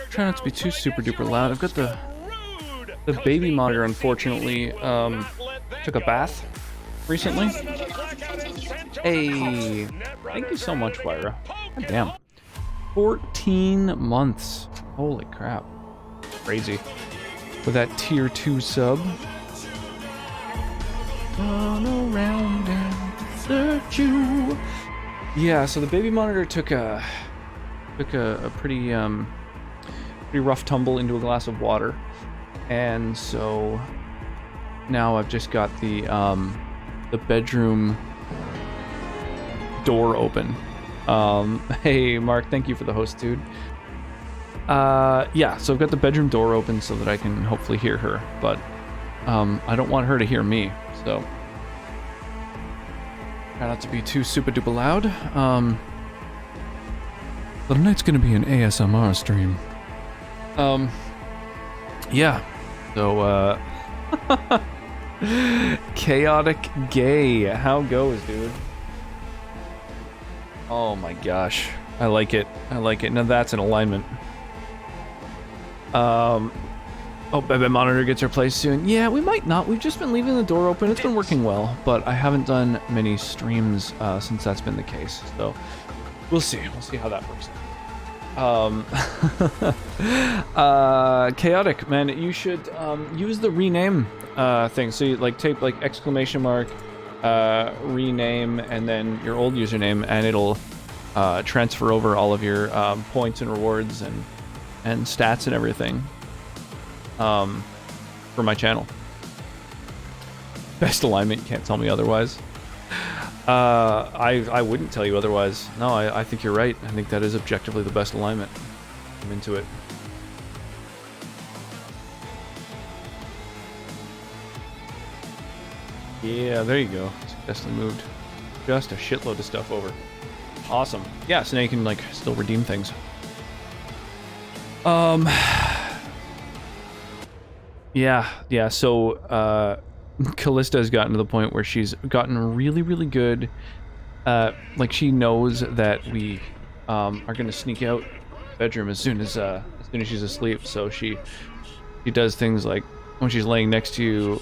Try not to be too super duper loud. I've got the baby monitor, unfortunately, took a bath recently. Hey, thank you so much, Wyra. God damn. 14 months. Holy crap. Crazy. With that tier 2 sub. Run around and search you. Yeah, so the baby monitor took a pretty rough tumble into a glass of water. And so now I've just got the bedroom door open. Hey Mark, thank you for the host, dude. Yeah, so I've got the bedroom door open so that I can hopefully hear her, but I don't want her to hear me, so try not to be too super duper loud. But tonight's gonna be an ASMR stream. Yeah, so chaotic gay, how goes, dude? Oh my gosh, I like it. Now that's an alignment. Oh, Bebe monitor gets replaced soon. Yeah, we might not. We've just been leaving the door open. It's been working well, but I haven't done many streams since that's been the case. So we'll see. We'll see how that works. Chaotic, man. You should use the rename thing. So you type exclamation mark rename and then your old username, and it'll transfer over all of your points and rewards and stats and everything for my channel. Best alignment, you can't tell me otherwise. I wouldn't tell you otherwise. No, I think you're right. I think that is objectively the best alignment. I'm into it. Yeah, there you go. Successfully moved just a shitload of stuff over. Awesome. Yeah, so now you can still redeem things. Yeah, so Callista has gotten to the point where she's gotten really, really good. She knows that we are gonna sneak out bedroom as soon as she's asleep, so she does things like when she's laying next to you,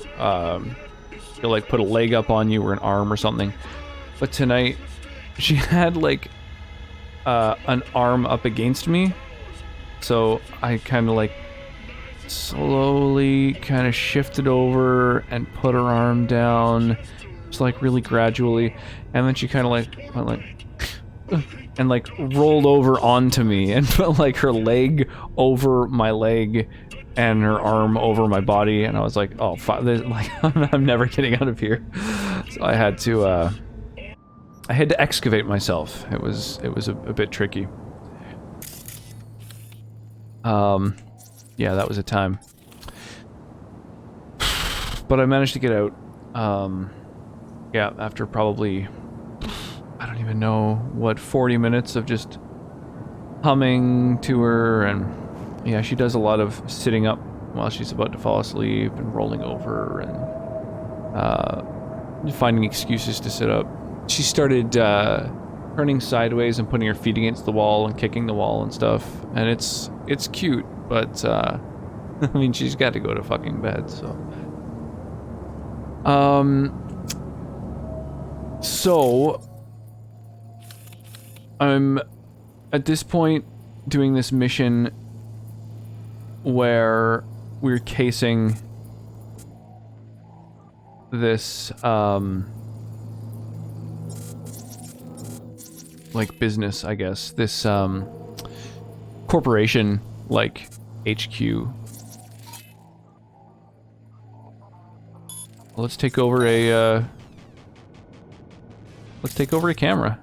she'll put a leg up on you or an arm or something. But tonight she had an arm up against me, so I kind of slowly kind of shifted over and put her arm down, just really gradually, and then she kind of went and rolled over onto me and put her leg over my leg and her arm over my body, and I was like, oh fuck this, I'm never getting out of here. So I had to excavate myself. It was a bit tricky. Yeah, that was a time. But I managed to get out. Yeah, after probably, I don't even know, what, 40 minutes of just humming to her, and yeah, she does a lot of sitting up while she's about to fall asleep and rolling over and finding excuses to sit up. She started turning sideways and putting her feet against the wall and kicking the wall and stuff, and it's cute, but I mean, she's got to go to fucking bed, so. So I'm at this point doing this mission where we're casing this business, I guess, this corporation HQ. Let's take over a camera.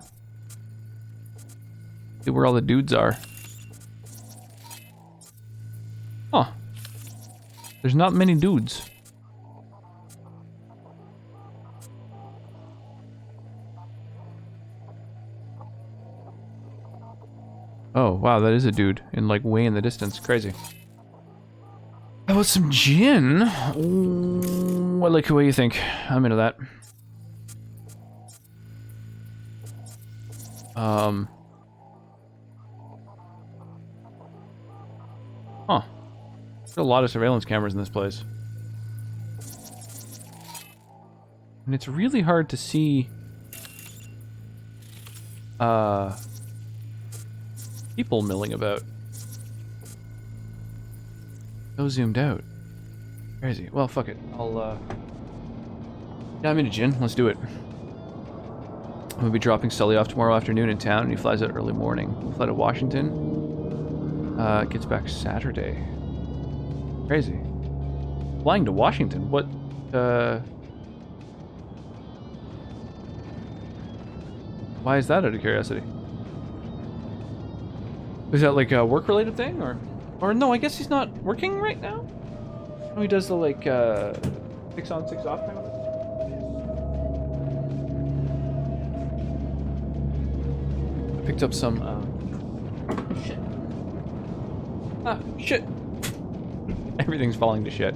See where all the dudes are. Huh. There's not many dudes. Oh, wow, that is a dude in way in the distance. Crazy. How about some gin? What do you think? I'm into that. Huh. There's a lot of surveillance cameras in this place. And it's really hard to see people milling about. So zoomed out. Crazy. Well, fuck it. Yeah, I'm into gin. Let's do it. I'm gonna be dropping Sully off tomorrow afternoon in town, and he flies out early morning. We'll fly to Washington. Gets back Saturday. Crazy. Flying to Washington? What, why is that, out of curiosity? Is that like a work-related thing, or no? I guess he's not working right now. No, he does the like 6 on 6 off thing. I picked up some. Shit. Ah, shit. Everything's falling to shit.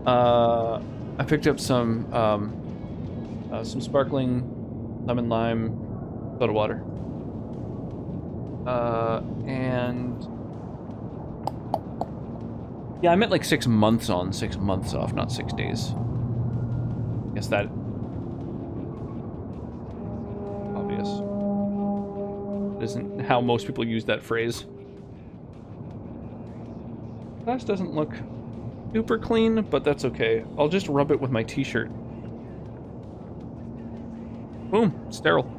I picked up some sparkling lemon lime soda water. And yeah, I meant like 6 months on, 6 months off, not 6 days. Guess that obvious. It isn't how most people use that phrase. Glass doesn't look super clean, but that's okay. I'll just rub it with my t-shirt. Boom, sterile.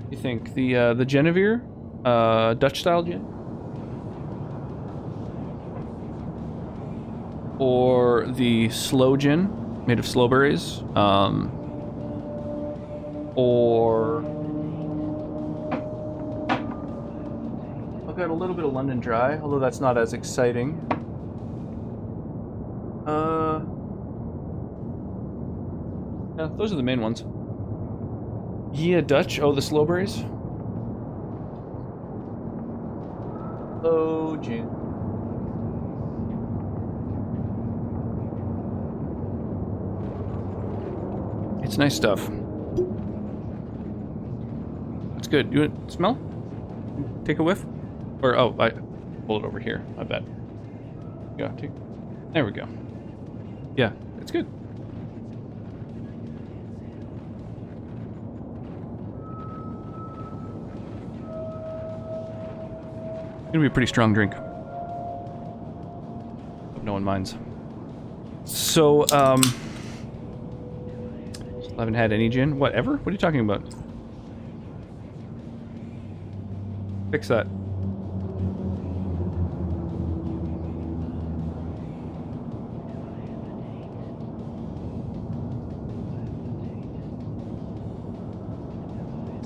You think the Genevieve, Dutch style gin, or the slow gin made of slow berries, or I've got a little bit of London Dry, although that's not as exciting. Yeah, those are the main ones. Yeah, Dutch. Oh, the slow berries. Slow gin. It's nice stuff. It's good. You want to smell? Take a whiff? Or, oh, I pulled it over here. I bet. Yeah, take. There we go. Yeah, it's good. It's gonna be a pretty strong drink. Hope no one minds. So, I haven't had any gin. Whatever? What are you talking about? Fix that.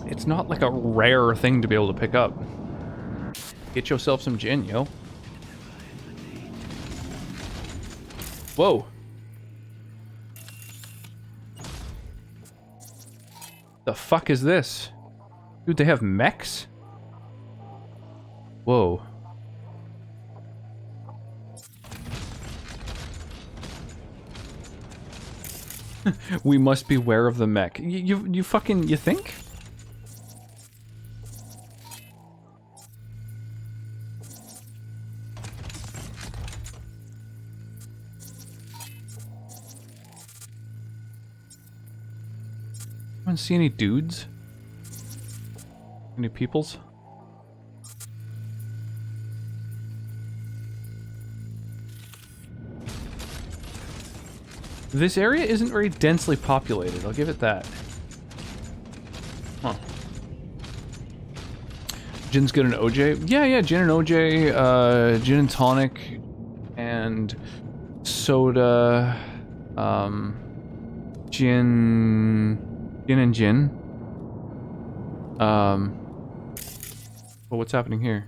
It's not like a rare thing to be able to pick up. Get yourself some gin, yo. Whoa. The fuck is this? Dude, they have mechs? Whoa. We must beware of the mech. You fucking, you think? See any dudes? Any peoples? This area isn't very densely populated, I'll give it that. Huh. Gin's good in OJ? Yeah, gin and OJ, gin and tonic, and soda, gin and gin. Well, what's happening here?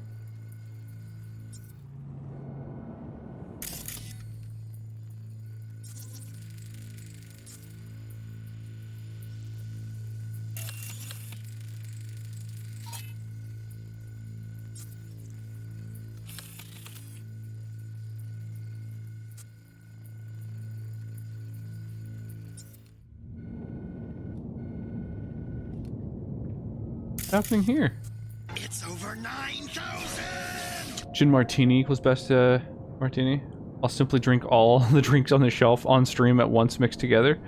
happening here? It's over 9,000! Gin martini equals best martini. I'll simply drink all the drinks on the shelf on stream at once mixed together.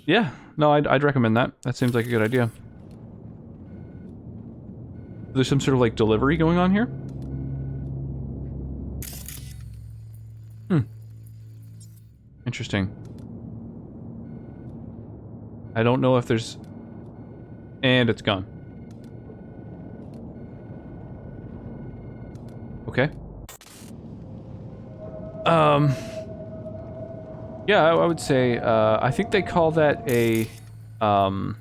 Yeah, no, I'd recommend that. That seems like a good idea. There's some sort of like delivery going on here? Interesting. I don't know if there's... And it's gone. Okay. Yeah, I would say, I think they call that a, I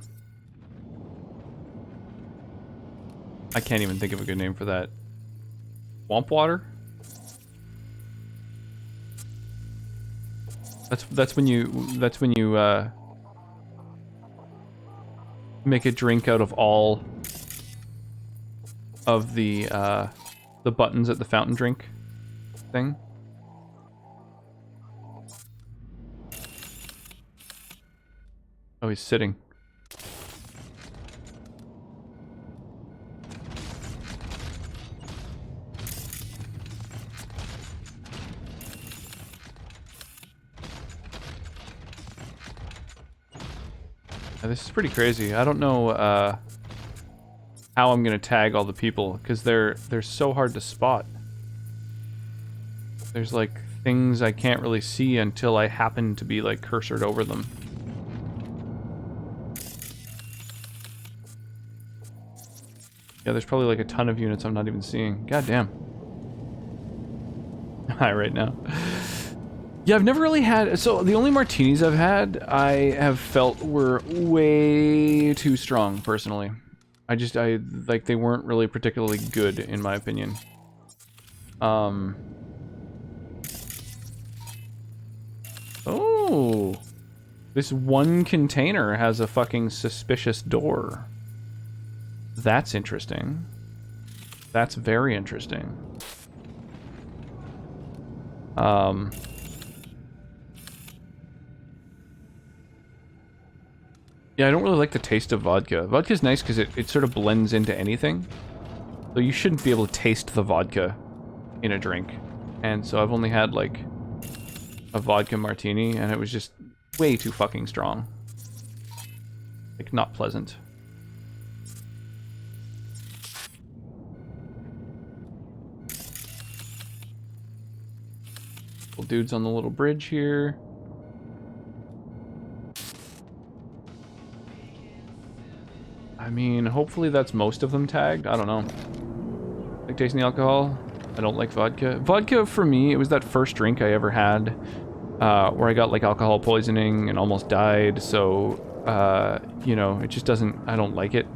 can't even think of a good name for that. Swamp water? That's when you make a drink out of all of the buttons at the fountain drink thing. Oh, he's sitting. This is pretty crazy. I don't know how I'm gonna tag all the people because they're so hard to spot. There's like things I can't really see until I happen to be like cursored over them. Yeah, there's probably like a ton of units I'm not even seeing. God damn. Hi, right now. Yeah, I've never really had... So, the only martinis I've had, I have felt were way too strong, personally. Like, they weren't really particularly good, in my opinion. Oh! This one container has a fucking suspicious door. That's interesting. That's very interesting. Yeah, I don't really like the taste of vodka. Vodka's nice because it sort of blends into anything. So you shouldn't be able to taste the vodka in a drink. And so I've only had, like, a vodka martini, and it was just way too fucking strong. Like, not pleasant. Little dudes on the little bridge here. I mean, hopefully that's most of them tagged. I don't know. Like tasting the alcohol? I don't like vodka. Vodka, for me, it was that first drink I ever had where I got, like, alcohol poisoning and almost died, so, you know, it just doesn't... I don't like it.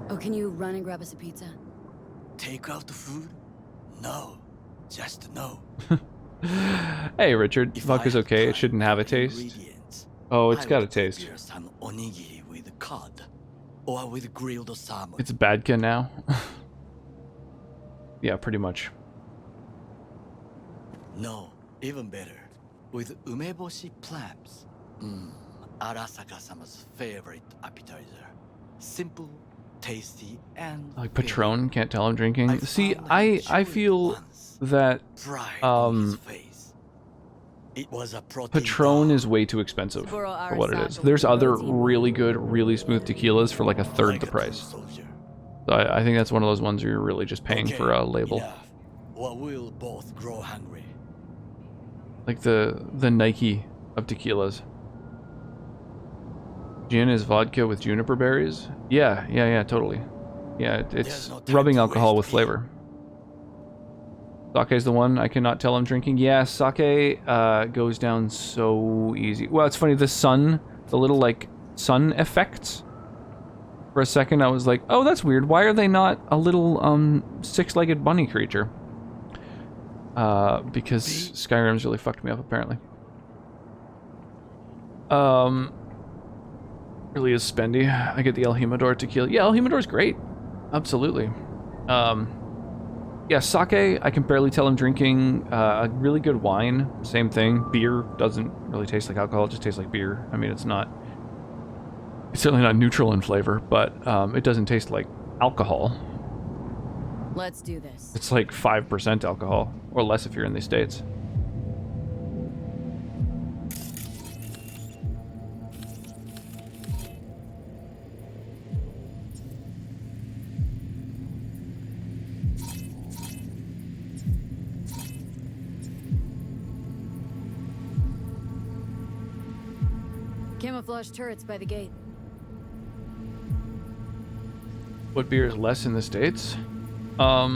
Oh, can you run and grab us a pizza? Take out the food? No. Just no. Hey, Richard. Vodka's okay. It shouldn't have a taste. Oh, it's got a taste. Some onigiri with cod, or with grilled salmon. It's badka now. Yeah, pretty much. No, even better. With umeboshi clams. Arasaka-sama's favorite appetizer. Simple, tasty, and... Like Patron, can't tell I'm drinking. See, I feel that, It was a Patron is way too expensive for what it is. There's other really good, really smooth tequilas for like a third the price. So I think that's one of those ones where you're really just paying for a label. Enough. Or we'll both grow hungry. Like the Nike of tequilas. Gin is vodka with juniper berries? Yeah, totally. Yeah, it's rubbing alcohol with flavor. Sake's the one I cannot tell I'm drinking. Yeah, sake goes down so easy. Well, it's funny, the sun, the little, like, sun effects. For a second, I was like, oh, that's weird. Why are they not a little, six-legged bunny creature? Because Skyrim's really fucked me up, apparently. Really is spendy. I get the El Jimador tequila. Yeah, El Jimador's great. Absolutely. Yeah, sake, I can barely tell I'm drinking. A really good wine, same thing. Beer doesn't really taste like alcohol, it just tastes like beer. I mean, it's certainly not neutral in flavor, but it doesn't taste like alcohol. Let's do this. It's like 5% alcohol, or less if you're in the States. Camouflage turrets by the gate. What beer is less in the States? A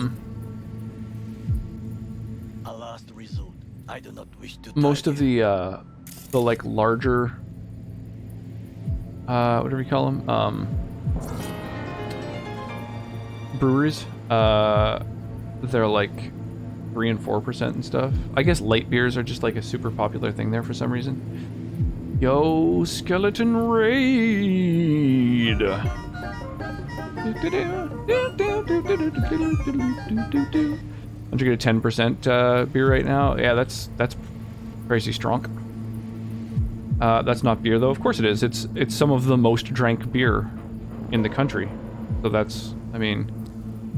last resort. I do not wish to. Most of the like larger, whatever you call them, breweries, they're like 3 and 4% and stuff. I guess light beers are just like a super popular thing there for some reason. Yo, skeleton raid. I'm drinking a 10% beer right now. Yeah, that's crazy strong. That's not beer though. Of course it is. It's some of the most drank beer in the country. So that's, I mean,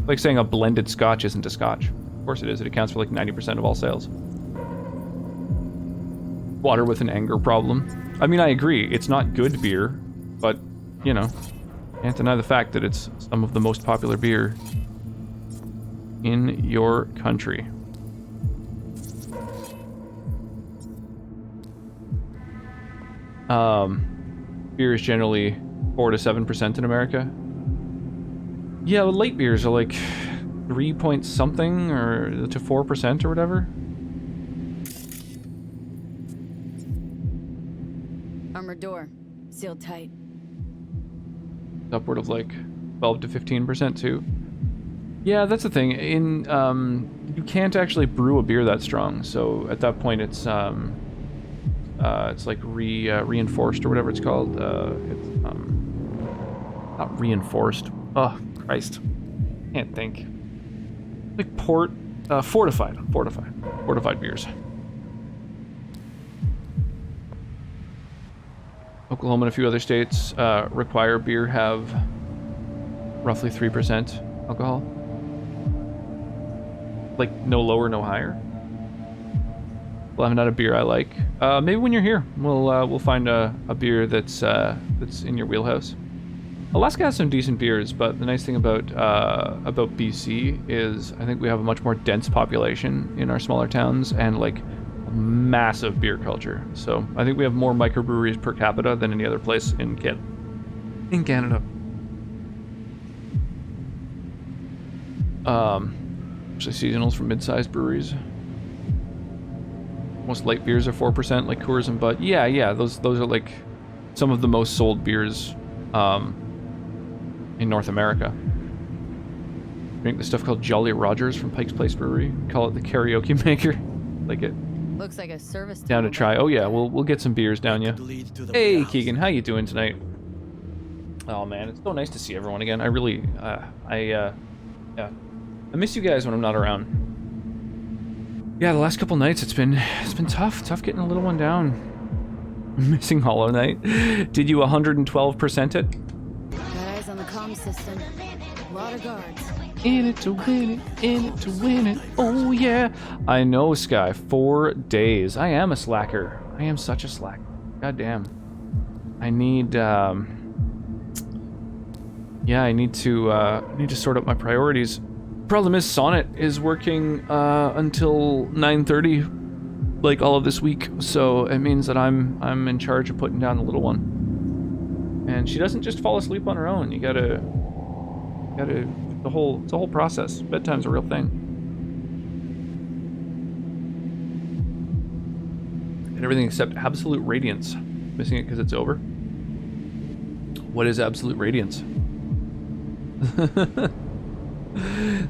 like saying a blended scotch isn't a scotch. Of course it is. It accounts for like 90% of all sales. Water with an anger problem. I mean, I agree. It's not good beer, but, you know, can't deny the fact that it's some of the most popular beer in your country. Beer is generally 4 to 7% in America. Yeah, the light beers are like 3 point something or to 4% or whatever. Armored door. Sealed tight. Upward of like 12 to 15% too. Yeah, that's the thing. In you can't actually brew a beer that strong. So at that point, it's like reinforced or whatever it's called. It's not reinforced. Oh Christ, can't think. Like fortified beers. Oklahoma and a few other states require beer have roughly 3% alcohol. Like no lower, no higher. Well, I haven't had a beer I like. Maybe when you're here, we'll find a beer that's in your wheelhouse. Alaska has some decent beers, but the nice thing about BC is I think we have a much more dense population in our smaller towns and like massive beer culture. So I think we have more microbreweries per capita than any other place in Canada. Actually, seasonals from mid-sized breweries. Most light beers are 4%, like Coors and Bud. Yeah, those are like some of the most sold beers in North America. Drink this stuff called Jolly Rogers from Pike's Place Brewery. Call it the karaoke maker. Like it. Looks like a service Down to try. Oh yeah, we'll get some beers down you. Hey Keegan, how you doing tonight? Oh man, it's so nice to see everyone again. I really, yeah, I miss you guys when I'm not around. Yeah, the last couple nights it's been tough getting a little one down. Missing Hollow Knight. Did you 112% it? Got eyes on the comm system. A lot of guards. In it to win it, in it to win it. Oh yeah. I know, Sky. 4 days. I am a slacker. I am such a slacker. God damn. I need yeah, I need to sort out my priorities. Problem is Sonnet is working until 9:30 like all of this week, so it means that I'm in charge of putting down the little one. And she doesn't just fall asleep on her own. You gotta it's a whole process. Bedtime's a real thing. And everything except Absolute Radiance. Missing it because it's over. What is Absolute Radiance?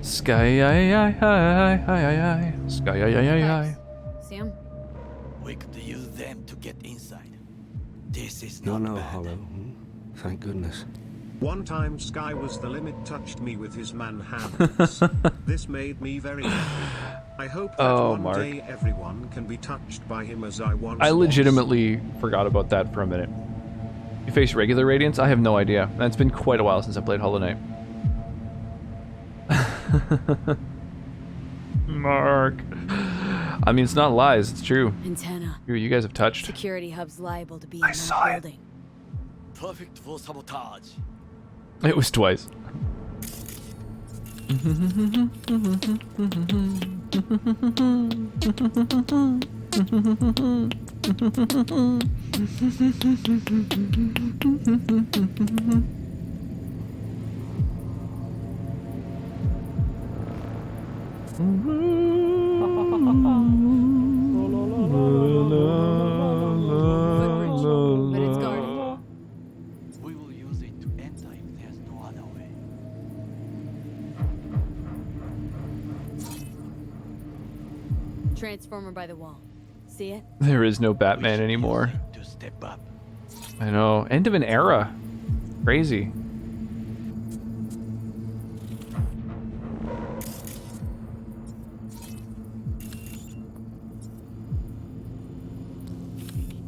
Sky, sky, Sam? We could use them to get inside. This is No, not no, bad. Hollow. Thank goodness. One time Sky was the limit touched me with his man hands. This made me very happy. I hope that one Mark. day everyone can be touched by him as I once I was. legitimately forgot about that for a minute. You face regular Radiance? I have no idea. It's been quite a while since I played Hollow Knight. Mark. I mean, it's not lies, it's true. Antenna. You guys have touched. Security hub's liable to be I in saw that it. building. Perfect for sabotage. It was twice. Footbridge, but it's guarded. We will use it to enter if there's no other way. Transformer by the wall. See it? There is no We Batman should anymore. use it to step up. I know. End of an era. Crazy.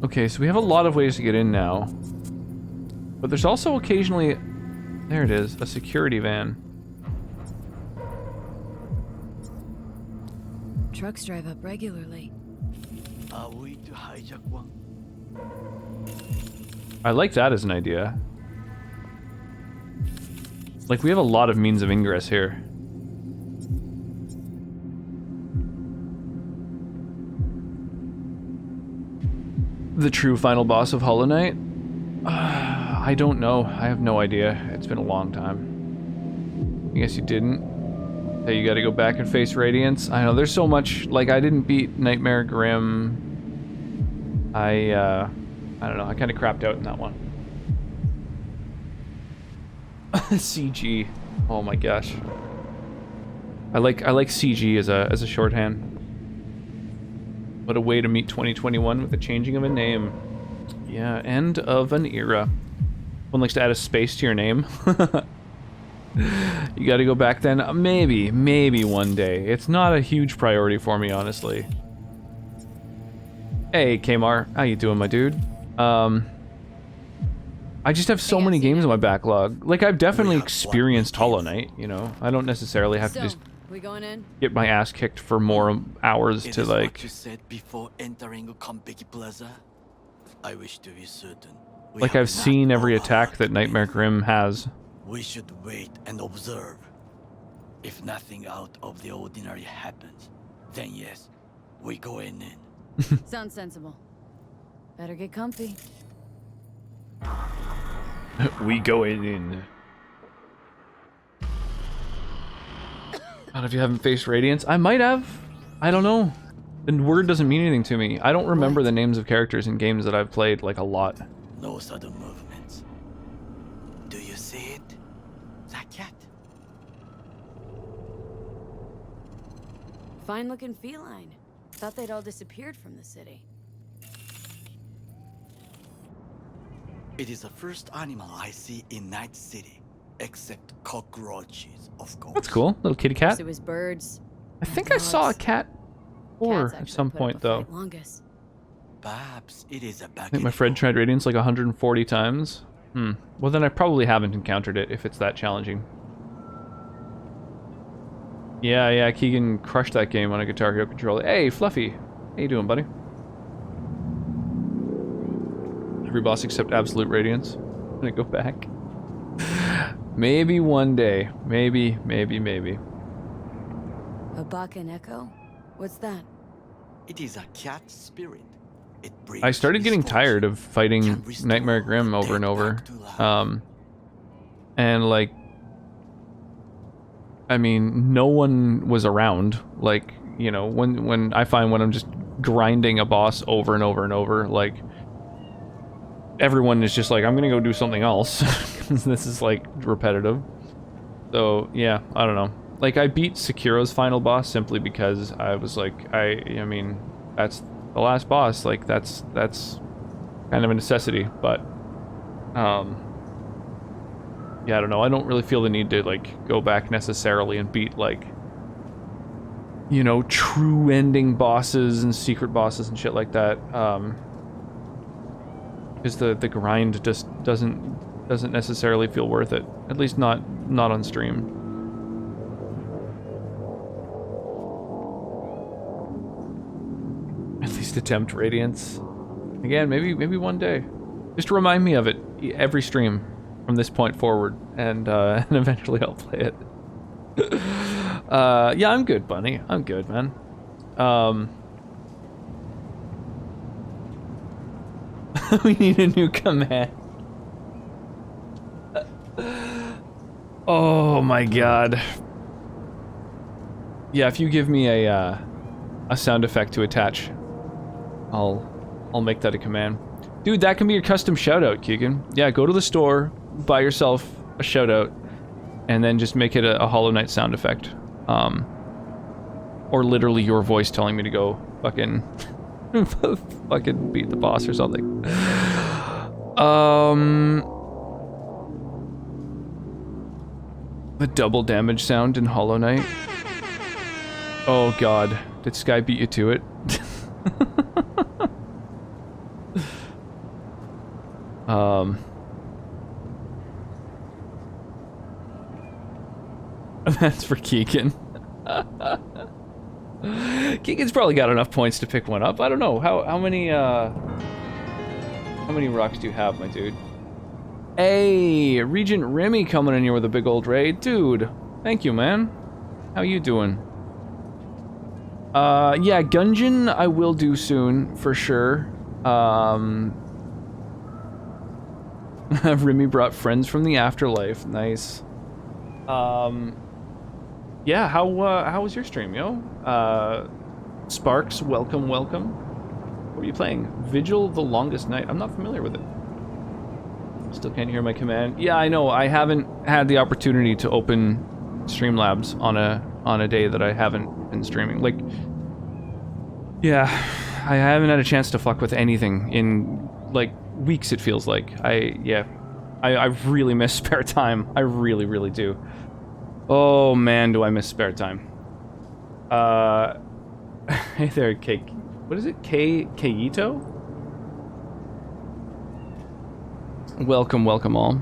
Okay, so we have a lot of ways to get in now. But there's also occasionally... There it is, a security van. Trucks drive up regularly. Are we to hijack one? I like that as an idea. Like, we have a lot of means of ingress here. The true final boss of Hollow Knight? I don't know. I have no idea. It's been a long time. I guess you didn't. Hey, you gotta go back and face Radiance. I know, there's so much... Like, I didn't beat Nightmare Grim. I don't know. I kind of crapped out in that one. CG. Oh my gosh. I like CG as a shorthand. What a way to meet 2021 with the changing of a name. Yeah, end of an era. One likes to add a space to your name. You gotta go back then. Maybe one day. It's not a huge priority for me, honestly. Hey, Kmar. How you doing, my dude? I just have so many games in my backlog. Like, I've definitely experienced Hollow Knight, you know? I don't necessarily have to So, just we going in? get my ass kicked for more hours It to, is like... what you said before entering Konpeki Plaza. I wish to be certain. We Like, have I've seen not every attack that overlooked Nightmare anything. Grim has. We should wait and observe. If nothing out of the ordinary happens, then yes, we go in. Sounds sensible. Better get comfy. We go in. God, if you haven't faced Radiance, I might have. I don't know. The word doesn't mean anything to me. I don't remember the names of characters in games that I've played, like, a lot. No sudden movements. Do you see it? That cat? Fine looking feline. Thought they'd all disappeared from the city. It is the first animal I see in Night City, except cockroaches, of course. That's cool. Little kitty cat. It was birds. I think I saw a cat or Cats at actually some put up point, a though. fight longest. Perhaps it is a bug. I think my friend tried Radiance like 140 times. Well, then I probably haven't encountered it if it's that challenging. Yeah, Keegan crushed that game on a Guitar Hero controller. Hey, Fluffy. How you doing, buddy? Every boss except Absolute Radiance. I'm gonna go back. Maybe one day. Maybe. A buck and echo? What's that? It is a cat spirit. It brings I started getting tired of fighting Can restore Nightmare Grim over and dead over. back to life. And like, I mean, no one was around. Like, you know, when I find when I'm just grinding a boss over and over and over, like, everyone is just like, I'm gonna go do something else. This is like repetitive. So yeah, I don't know. Like, I beat Sekiro's final boss simply because I was like, I mean, that's the last boss. Like, that's kind of a necessity. But yeah, I don't know. I don't really feel the need to, like, go back necessarily and beat, like, you know, true ending bosses and secret bosses and shit like that. Because the grind just doesn't necessarily feel worth it. At least not on stream. At least attempt Radiance. Again, maybe one day. Just remind me of it every stream from this point forward, and and eventually I'll play it. Yeah, I'm good, Bunny. I'm good, man. We need a new command. Oh my god. Yeah, if you give me a sound effect to attach, I'll make that a command. Dude, that can be your custom shoutout, Keegan. Yeah, go to the store, buy yourself a shoutout, and then just make it a Hollow Knight sound effect. Or literally your voice telling me to go fucking fucking beat the boss or something. The double damage sound in Hollow Knight. Oh god, did Sky beat you to it? That's for Keegan. Keegan's probably got enough points to pick one up. I don't know. How many rocks do you have, my dude? Hey, Regent Remy coming in here with a big old raid. Dude, thank you, man. How you doing? Yeah, Gungeon I will do soon, for sure. Remy brought friends from the afterlife. Nice. Yeah, how was your stream, yo? Sparks, welcome. What were you playing? Vigil the Longest Night. I'm not familiar with it. Still can't hear my command. Yeah, I know. I haven't had the opportunity to open Streamlabs on a day that I haven't been streaming. Like, yeah, I haven't had a chance to fuck with anything in like weeks. It feels like I really miss spare time. I really do. Oh man, do I miss spare time. Hey there, Cake. What is it? Keito? Welcome all.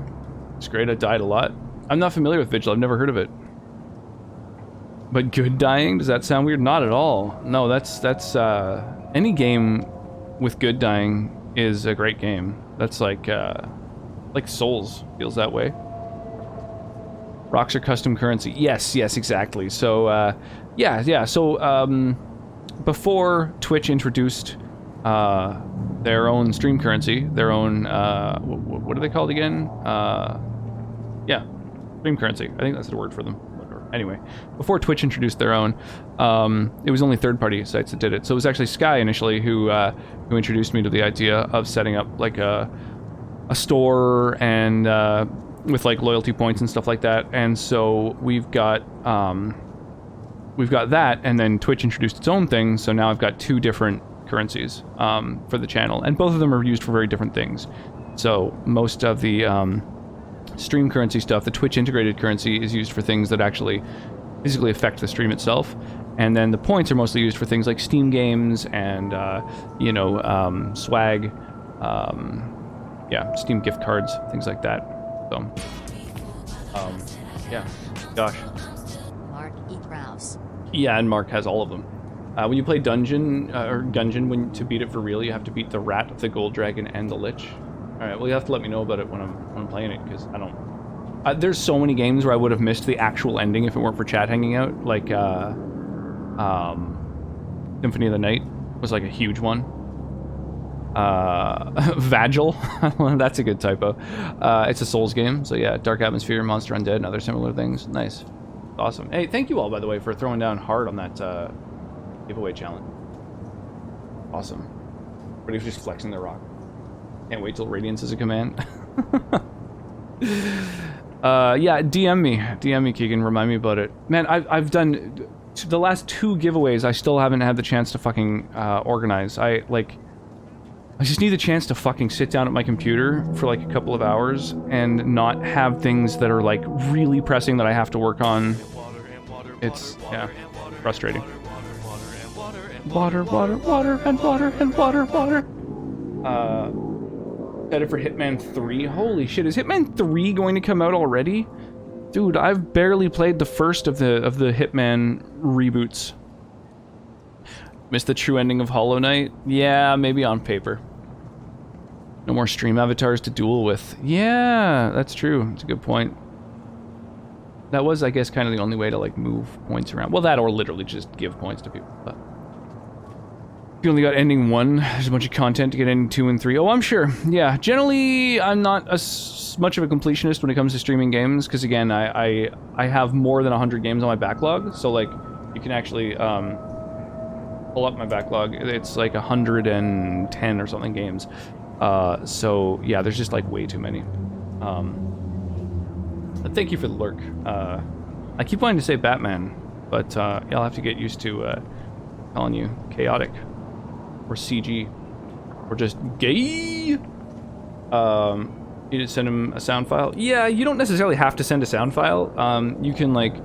It's great, I died a lot. I'm not familiar with Vigil, I've never heard of it. But good dying, does that sound weird? Not at all. No, that's any game with good dying is a great game. That's like Souls feels that way. Rocks are custom currency. Yes, exactly. So, yeah. So, before Twitch introduced their own stream currency, their own, what are they called again? Yeah, stream currency. I think that's the word for them. Whatever. Anyway, before Twitch introduced their own, it was only third-party sites that did it. So it was actually Sky initially who introduced me to the idea of setting up like a store and with like loyalty points and stuff like that. And so we've got that, and then Twitch introduced its own thing. So now I've got two different currencies for the channel, and both of them are used for very different things. So most of the stream currency stuff, the Twitch integrated currency, is used for things that actually physically affect the stream itself, and then the points are mostly used for things like Steam games and swag, yeah, Steam gift cards, things like that. So yeah, gosh. Mark E. Krause. Yeah, and Mark has all of them. When you play Dungeon, or Gungeon, to beat it for real, you have to beat the Rat, the Gold Dragon, and the Lich. Alright, well you have to let me know about it when I'm playing it, because I don't... there's so many games where I would have missed the actual ending if it weren't for chat hanging out, like, Symphony of the Night was like a huge one. Vagil, that's a good typo. It's a Souls game, so yeah, Dark Atmosphere, Monster Undead, and other similar things. Nice. Awesome. Hey, thank you all, by the way, for throwing down hard on that, giveaway challenge. Awesome. But he's just flexing their rock. Can't wait till Radiance is a command. Yeah, DM me, Keegan. Remind me about it. Man, I've done the last 2 giveaways. I still haven't had the chance to fucking organize. I just need the chance to fucking sit down at my computer for like a couple of hours and not have things that are like really pressing that I have to work on. It's, yeah, frustrating. Water, water, water, and water, and water, water. Headed for Hitman 3. Holy shit, is Hitman 3 going to come out already? Dude, I've barely played the first of the Hitman reboots. Missed the true ending of Hollow Knight? Yeah, maybe on paper. No more stream avatars to duel with. Yeah, that's true. That's a good point. That was, I guess, kind of the only way to, like, move points around. Well, that or literally just give points to people. But if you only got ending 1, there's a bunch of content to get ending 2 and 3. Oh, I'm sure. Yeah, generally, I'm not much of a completionist when it comes to streaming games, because, again, I have more than 100 games on my backlog. So, like, you can actually pull up my backlog. It's, like, 110 or something games. So, yeah, there's just, like, way too many. But thank you for the lurk. I keep wanting to say Batman, but yeah, I'll have to get used to calling you Chaotic, or CG, or just gay. You just send him a sound file? Yeah, you don't necessarily have to send a sound file. You can, like,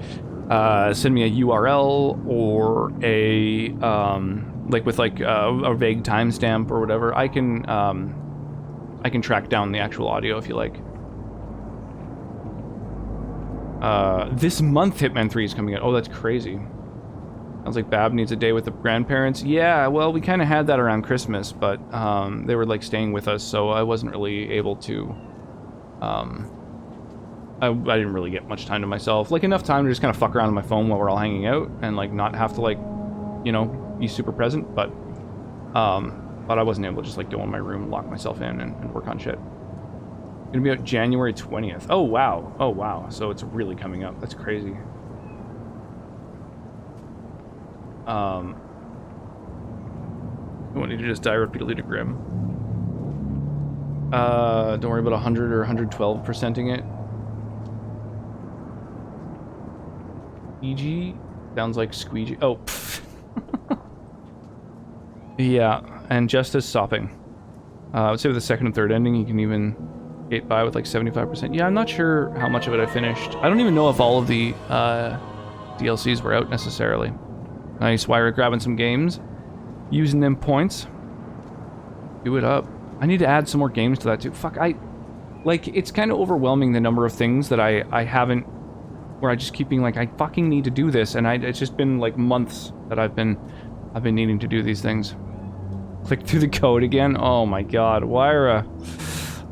send me a URL or a, like, with, like, a vague timestamp or whatever. I can track down the actual audio if you like. This month Hitman 3 is coming out. Oh, that's crazy. Sounds like Bab needs a day with the grandparents. Yeah, well, we kind of had that around Christmas, but they were, like, staying with us, so I wasn't really able to... I didn't really get much time to myself. Like, enough time to just kind of fuck around on my phone while we're all hanging out, and, like, not have to, like, you know, be super present, but I wasn't able to just, like, go in my room, lock myself in, and work on shit. Gonna be out January 20th. Oh, wow. Oh, wow. So it's really coming up. That's crazy. I want you to just die repeatedly to Grim. Don't worry about 100 or 112%ing it. EG? Sounds like squeegee. Oh, pfft. Yeah, and just as sopping. I would say with the second and third ending, you can even get by with like 75%. Yeah, I'm not sure how much of it I finished. I don't even know if all of the DLCs were out necessarily. Nice, why we're grabbing some games. Using them points. Do it up. I need to add some more games to that too. Fuck, like, it's kind of overwhelming the number of things that I haven't, where I just keep being like, I fucking need to do this, and it's just been like months that I've been needing to do these things. Click through the code again? Oh my god, Wyra.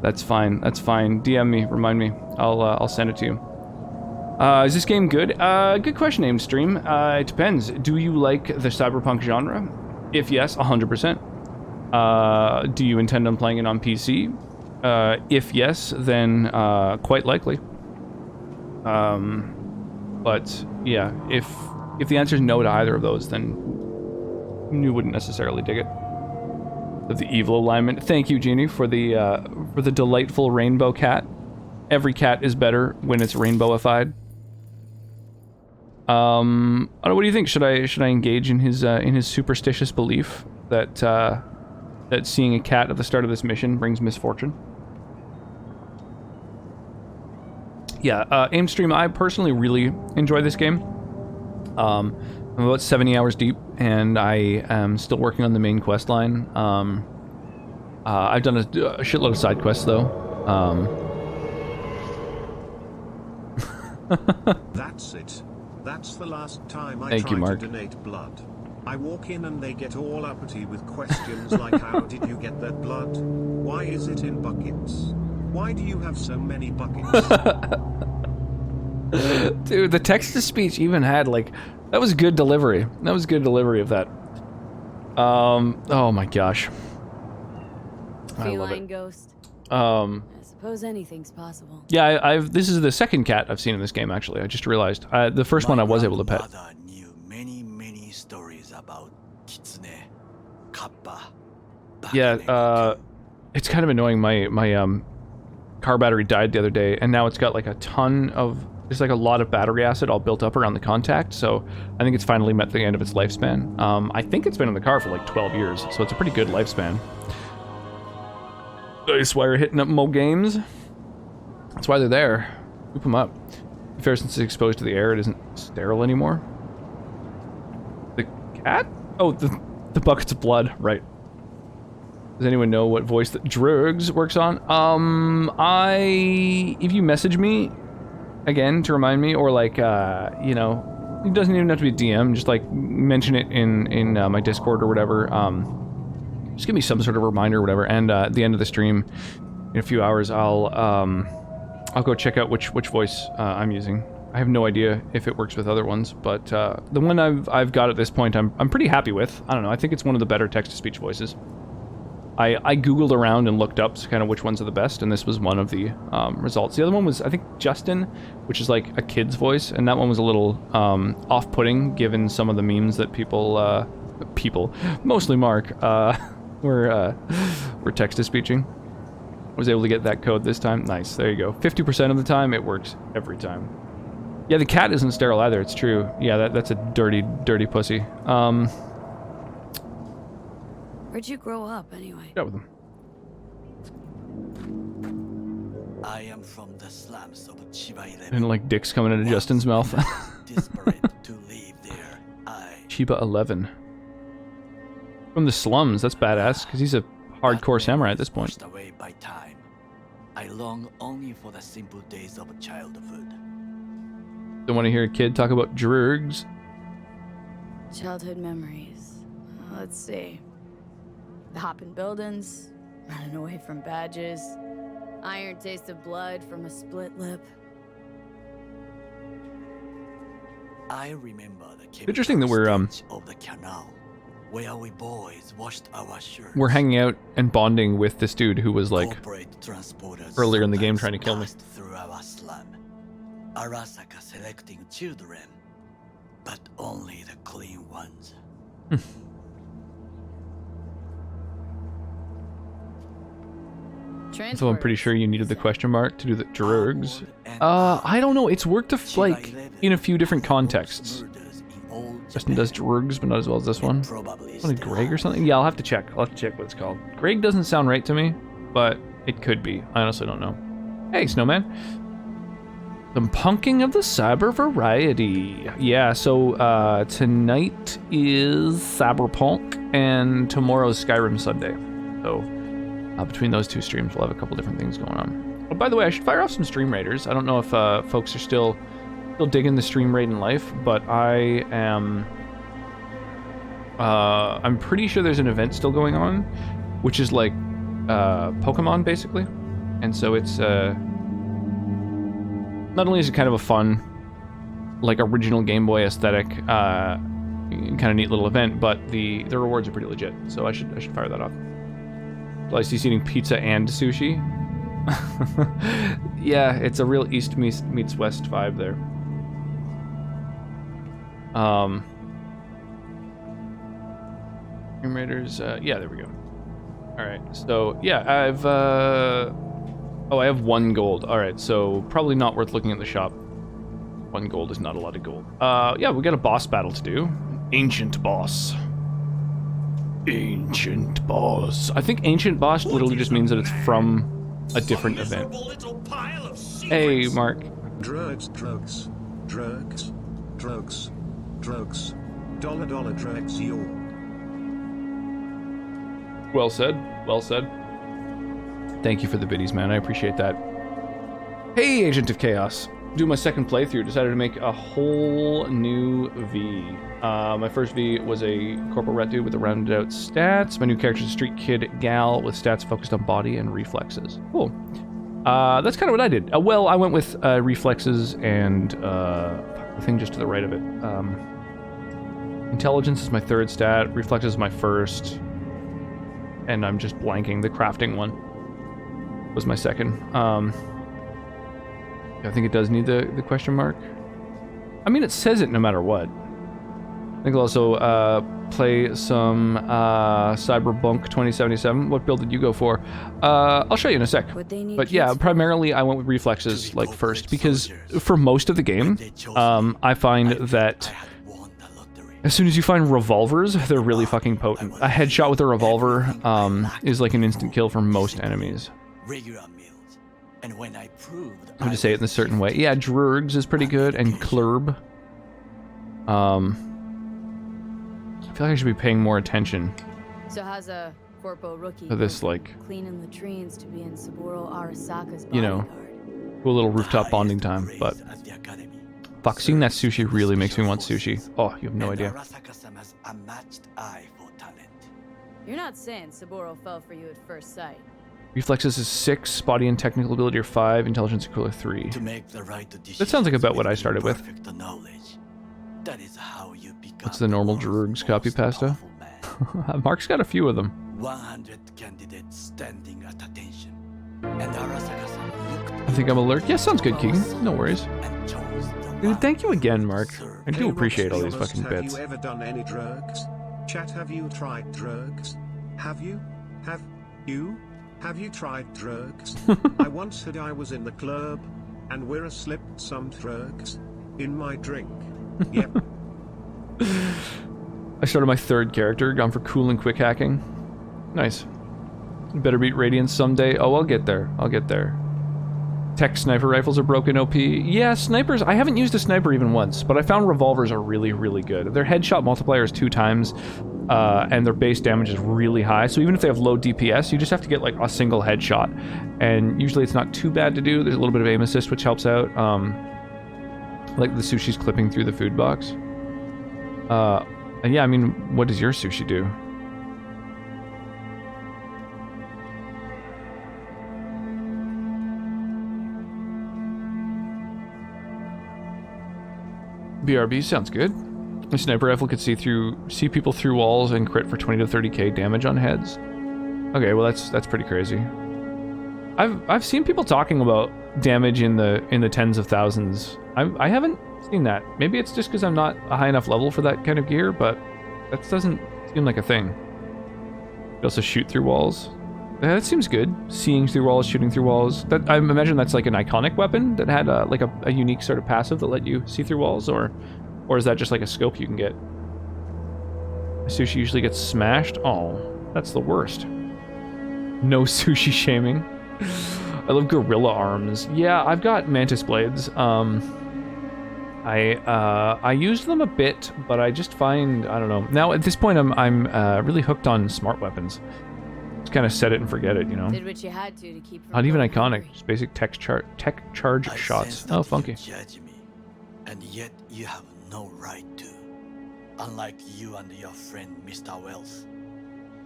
That's fine, that's fine. DM me, remind me. I'll send it to you. Is this game good? Good question, Aim Stream. It depends. Do you like the Cyberpunk genre? If yes, 100%. Do you intend on playing it on PC? If yes, then quite likely. But yeah, if the answer is no to either of those, then you wouldn't necessarily dig it. The evil alignment. Thank you, Jeannie, for the delightful rainbow cat. Every cat is better when it's rainbowified. I don't know, what do you think? Should I engage in his superstitious belief that that seeing a cat at the start of this mission brings misfortune? Yeah, Aim Stream, I personally really enjoy this game. I'm about 70 hours deep, and I am still working on the main quest line. I've done a shitload of side quests, though. That's it. That's the last time I Thank you, try Mark. to donate blood. I walk in and they get all uppity with questions like, how did you get that blood? Why is it in buckets? Why do you have so many buckets? Dude, the text-to-speech even had, like, that was good delivery. That was good delivery of that. Oh my gosh. I love Feline it. ghost. I suppose anything's possible. Yeah, this is the second cat I've seen in this game, actually. I just realized. The first one I was able to pet. My grandmother knew many stories about kitsune, kappa. Yeah, it's kind of annoying. My car battery died the other day, and now it's got like a ton of, there's like a lot of battery acid all built up around the contact, so I think it's finally met the end of its lifespan. I think it's been in the car for like 12 years, so it's a pretty good lifespan. That's why we're hitting up Mo Games. That's why they're there. Scoop them up. Fair, since it's exposed to the air, it isn't sterile anymore. The cat? Oh, the buckets of blood. Right. Does anyone know what voice that Drugs works on? If you message me again to remind me, or like, you know, it doesn't even have to be a DM. Just like mention it in my Discord or whatever. Just give me some sort of reminder or whatever. And at the end of the stream, in a few hours, I'll go check out which voice I'm using. I have no idea if it works with other ones, but the one I've got at this point, I'm pretty happy with. I don't know. I think it's one of the better text-to-speech voices. I googled around and looked up kind of which ones are the best, and this was one of the results. The other one was, I think, Justin, which is like a kid's voice, and that one was a little off-putting given some of the memes that people, mostly Mark, were text-to-speeching. Was able to get that code this time. Nice, there you go. 50% of the time, it works every time. Yeah, the cat isn't sterile either, it's true. Yeah, that's a dirty, dirty pussy. Where'd you grow up, anyway? Got with him. I am from the slums of Chiba 11. And like dicks coming out of Justin's mouth. Desperate to live there, Chiba 11. From the slums, that's badass, because he's a hardcore samurai at this point. Washed away by time. I long only for the simple days of childhood. Don't want to hear a kid talk about drugs. Childhood memories. Let's see. The hopping buildings, running away from badges, iron taste of blood from a split lip. I remember the Interesting that we're of the canal, where we boys washed our shirts. We're hanging out and bonding with this dude who was like Corporate transporters earlier in the game trying to kill me. passed through our slum, Arasaka selecting children, but only the clean ones. So I'm pretty sure you needed the question mark to do the drugs. I don't know. It's worked like in a few different contexts. Justin does drugs, but not as well as this one. What, Greg or something? Yeah, I'll have to check. I'll have to check what it's called. Greg doesn't sound right to me, but it could be. I honestly don't know. Hey, Snowman. Some punking of the cyber variety. Yeah, so tonight is Cyberpunk, and tomorrow's Skyrim Sunday. So between those two streams, we'll have a couple different things going on. Oh, by the way, I should fire off some stream raiders. I don't know if folks are still digging the stream raid in life, but I am. I'm pretty sure there's an event still going on, which is like Pokemon basically, and so it's not only is it kind of a fun, like original Game Boy aesthetic, kind of neat little event, but the rewards are pretty legit. So I should fire that off. Like he's eating pizza and sushi. Yeah, it's a real East meets West vibe there. Stream Raiders, yeah, there we go. Alright, so yeah, I've I have 1 gold. Alright, so probably not worth looking at the shop. 1 gold is not a lot of gold. Yeah, we got a boss battle to do. Ancient boss. Ancient boss. I think ancient boss literally just means that it's from a different event. Hey, Mark. Drugs, drugs, drugs, drugs, drugs. Dollar drugs, yo. Well said. Well said. Thank you for the biddies, man. I appreciate that. Hey, Agent of Chaos. Doing my second playthrough. Decided to make a whole new V. My first V was a Corporal Ret dude with the rounded out stats. My new character is a street kid gal with stats focused on body and reflexes. Cool. That's kind of what I did. Well, I went with reflexes and the thing just to the right of it. Intelligence is my 3rd stat. Reflexes is my 1st. And I'm just blanking. The crafting one was my 2nd. I think it does need the question mark. I mean, it says it no matter what. I think I'll also play some Cyberpunk 2077. What build did you go for? I'll show you in a sec. But yeah, primarily I went with reflexes like first because for most of the game, I find that As soon as you find revolvers, they're really fucking potent. A headshot with a revolver is like an instant kill for most enemies. Regular meals. And when I proved I have to say it in a certain way. Yeah, Drurgs is pretty good, and Klurb. I feel like I should be paying more attention So how's a Corpo rookie to this, like, cleaning latrines to be in Saburo Arasaka's you know, bodyguard? cool little rooftop bonding time, but fuck, seeing that sushi really makes me want sushi. Oh, you have no idea. Arasaka-sama's unmatched eye for talent. You're not saying Saburo fell for you at first sight. Reflexes is 6, body and technical ability are 5, intelligence equivalent 3. To make the right That sounds like about what I started with. perfect knowledge. That is how you become What's the normal Drurgs copy pasta? Mark's got a few of them. 100 candidates standing at attention. And Arasaka-sama looked I think I'm alert. Yeah, sounds good, Keegan. No worries. and chose the Dude, one thank you again, Mark. served. I do Hey, appreciate all these Roxy fucking Thomas, bits. Have you ever done any drugs? Chat, have you tried drugs? Have you? Have you? Have you tried drugs? I once said I was in the club, and we're slipped some drugs in my drink. Yep. I started my 3rd character, gone for cool and quick hacking. Nice. Better beat Radiance someday. Oh, I'll get there. I'll get there. Tech sniper rifles are broken OP. Yeah, snipers, I haven't used a sniper even once, but I found revolvers are really, really good. Their headshot multiplier is 2 times, and their base damage is really high, so even if they have low DPS, you just have to get like a single headshot. And usually it's not too bad to do. There's a little bit of aim assist, which helps out. Like the sushi's clipping through the food box. And yeah, I mean, what does your sushi do? BRB sounds good. A sniper rifle could see people through walls and crit for 20 to 30k damage on heads. Okay, well that's pretty crazy. I've seen people talking about damage in the tens of thousands. I haven't seen that. Maybe it's just because I'm not a high enough level for that kind of gear, but that doesn't seem like a thing. You also shoot through walls. Yeah, that seems good. Seeing through walls, shooting through walls. That I imagine that's like an iconic weapon that had like a unique sort of passive that let you see through walls, or is that just like a scope you can get? Sushi usually gets smashed. Oh, that's the worst. No sushi shaming. I love gorilla arms. Yeah, I've got mantis blades. I used them a bit, but I just find, I don't know. Now at this point, I'm really hooked on smart weapons. Just kind of set it and forget it, you know. Did what you had to keep from Not even going iconic. hungry. Just basic tech charge I shots. sense that Oh, funky. You judge me, and yet you have no right to. Unlike you and your friend Mr. Wells,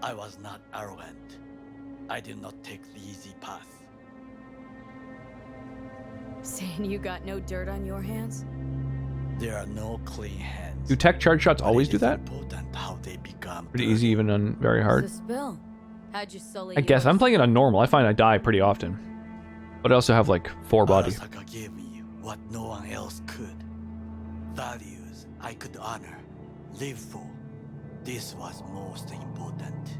I was not arrogant. I did not take the easy path. Saying you got no dirt on your hands? There are no clean hands. Do tech charge shots but always it do is that? Important how they become Pretty easy, even on very hard. The spill. How'd you sully I guess I'm yours? playing it on normal. I find I die pretty often, but I also have like 4 body. Arasaka gave me what no one else could. Values I could honor, live for. This was most important.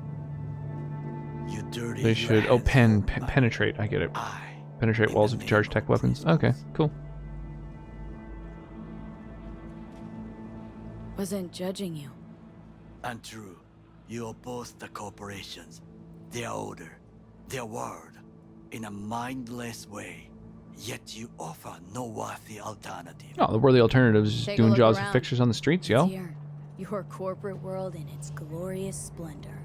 You dirty. They should. Oh, penetrate. I get it. Penetrate walls if you charge tech weapons. Okay, cool. Wasn't judging you. Untrue. You oppose the corporations, their order, their word, in a mindless way. Yet you offer no worthy alternative. Oh, the worthy alternative is Take a doing look jobs with around. fixtures on the streets, yo. Here, your corporate world in its glorious splendor.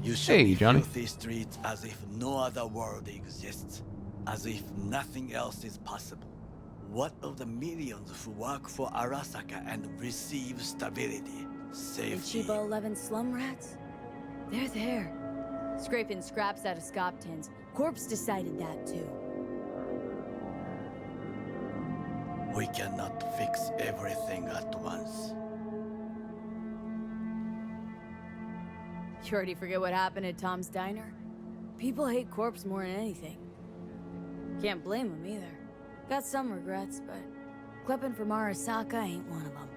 You show Hey, me Johnny. filthy streets as if no other world exists, as if nothing else is possible. What of the millions who work for Arasaka and receive stability, The safety? Chiba 11 slum rats? They're there. Scraping scraps out of scop tins. Corpse decided that too. We cannot fix everything at once. You already forget what happened at Tom's Diner? People hate Corpse more than anything. Can't blame them either. Got some regrets, but clipping from Arasaka ain't one of them.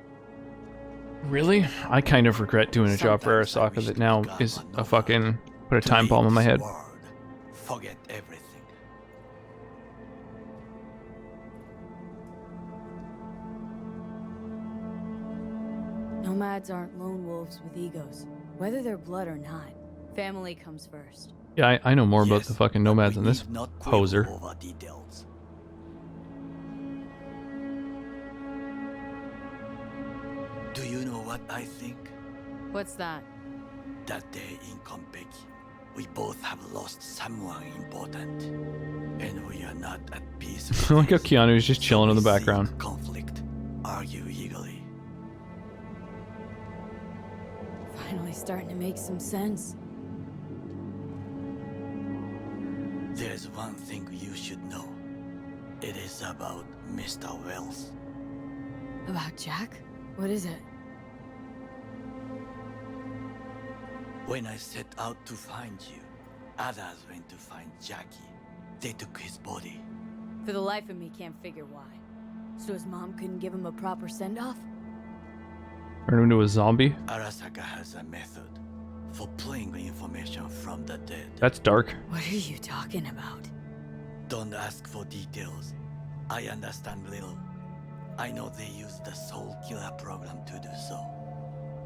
Really? I kind of regret doing a job for Sometimes I Arasaka wish that to now become is a a noble. fucking put a To time leave bomb in my this head. world, forget everything. No Nomads aren't lone wolves with egos. Whether they're blood or not, family comes first. Yeah, I know more about Yes, the fucking but nomads we than this need not quibble poser. over details. Do you know what I think? What's that? That day in Konpeki, we both have lost someone important, and we are not at peace with I like how this. Keanu is just So chilling in we the seek background. conflict, argue eagerly. Finally starting to make some sense. There's one thing you should know. It is about Mr. Wells. About Jack? What is it? When I set out to find you, others went to find Jackie. They took his body. For the life of me, can't figure why. So his mom couldn't give him a proper send-off? Turn him into a zombie? Arasaka has a method for pulling information from the dead. That's dark. What are you talking about? Don't ask for details. I understand little. I know they use the Soul Killer program to do so.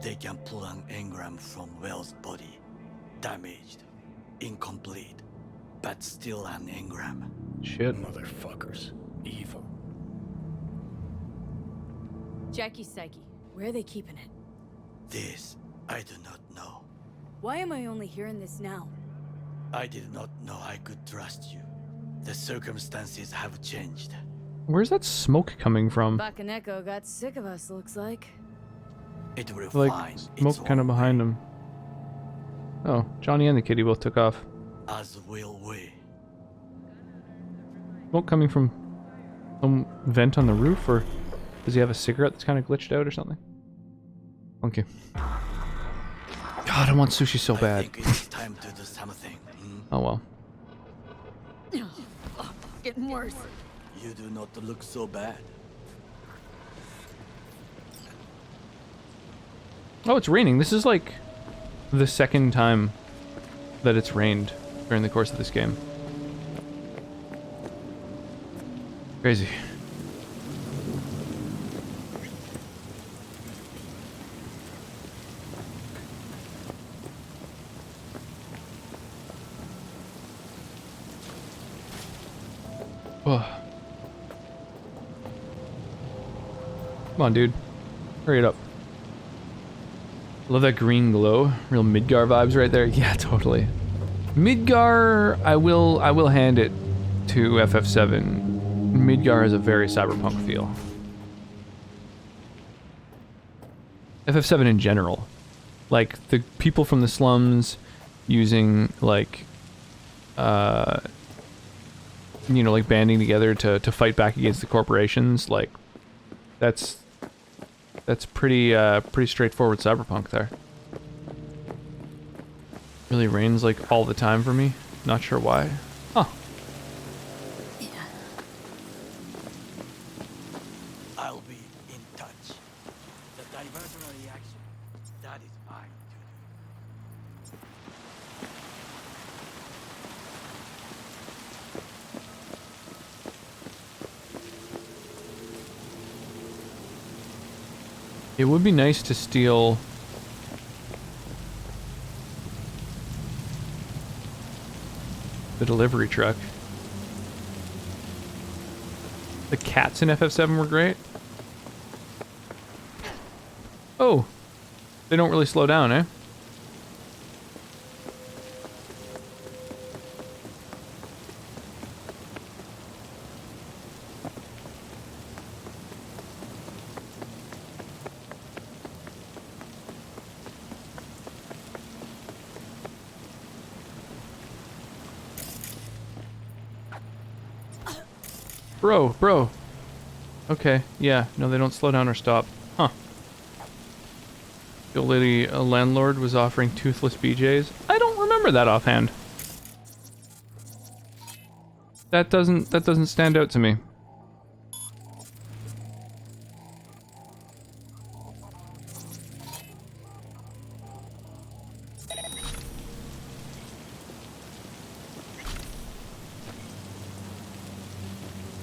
They can pull an engram from Wells' body. Damaged, incomplete, but still an engram. Shit. Motherfuckers. Evil. Jackie's psyche. Where are they keeping it? This, I do not know. Why am I only hearing this now? I did not know I could trust you. The circumstances have changed. Where's that smoke coming from? Bakaneko got sick of us, looks like. It will Like, find smoke its kind of own behind way, him. Oh, Johnny and the kitty both took off. as will we. Smoke coming from some vent on the roof, or does he have a cigarette that's kind of glitched out or something? Okay. God, I want sushi so I bad. think it is time to do something. Oh well. Getting worse. You do not look so bad. Oh, it's raining. This is like the second time that it's rained during the course of this game. Crazy. Oh. Come on, dude. Hurry it up. Love that green glow. Real Midgar vibes right there. Yeah, totally. Midgar, I will hand it to FF7. Midgar has a very cyberpunk feel. FF7 in general. Like, the people from the slums using, like, you know, like banding together to fight back against the corporations, like, that's pretty straightforward cyberpunk there. Really rains like all the time for me. Not sure why. Huh. I'll be in touch. The diversionary reaction, that is mine to do. It would be nice to steal the delivery truck. The cats in FF7 were great. Oh, they don't really slow down, eh? Bro. Okay, yeah, no, they don't slow down or stop. Huh. The old lady, a landlord, was offering toothless BJs. I don't remember that offhand. That doesn't stand out to me.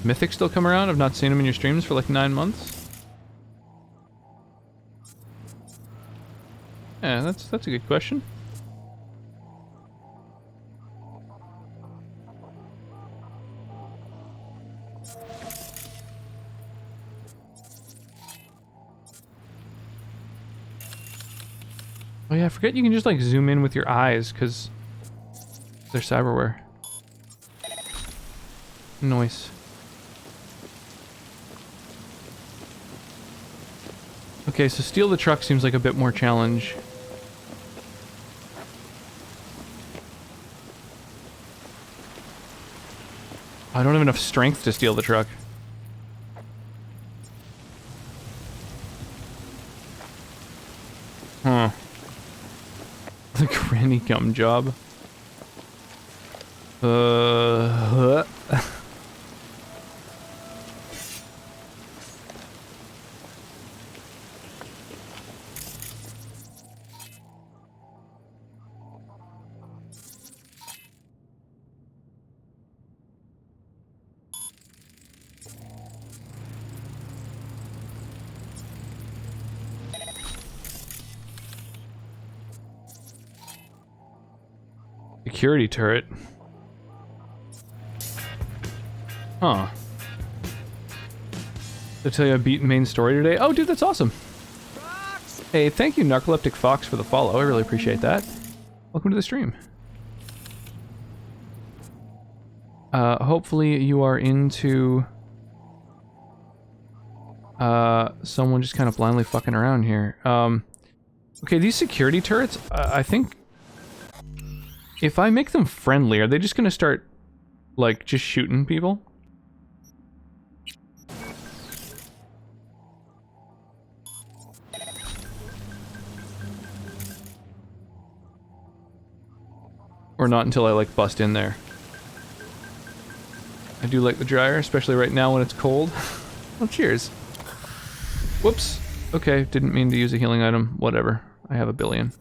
Mythic still come around? I've not seen him in your streams for like 9 months. Yeah, that's a good question. Oh yeah, I forget you can just like zoom in with your eyes because they're cyberware. Nice. Okay, so steal the truck seems like a bit more challenge. I don't have enough strength to steal the truck. Huh. The granny gum job. Security turret. Huh. Did I tell you I beat main story today? Oh, dude, that's awesome. Hey, thank you, Narcoleptic Fox, for the follow. I really appreciate that. Welcome to the stream. Hopefully you are into someone just kind of blindly fucking around here. Okay, these security turrets, I think if I make them friendly, are they just gonna start, like, just shooting people? Or not until I, like, bust in there. I do like the dryer, especially right now when it's cold. Oh, cheers. Whoops. Okay, didn't mean to use a healing item. Whatever. I have a billion.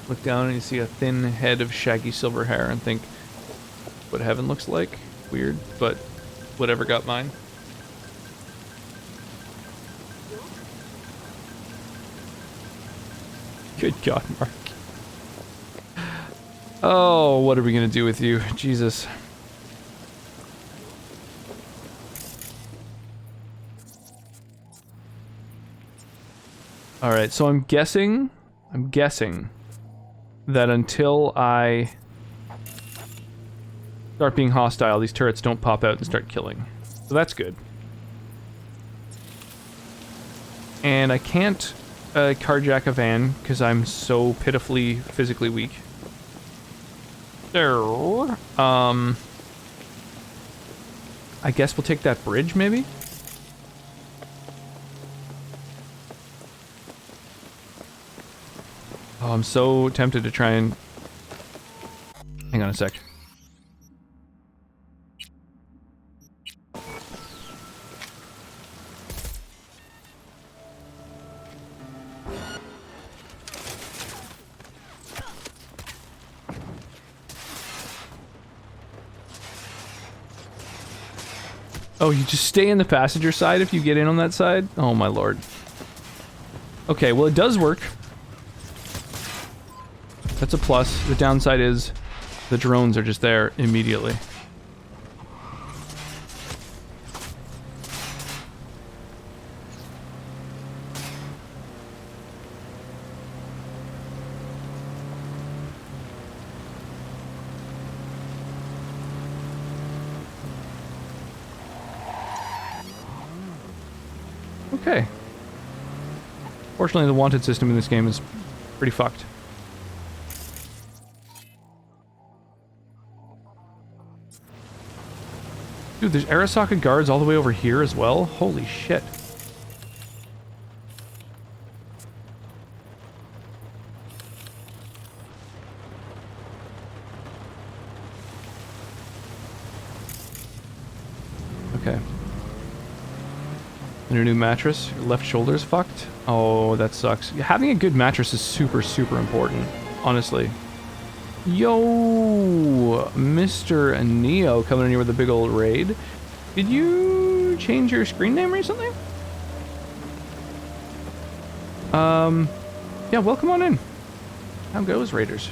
Look down and you see a thin head of shaggy silver hair and think, what heaven looks like? Weird, but whatever got mine. Good God, Mark. Oh, what are we gonna do with you? Jesus. Alright, so I'm guessing that until I start being hostile, these turrets don't pop out and start killing. So that's good. And I can't carjack a van because I'm so pitifully physically weak. There. I guess we'll take that bridge, maybe? Oh, I'm so tempted to try and... Hang on a sec. Oh, you just stay in the passenger side if you get in on that side? Oh my lord. Okay, well it does work. That's a plus. The downside is the drones are just there immediately. Okay. Fortunately, the wanted system in this game is pretty fucked. Dude, there's Arasaka guards all the way over here as well? Holy shit. Okay. And your new mattress? Your left shoulder's fucked? Oh, that sucks. Having a good mattress is super, super important, honestly. Yo, Mr. Neo coming in here with a big old raid. Did you change your screen name recently? Yeah, welcome on in. How goes, Raiders?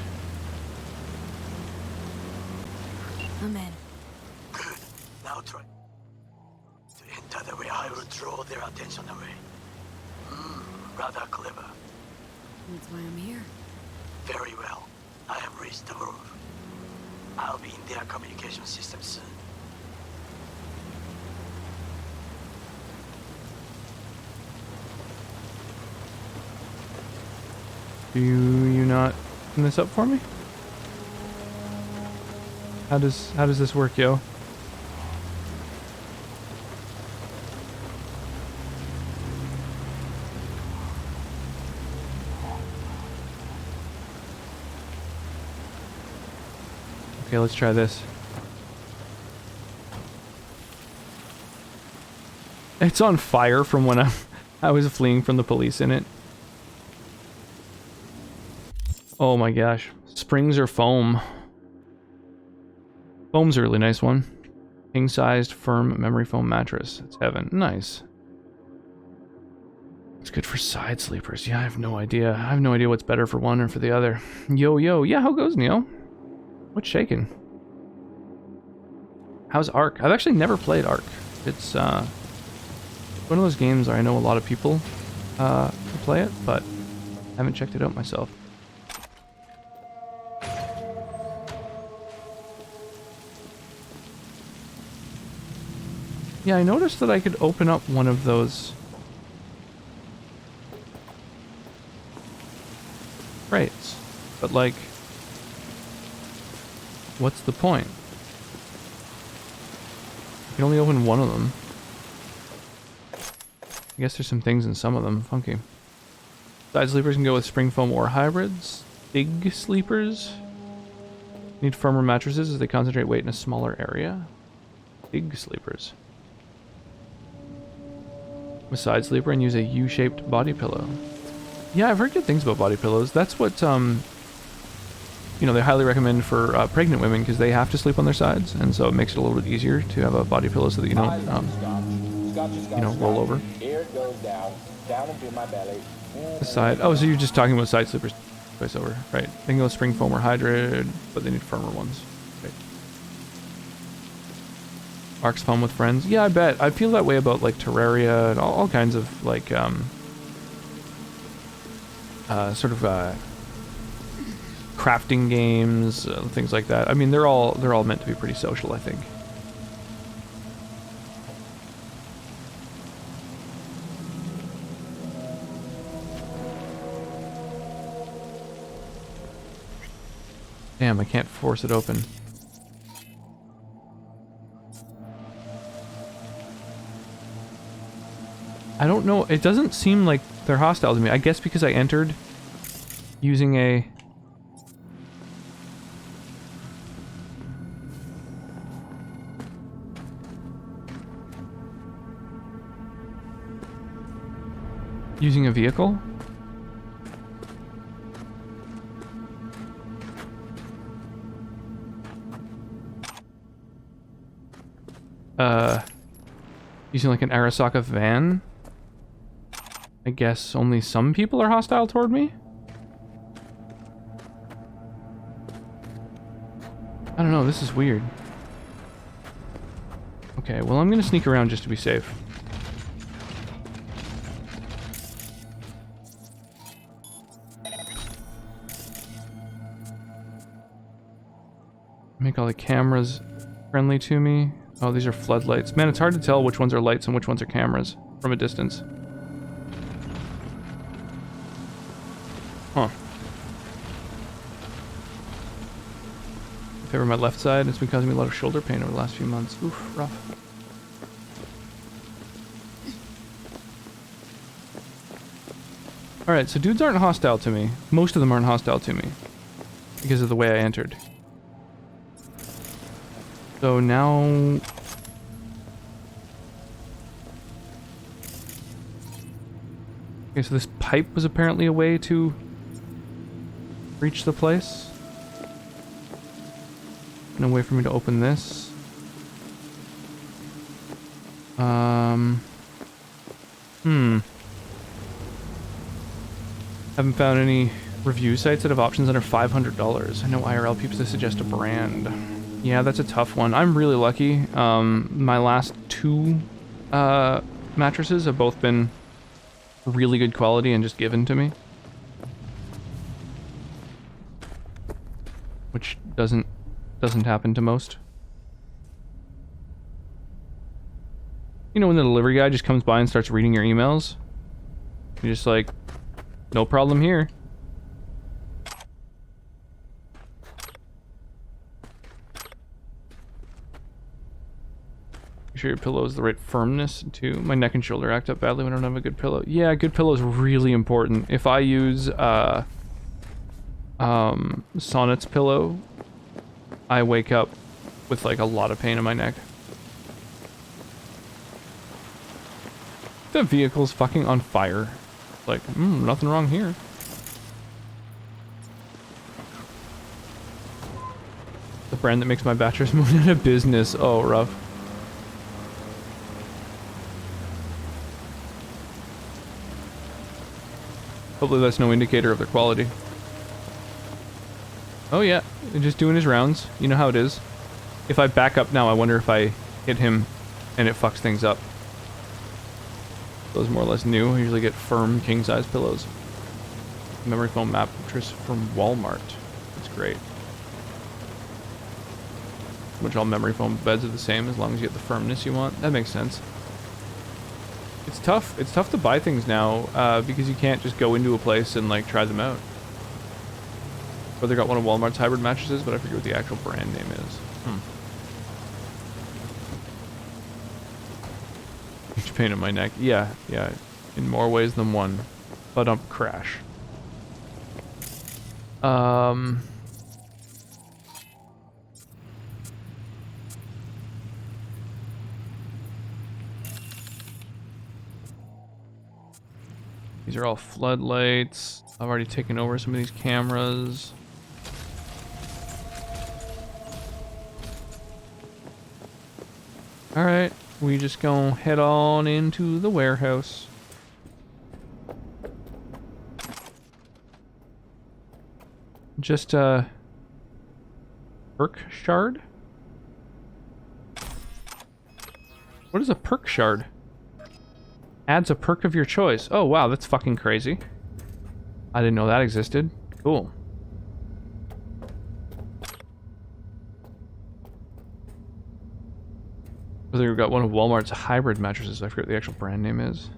I'm in. Good. Now try to enter the way I will draw their attention away. Rather clever. That's why I'm here. Very well. I have reached the roof. I'll be in their communication system soon. Do you not open this up for me? How does this work, yo? Okay, let's try this. It's on fire from when I was fleeing from the police in it. Oh my gosh. Springs or foam? Foam's a really nice one. King-sized, firm memory foam mattress. It's heaven. Nice. It's good for side sleepers. Yeah, I have no idea. I have no idea what's better for one or for the other. Yo, yo. Yeah, how goes, Neo? What's shaking? How's Ark? I've actually never played Ark. It's one of those games where I know a lot of people who play it, but I haven't checked it out myself. Yeah, I noticed that I could open up one of those crates, but like, what's the point? You can only open one of them. I guess there's some things in some of them. Funky. Side sleepers can go with spring foam or hybrids. Big sleepers need firmer mattresses as they concentrate weight in a smaller area. Big sleepers. A side sleeper and use a U-shaped body pillow. Yeah, I've heard good things about body pillows. That's what you know, they highly recommend for pregnant women because they have to sleep on their sides, and so it makes it a little bit easier to have a body pillow so that you don't, you know, roll over. Here it goes down into my belly. The side. Oh, so you're just talking about side sleepers twice over, right? They can go spring foam or hybrid, but they need firmer ones. Right. Ark's fun with friends. Yeah, I bet. I feel that way about like Terraria and all kinds of like sort of crafting games, things like that. I mean, they're all meant to be pretty social, I think. Damn, I can't force it open. I don't know. It doesn't seem like they're hostile to me. I guess because I entered using a... using a vehicle? Using like an Arasaka van? I guess only some people are hostile toward me? I don't know, this is weird. Okay, well I'm gonna sneak around just to be safe. Make all the cameras friendly to me. Oh, these are floodlights. Man, it's hard to tell which ones are lights and which ones are cameras from a distance. Huh. I favor my left side. It's been causing me a lot of shoulder pain over the last few months. Oof, rough. Alright, so dudes aren't hostile to me. Most of them aren't hostile to me. Because of the way I entered. So now... Okay, so this pipe was apparently a way to reach the place. No way for me to open this. Haven't found any review sites that have options under $500. I know IRL peeps to suggest a brand. Yeah, that's a tough one. I'm really lucky. My last two mattresses have both been really good quality and just given to me. Which doesn't happen to most. You know when the delivery guy just comes by and starts reading your emails? You're just like, no problem here. You sure your pillow is the right firmness too? My neck and shoulder act up badly when I don't have a good pillow. Yeah, a good pillow is really important. If I use Sonnet's pillow, I wake up with like a lot of pain in my neck. The vehicle's fucking on fire. Like, nothing wrong here. The brand that makes my mattress move out of business. Oh, rough. Hopefully that's no indicator of their quality. Oh yeah, just doing his rounds. You know how it is. If I back up now, I wonder if I hit him and it fucks things up. Those more or less new. I usually get firm king-size pillows. Memory foam mattress from Walmart. That's great. Which all memory foam beds are the same as long as you get the firmness you want. That makes sense. It's tough. It's tough to buy things now because you can't just go into a place and like try them out. But they got one of Walmart's hybrid mattresses, but I forget what the actual brand name is. Huge pain in my neck. Yeah, in more ways than one. But crash. These are all floodlights. I've already taken over some of these cameras. Alright, we just gonna head on into the warehouse. Just perk shard? What is a perk shard? Adds a perk of your choice. Oh wow, that's fucking crazy. I didn't know that existed. Cool. I think we've got one of Walmart's hybrid mattresses. I forget what the actual brand name is.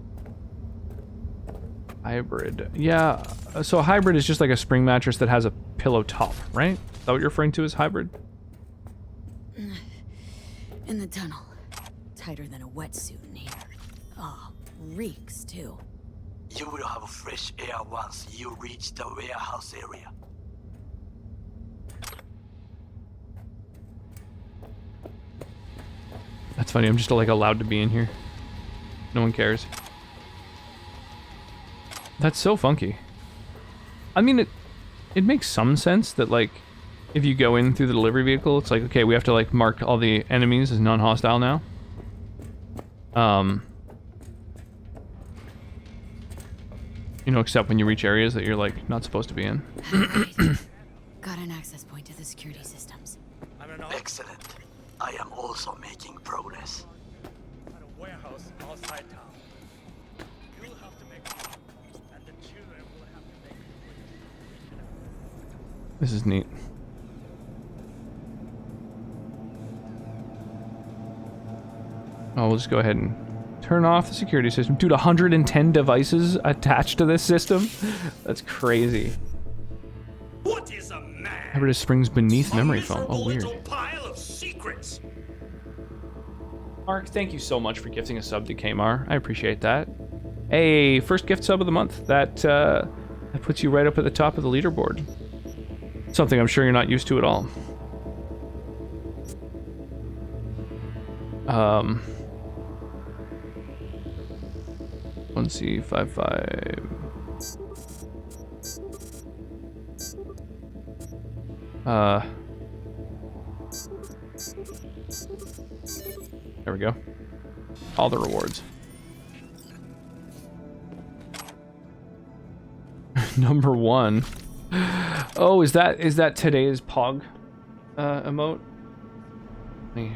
Hybrid. Yeah, so a hybrid is just like a spring mattress that has a pillow top, right? Is that what you're referring to as hybrid? In the tunnel. Tighter than a wetsuit in here. Oh, reeks too. You will have fresh air once you reach the warehouse area. That's funny, I'm just like allowed to be in here. No one cares. That's so funky. I mean, it makes some sense that like, if you go in through the delivery vehicle, it's like, okay, we have to like mark all the enemies as non-hostile now. You know, except when you reach areas that you're like not supposed to be in. Got an access point to the security systems. Excellent. I am also making progress. At a warehouse outside town. You'll have to make it, and the children will have to make it. This is neat. Oh, we'll just go ahead and turn off the security system. Dude, 110 devices attached to this system? That's crazy. What is a man? Hybrid springs beneath memory foam. Oh, weird. Pile of secrets. Mark, thank you so much for gifting a sub to Kmar. I appreciate that. Hey, first gift sub of the month. That puts you right up at the top of the leaderboard. Something I'm sure you're not used to at all. 1C55. There we go. All the rewards. Number 1. Oh, is that today's Pog emote? Hey.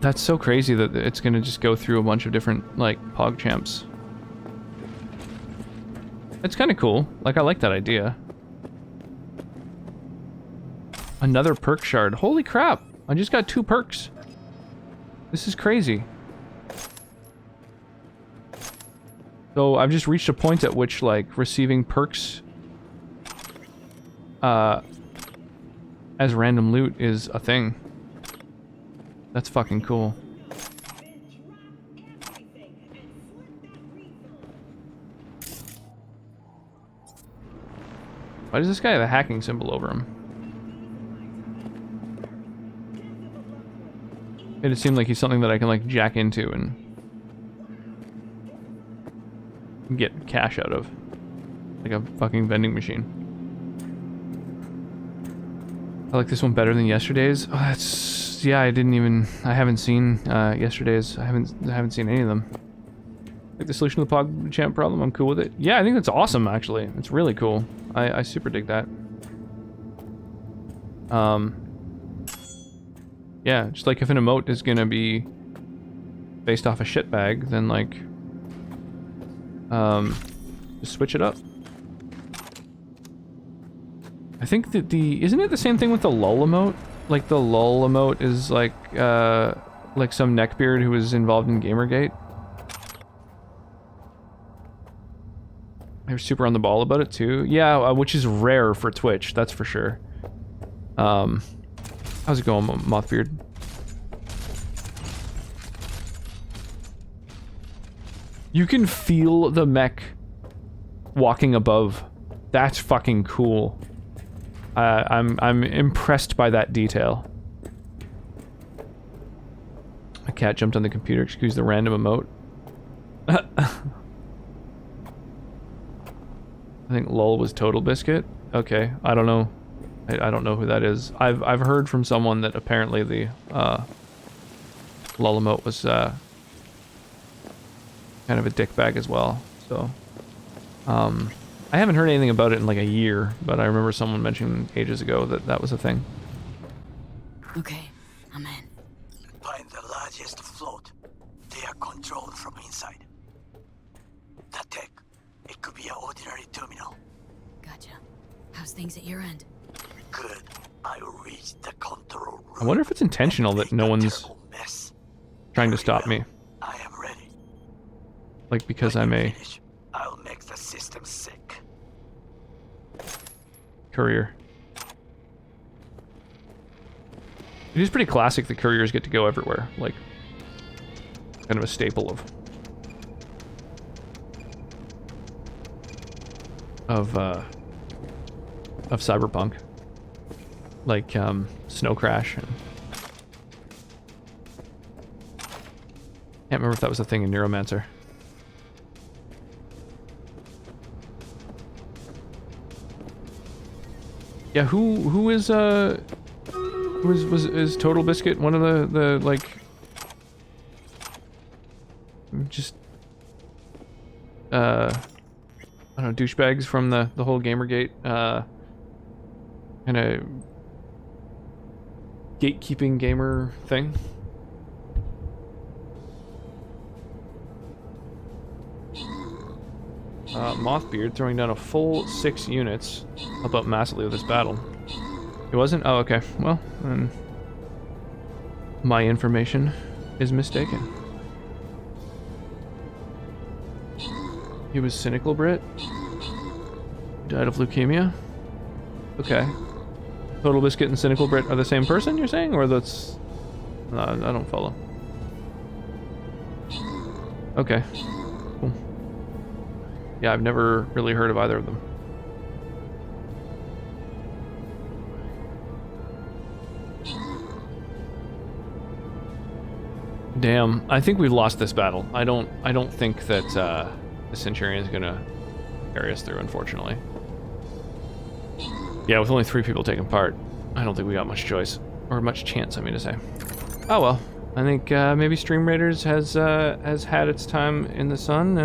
That's so crazy that it's gonna just go through a bunch of different, like, Pog champs. It's kind of cool. Like, I like that idea. Another perk shard. Holy crap! I just got 2 perks. This is crazy. So I've just reached a point at which, like, receiving perks as random loot is a thing. That's fucking cool. Why does this guy have a hacking symbol over him? It seemed like he's something that I can, like, jack into and get cash out of. Like a fucking vending machine. I like this one better than yesterday's. Oh, that's... Yeah, I haven't seen yesterday's. I haven't seen any of them. Like the solution to the PogChamp problem, I'm cool with it. Yeah, I think that's awesome, actually. It's really cool. I super dig that. Yeah, just like if an emote is gonna be based off a shitbag, then like, just switch it up. I think that isn't it the same thing with the lull emote? Like the lull emote is like some neckbeard who was involved in Gamergate. They're super on the ball about it too. Yeah, which is rare for Twitch, that's for sure. How's it going, Mothbeard? You can feel the mech walking above. That's fucking cool. I'm impressed by that detail. A cat jumped on the computer. Excuse the random emote. I think lol was Total Biscuit. Okay, I don't know. I don't know who that is. I've heard from someone that apparently the lol emote was kind of a dickbag as well. So I haven't heard anything about it in like a year, but I remember someone mentioning ages ago that that was a thing. Okay, I'm in. Find the largest float. They are controlled from inside. That tech, it could be an ordinary terminal. Gotcha. How's things at your end? Good. I reached the control room. I wonder if it's intentional that no one's trying to stop me. I am ready. Like because I'm a I'll make the system sick. courier. It is pretty classic that couriers get to go everywhere. Like, kind of a staple of Cyberpunk. Like, Snow Crash. And can't remember if that was a thing in Neuromancer. Yeah, who is is Total Biscuit one of the like just I don't know, douchebags from the whole Gamergate kind of gatekeeping gamer thing? Mothbeard throwing down a full 6 units. Help out massively with this battle. It wasn't? Oh, okay. Well, then my information is mistaken. He was cynical Brit. Died of leukemia. Okay. Total Biscuit and Cynical Brit are the same person, you're saying? Or that's... No, I don't follow. Okay. Cool. Yeah, I've never really heard of either of them. Damn, I think we've lost this battle. I don't think that the Centurion is gonna carry us through, unfortunately. Yeah, with only 3 people taking part, I don't think we got much choice. Or much chance, I mean to say. Oh well. I think maybe Stream Raiders has had its time in the sun,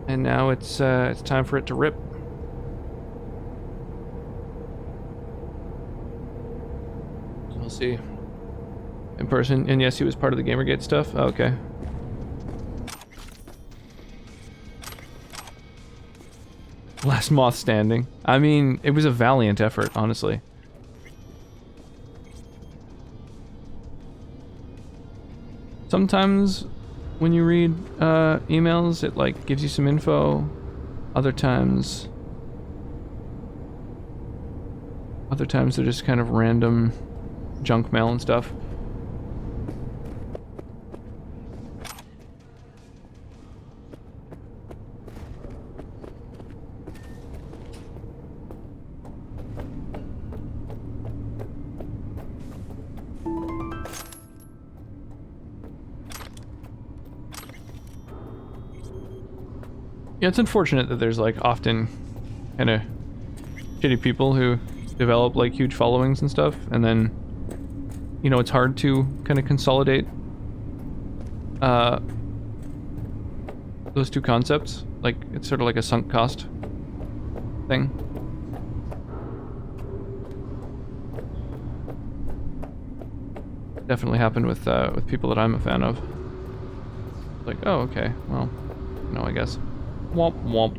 and now it's time for it to rip. We'll see. In person, and yes, he was part of the Gamergate stuff. Oh, okay. Last moth standing. I mean, it was a valiant effort, honestly. Sometimes when you read emails, it like gives you some info. Other times they're just kind of random junk mail and stuff. Yeah, it's unfortunate that there's like often kind of shitty people who develop like huge followings and stuff, and then, you know, it's hard to kind of consolidate those two concepts. Like, it's sort of like a sunk cost thing. Definitely happened with people that I'm a fan of. Like, oh, okay, well, you know, I guess. Womp womp.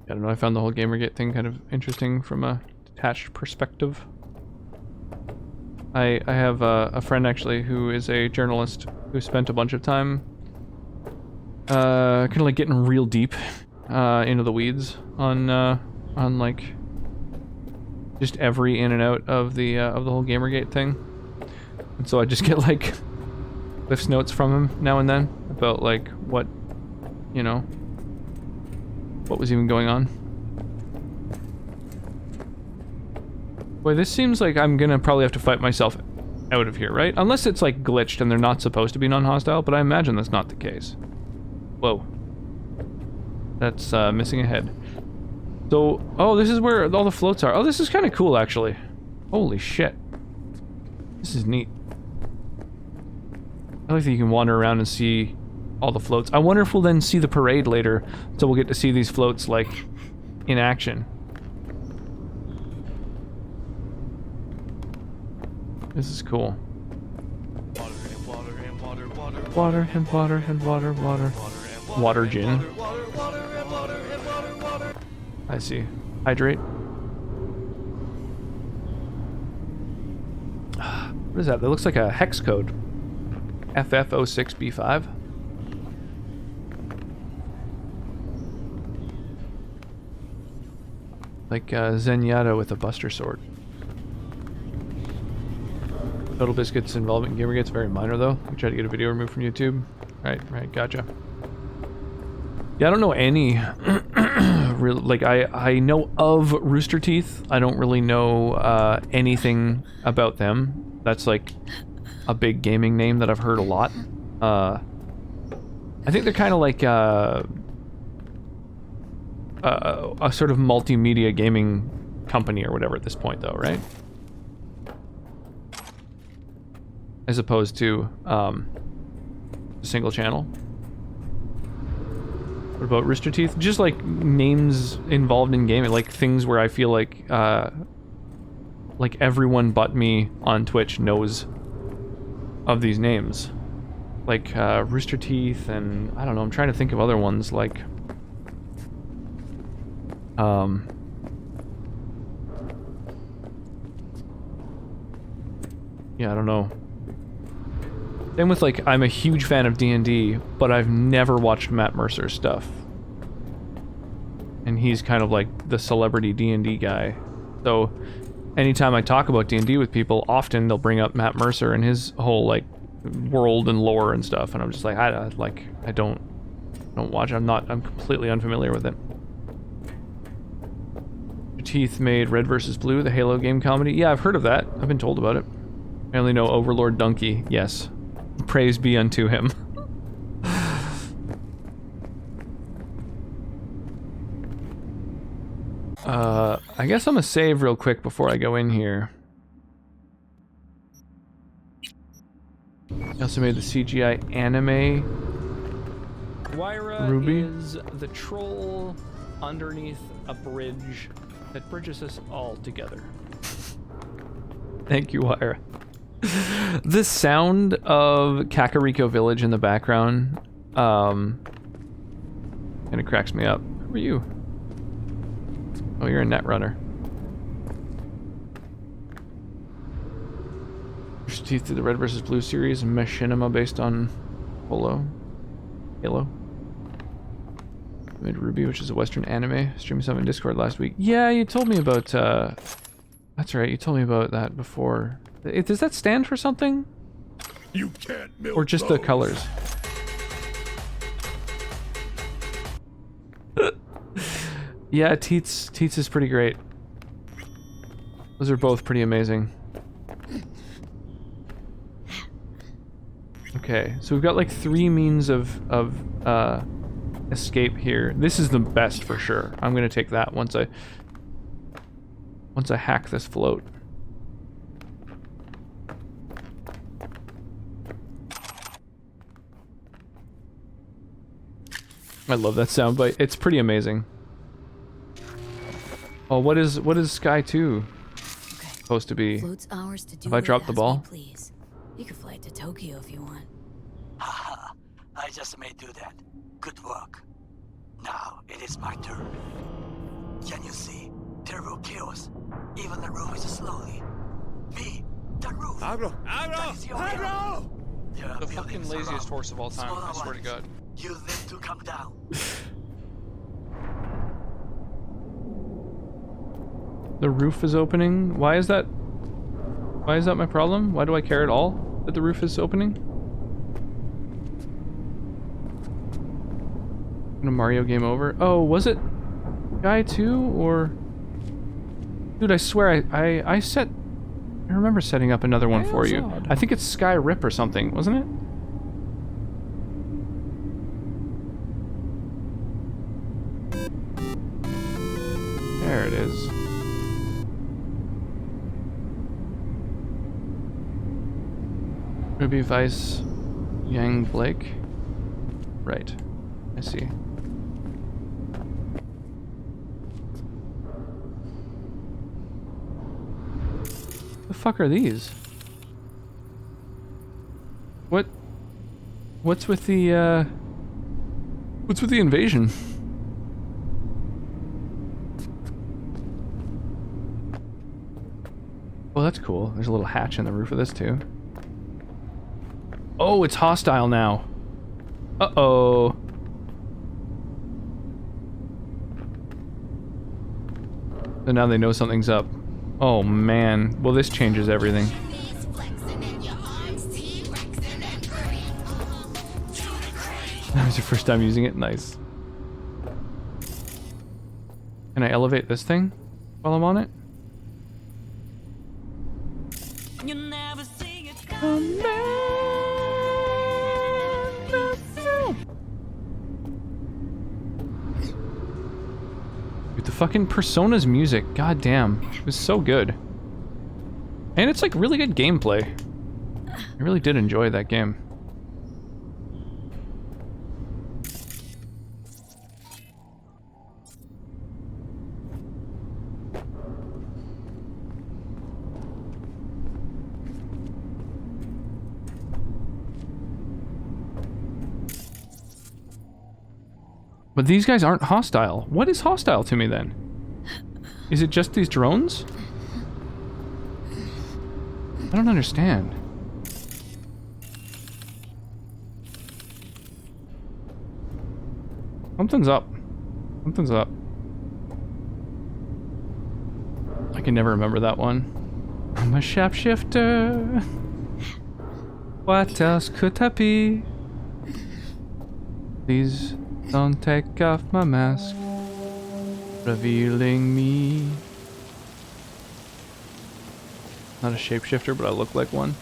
I don't know, I found the whole Gamergate thing kind of interesting from a detached perspective. I have a friend actually who is a journalist who spent a bunch of time kind of like getting real deep into the weeds on like just every in and out of the whole Gamergate thing. And so I just get like Cliff's notes from him now and then about like what, you know, what was even going on. Boy, this seems like I'm gonna probably have to fight myself out of here, right? Unless it's like glitched and they're not supposed to be non-hostile, but I imagine that's not the case. Whoa. That's missing a head. So, oh, this is where all the floats are. Oh, this is kind of cool, actually. Holy shit. This is neat. I like that you can wander around and see all the floats. I wonder if we'll then see the parade later, so we'll get to see these floats, like, in action. This is cool. Water and water and water, water. Water and water and water, water. Water gin. Water and water and water. I see. Hydrate. What is that? That looks like a hex code. FF06B5. Like Zenyatta with a Buster Sword. Total Biscuit's involvement in Gamergate's very minor though. We tried to get a video removed from YouTube. Right, gotcha. Yeah, I don't know any real, like I know of Rooster Teeth. I don't really know anything about them. That's like a big gaming name that I've heard a lot. I think they're kind of like a sort of multimedia gaming company or whatever at this point though, right? As opposed to a single channel. What about Rooster Teeth? Just like names involved in gaming, like things where I feel like everyone but me on Twitch knows of these names. Like Rooster Teeth, and I don't know, I'm trying to think of other ones like yeah, I don't know. Same with like, I'm a huge fan of D&D, but I've never watched Matt Mercer's stuff. And he's kind of like the celebrity D&D guy. So anytime I talk about D&D with people, often they'll bring up Matt Mercer and his whole like world and lore and stuff, and I'm just like, I don't watch. I'm completely unfamiliar with it. Teeth made Red vs. Blue, the Halo game comedy. Yeah, I've heard of that. I've been told about it. I only know Overlord Donkey. Yes. Praise be unto him. I guess I'm gonna save real quick before I go in here. I also made the CGI anime. Wyra Ruby? is the troll underneath a bridge that bridges us all together. Thank you, Wyra. The sound of Kakariko Village in the background, kind of cracks me up. Who are you? Oh, you're a Netrunner. Rooster Teeth through the Red vs. Blue series, Machinima based on Halo. Made Ruby, which is a Western anime. Streaming something in Discord last week. Yeah, you told me about, that's right, you told me about that before. Does that stand for something? You can't milk Or just the those. colors? Yeah, Teats is pretty great. Those are both pretty amazing. Okay, so we've got like 3 means of escape here. This is the best for sure. I'm gonna take that once I hack this float. I love that soundbite. It's pretty amazing. Oh, what is Sky 2 supposed to be? Float's ours to do Have I with dropped the as we ball? please. You can fly it to Tokyo if you want. Haha, I just may do that. Good work. Now it is my turn. Can you see? Terrible chaos. Even the roof is slowly. Me, the roof. Agro! That is your hero. There are The fucking buildings laziest around. horse of all time, Smaller I swear to ones. God. Use them to come down. The roof is opening. Why is that my problem? Why do I care at all that the roof is opening? In a Mario game over? Oh, was it Guy 2 or... Dude, I swear I remember setting up another one for you. I think it's Sky Rip or something, wasn't it? There it is. Ruby Vice Yang Blake. Right. I see. The fuck are these? What's with the invasion? Oh, that's cool. There's a little hatch in the roof of this too. Oh, it's hostile now. Uh-oh. So now they know something's up. Oh man. Well, this changes everything. That was your first time using it? Nice. Can I elevate this thing while I'm on it? Dude, the fucking Persona's music, god damn, it was so good. And it's like really good gameplay. I really did enjoy that game. But these guys aren't hostile. What is hostile to me then? Is it just these drones? I don't understand. Something's up. Something's up. I can never remember that one. I'm a shapeshifter. What else could that be? Please don't take off my mask, revealing me. Not a shapeshifter, but I look like one.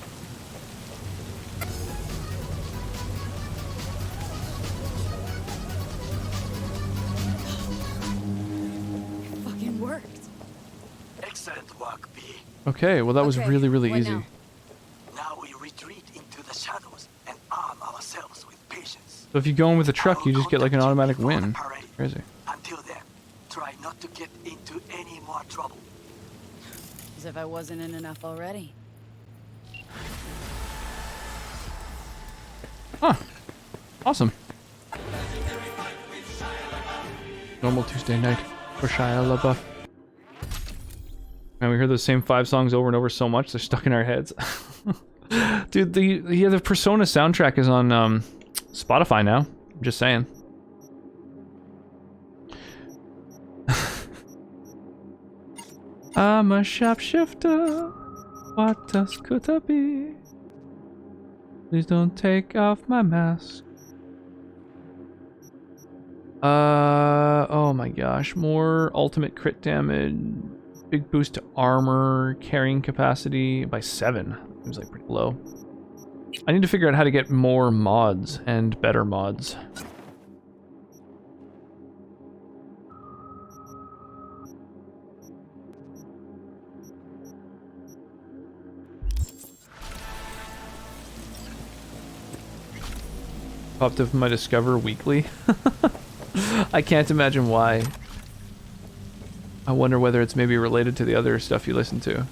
Fucking worked. Excellent work, B. Okay, well that was Okay, really, really what easy. now? Now we retreat into the shadows and arm ourselves with patience. So if you go in with a truck, you just get like an automatic win. Crazy. Until then, try not to get into any more trouble. As if I wasn't in enough already. Huh. Awesome. Normal Tuesday night for Shia LaBeouf. And we heard those same 5 songs over and over so much, they're stuck in our heads. Dude, the Persona soundtrack is on Spotify now. I'm just saying. I'm a shapeshifter. What else could I be? Please don't take off my mask. Oh my gosh. More ultimate crit damage. Big boost to armor. Carrying capacity by 7. Seems like pretty low. I need to figure out how to get more mods and better mods. Popped up in my Discover weekly. I can't imagine why. I wonder whether it's maybe related to the other stuff you listen to.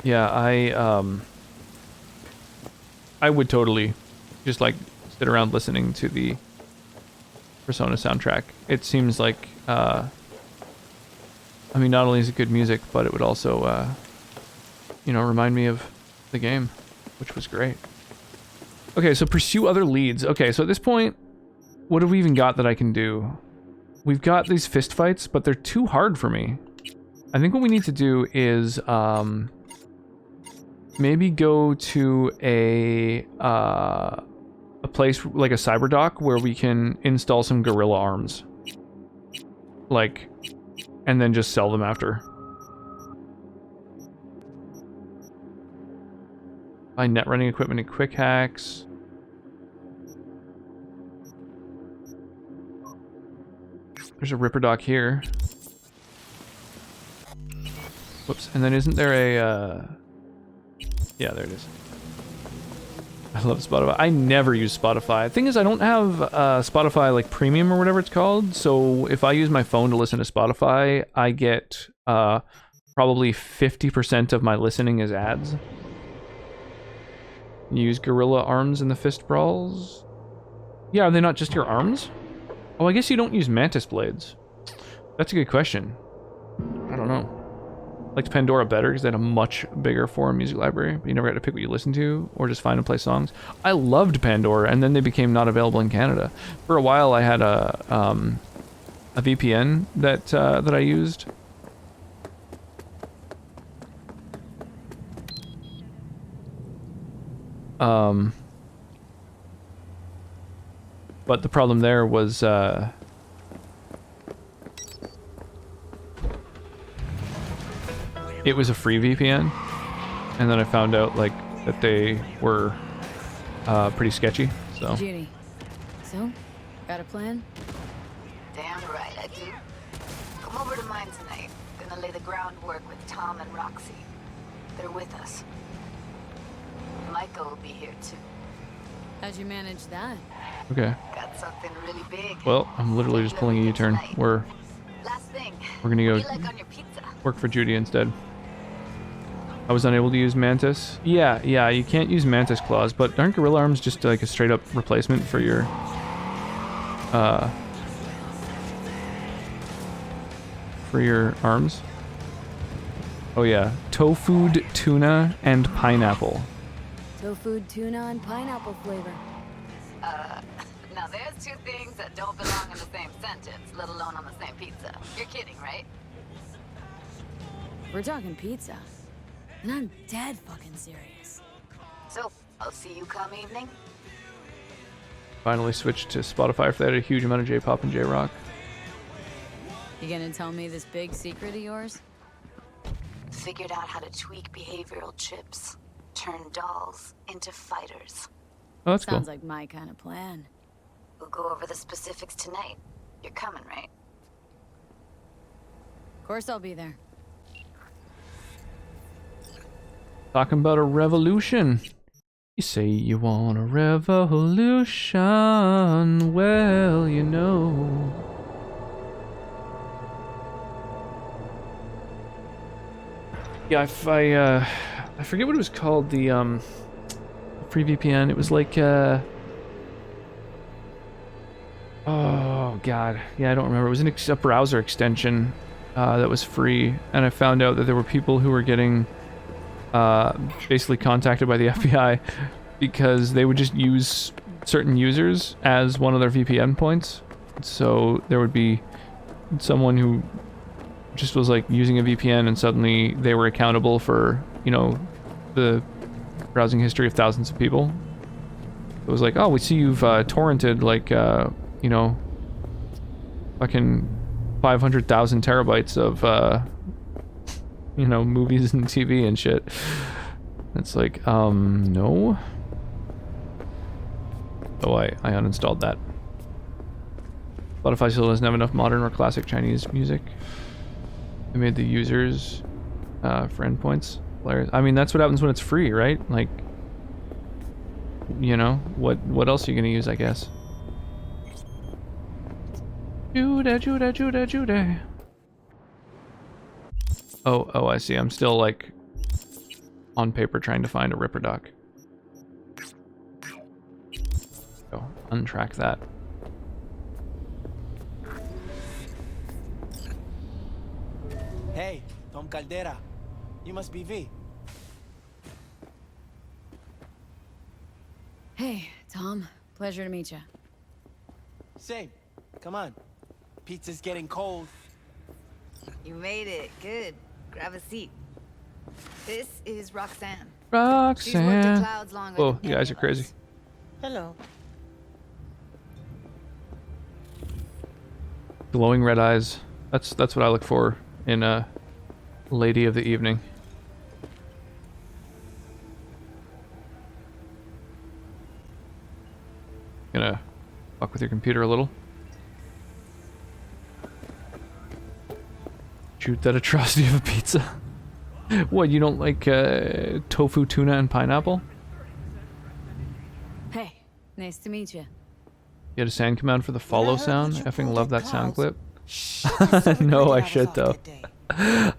Yeah, I would totally just like sit around listening to the Persona soundtrack. It seems like I mean, not only is it good music, but it would also you know, remind me of the game, which was great. Okay, so pursue other leads. Okay, so at this point, what have we even got that I can do? We've got these fist fights, but they're too hard for me. I think what we need to do is maybe go to a place like a cyber dock where we can install some gorilla arms. Like, and then just sell them after. Buy net running equipment and quick hacks. There's a ripper dock here. Whoops, and then isn't there a, yeah, there it is. I love Spotify. I never use Spotify. Thing is, I don't have Spotify like premium or whatever it's called, so if I use my phone to listen to Spotify, I get probably 50% of my listening is ads. Use gorilla arms in the fist brawls? Yeah, are they not just your arms? Oh, I guess you don't use mantis blades. That's a good question. I don't know. Liked Pandora better because they had a much bigger foreign music library, but you never had to pick what you listen to or just find and play songs. I loved Pandora, and then they became not available in Canada. For a while, I had a VPN that I used. But the problem there was it was a free VPN, and then I found out like that they were pretty sketchy. So. Judy, so got a plan? Damn right I do. Come over to mine tonight. Gonna lay the groundwork with Tom and Roxy. They're with us. Michael will be here too. How'd you manage that? Okay. Got something really big. Well, I'm literally just pulling a U-turn. We're gonna go work for Judy instead. I was unable to use Mantis. Yeah, you can't use Mantis claws, but aren't Gorilla Arms just like a straight up replacement for your arms? Oh yeah, tofu, tuna, and pineapple. Tofu, tuna, and pineapple flavor. Now there's two things that don't belong in the same sentence, let alone on the same pizza. You're kidding, right? We're talking pizza. And I'm dead fucking serious. So, I'll see you come evening. Finally switched to Spotify if they had a huge amount of J-pop and J-rock. You gonna tell me this big secret of yours? Figured out how to tweak behavioral chips, turn dolls into fighters. Oh, that's cool. Sounds like my kind of plan. We'll go over the specifics tonight. You're coming, right? Of course I'll be there. Talking about a revolution. You say you want a revolution. Well, you know. Yeah, I forget what it was called. The free VPN. It was like oh god, yeah, I don't remember. It was a browser extension that was free, and I found out that there were people who were getting basically contacted by the FBI because they would just use certain users as one of their VPN points. So there would be someone who just was like using a VPN, and suddenly they were accountable for, you know, the browsing history of thousands of people. It was like, oh, we see you've torrented like you know, fucking 500,000 terabytes of you know, movies and TV and shit. It's like, no. Oh, I uninstalled that. Spotify still doesn't have enough modern or classic Chinese music. They made the users for endpoints. Hilarious. I mean, that's what happens when it's free, right? Like, you know, what else are you gonna use, I guess? Judah, Judah, Judah, Judah. Oh, I see. I'm still, like, on paper trying to find a Ripper Doc. Go, untrack that. Hey, Tom Caldera. You must be V. Hey, Tom. Pleasure to meet you. Same. Come on. Pizza's getting cold. You made it. Good. Grab a seat. This is Roxanne. She's worked at Roxanne. Clouds longer Whoa, than you guys are any of crazy. us. Hello. Glowing red eyes. That's what I look for in a lady of the evening. Gonna fuck with your computer a little. Shoot that atrocity of a pizza. What, you don't like tofu, tuna, and pineapple? Hey, nice to meet you. You had a sound command for the follow sound? I effing love that sound clip. Shit, No, I should though.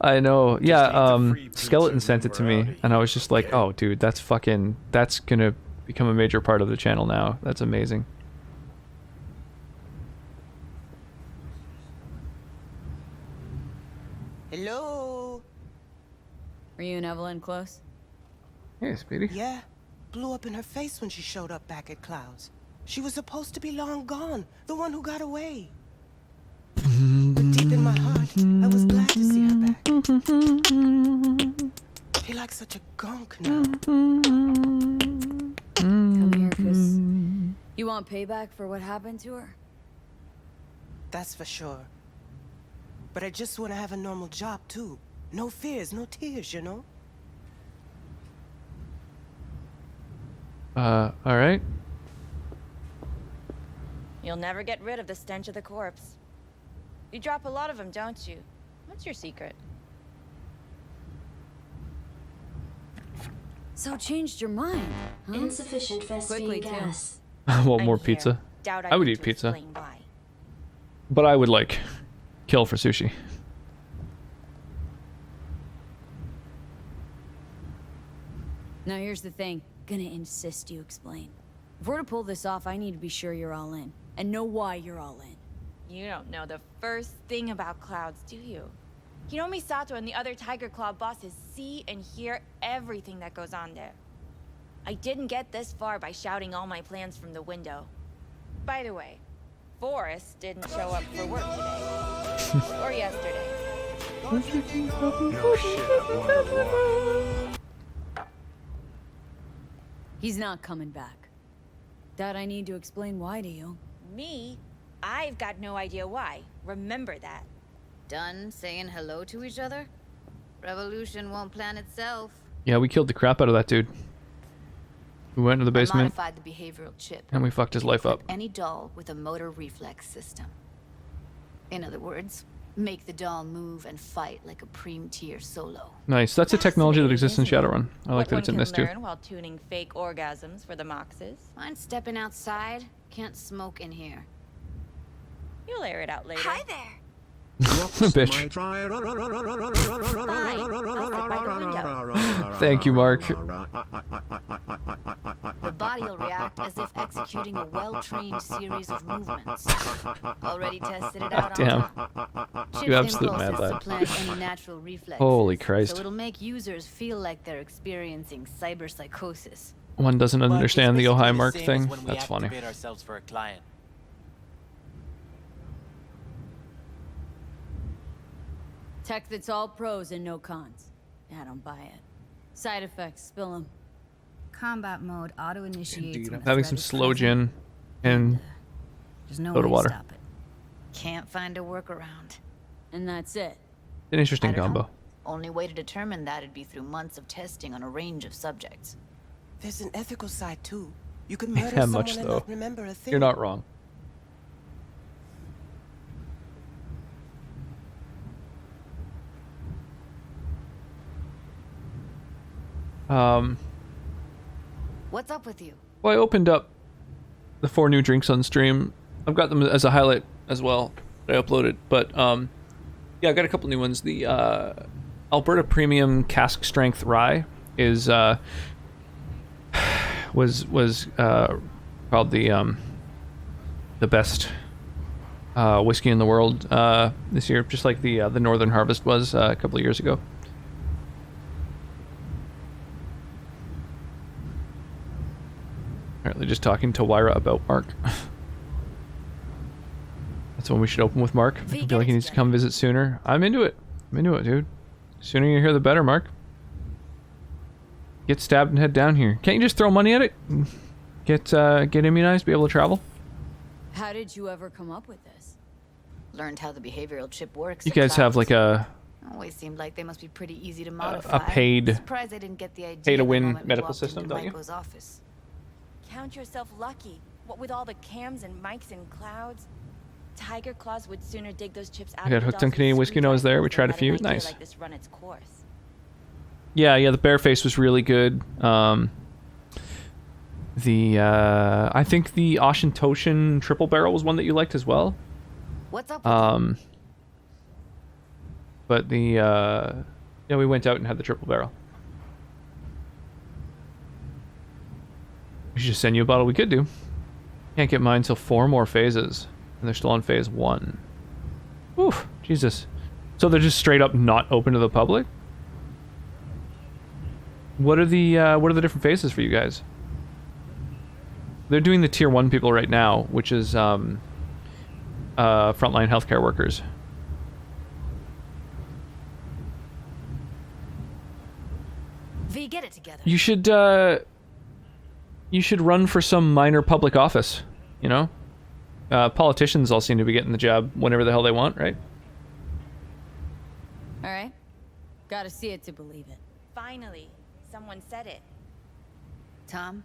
I know. Yeah, Skeleton sent it to me, and I was just like, oh, dude, that's gonna become a major part of the channel now. That's amazing. Hello. Were you and Evelyn close? Hey, Speedy. Yeah. Blew up in her face when she showed up back at Clouds. She was supposed to be long gone. The one who got away. But deep in my heart, I was glad to see her back. Feel like such a gunk now. Come here, 'cause you want payback for what happened to her? That's for sure. But I just want to have a normal job, too. No fears, no tears, you know? Alright. You'll never get rid of the stench of the corpse. You drop a lot of them, don't you? What's your secret? So changed your mind, huh? Insufficient Quickly, Vespine gas. I want more I'm here. pizza. Doubt I would need eat to pizza. explain why. But I would, like, kill for sushi. Now here's the thing. Gonna insist you explain. If we're to pull this off, I need to be sure you're all in. And know why you're all in. You don't know the first thing about Clouds, do you? You know Misato and the other Tiger Claw bosses see and hear everything that goes on there. I didn't get this far by shouting all my plans from the window. By the way, Forrest didn't show up for work today. Or yesterday. No shit, I wonder why. He's not coming back. Doubt I need to explain why to you. Me? I've got no idea why. Remember that. done saying hello to each other? Revolution won't plan itself. Yeah, we killed the crap out of that dude. We went into the I basement modified the behavioral chip. and we fucked his life up. Any doll with a motor reflex system. In other words, make the doll move and fight like a Preem-tier solo. Nice. That's a technology that exists in Shadowrun. I like What that it's in one this can too. learn while tuning fake orgasms for the Moxes. Mind stepping outside? Can't smoke in here. You'll air it out later. Hi there. Bitch. Thank you, Mark. The body will react as if executing a well-trained series of movements. Already tested it out Damn. on top. You absolute mad impulses lad. supplant any natural reflexes, Holy Christ. So it'll make users feel like they're experiencing cyberpsychosis. One doesn't But understand it's the oh hi basically Mark same as thing. when we That's funny. activate ourselves for a client. Tech that's all pros and no cons. I don't buy it. Side effects, spill them. Combat mode auto-initiates. Indeed. when I'm a having threat some is slow present. gin and There's no soda way water. to stop it. Can't find a workaround. And that's it. An interesting I don't combo. know. Only way to determine that would be through months of testing on a range of subjects. There's an ethical side too. You could murder How someone much, and though? not remember a thing. You're not wrong. What's up with you? Well, I opened up the 4 new drinks on stream. I've got them as a highlight as well that I uploaded. But yeah, I got a couple new ones. The Alberta Premium Cask Strength Rye is was called the best whiskey in the world this year, just like the Northern Harvest was a couple of years ago. Apparently just talking to Wyra about Mark. That's when we should open with Mark. I feel like he needs to come visit sooner. I'm into it. I'm into it, dude. The sooner you're here, the better, Mark. Get stabbed and head down here. Can't you just throw money at it? Get immunized, be able to travel? How did you ever come up with this? Learned how the behavioral chip works. You at guys have Clouds. like a Always seemed like they must be pretty easy to modify. paid- Surprised I didn't get the idea pay-to-win the moment we medical walked system, into don't you? Michael's office. Count yourself lucky. What with all the cams and mics and clouds? Tiger Claws would sooner dig those chips out I got of the hooked on dolls with Canadian whiskey when I was there. We screwdrivers tried a than few. letting an idea Nice. like this run its course. Yeah, the Bareface was really good. I think the Oshintoshin Triple Barrel was one that you liked as well. What's up with you? But yeah, we went out and had the Triple Barrel. We should just send you a bottle. We could do. Can't get mine till 4 more phases, and they're still on phase 1. Oof, Jesus. So they're just straight up not open to the public? What are the different phases for you guys? They're doing the tier 1 people right now, which is frontline healthcare workers. V, get it together. You should run for some minor public office, you know? Politicians all seem to be getting the job whenever the hell they want, right? All right. Gotta see it to believe it. Finally, someone said it. Tom?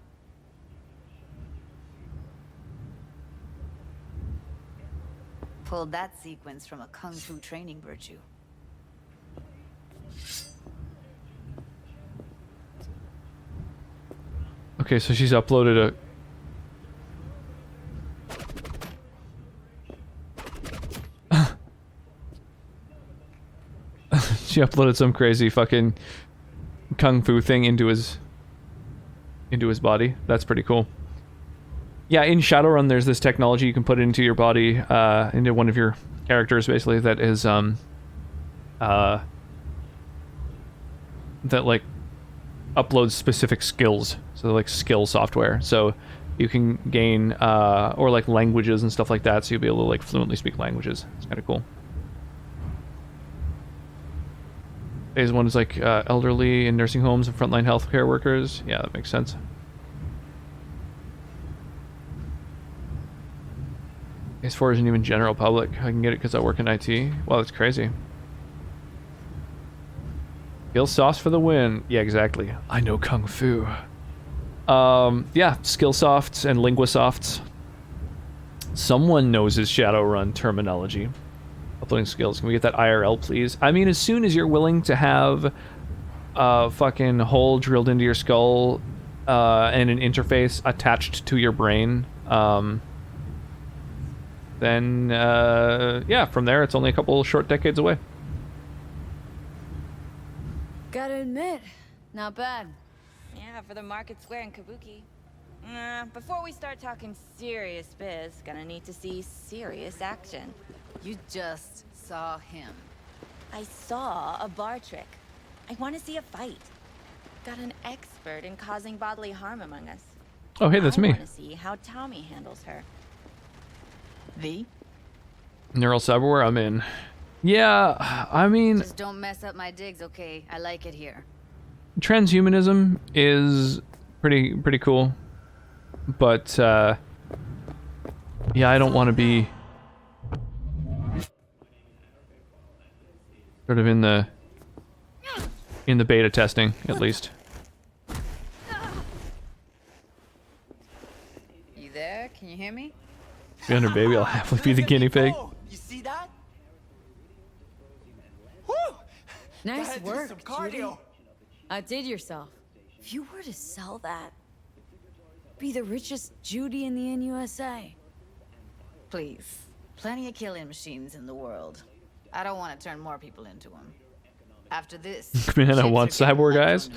Pulled that sequence from a kung fu training virtue. Okay, so she's uploaded a... She uploaded some crazy fucking kung fu thing into his body. That's pretty cool. Yeah, in Shadowrun, there's this technology you can put into your body, into one of your characters, basically, that is, that, like, uploads specific skills. So, like, skill software. So, you can gain, or, like, languages and stuff like that, so you'll be able to, like, fluently speak languages. It's kind of cool. Phase 1 is, like, elderly in nursing homes and frontline healthcare workers. Yeah, that makes sense. PS4 isn't even general public. I can get it because I work in IT. Well, that's crazy. Skill sauce for the win. Yeah, exactly. I know Kung Fu. Yeah, Skillsofts and Linguisofts. Someone knows his Shadowrun terminology. Uploading skills. Can we get that IRL, please? I mean, as soon as you're willing to have a fucking hole drilled into your skull and an interface attached to your brain, then, yeah, from there, it's only a couple short decades away. Gotta admit, not bad. Yeah, for the market square in Kabuki. Before we start talking serious biz, gonna need to see serious action. You just saw him. I saw a bar trick. I want to see a fight. Got an expert in causing bodily harm among us. Oh, hey, that's me. I want to see how Tommy handles her. V? Neural cyberware, I'm in. Yeah, I mean, Just don't mess up my digs, okay? I like it here. transhumanism is pretty cool, but yeah, I don't want to be sort of in the beta testing, at least. You there? Can you hear me? Behind her baby, I'll happily be the guinea pig. You see that? Nice Gotta do work, some cardio. Judy. Outdid yourself. If you were to sell that, be the richest Judy in the NUSA. Please. Plenty of killing machines in the world. I don't want to turn more people into them. After this, Man, I want cyborg eyes.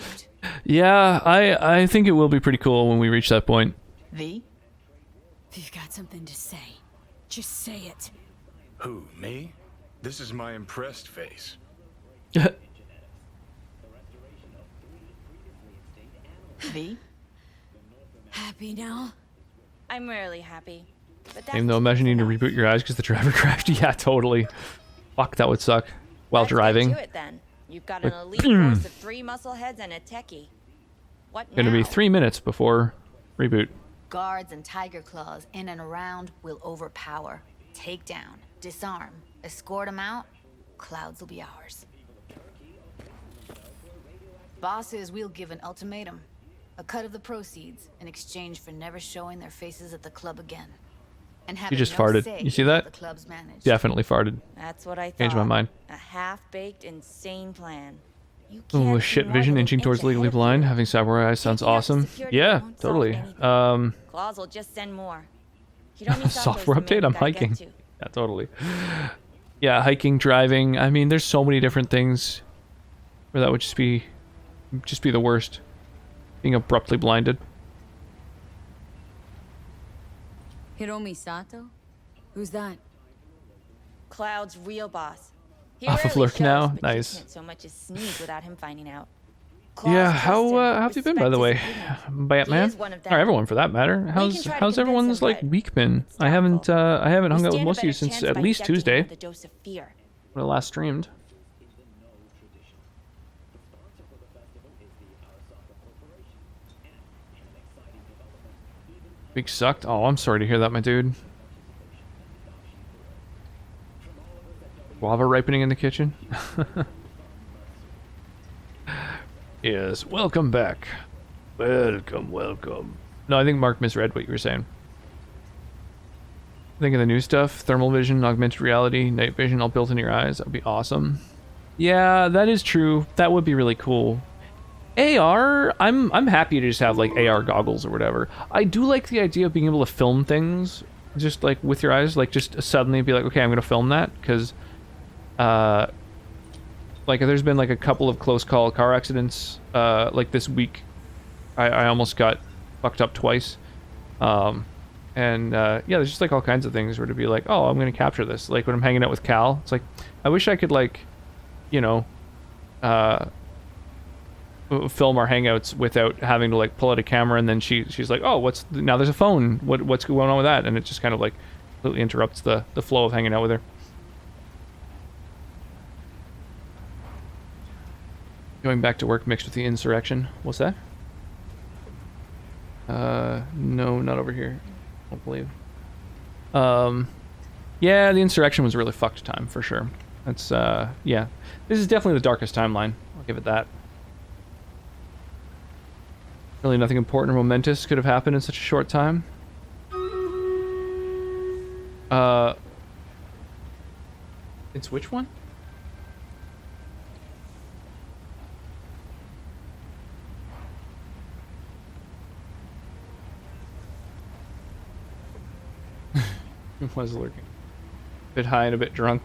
Yeah, I think it will be pretty cool when we reach that point. V? If you've got something to say, just say it. Who, me? This is my impressed face. V? Happy now? I'm rarely happy. But that's Even though imagine needing to enough. reboot your eyes because the driver crashed. Yeah, totally. Fuck, that would suck. While Let's get driving. to it then. You've got an elite force of 3 muscleheads and a techie. What Gonna be now? 3 minutes before reboot. Guards and tiger claws in and around will overpower, take down, disarm, escort them out. Clouds will be ours. Bosses, we'll give an ultimatum. A cut of the proceeds in exchange for never showing their faces at the club again. And having just no farted. say You see in how that? the club's managed. Definitely farted. That's what I thought. Changed my mind. A half-baked, insane plan. You Oh, can't shit be more vision than an inching inch towards ahead legally of blind. you. Having cyber eyes sounds Taking out awesome. security Yeah, won't solve totally. anything. Claws will just send more. Hiromi Sato's Software the man update, I'm you gotta get hiking. to. Yeah, totally. Yeah, hiking, driving. I mean, there's so many different things where that would just be the worst. Being abruptly blinded. Hiromi Sato? Who's that? Cloud's real boss. He Off of rarely Lurk shows, now? but you Nice. can't so much as sneeze without him finding out. Yeah, Claws how trust him, have you been, by respect the his way, opinion. Batman? He is one of them. Or everyone, for that matter. can How's try to how's convince everyone's him, like but week been? it's I haven't doubtful. hung out with stand a most of you better since chance at by least injecting him Tuesday with a dose of fear. when I last streamed. Big sucked. Oh, I'm sorry to hear that, my dude. Guava ripening in the kitchen. Yes, welcome back. Welcome. No, I think Mark misread what you were saying. Think of the new stuff, thermal vision, augmented reality, night vision, all built in your eyes. That would be awesome. Yeah, that is true. That would be really cool. AR, I'm happy to just have like AR goggles or whatever. I do like the idea of being able to film things just like with your eyes, like just suddenly be like, okay, I'm gonna film that, because like there's been like a couple of close call car accidents like this week. I almost got fucked up twice. And yeah, there's just like all kinds of things where to be like, oh, I'm gonna capture this. Like when I'm hanging out with Cal, it's like I wish I could, like, you know, film our hangouts without having to like pull out a camera, and then she's like, oh, now there's a phone, what's going on with that, and it just kind of like completely interrupts the flow of hanging out with her. Going back to work mixed with the insurrection. What's that? No, not over here, I don't believe. Yeah, the insurrection was a really fucked time for sure. That's yeah. This is definitely the darkest timeline. I'll give it that. Really nothing important or momentous could have happened in such a short time. It's which one? It was lurking. A bit high and a bit drunk.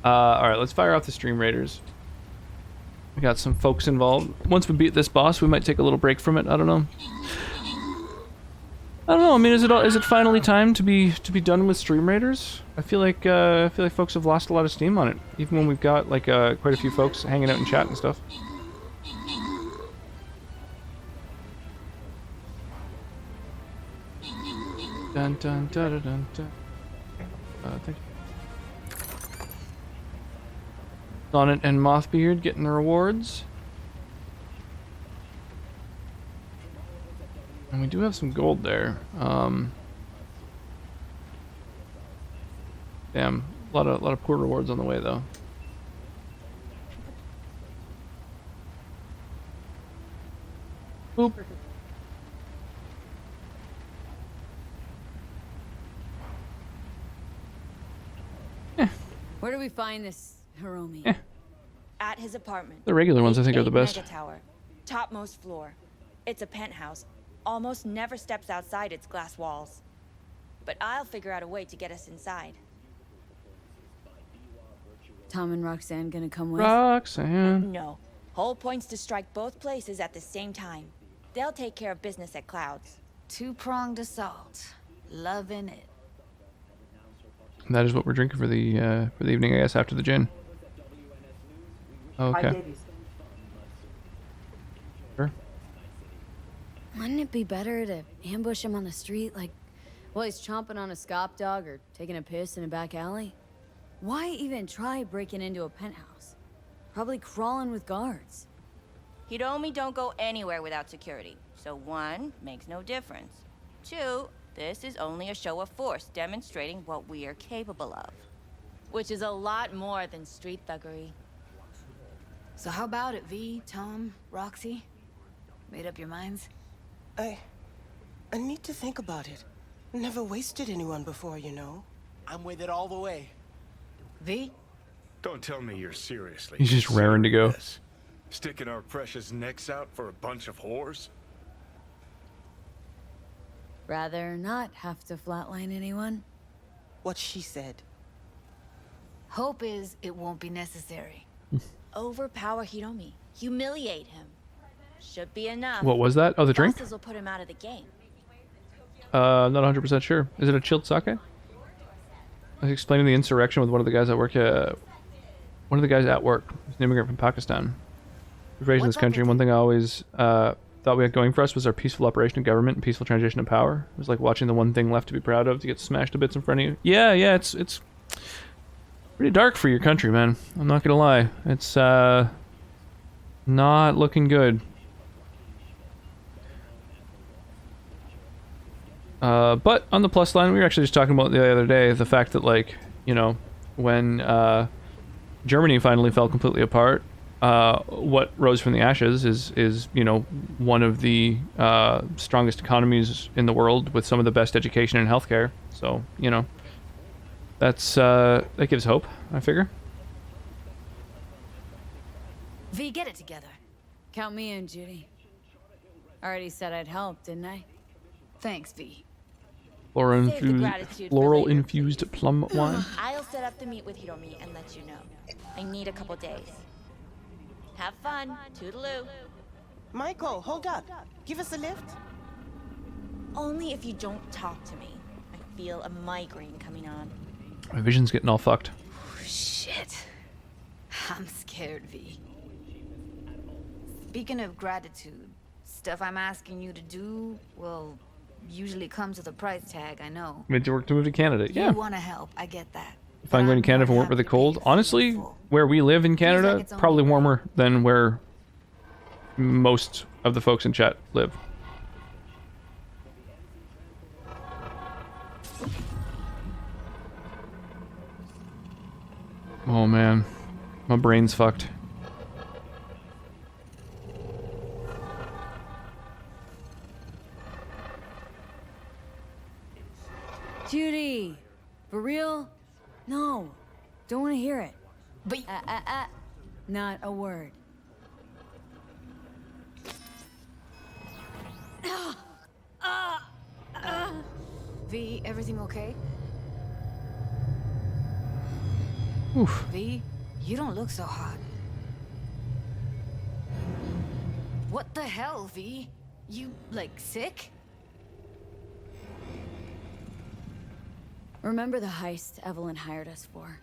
Alright, let's fire off the Stream Raiders. We got some folks involved. Once we beat this boss, we might take a little break from it. I don't know. I don't know. I mean, is it finally time to be done with Stream Raiders? I feel like folks have lost a lot of steam on it, even when we've got like quite a few folks hanging out in chat and stuff. Dun dun dun dun dun. Dun. Thank you. Sonnet and Mothbeard getting the rewards. And we do have some gold there. Damn, a lot of poor rewards on the way though. Boop. Where do we find this Hiromi? At his apartment. The regular ones I think are the 8 best. Mega tower, topmost floor. It's a penthouse. Almost never steps outside its glass walls. But I'll figure out a way to get us inside. Tom and Roxanne gonna come with? Roxanne. No. Whole point's to strike both places at the same time. They'll take care of business at Clouds. Two-pronged assault. Loving it. That is what we're drinking for the evening, I guess, after the gin. Okay. Sure. Wouldn't it be better to ambush him on the street, like while he's chomping on a scop dog or taking a piss in a back alley? Why even try breaking into a penthouse? Probably crawling with guards. Hiromi don't go anywhere without security. So 1, makes no difference. 2, this is only a show of force demonstrating what we are capable of. Which is a lot more than street thuggery. So how about it, V, Tom, Roxy? Made up your minds? I need to think about it. Never wasted anyone before, you know. I'm with it all the way. V? Don't tell me you're seriously He's just raring to go. this. Sticking our precious necks out for a bunch of whores? Rather not have to flatline anyone. What she said. Hope is it won't be necessary. Overpower Hiromi. Humiliate him. Should be enough. What was that? Oh, the drink? Bosses will put him out of the game. Not 100% sure. Is it a chilled sake? I was explaining the insurrection with one of the guys at work. One of the guys at work. He's an immigrant from Pakistan. He was raised in this country, and one thing I always thought we had going for us was our peaceful operation of government and peaceful transition of power. It was like watching the one thing left to be proud of to get smashed to bits in front of you. Yeah, it's pretty dark for your country, man. I'm not gonna lie. It's not looking good. But on the plus line, we were actually just talking about the other day, the fact that, like, you know, when Germany finally fell completely apart, what rose from the ashes is you know, one of the strongest economies in the world with some of the best education and healthcare. So, you know, that's that gives hope, I figure. V, get it together. Count me in, Judy. Already said I'd help, didn't I? Thanks, V. Save the gratitude for later, infused plum wine. I'll set up the meet with Hiromi and let you know. I need a couple days. Have fun. Toodaloo. Michael, hold up. Give us a lift. Only if you don't talk to me. I feel a migraine coming on. My vision's getting all fucked. Shit. I'm scared, V. Speaking of gratitude, stuff I'm asking you to do, well, usually comes with a price tag, I know. Made to work to move to Canada. Yeah. You want to help, I get that. If I'm going to Canada if it weren't for the cold, honestly, where we live in Canada, probably warmer than where most of the folks in chat live. man. My brain's fucked. Judy! For real? No. Don't want to hear it. But Not a word. V, everything okay? Oof. V, you don't look so hot. What the hell, V? You, like, sick? Remember the heist Evelyn hired us for?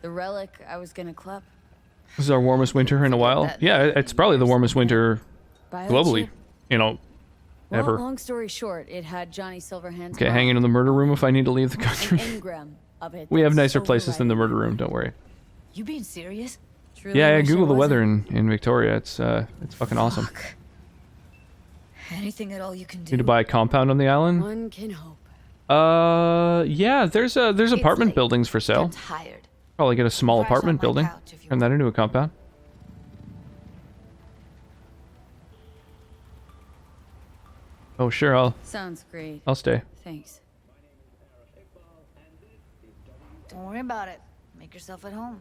The relic I was gonna clip? This is our warmest winter in a while. Yeah, it's probably the warmest winter globally. Biochip? You know, Well, ever. long story short, it had Johnny Silverhand's Okay, mom, hanging in the murder room if I need to leave the an country. engram of it. We have that's nicer places than the overriding. murder room, don't worry. You being serious? Truly Yeah, wish I Google the weather wasn't. in Victoria. It's fucking awesome. Fuck. Anything at all you can do? Need to buy a compound on the island? One can hope. Yeah, there's apartment late. buildings for sale. I'm tired. Probably get a small Crash on apartment my building. couch if you Turn that into a compound. Oh, sure, Sounds great. I'll stay. Thanks. Don't worry about it. Make yourself at home.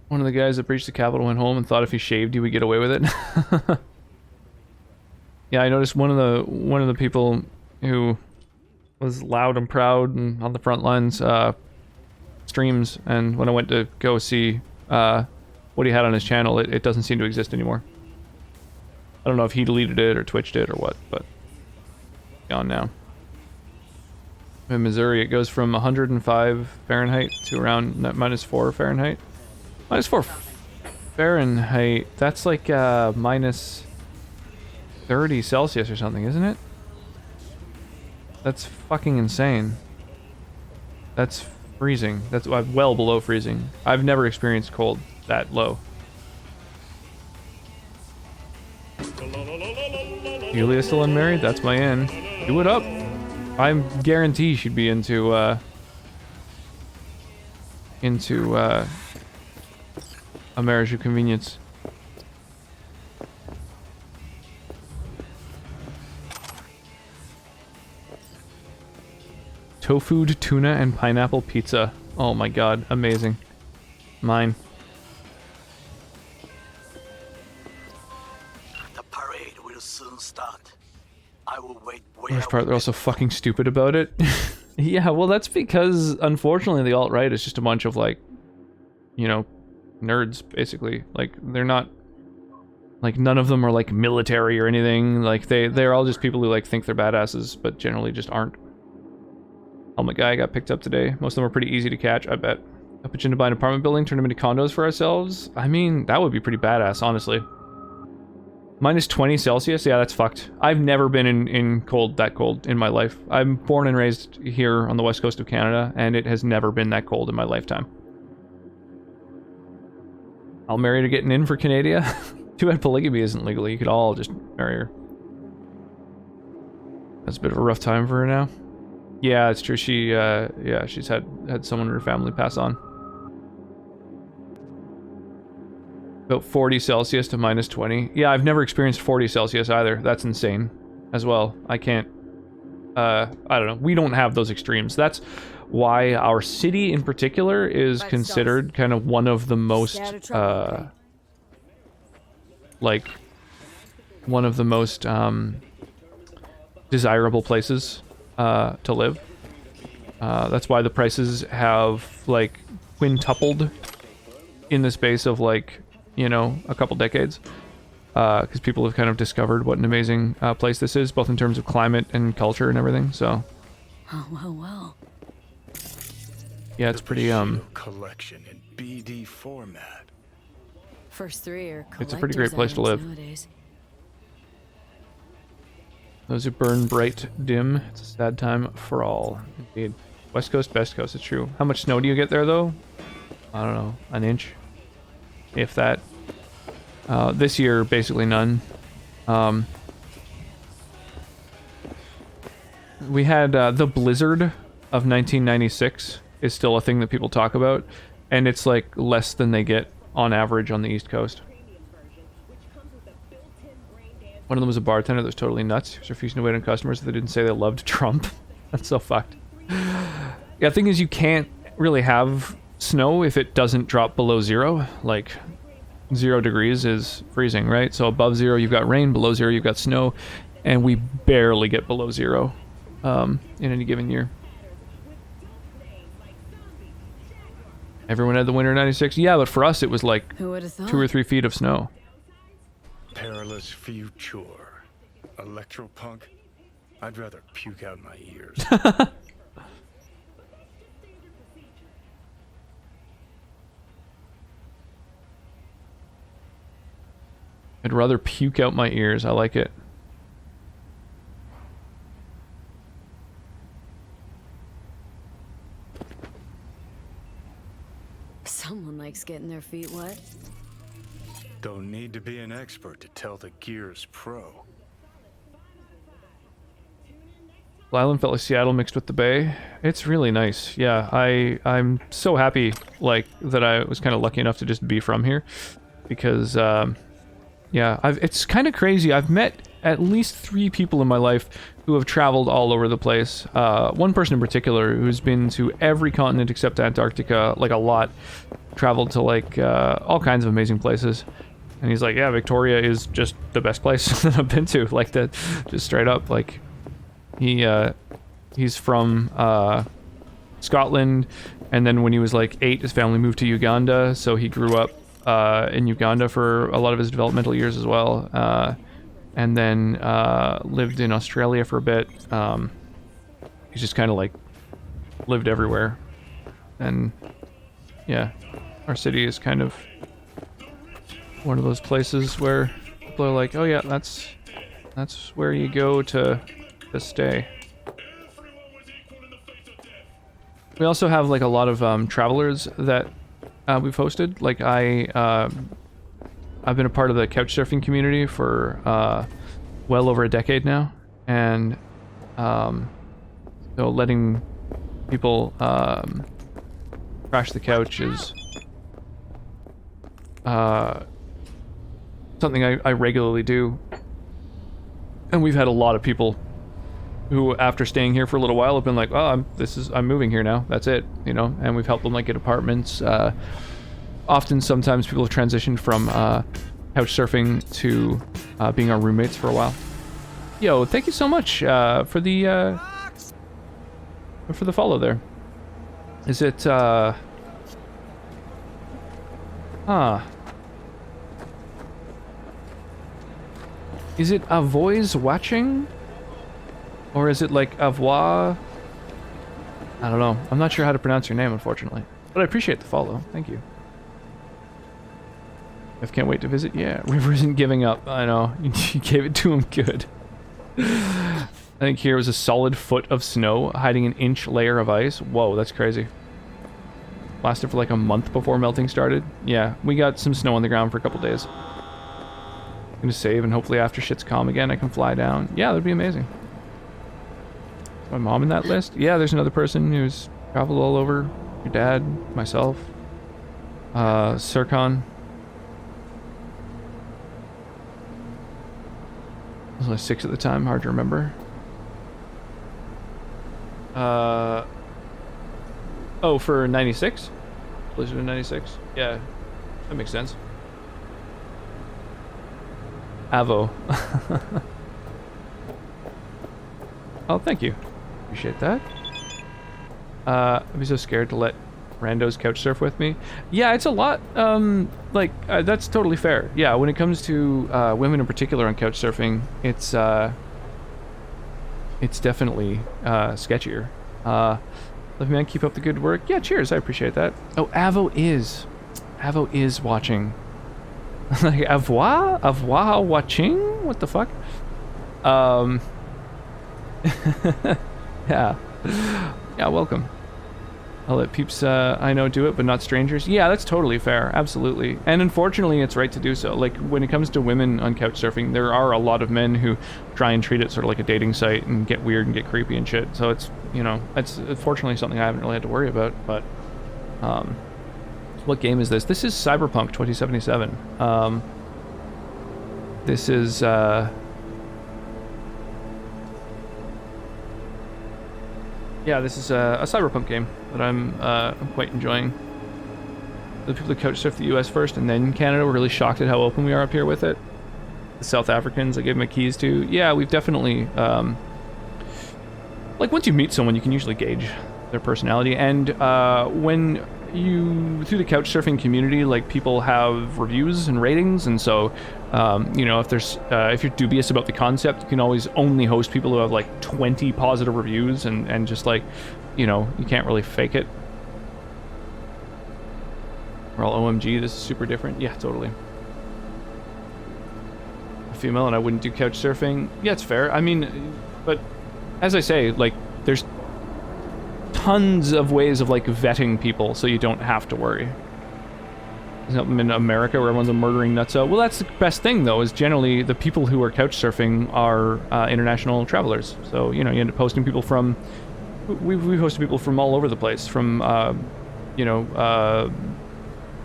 One of the guys that breached the Capitol went home and thought if he shaved he would get away with it. Yeah, I noticed one of the people who was loud and proud and on the front lines streams, and when I went to go see what he had on his channel, it doesn't seem to exist anymore. I don't know if he deleted it or twitched it or what, but gone now. In Missouri, it goes from 105 Fahrenheit to around -4 Fahrenheit. -4 Fahrenheit, that's like minus 30 Celsius or something, isn't it? That's fucking insane. That's freezing. That's well below freezing. I've never experienced cold that low. Julia's still unmarried? That's my in. Do it up. I'm guarantee she'd be into a marriage of convenience. Tofu, tuna, and pineapple pizza. Oh my god, amazing. Mine. The parade will soon start. I will wait where Worst part, they're also fucking stupid about it. Yeah, well, that's because, unfortunately, the alt-right is just a bunch of, like, you know, nerds, basically. Like, they're not... Like, none of them are, like, military or anything. Like, they're all just people who, like, think they're badasses, but generally just aren't. Helmet guy got picked up today. Most of them are pretty easy to catch, I bet. I pitch in to buy an apartment building, turn them into condos for ourselves. I mean, that would be pretty badass, honestly. -20 Celsius? Yeah, that's fucked. I've never been in that cold in my life. I'm born and raised here on the west coast of Canada, and it has never been that cold in my lifetime. I'll marry to getting in for Canada. Too bad polygamy isn't legal. You could all just marry her. That's a bit of a rough time for her now. Yeah, it's true. She, yeah, she's had someone in her family pass on. About 40 Celsius to -20. Yeah, I've never experienced 40 Celsius either. That's insane as well. I can't... I don't know. We don't have those extremes. That's why our city in particular is considered kind of one of the most, like, one of the most, desirable places to live. That's why the prices have, like, quintupled in the space of, like, you know, a couple decades, because people have kind of discovered what an amazing place this is, both in terms of climate and culture and everything. So, Well. yeah, it's pretty collection in BD format. First three are It's a pretty great place to live. nowadays. Those who burn bright dim. It's a sad time for all. Indeed. West Coast, best coast. It's true. How much snow do you get there, though? I don't know, an inch, if that. This year, basically none. We had the blizzard of 1996 is still a thing that people talk about. and it's like less than they get on average on the East Coast. One of them was a bartender that was totally nuts. He was refusing to wait on customers if they didn't say they loved Trump. That's so fucked. Yeah, the thing is, you can't really have snow if it doesn't drop below 0. Like, 0 degrees is freezing, right? So above 0 you've got rain, below 0 you've got snow, and we barely get below 0 in any given year. Everyone had the winter of 96. Yeah, but for us it was like 2 or 3 feet of snow. Perilous future. Electropunk. I'd rather puke out my ears. I'd rather puke out my ears. I like it. Someone likes getting their feet wet. Don't need to be an expert to tell the Gears pro. Island felt like Seattle mixed with the Bay. It's really nice. Yeah, I'm so happy like that I was kind of lucky enough to just be from here, because yeah, it's kind of crazy. I've met at least 3 people in my life who have traveled all over the place. One person in particular who's been to every continent except Antarctica, like a lot. Traveled to like all kinds of amazing places. And he's like, yeah, Victoria is just the best place that I've been to. Like that, just straight up. Like he's from Scotland, and then when he was like 8, his family moved to Uganda, so he grew up in Uganda for a lot of his developmental years as well, and then lived in Australia for a bit. He's just kind of like lived everywhere, and yeah, our city is kind of one of those places where people are like, oh yeah, that's where you go to stay. We also have like a lot of travelers that we've hosted. Like I've been a part of the couch surfing community for well over a decade now, and so letting people crash the couch is something I regularly do, and we've had a lot of people who, after staying here for a little while, have been like, oh, I'm moving here now, that's it, you know, and we've helped them like get apartments. Sometimes people have transitioned from couch surfing to being our roommates for a while. Yo, thank you so much for the follow there. Is it is it Avoy's watching? Or is it like Avois? I don't know. I'm not sure how to pronounce your name, unfortunately. But I appreciate the follow. Thank you. I can't wait to visit. Yeah, River isn't giving up. I know. You gave it to him good. I think here was a solid foot of snow hiding an inch layer of ice. Whoa, that's crazy. Lasted for like a month before melting started. Yeah, we got some snow on the ground for a couple days. I'm gonna save, and hopefully after shit's calm again, I can fly down. Yeah, that'd be amazing. Is my mom in that list? Yeah, there's another person who's traveled all over. Your dad, myself, Sircon. I was only 6 at the time, hard to remember. Oh, for 96? Blizzard in 96? Yeah, that makes sense. Avo. Oh, thank you. Appreciate that. I'd be so scared to let randos couch surf with me. Yeah, it's a lot. That's totally fair. Yeah, when it comes to women in particular on couch surfing, it's definitely sketchier. Love man, keep up the good work. Yeah, cheers. I appreciate that. Oh, Avo is watching. Like Avois watching? What the fuck? Yeah, welcome. I'll let peeps I know do it, but not strangers. Yeah, that's totally fair. Absolutely. And unfortunately, it's right to do so. Like, when it comes to women on couch surfing, there are a lot of men who try and treat it sort of like a dating site and get weird and get creepy and shit. So it's, you know, it's unfortunately something I haven't really had to worry about, but What game is this? This is Cyberpunk 2077. This is yeah, this is a Cyberpunk game that I'm quite enjoying. The people that couch surf the US first and then Canada were really shocked at how open we are up here with it. The South Africans I gave my keys to. Yeah, we've definitely like once you meet someone you can usually gauge their personality, and when you through the couch surfing community, like people have reviews and ratings, and so you know, if you're dubious about the concept, you can always only host people who have like 20 positive reviews, and just like, you know, you can't really fake it. We're all OMG, this is super different. Yeah, totally. A female and I wouldn't do couch surfing. Yeah, it's fair. I mean, but as I say, like, there's tons of ways of like vetting people so you don't have to worry. In America where everyone's a murdering nutso. Well, that's the best thing though, is generally the people who are couch surfing are international travelers. So, you know, you end up hosting people from, we've hosted people from all over the place, from you know,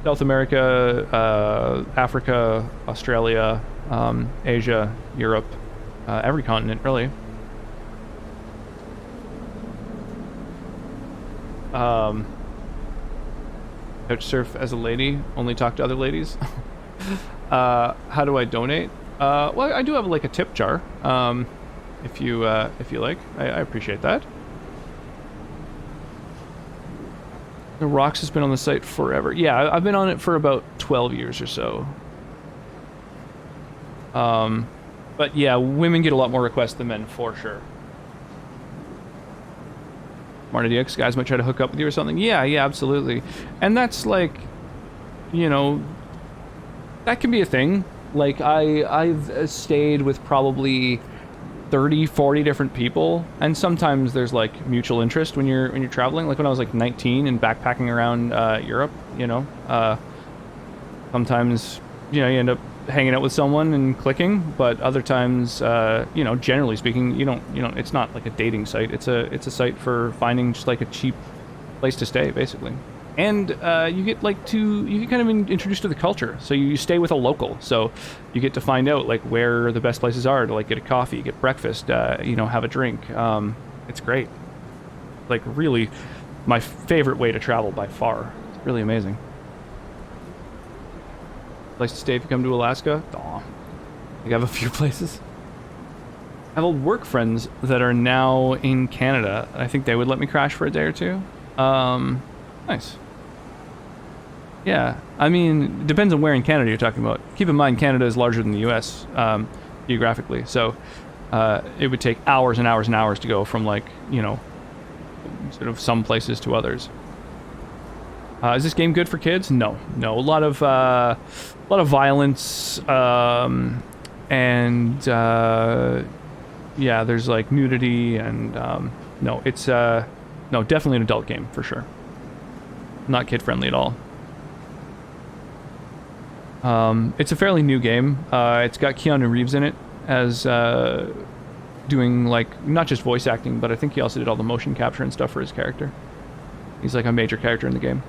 South America, Africa, Australia, Asia, Europe, every continent really. Couch surf as a lady, only talk to other ladies. How do I donate? Well, I do have like a tip jar, if you like. I appreciate that. The Rocks has been on the site forever. Yeah, I've been on it for about 12 years or so. But yeah, women get a lot more requests than men, for sure. DX guys might try to hook up with you or something. Yeah, absolutely. And that's like, you know, that can be a thing. Like I've stayed with probably 30, 40 different people, and sometimes there's like mutual interest when you're traveling. Like when I was like 19 and backpacking around Europe, you know, sometimes, you know, you end up hanging out with someone and clicking, but other times, you know, generally speaking, you don't, it's not like a dating site. It's a site for finding just like a cheap place to stay, basically. And you get kind of introduced to the culture. So you stay with a local, so you get to find out like where the best places are to like get a coffee, get breakfast, you know, have a drink. It's great. Like really my favorite way to travel by far. It's really amazing. Place to stay if you come to Alaska? Aw. I have a few places. I have old work friends that are now in Canada. I think they would let me crash for a day or two. Nice. Yeah, I mean, it depends on where in Canada you're talking about. Keep in mind, Canada is larger than the US, geographically, so it would take hours and hours and hours to go from, like, you know, sort of some places to others. Is this game good for kids? No. A lot of violence, and yeah, there's like nudity, and no, it's no, definitely an adult game for sure. Not kid friendly at all. It's a fairly new game. It's got Keanu Reeves in it as doing like not just voice acting, but I think he also did all the motion capture and stuff for his character. He's like a major character in the game.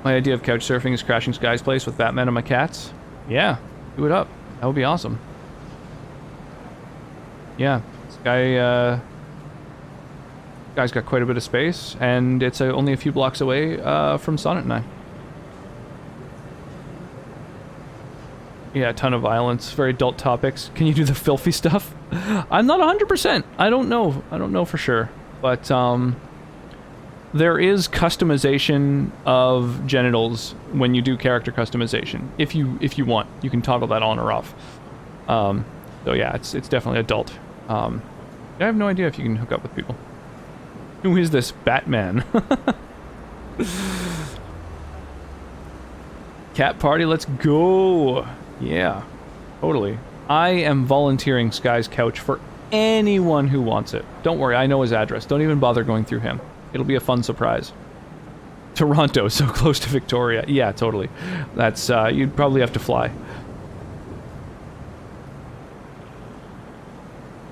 My idea of couch surfing is crashing Sky's place with Batman and my cats. Yeah, do it up. That would be awesome. Yeah, Sky's got quite a bit of space, and it's only a few blocks away from Sonnet and I. Yeah, a ton of violence, very adult topics. Can you do the filthy stuff? I'm not 100%. I don't know for sure, but there is customization of genitals when you do character customization. If you want, you can toggle that on or off. So yeah, it's definitely adult. I have no idea if you can hook up with people. Who is this Batman? Cat party, let's go. Yeah, totally. I am volunteering Sky's couch for anyone who wants it. Don't worry, I know his address. Don't even bother going through him. It'll be a fun surprise. Toronto, so close to Victoria. Yeah, totally. That's, you'd probably have to fly.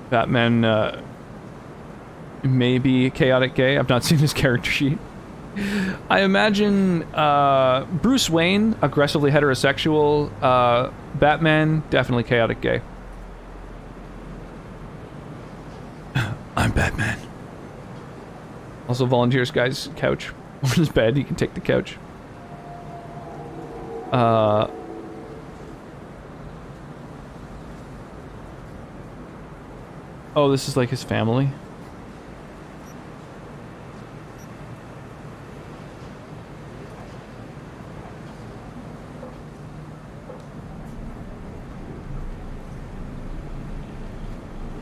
Batman, maybe chaotic gay. I've not seen his character sheet. I imagine Bruce Wayne, aggressively heterosexual, Batman, definitely chaotic gay. I'm Batman. Also volunteers guy's couch. On his bed, he can take the couch. Oh, this is like his family.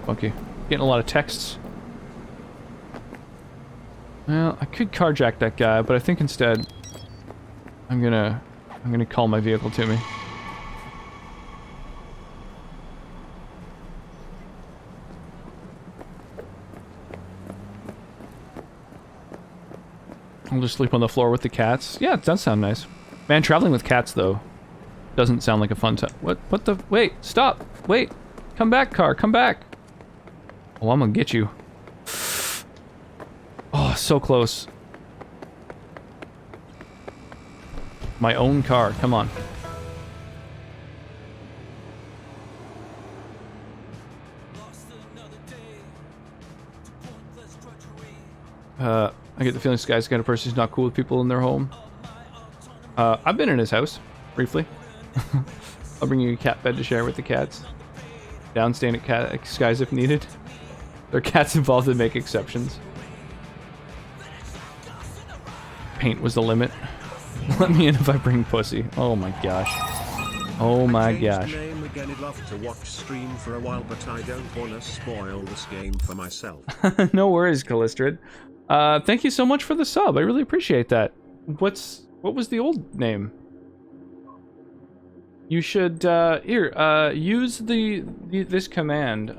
Funky. Getting a lot of texts. Well, I could carjack that guy, but I think instead I'm gonna call my vehicle to me. I'll just sleep on the floor with the cats. Yeah, it does sound nice. Man, traveling with cats though doesn't sound like a fun time. What the? Wait, stop. Wait. Come back, car. Come back. Oh, I'm gonna get you. Oh, so close. My own car. Come on. I get the feeling this guy's the kind of person who's not cool with people in their home. I've been in his house, briefly. I'll bring you a cat bed to share with the cats. Downstaying at cat skies if needed. There are cats involved that make exceptions. Paint was the limit. Let me in if I bring pussy. Oh my gosh. Oh my gosh. Name again. I'd love to watch stream for a while, but I don't want to spoil this game for myself. No worries, Callistrid. Thank you so much for the sub. I really appreciate that. What was the old name? You should use this command.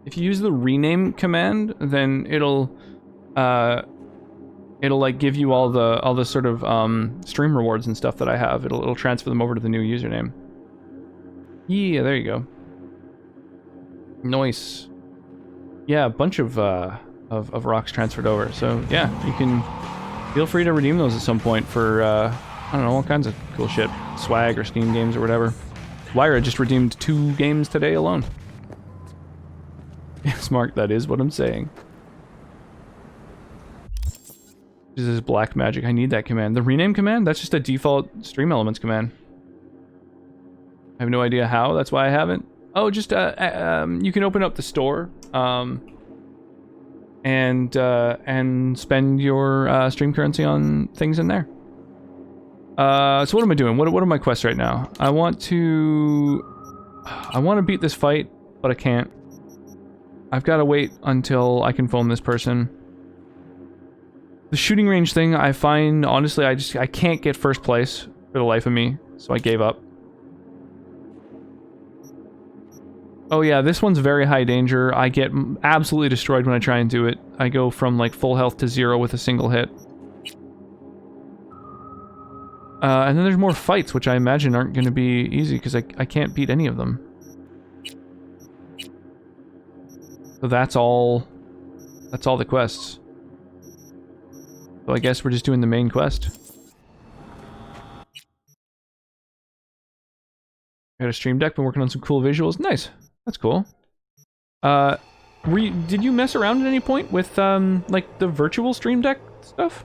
If you use the rename command, then it'll like give you all the sort of stream rewards and stuff that I have. It'll transfer them over to the new username. Yeah, there you go. Nice. Yeah, a bunch of rocks transferred over. So yeah, you can feel free to redeem those at some point for I don't know, all kinds of cool shit, swag or Steam games or whatever. Lyra just redeemed 2 games today alone. Yes, Mark, that is what I'm saying. This is black magic. I need that command. The rename command? That's just a default stream elements command. I have no idea how. That's why I haven't. Oh, just you can open up the store and spend your stream currency on things in there. So what am I doing? What are my quests right now? I want to beat this fight, but I can't. I've got to wait until I can phone this person. The shooting range thing, I find, honestly, I can't get first place for the life of me, so I gave up. Oh yeah, this one's very high danger. I get absolutely destroyed when I try and do it. I go from like full health to 0 with a single hit. And then there's more fights, which I imagine aren't going to be easy because I can't beat any of them. So that's all the quests. So I guess we're just doing the main quest. I got a stream deck, been working on some cool visuals. Nice. That's cool. Did you mess around at any point with like the virtual stream deck stuff?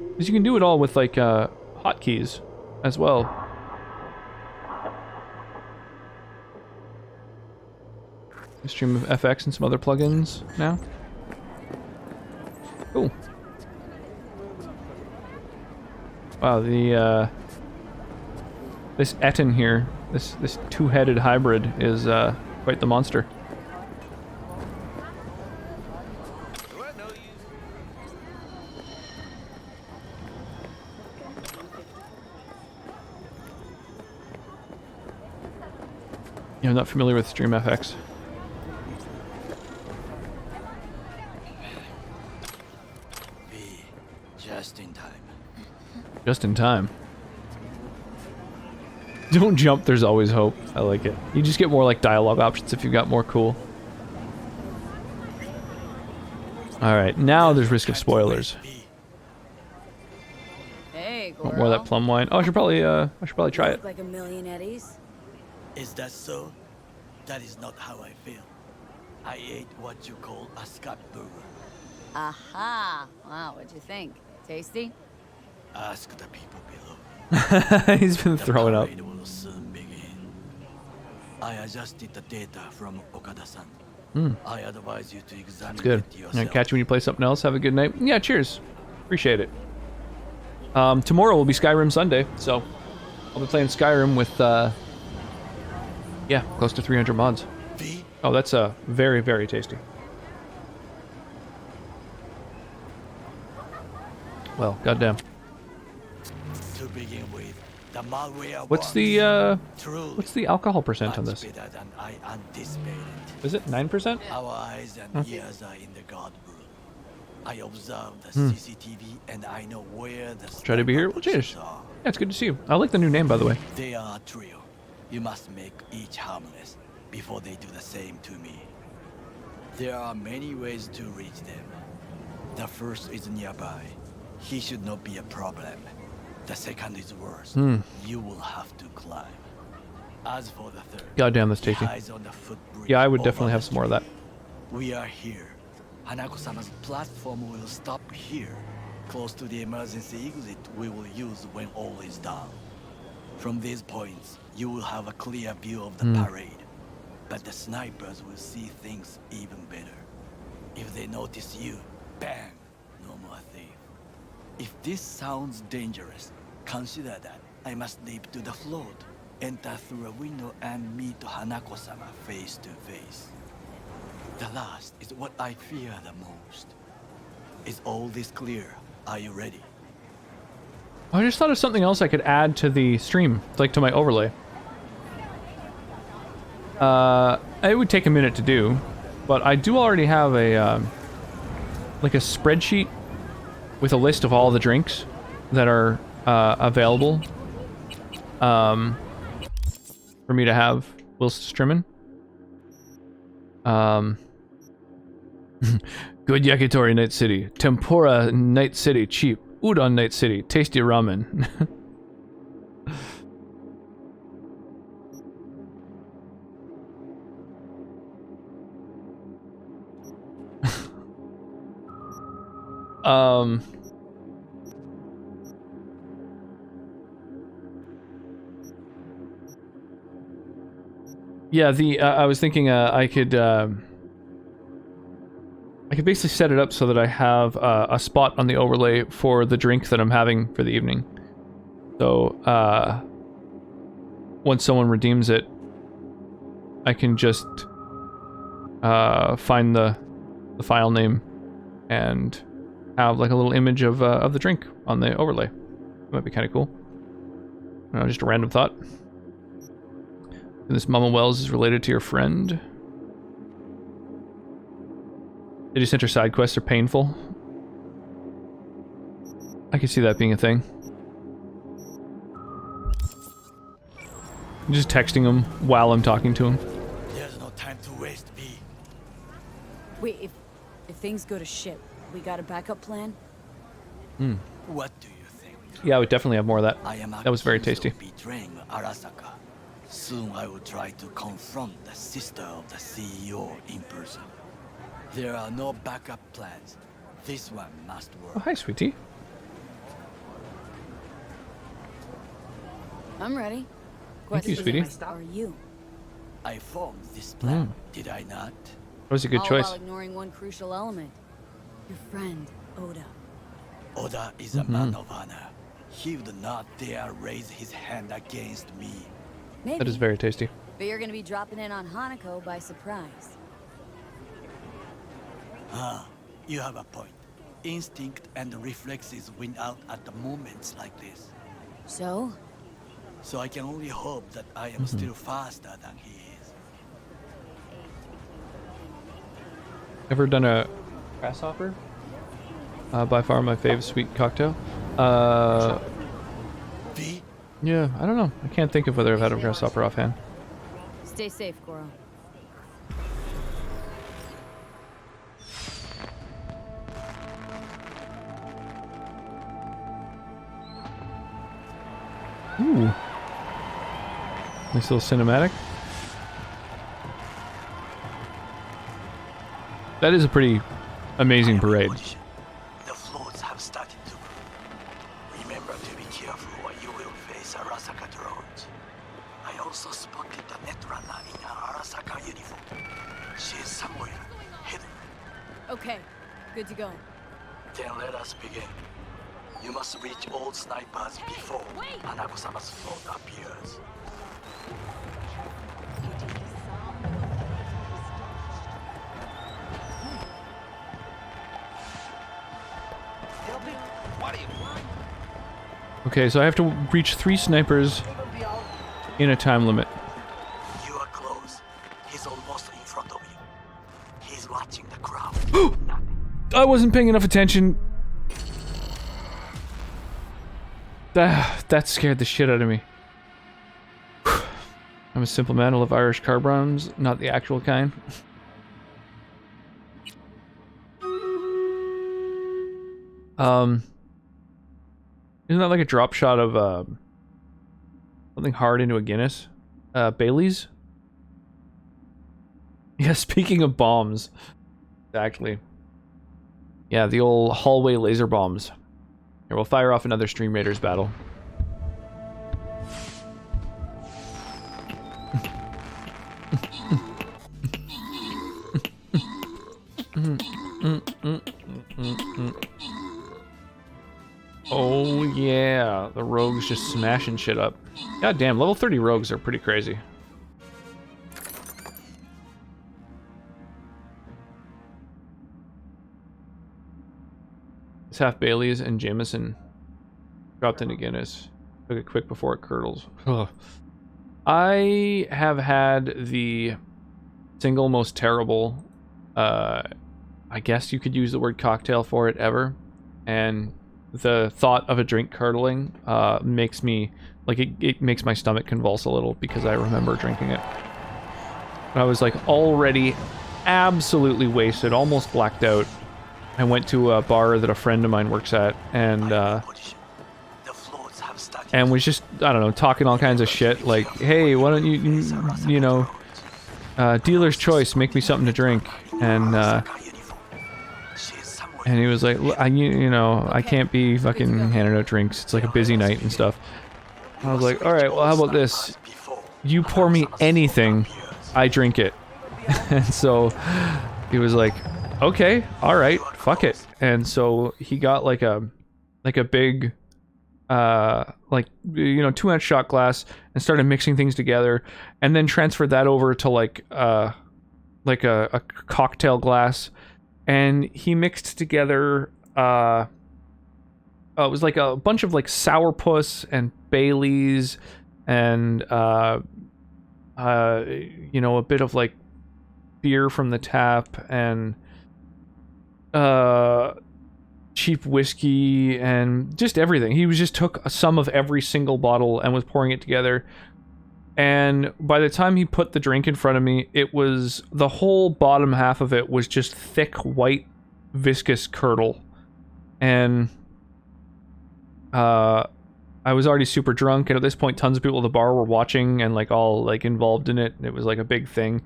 Because you can do it all with like hotkeys as well. Stream of FX and some other plugins now. Cool. Wow, this Etten here, this two-headed hybrid is quite the monster. Yeah, I'm not familiar with StreamFX. Just in time. Just in time. Don't jump, there's always hope. I like it. You just get more like dialogue options if you've got more cool. All right, now there's risk of spoilers. Hey, Want more of that plum wine? Oh, I should probably try it. Like a million eddies. Is that so? That is not how I feel. I ate what you call a scat burger. Aha! Wow, what'd you think? Tasty? Ask the people below. He's been throwing up. The parade will soon begin. I adjusted the data from Okada-san. I advise you to examine It's good. it yourself. I'll catch you when you play something else. Have a good night. Yeah, cheers. Appreciate it. Tomorrow will be Skyrim Sunday, so I'll be playing Skyrim with, yeah, close to 300 mods. Oh, that's very, very tasty. Well, goddamn. To begin with, the malware What's the alcohol percent on this? better than I anticipated. Is it 9%? Our eyes and ears are in the guard room. I observe the CCTV and I know where the Try to be here. Well, cheers. sniper are. Yeah, it's good to see you. I like the new name, by the way. They are a trio. You must make each harmless before they do the same to me. There are many ways to reach them. The first is nearby. He should not be a problem. The second is worse. You will have to climb. As for the third, Goddamn, that's tasty. eyes on the footbridge Yeah, I would over definitely the have some more of that. We are here. Hanako-sama's platform will stop here, close to the emergency exit we will use when all is done. From these points, you will have a clear view of the parade, but the snipers will see things even better. If they notice you, bang, no more thief. If this sounds dangerous, consider that I must leap to the float, enter through a window and meet Hanako-sama face to face. The last is what I fear the most. Is all this clear? Are you ready? I just thought of something else I could add to the stream, like to my overlay. It would take a minute to do, but I do already have a like a spreadsheet with a list of all the drinks that are available for me to have whilst streaming. Good yakitori Night City, tempura Night City cheap, udon Night City, tasty ramen. Yeah, I was thinking I could basically set it up so that I have a spot on the overlay for the drink that I'm having for the evening. So once someone redeems it, I can just find the file name and have like a little image of the drink on the overlay. Might be kind of cool. Just a random thought. And this Mama Wells is related to your friend. City center side quests are painful. I can see that being a thing. I'm just texting him while I'm talking to him. There's no time to waste, B. Wait, if things go to shit, we got a backup plan? What do you think? Yeah, I would definitely have more of that. I am That was very accused tasty. of betraying Arasaka. Soon I will try to confront the sister of the CEO in person. There are no backup plans. This one must work. Oh, hi, sweetie. I'm ready. Thank you, sweetie. Are you? I formed this plan, did I not? That was a good All choice. while ignoring one crucial element. Your friend, Oda. Oda is a man of honor. He would not dare raise his hand against me. Maybe. That is very tasty. But you're gonna be dropping in on Hanako by surprise. You have a point. Instinct and reflexes win out at the moments like this. So? So I can only hope that I am still faster than he is. Ever done a grasshopper? By far my fave sweet cocktail. V? Yeah, I don't know. I can't think of whether I've had a grasshopper offhand. Stay safe, Goro. Ooh. Nice little cinematic. That is a pretty amazing parade. The floats have started to move. Remember to be careful or you will face Arasaka drones. I also spotted the Netrunner in an Arasaka uniform. She is somewhere hidden. Okay, good to go. Then let us begin. You must reach all snipers before Hanako-sama's float appears. Okay, so I have to reach 3 snipers in a time limit. You are close. He's almost in front of you. He's watching the crowd. I wasn't paying enough attention. That scared the shit out of me. I'm a simple man. I love Irish car browns, not the actual kind. Isn't that like a drop shot of something hard into a Guinness? Bailey's? Yeah, speaking of bombs. Exactly. Yeah, the old hallway laser bombs. Here, we'll fire off another Stream Raiders battle. Oh yeah, the rogues just smashing shit up. God damn, level 30 rogues are pretty crazy. It's half Bailey's and Jameson dropped into Guinness. Took it quick before it curdles. Ugh. I have had the single most terrible, I guess you could use the word cocktail for it ever, and the thought of a drink curdling makes me, like, it makes my stomach convulse a little because I remember drinking it. I was like already absolutely wasted, almost blacked out. I went to a bar that a friend of mine works at, and was just, I don't know, talking all kinds of shit, like, hey, why don't you know, dealer's choice, make me something to drink, and he was like, you know, I can't be fucking handing out drinks, it's like a busy night and stuff. I was like, alright, well, how about this? You pour me anything, I drink it. And so, he was like, okay, alright, fuck it. And so, he got like a big, like, you know, 2-ounce shot glass and started mixing things together, and then transferred that over to like a cocktail glass, and he mixed together it was like a bunch of like sourpuss and Bailey's and you know, a bit of like beer from the tap and cheap whiskey and just everything. He just took some of every single bottle and was pouring it together. And by the time he put the drink in front of me, it was, the whole bottom half of it was just thick, white, viscous curdle. And I was already super drunk, and at this point tons of people at the bar were watching and like all like involved in it. It was like a big thing.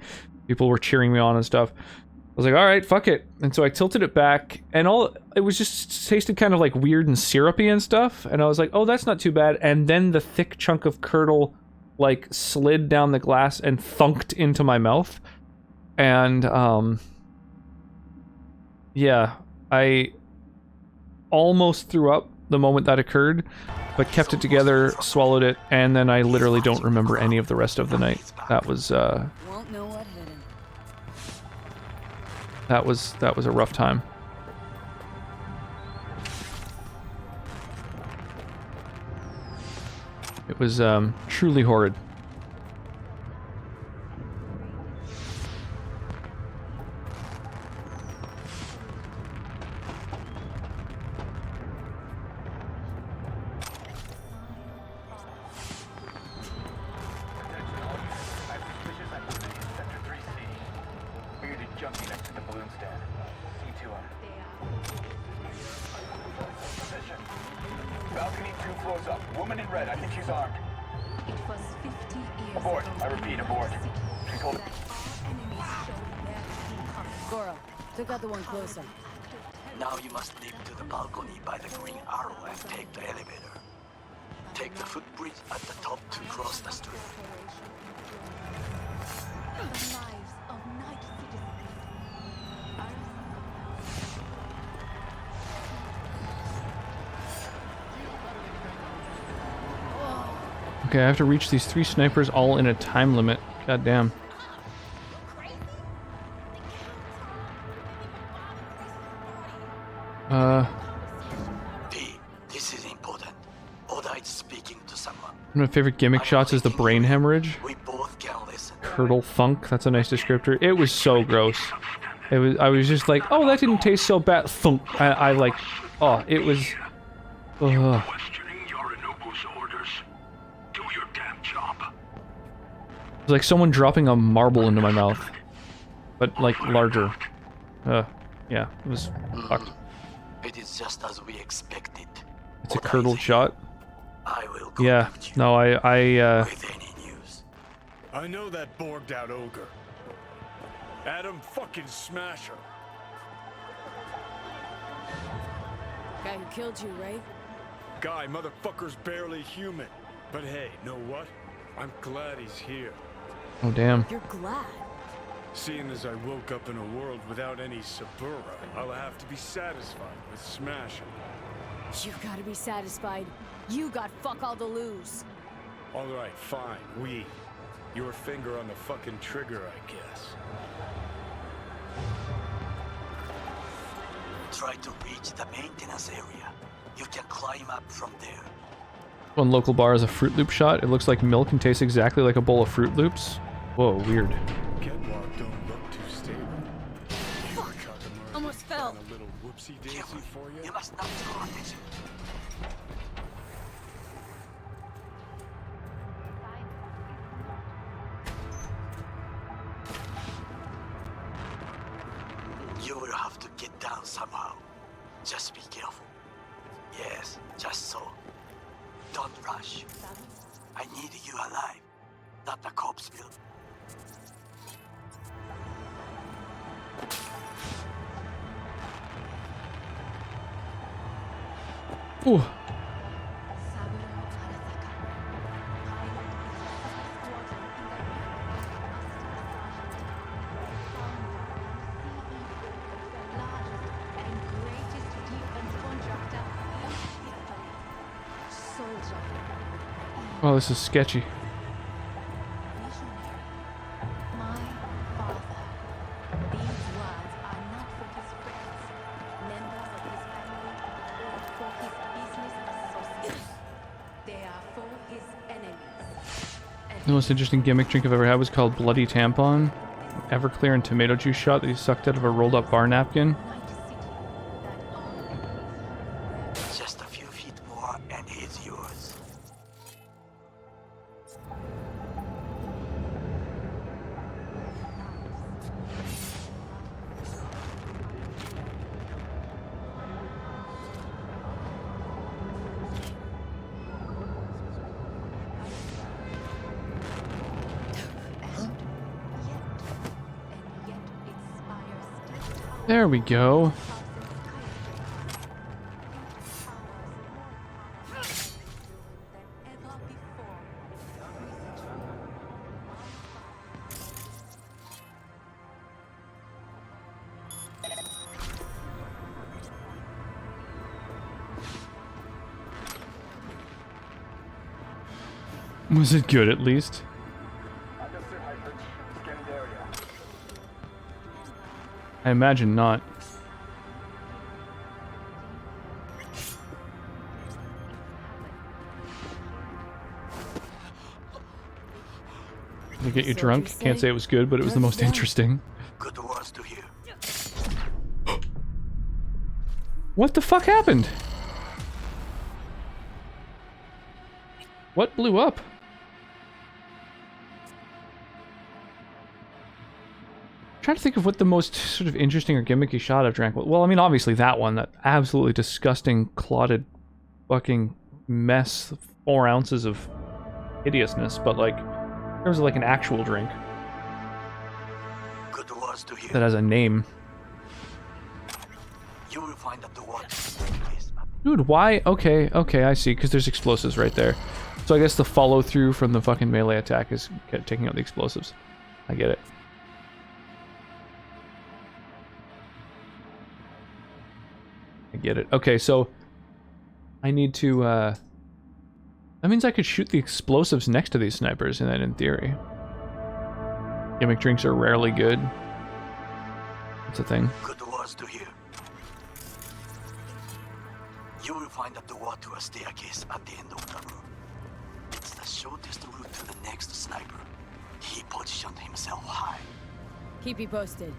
People were cheering me on and stuff. I was like, alright, fuck it. And so I tilted it back, and it was just tasted kind of like weird and syrupy and stuff. And I was like, oh, that's not too bad. And then the thick chunk of curdle like slid down the glass and thunked into my mouth. And yeah, I almost threw up the moment that occurred, but kept it together, swallowed it, and then I literally don't remember any of the rest of the night. That was Won't know what hit him. that was a rough time. It was truly horrid. Balcony 2 floors up. Woman in red. I think she's armed. I repeat, aboard. She told Goro, took out the one closer. Now you must leap to the balcony by the green arrow and take the elevator. Take the footbridge at the top to cross the street. The lives of night citizens. Okay, I have to reach these 3 snipers all in a time limit. God damn. P, this is important. Oda is speaking to someone. One of my favorite gimmick shots is the brain hemorrhage. We both can listen. Curdle thunk, that's a nice descriptor. It was so gross. I was just like, oh, that didn't taste so bad. Thunk. I like, oh, it was. Ugh. Questioning Yorinobu's orders. Do your damn job. It was like someone dropping a marble into my mouth, but like larger. Yeah, it was fucked. It is just as we expected. It's a Oda curdled is shot. I will Yeah, contact you no, with any news. I know that borged out ogre. Adam fucking Smasher. Guy who killed you, right? Guy, motherfucker's barely human. But hey, know what? I'm glad he's here. Oh damn. You're glad. Seeing as I woke up in a world without any Sabura, I'll have to be satisfied with Smasher. You gotta be satisfied. You got fuck all to lose. Alright, fine, your finger on the fucking trigger, I guess. Try to reach the maintenance area. You can climb up from there. One local bar is a Fruit Loop shot. It looks like milk and tastes exactly like a bowl of Fruit Loops. Whoa, weird. Catwalk don't look too stable. Fuck! Almost fell. A little whoopsie daisy Careful. for you? You must not draw attention. You will have to get down somehow. Just be careful. Yes, just so. Don't rush. I need you alive, not the corpse build. Ooh. Oh, this is sketchy. The most interesting gimmick drink I've ever had was called Bloody Tampon. Everclear and tomato juice shot that you sucked out of a rolled up bar napkin. Just a few feet more and it's yours. There we go. Was it good at least? Understood, Hyper. Scanning the area. I imagine not. To get you drunk. Can't say it was good, but it was the most interesting. Good words to hear. What the fuck happened? What blew up? Trying to think of what the most sort of interesting or gimmicky shot I've drank. Well, I mean, obviously that one, that absolutely disgusting, clotted fucking mess, 4 ounces of hideousness, but like, terms of like an actual drink Good words to hear. that has a name. You will find that the water. Dude, why? Okay, I see, because there's explosives right there. So I guess the follow through from the fucking melee attack is taking out the explosives. I get it. I get it. Okay, so I need to, that means I could shoot the explosives next to these snipers, and then in theory. Gimmick drinks are rarely good. That's a thing. Good words to hear. You will find that the water staircase at the end of the room. It's the shortest route to the next sniper. He positioned himself high. Keep you posted.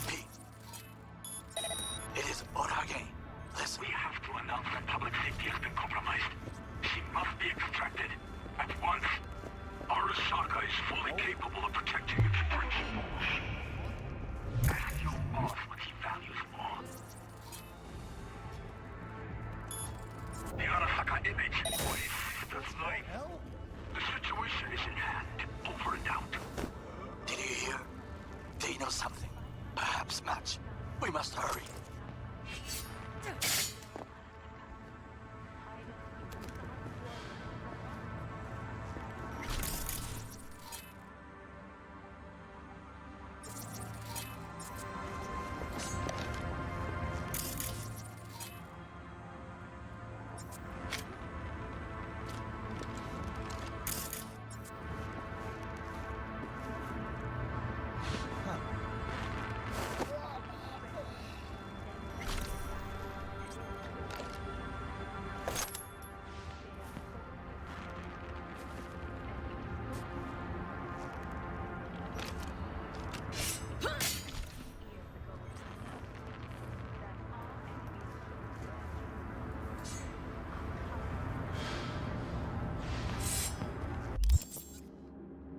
Pete. It is Ora again. Listen. We have to announce that public safety has been compromised. She must be extracted at once. Arasaka is fully capable of protecting its friends. Ask your boss what he values more. The Arasaka image. Wait, that's like hell? The situation is in hand. Over and out. Did you hear? They know something. Perhaps match. We must hurry.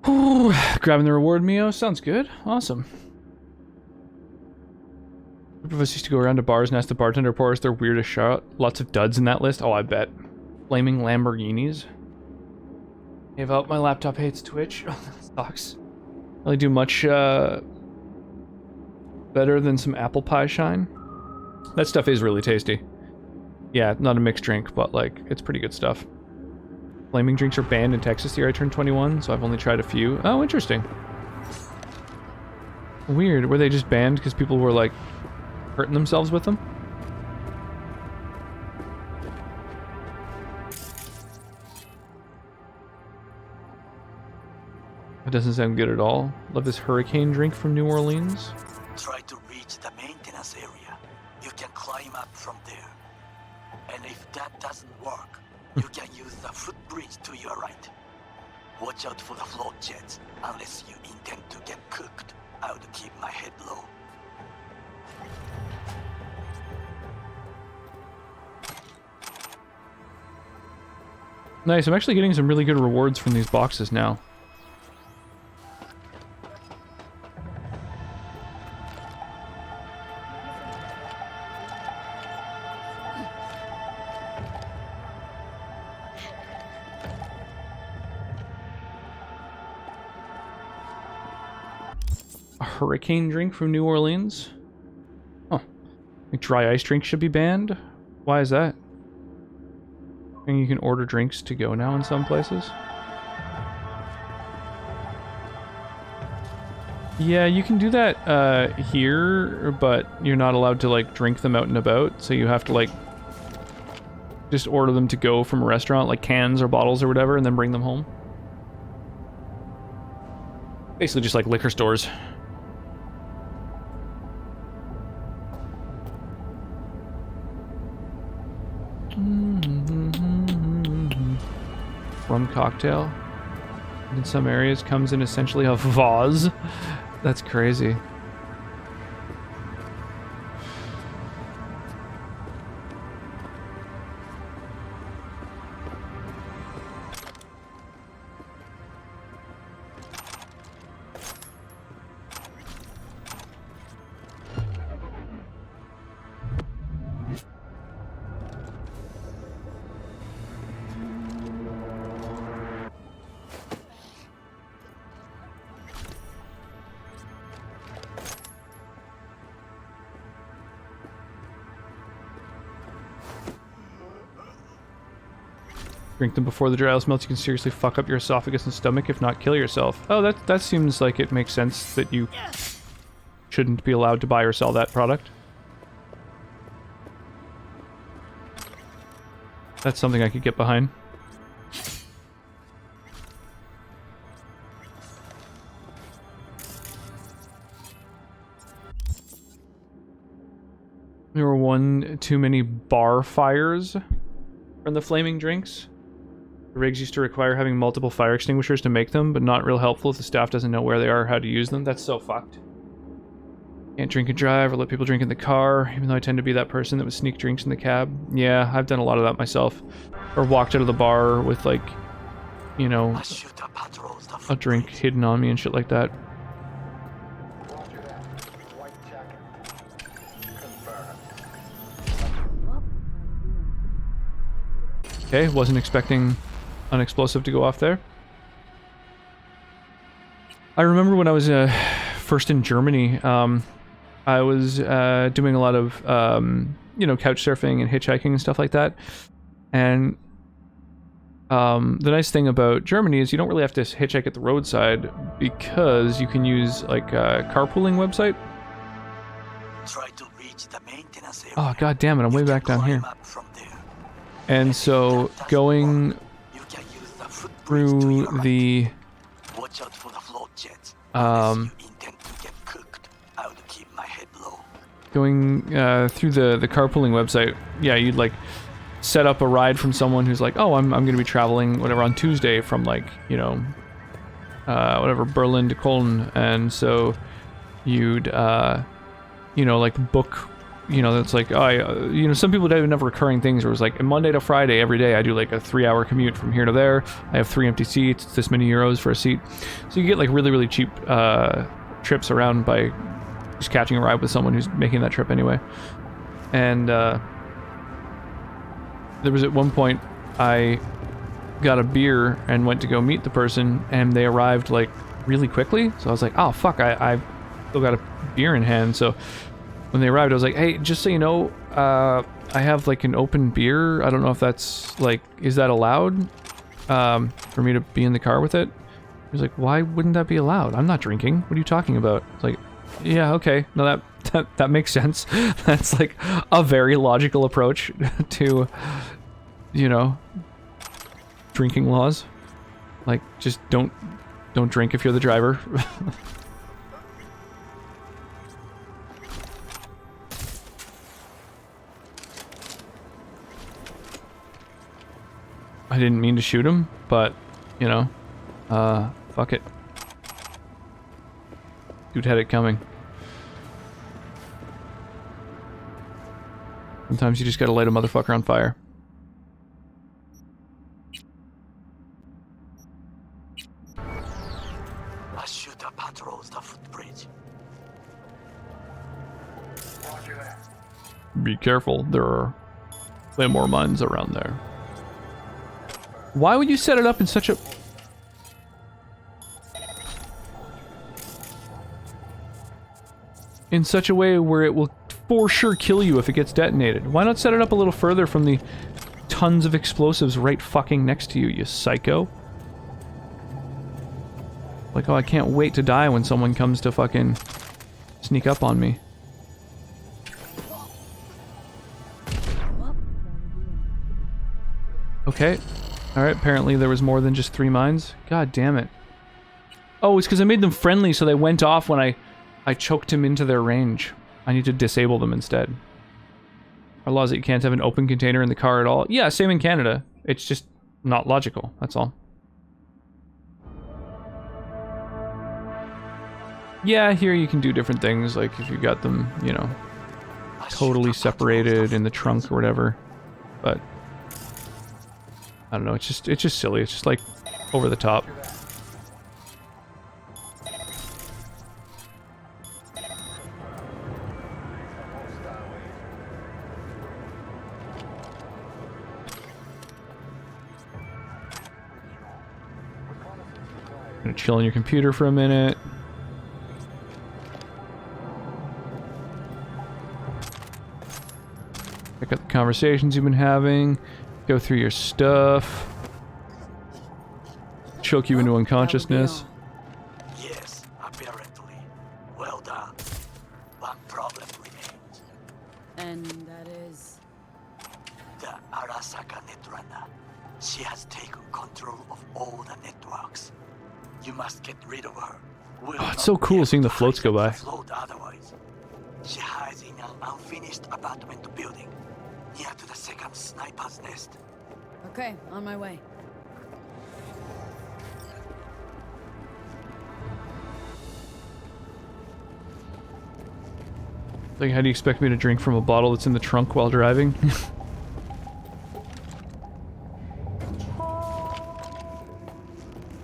Ooh, grabbing the reward, Mio. Sounds good. Awesome. A group of us used to go around to bars and ask the bartender pour us their weirdest shot. Lots of duds in that list. Oh, I bet. Flaming Lamborghinis. Gave out my laptop hates Twitch. Oh, that sucks. Really do much better than some apple pie shine. That stuff is really tasty. Yeah, not a mixed drink, but like, it's pretty good stuff. Flaming drinks are banned in Texas the year I turned 21, so I've only tried a few. Oh, interesting. Weird. Were they just banned because people were, like, hurting themselves with them? That doesn't sound good at all. Love this hurricane drink from New Orleans. Try to reach the maintenance area. You can climb up from there. And if that doesn't work, you can use the footbridge to your right. Watch out for the float jets, unless you intend to get cooked. I would keep my head low. Nice, I'm actually getting some really good rewards from these boxes now. A hurricane drink from New Orleans? Oh. Like dry ice drinks should be banned? Why is that? And you can order drinks to go now in some places? Yeah, you can do that here, but you're not allowed to like drink them out and about, so you have to like just order them to go from a restaurant, like cans or bottles or whatever, and then bring them home. Basically just like liquor stores. Rum cocktail. In some areas comes in essentially a vase. That's crazy. Drink them before the dry ice melts. You can seriously fuck up your esophagus and stomach, if not kill yourself. Oh, that seems like it makes sense that you shouldn't be allowed to buy or sell that product. That's something I could get behind. There were one too many bar fires from the flaming drinks. The rigs used to require having multiple fire extinguishers to make them, but not real helpful if the staff doesn't know where they are or how to use them. That's so fucked. Can't drink and drive or let people drink in the car, even though I tend to be that person that would sneak drinks in the cab. Yeah, I've done a lot of that myself. Or walked out of the bar with, like, you know, a drink hidden on me and shit like that. Okay, wasn't expecting an explosive to go off there. I remember when I was first in Germany, I was doing a lot of, you know, couch surfing and hitchhiking and stuff like that. And the nice thing about Germany is you don't really have to hitchhike at the roadside because you can use, like, a carpooling website. Try to reach the maintenance area. Oh, god damn it, I'm way back down here. And so, going through the, Watch out for the float jets. going through the carpooling website, yeah, you'd, like, set up a ride from someone who's like, oh, I'm going to be traveling, whatever, on Tuesday from, like, you know, whatever, Berlin to Cologne, and so you'd, you know, like, book, you know, that's like, oh, you know, some people don't even have recurring things where it's like Monday to Friday every day I do like a 3-hour commute from here to there. I have 3 empty seats, it's this many euros for a seat. So you get like really, really cheap trips around by just catching a ride with someone who's making that trip anyway. And there was at one point I got a beer and went to go meet the person and they arrived like really quickly. So I was like, oh fuck, I still got a beer in hand. So when they arrived, I was like, hey, just so you know, I have like an open beer. I don't know if that's like, is that allowed for me to be in the car with it? He was like, why wouldn't that be allowed? I'm not drinking. What are you talking about? It's like, yeah, okay. No, that makes sense. That's like a very logical approach to, you know, drinking laws. Like, just don't drink if you're the driver. I didn't mean to shoot him, but, you know, fuck it. Dude had it coming. Sometimes you just gotta light a motherfucker on fire. A shooter patrols the footbridge. Be careful, there are way more mines around there. Why would you set it up in such a... in such a way where it will for sure kill you if it gets detonated? Why not set it up a little further from the tons of explosives right fucking next to you, you psycho? Like, oh, I can't wait to die when someone comes to fucking sneak up on me. Okay. Alright, apparently there was more than just 3 mines. God damn it. Oh, it's because I made them friendly, so they went off when I choked him into their range. I need to disable them instead. Our law is that you can't have an open container in the car at all. Yeah, same in Canada. It's just not logical, that's all. Yeah, here you can do different things, like if you got them, you know, totally separated in the trunk or whatever. But I don't know, it's just silly. It's just like over the top. Gonna chill on your computer for a minute. Check out the conversations you've been having. Go through your stuff. choke you into unconsciousness. Yes, apparently. Well done. One problem remains. And that is... The Arasaka Netrunner. She has taken control of all the networks. You must get rid of her. We'll Oh, it's not so be cool able seeing the to floats go hijack by. the float otherwise. She hides in an unfinished apartment building near to the second sniper's nest. Okay, on my way. Like, how do you expect me to drink from a bottle that's in the trunk while driving?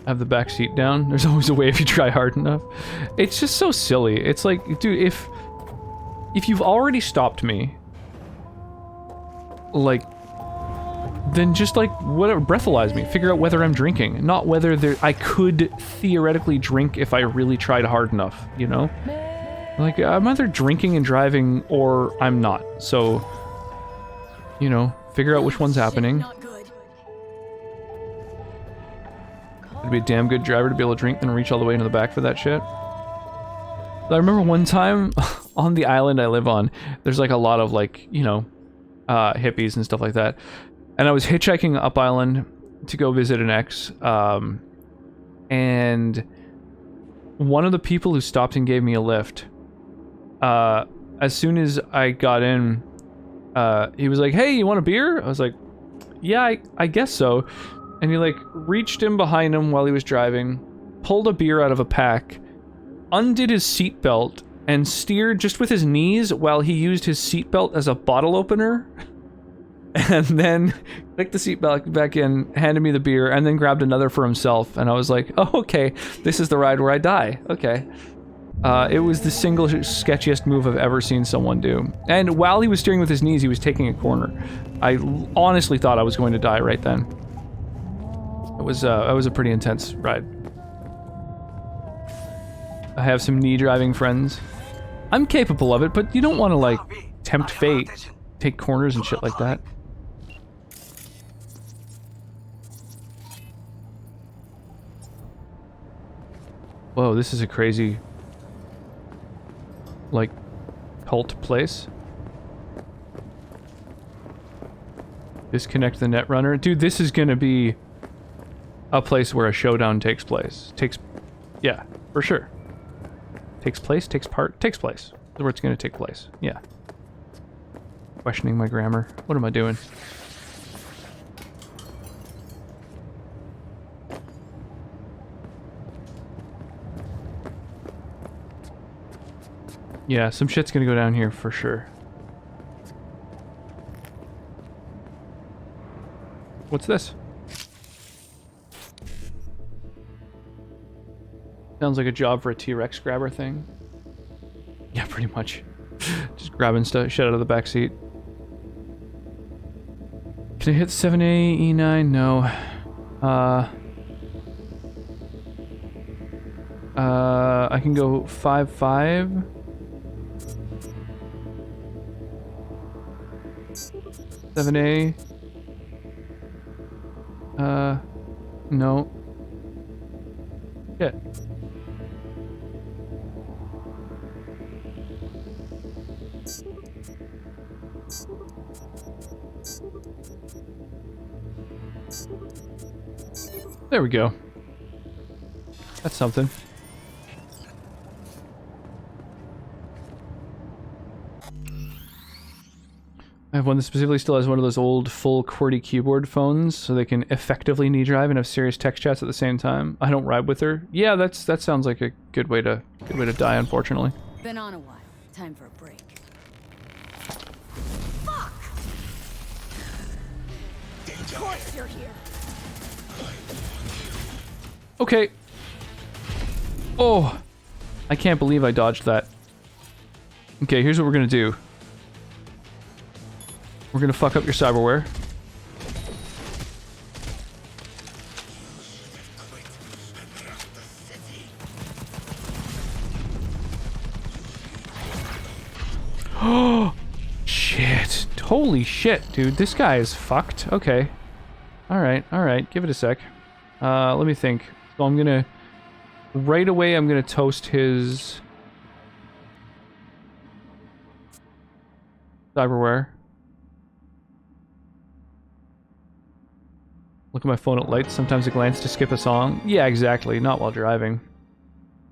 Have the back seat down. There's always a way if you try hard enough. It's just so silly. It's like, dude, if you've already stopped me, like, then just like whatever, breathalyze me. Figure out whether I'm drinking, not whether I could theoretically drink if I really tried hard enough. You know, like I'm either drinking and driving or I'm not. So, you know, figure out which one's happening. I'd be a damn good driver to be able to drink and reach all the way into the back for that shit. I remember one time on the island I live on, there's like a lot of like, you know, hippies and stuff like that. And I was hitchhiking up island to go visit an ex. And one of the people who stopped and gave me a lift, as soon as I got in, he was like, "Hey, you want a beer?" I was like, "Yeah, I guess so." And he like reached in behind him while he was driving, pulled a beer out of a pack, undid his seatbelt, and steered just with his knees while he used his seatbelt as a bottle opener. And then clicked the seatbelt back in, handed me the beer, and then grabbed another for himself. And I was like, oh, okay, this is the ride where I die. Okay. It was the single sketchiest move I've ever seen someone do. And while he was steering with his knees, he was taking a corner. I honestly thought I was going to die right then. It was a pretty intense ride. I have some knee driving friends. I'm capable of it, but you don't want to like tempt fate, take corners and shit like that. Whoa, this is a crazy, like, cult place. Disconnect the Netrunner. Dude, this is gonna be a place where a showdown takes place. Yeah, for sure. Takes place? Takes place. Where it's gonna take place. Yeah. Questioning my grammar. What am I doing? Yeah, some shit's gonna go down here for sure. What's this? Sounds like a job for a T-Rex grabber thing. Yeah, pretty much. Just grabbing shit out of the back seat. Can I hit 7A, E9? No. I can go 5-5. 7A. No. Shit. There we go. That's something. I have one that specifically still has one of those old full QWERTY keyboard phones, so they can effectively knee drive and have serious text chats at the same time. I don't ride with her. Yeah, that sounds like a good way to die, unfortunately. Been on a while. Time for a break. Fuck! Of course you're here. Okay. Oh, I can't believe I dodged that. Okay, here's what we're gonna do. We're gonna fuck up your cyberware. Oh, shit. Holy shit, dude. This guy is fucked. Okay. Alright, alright. Give it a sec. Let me think. So I'm gonna right away. I'm gonna toast his cyberware. Look at my phone at lights. Sometimes a glance to skip a song. Yeah, exactly. Not while driving.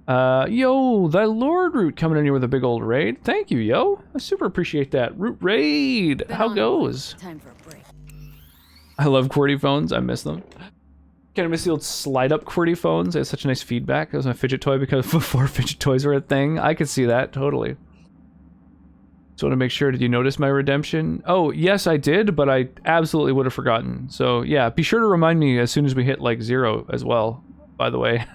Yo, thy Lord Root coming in here with a big old raid. Thank you, yo. I super appreciate that. Root raid. How goes? Time for a break. I love QWERTY phones. I miss them. Kind of miss the old slide-up QWERTY phones. They had such a nice feedback. That was my fidget toy because before fidget toys were a thing. I could see that, totally. Just want to make sure, did you notice my redemption? Oh, yes, I did, but I absolutely would have forgotten. So, yeah, be sure to remind me as soon as we hit, like, 0 as well, by the way.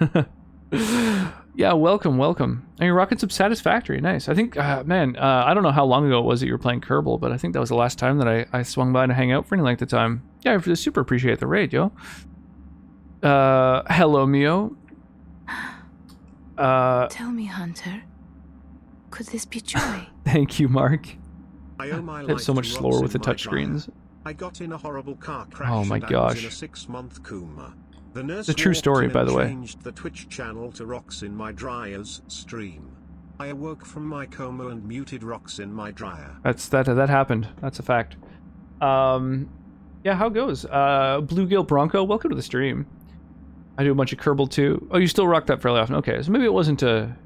Yeah, welcome, welcome. And you're rocking some Satisfactory. Nice. I think, man, I don't know how long ago it was that you were playing Kerbal, but I think that was the last time that I swung by to hang out for any length of time. Yeah, I super appreciate the raid, yo. Hello, Mio. Tell me, Hunter, could this be joy? Thank you, Mark. I owe my It's life so much to slower rocks with the in my touchscreens. dryer. I got in a horrible car crash Oh my and I gosh. was in a 6-month coma. The nurse It's a true walked story, in by and the way. changed the Twitch channel to Rocks in My Dryer's stream. I awoke from my coma and muted Rocks in My Dryer. That happened. That's a fact. Yeah, how goes? Bluegill Bronco, welcome to the stream. I do a bunch of Kerbal too. Oh, you still rock that fairly often. Okay, so maybe it wasn't a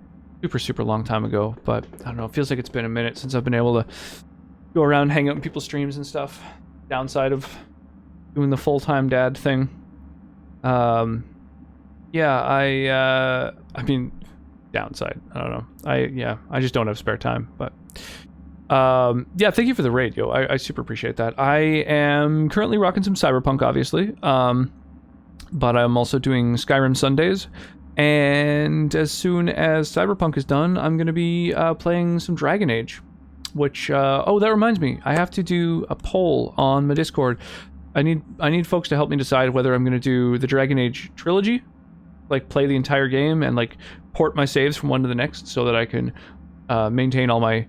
super long time ago, but I don't know. It feels like it's been a minute since I've been able to go around, hang out in people's streams and stuff. Downside of doing the full-time dad thing. Yeah, I mean, downside. I don't know. I just don't have spare time, but yeah, thank you for the raid, yo. I super appreciate that. I am currently rocking some Cyberpunk, obviously. But I'm also doing Skyrim Sundays, and as soon as Cyberpunk is done, I'm going to be playing some Dragon Age, which, oh, that reminds me, I have to do a poll on my Discord. I need folks to help me decide whether I'm going to do the Dragon Age trilogy, like play the entire game and like port my saves from one to the next so that I can maintain all my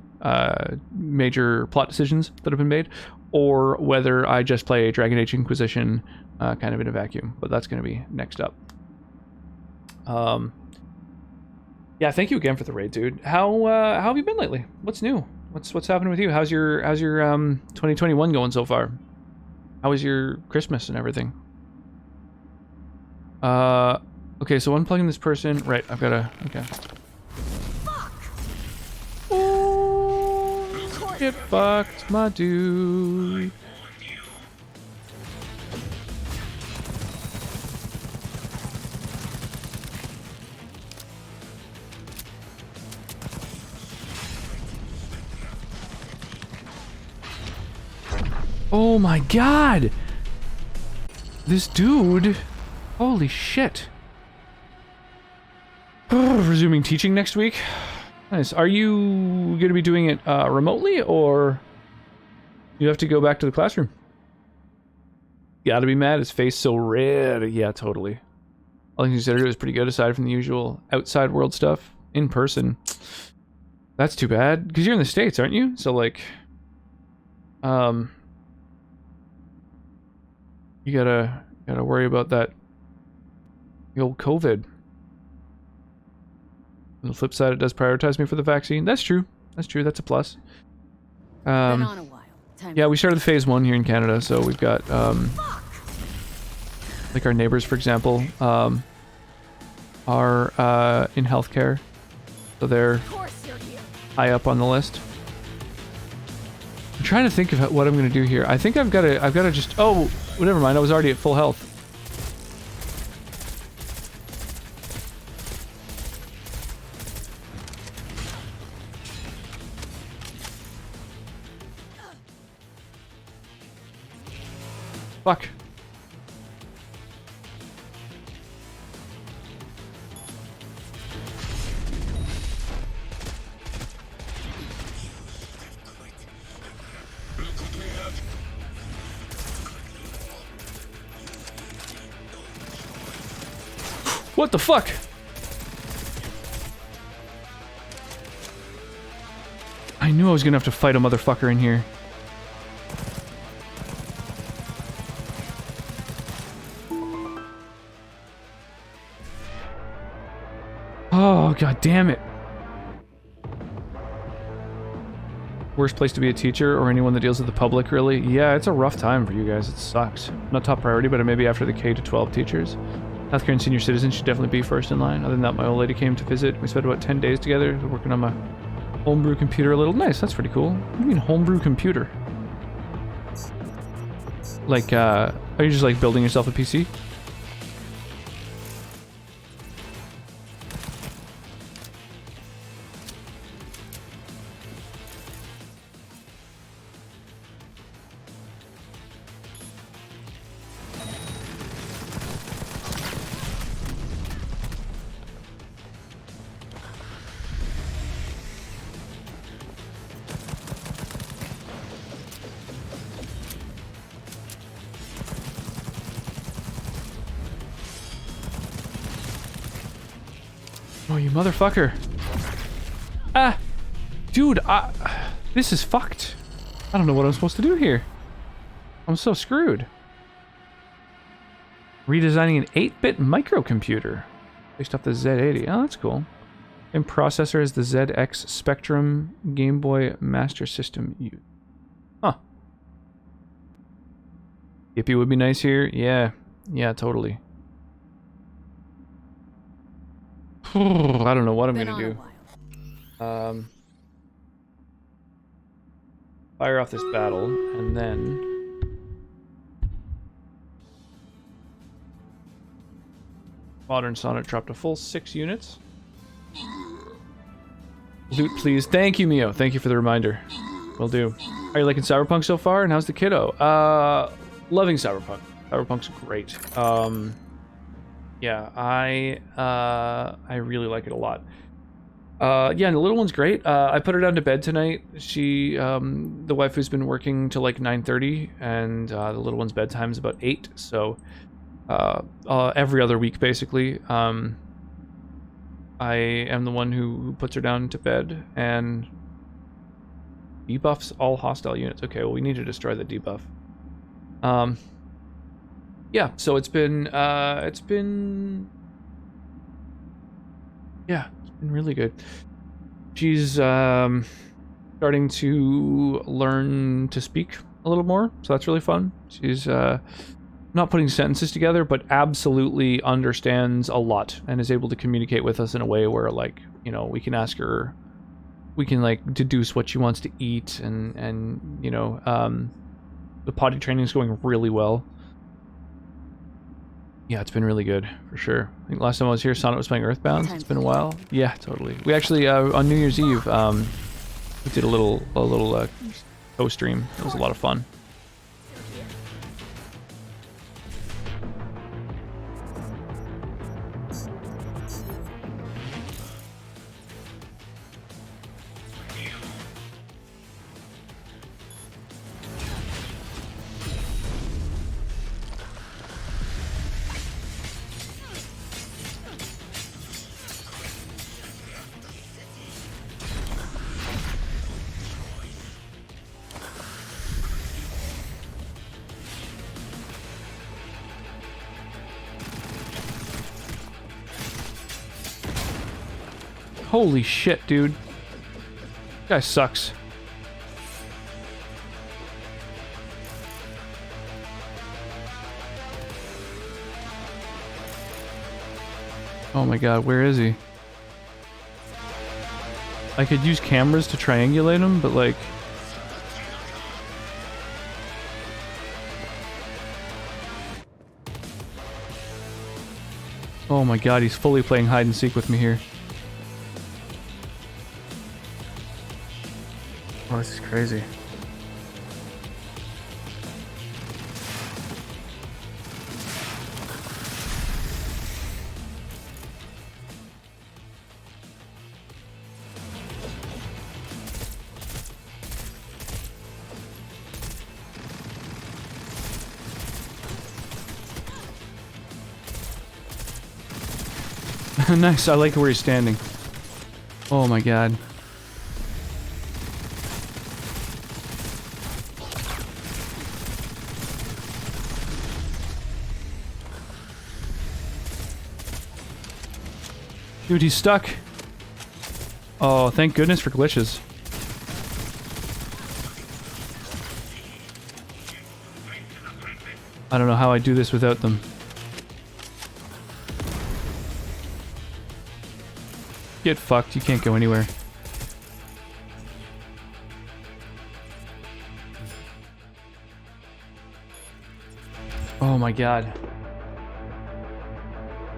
major plot decisions that have been made, or whether I just play Dragon Age Inquisition kind of in a vacuum. But that's going to be next up. Yeah, thank you again for the raid, dude. How have you been lately? What's new? What's happening with you? How's your 2021 going so far? How was your Christmas and everything? Okay, so unplugging this person. Right, I've got to. Okay. Oh, get fucked, my dude. Oh my god! This dude! Holy shit. Resuming teaching next week. Nice. Are you going to be doing it remotely, or you have to go back to the classroom? Gotta be mad, his face so red. Yeah, totally. All things considered, it was pretty good aside from the usual outside world stuff. In person. That's too bad. Because you're in the States, aren't you? So, like... You gotta worry about that. The old COVID. On the flip side, it does prioritize me for the vaccine. That's true. That's true. That's a plus. Been on a while. Yeah, we started phase 1 here in Canada, so we've got like our neighbors, for example, are in healthcare, so they're high up on the list. I'm trying to think of what I'm gonna do here. I think I've got to just. Oh, well, never mind. I was already at full health. Fuck. What the fuck? I knew I was gonna have to fight a motherfucker in here. Oh, god damn it. Worst place to be a teacher or anyone that deals with the public, really? Yeah, it's a rough time for you guys. It sucks. Not top priority, but maybe after the K-12 teachers. Healthcare and senior citizens should definitely be first in line. Other than that, my old lady came to visit. We spent about 10 days together working on my homebrew computer a little. Nice, that's pretty cool. What do you mean homebrew computer? Like, are you just like building yourself a PC? Oh, you motherfucker. Ah! Dude, this is fucked. I don't know what I'm supposed to do here. I'm so screwed. Redesigning an 8-bit microcomputer. Based off the Z80. Oh, that's cool. And processor is the ZX Spectrum Game Boy Master System U. Huh. Yippee would be nice here. Yeah. Yeah, totally. I don't know what I'm gonna do. Fire off this battle, and then Modern Sonnet dropped a full 6 units. Loot, please. Thank you, Mio. Thank you for the reminder. Will do. Are you liking Cyberpunk so far? And how's the kiddo? Loving Cyberpunk. Cyberpunk's great. Yeah, I really like it a lot. Yeah, and the little one's great. I put her down to bed tonight. She, the waifu's been working till like 9:30, and the little one's bedtime is about 8. So, every other week basically, I am the one who puts her down to bed and debuffs all hostile units. Okay, well we need to destroy the debuff. Yeah, so it's been really good. She's starting to learn to speak a little more, so that's really fun. She's not putting sentences together, but absolutely understands a lot and is able to communicate with us in a way where, like, you know, we can ask her, we can like deduce what she wants to eat, and you know, the potty training is going really well. Yeah, it's been really good, for sure. I think last time I was here, Sonnet was playing Earthbound. It's been a while. Yeah, totally. We actually, on New Year's Eve, we did a little co-stream. It was a lot of fun. Holy shit, dude. This guy sucks. Oh my god, where is he? I could use cameras to triangulate him, but like... Oh my god, he's fully playing hide and seek with me here. Oh, this is crazy. Nice, I like where he's standing. Oh my god. Dude, he's stuck. Oh, thank goodness for glitches. I don't know how I do this without them. Get fucked, you can't go anywhere. Oh my god.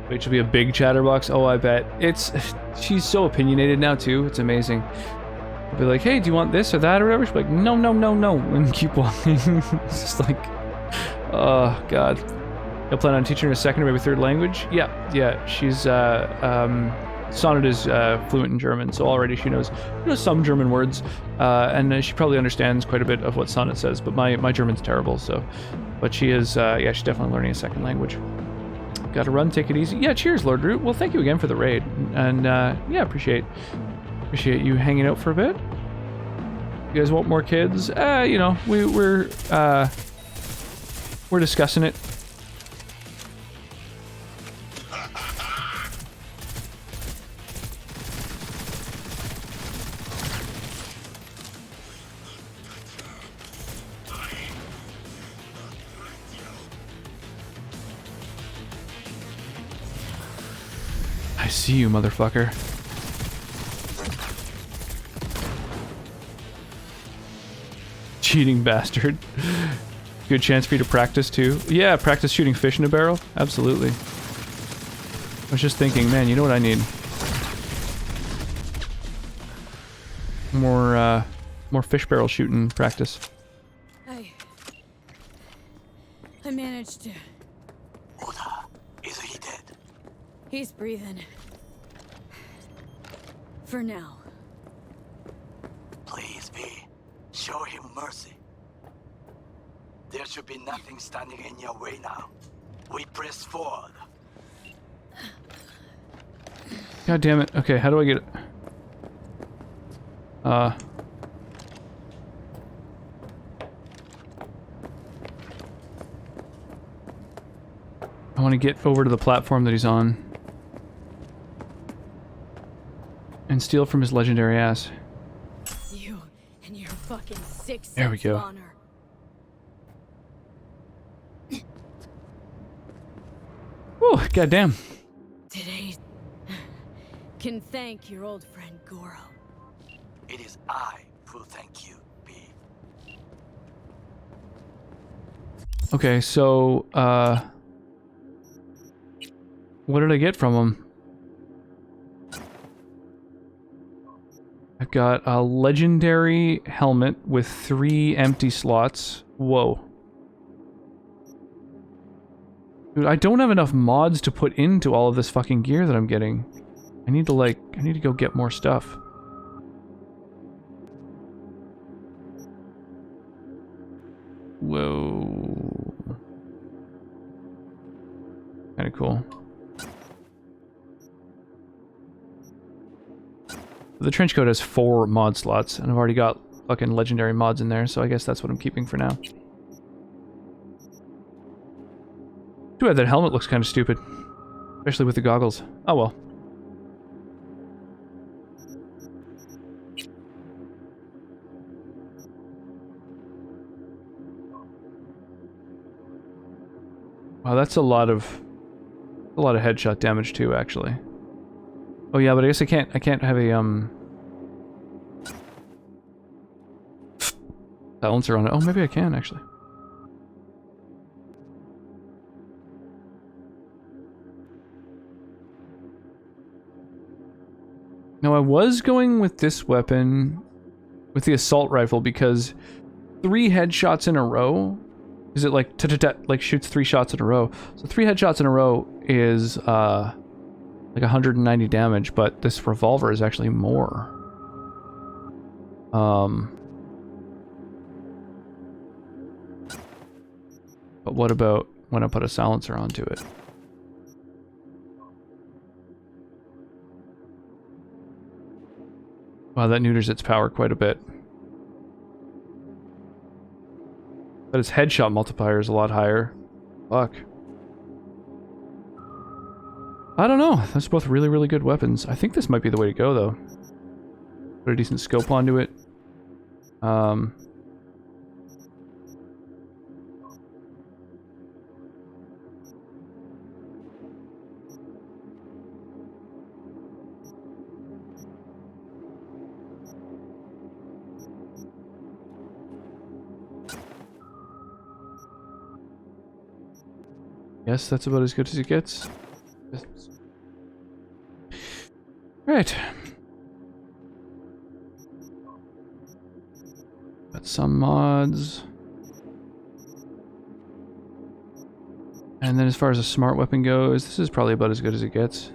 Wait, she'll be a big chatterbox? Oh, I bet. She's so opinionated now too, it's amazing. I'll be like, hey, do you want this or that or whatever? She'll be like, no, no, no, no, and keep walking. It's just like, oh god. You'll plan on teaching her a second or maybe third language? Yeah, she's, Sonnet is fluent in German, so already she knows some German words, and she probably understands quite a bit of what Sonnet says, but my German's terrible, so... But she is, yeah, she's definitely learning a second language. Gotta run, take it easy. Yeah, cheers, Lord Root. Well, thank you again for the raid, and, yeah, appreciate you hanging out for a bit. You guys want more kids? You know, we're discussing it. I see you, motherfucker. Cheating bastard. Good chance for you to practice too. Yeah, practice shooting fish in a barrel. Absolutely. I was just thinking, man, you know what I need? More fish barrel shooting practice. I managed to. Oda, is he dead? He's breathing. For now. Please, V. Show him mercy. There should be nothing standing in your way now. We press forward. God damn it. Okay, how do I get it? I want to get over to the platform that he's on. And steal from his legendary ass. You and your fucking six There we go. honor. Oh, goddamn. Today can thank your old friend Goro. It is I who thank you, B. Okay, so, what did I get from him? I've got a legendary helmet with 3 empty slots. Whoa. Dude, I don't have enough mods to put into all of this fucking gear that I'm getting. I need to go get more stuff. Whoa. Kinda cool. The trench coat has 4 mod slots, and I've already got fucking legendary mods in there, so I guess that's what I'm keeping for now. Too bad that helmet looks kind of stupid. Especially with the goggles. Oh well. Wow, that's a lot of headshot damage too, actually. Oh yeah, but I guess I can't have a silencer on it. Oh, maybe I can actually. Now I was going with this weapon, with the assault rifle, because 3 headshots in a row. Is it like like shoots 3 shots in a row? So 3 headshots in a row is like 190 damage, but this revolver is actually more. But what about when I put a silencer onto it? Wow, that neuters its power quite a bit. But its headshot multiplier is a lot higher. Fuck. I don't know. Those are both really, really good weapons. I think this might be the way to go, though. Put a decent scope onto it. Yes, that's about as good as it gets. Right. Got some mods. And then as far as a smart weapon goes, this is probably about as good as it gets.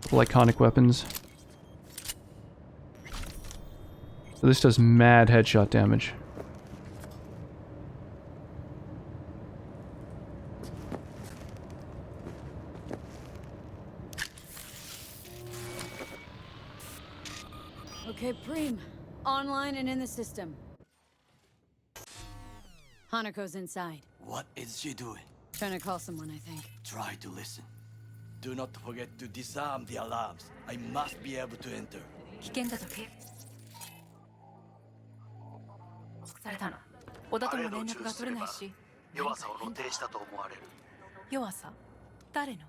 Couple iconic weapons. So this does mad headshot damage. Okay, Preem. Online and in the system. Hanako's inside. What is she doing? Trying to call someone, I think. Try to listen. Do not forget to disarm the alarms. I must be able to enter. 危険だと警されたの。小田とも連絡が取れないし。弱さを露呈したと思われる。弱さ？誰の？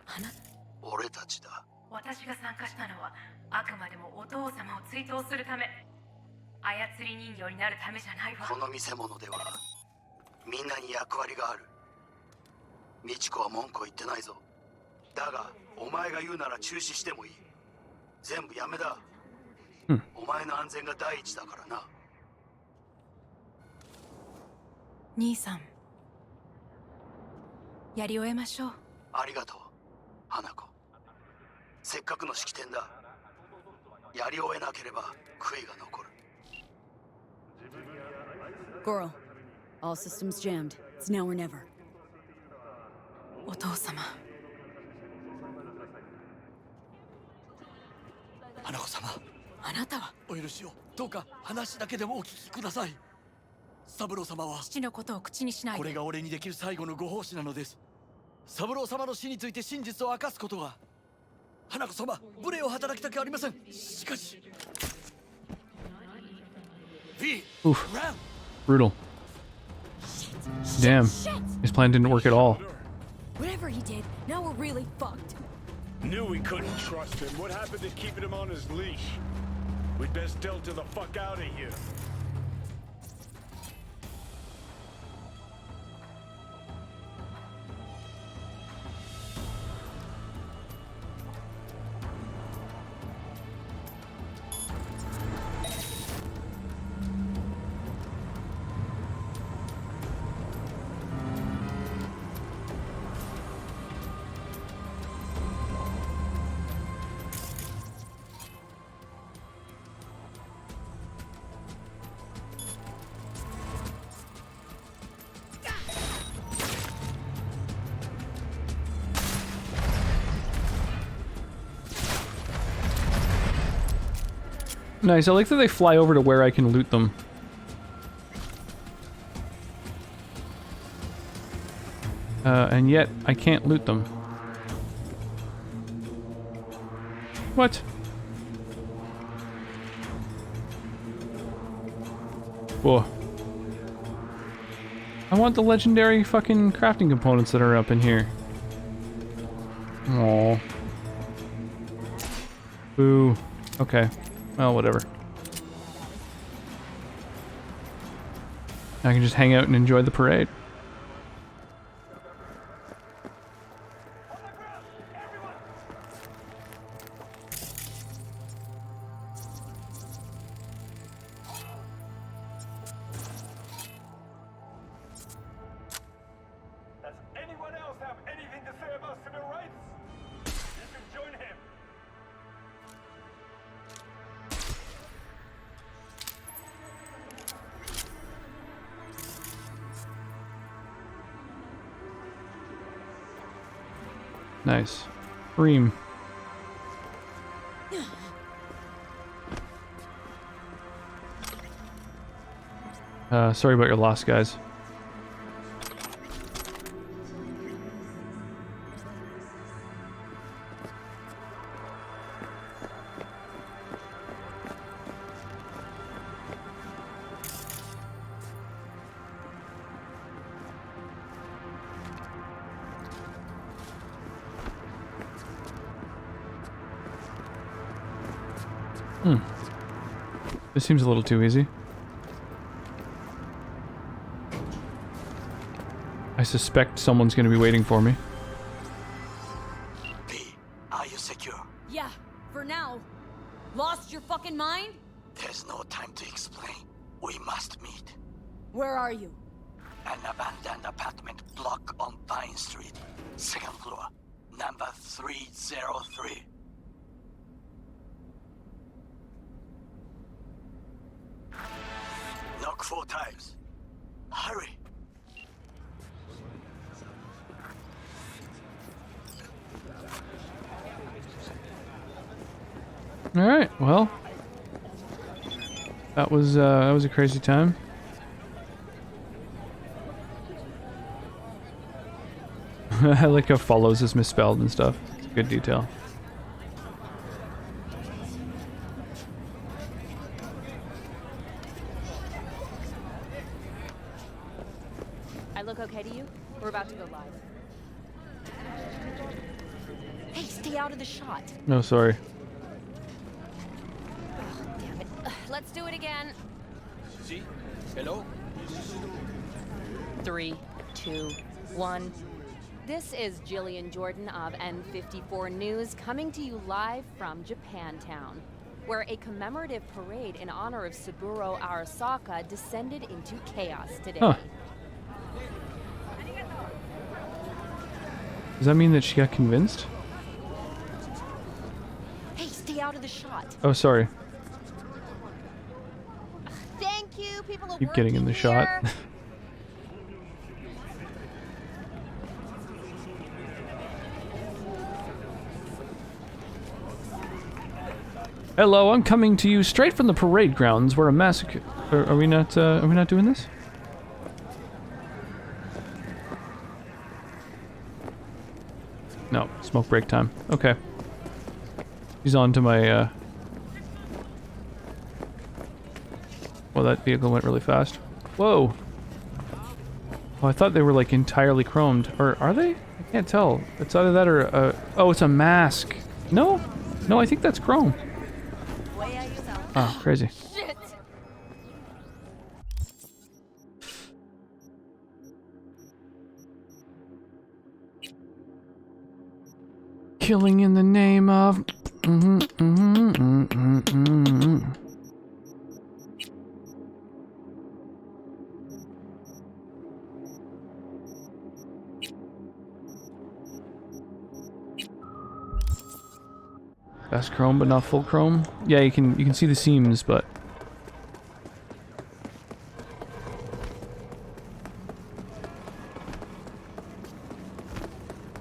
あなた？俺たちだ。私が参加したのはあくまでもお父様を追悼するため。操り人形になるためじゃないわ。この見せ物ではみんなに役割がある。美智子は文句を言ってないぞ。だがお前が言うなら中止してもいい。全部やめだ。お前の安全が第一だからな。兄さん、やり終えましょう。ありがとう、花子。せっかくの式典だ。やり終えなければ悔いが残る。Goro, all systems jammed. It's now or never. お父様。花子様。あなたはお許しを。どうか話だけでもお聞きください。三郎様は父のことを口にしないで。これが俺にできる最後のご奉仕なのです。三郎様の死について真実を明かすことが。花子様、無礼を働きたくありません。しかし。Oof. Brutal. Damn. His plan didn't work at all. Whatever he did, now we're really fucked. Knew we couldn't trust him. What happened to keeping him on his leash? We'd best delta the fuck out of here. Nice, I like that they fly over to where I can loot them. And yet, I can't loot them. What? Whoa. I want the legendary fucking crafting components that are up in here. Aww. Boo. Okay. Well, whatever. I can just hang out and enjoy the parade. Does anyone else have anything to say about civil rights? You can join him. Nice. Ream. Sorry about your loss, guys. This seems a little too easy. I suspect someone's going to be waiting for me. V, are you secure? Yeah, for now. Lost your fucking mind? There's no time to explain. We must meet. Where are you? An abandoned apartment block on Vine Street. Second floor. Number 303. Knock 4 times. Hurry. All right. Well, that was a crazy time. I like how follows is misspelled and stuff. It's a good detail. I look okay to you? We're about to go live. Hey, stay out of the shot. No, sorry. Damn it. Let's do it again. See? Hello? 3, 2, 1. This is Jillian Jordan of N54 News coming to you live from Japantown, where a commemorative parade in honor of Saburo Arasaka descended into chaos today. Huh. Does that mean that she got convinced? Hey, stay out of the shot. Oh, sorry. Thank you, people are Keep getting in the shot. Hello, I'm coming to you straight from the parade grounds where a massacre. Are we not doing this? No, smoke break time. Okay. He's on to my. Well, that vehicle went really fast. Whoa. Oh, I thought they were like entirely chromed. Or are they? I can't tell. It's either that or oh, it's a mask. No, no, I think that's chrome. Oh, crazy. Shit. Killing in the name of. That's chrome, but not full chrome. Yeah, you can see the seams, but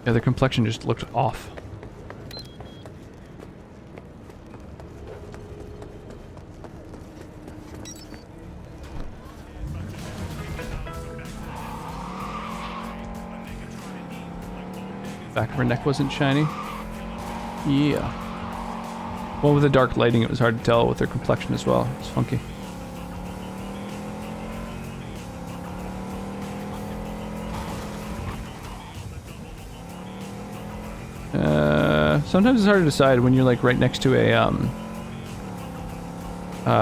yeah, their complexion just looked off. Back of her neck wasn't shiny. Yeah. Well, with the dark lighting, it was hard to tell with her complexion as well. It's funky. Sometimes it's hard to decide when you're like right next to a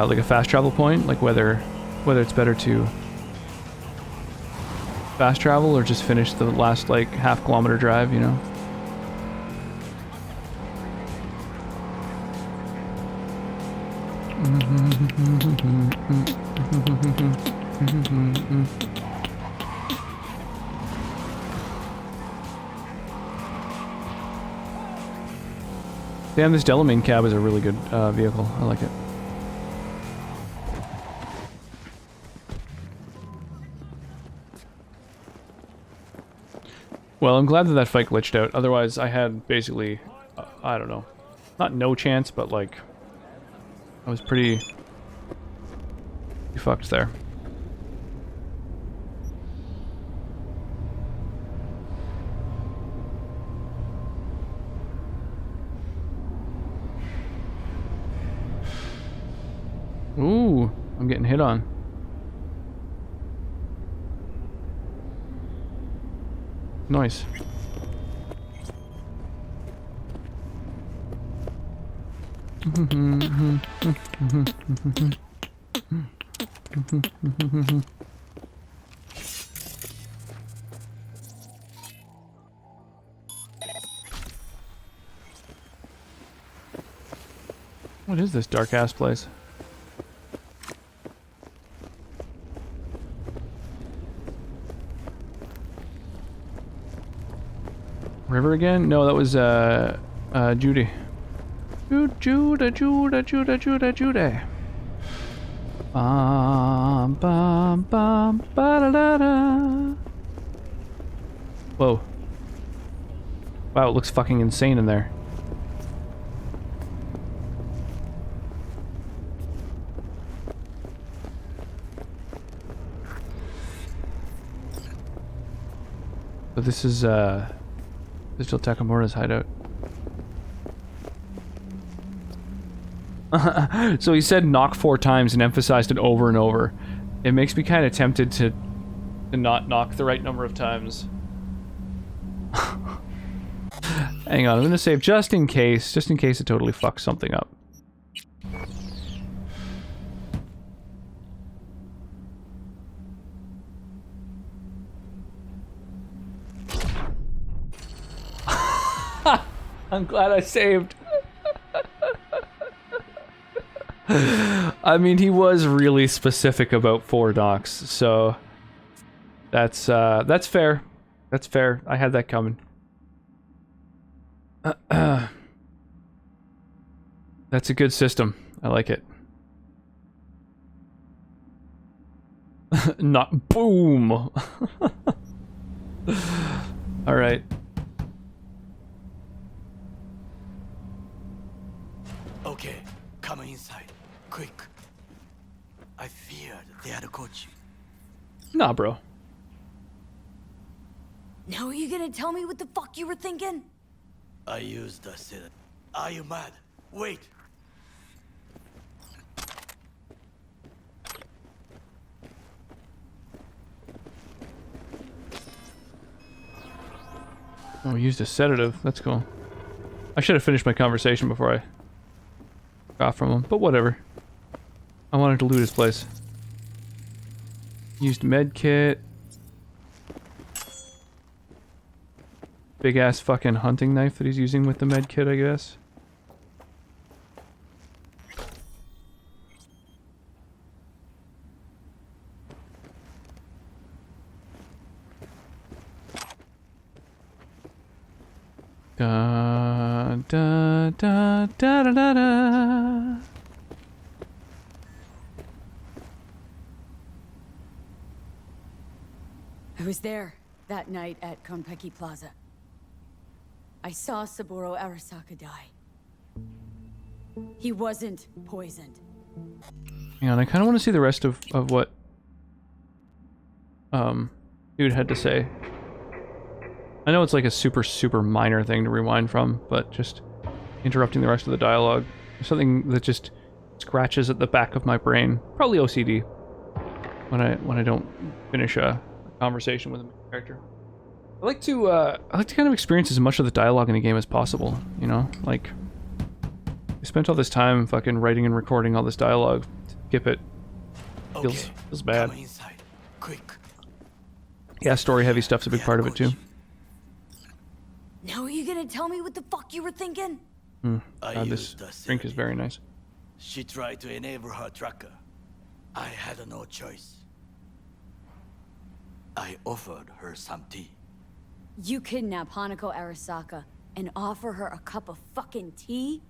like a fast travel point, like whether it's better to fast travel or just finish the last like half-kilometer drive, you know. Damn, this Delamain cab is a really good vehicle. I like it. Well, I'm glad that that fight glitched out. Otherwise, I had basically, I don't know, not no chance, but like, I was pretty fucked there. Ooh, I'm getting hit on. Nice. What is this dark ass place? River again? No, that was Judy. Judy. Bum bum bum ba da da da. Whoa. Wow, it looks fucking insane in there. So this is Digital Takamura's hideout. So he said knock 4 times and emphasized it over and over. It makes me kind of tempted to not knock the right number of times. Hang on, I'm gonna save just in case it totally fucks something up. I'm glad I saved. I mean, he was really specific about 4 knocks, so that's fair. That's fair. I had that coming. That's a good system. I like it. Not boom. All right. Okay, come inside. Quick. I feared they had caught you. Nah, bro. Now are you gonna tell me what the fuck you were thinking? I used the sedative. Are you mad? Wait. Oh, we used a sedative. That's cool. I should have finished my conversation before I got from him, but whatever. I wanted to loot his place. Used med kit. Big ass fucking hunting knife that he's using with the med kit, I guess. Da da da da da da da. I was there that night at Konpeki Plaza. I saw Saburo Arasaka die. He wasn't poisoned. Yeah, and I kind of want to see the rest of what dude had to say. I know it's like a super minor thing to rewind from, but just interrupting the rest of the dialogue. Something that just scratches at the back of my brain. Probably OCD. When I don't finish a conversation with a character. I like to kind of experience as much of the dialogue in a game as possible, you know? Like, I spent all this time fucking writing and recording all this dialogue. Skip it. Feels bad. Come inside. Quick. Yeah, story heavy stuff's a big part of it too. Now are you gonna tell me what the fuck you were thinking? God, this drink is very nice. She tried to enable her tracker. I had no choice. I offered her some tea. You kidnap Hanako Arasaka and offer her a cup of fucking tea?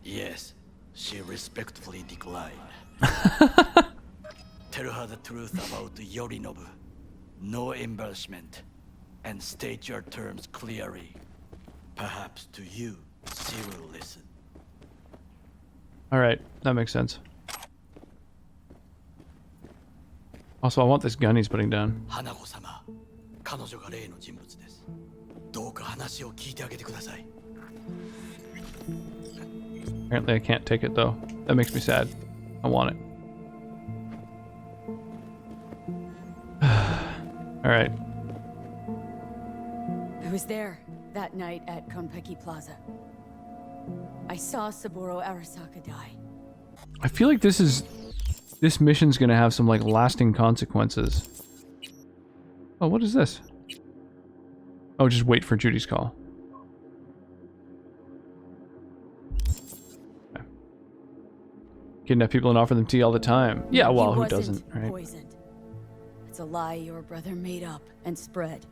Yes, she respectfully declined. Tell her the truth about Yorinobu. No embellishment. And state your terms clearly. Perhaps to you, she will listen. Alright, that makes sense. Also, I want this gun he's putting down. Hanako-sama, 彼女が例の人物です。どうか話を聞いてあげてください。Apparently I can't take it though. That makes me sad. I want it. Alright. I was there that night at Konpeki Plaza. I saw Saburo Arasaka die. I feel like this mission's gonna have some like lasting consequences. Oh, what is this? Oh, just wait for Judy's call. Okay. Kidnap people and offer them tea all the time. Yeah, well, who doesn't, right? Poisoned. It's a lie your brother made up and spread.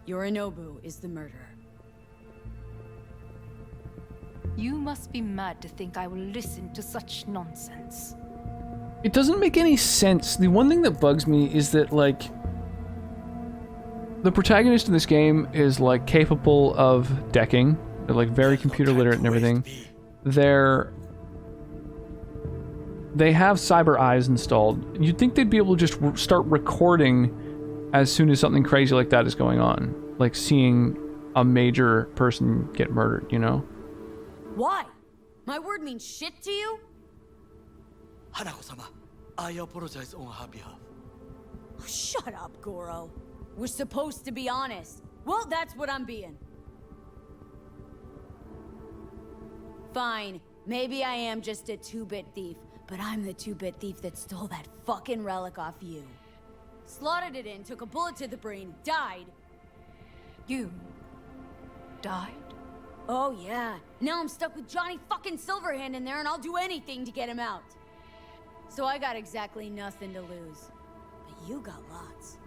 Yorinobu is the murderer. You must be mad to think I will listen to such nonsense. It doesn't make any sense. The one thing that bugs me is that, like, the protagonist in this game is, like, capable of decking. They're, like, very computer literate and everything. They have cyber eyes installed. You'd think they'd be able to just start recording as soon as something crazy like that is going on. Like, seeing a major person get murdered, you know? Why? My word means shit to you? Hanako-sama, I apologize on her behalf. Oh, shut up, Goro. We're supposed to be honest. Well, that's what I'm being. Fine. Maybe I am just a 2-bit thief, but I'm the 2-bit thief that stole that fucking relic off you. Slotted it in, took a bullet to the brain, died. You died? Oh yeah. Now I'm stuck with Johnny fucking Silverhand in there and I'll do anything to get him out. So I got exactly nothing to lose. But you got lots.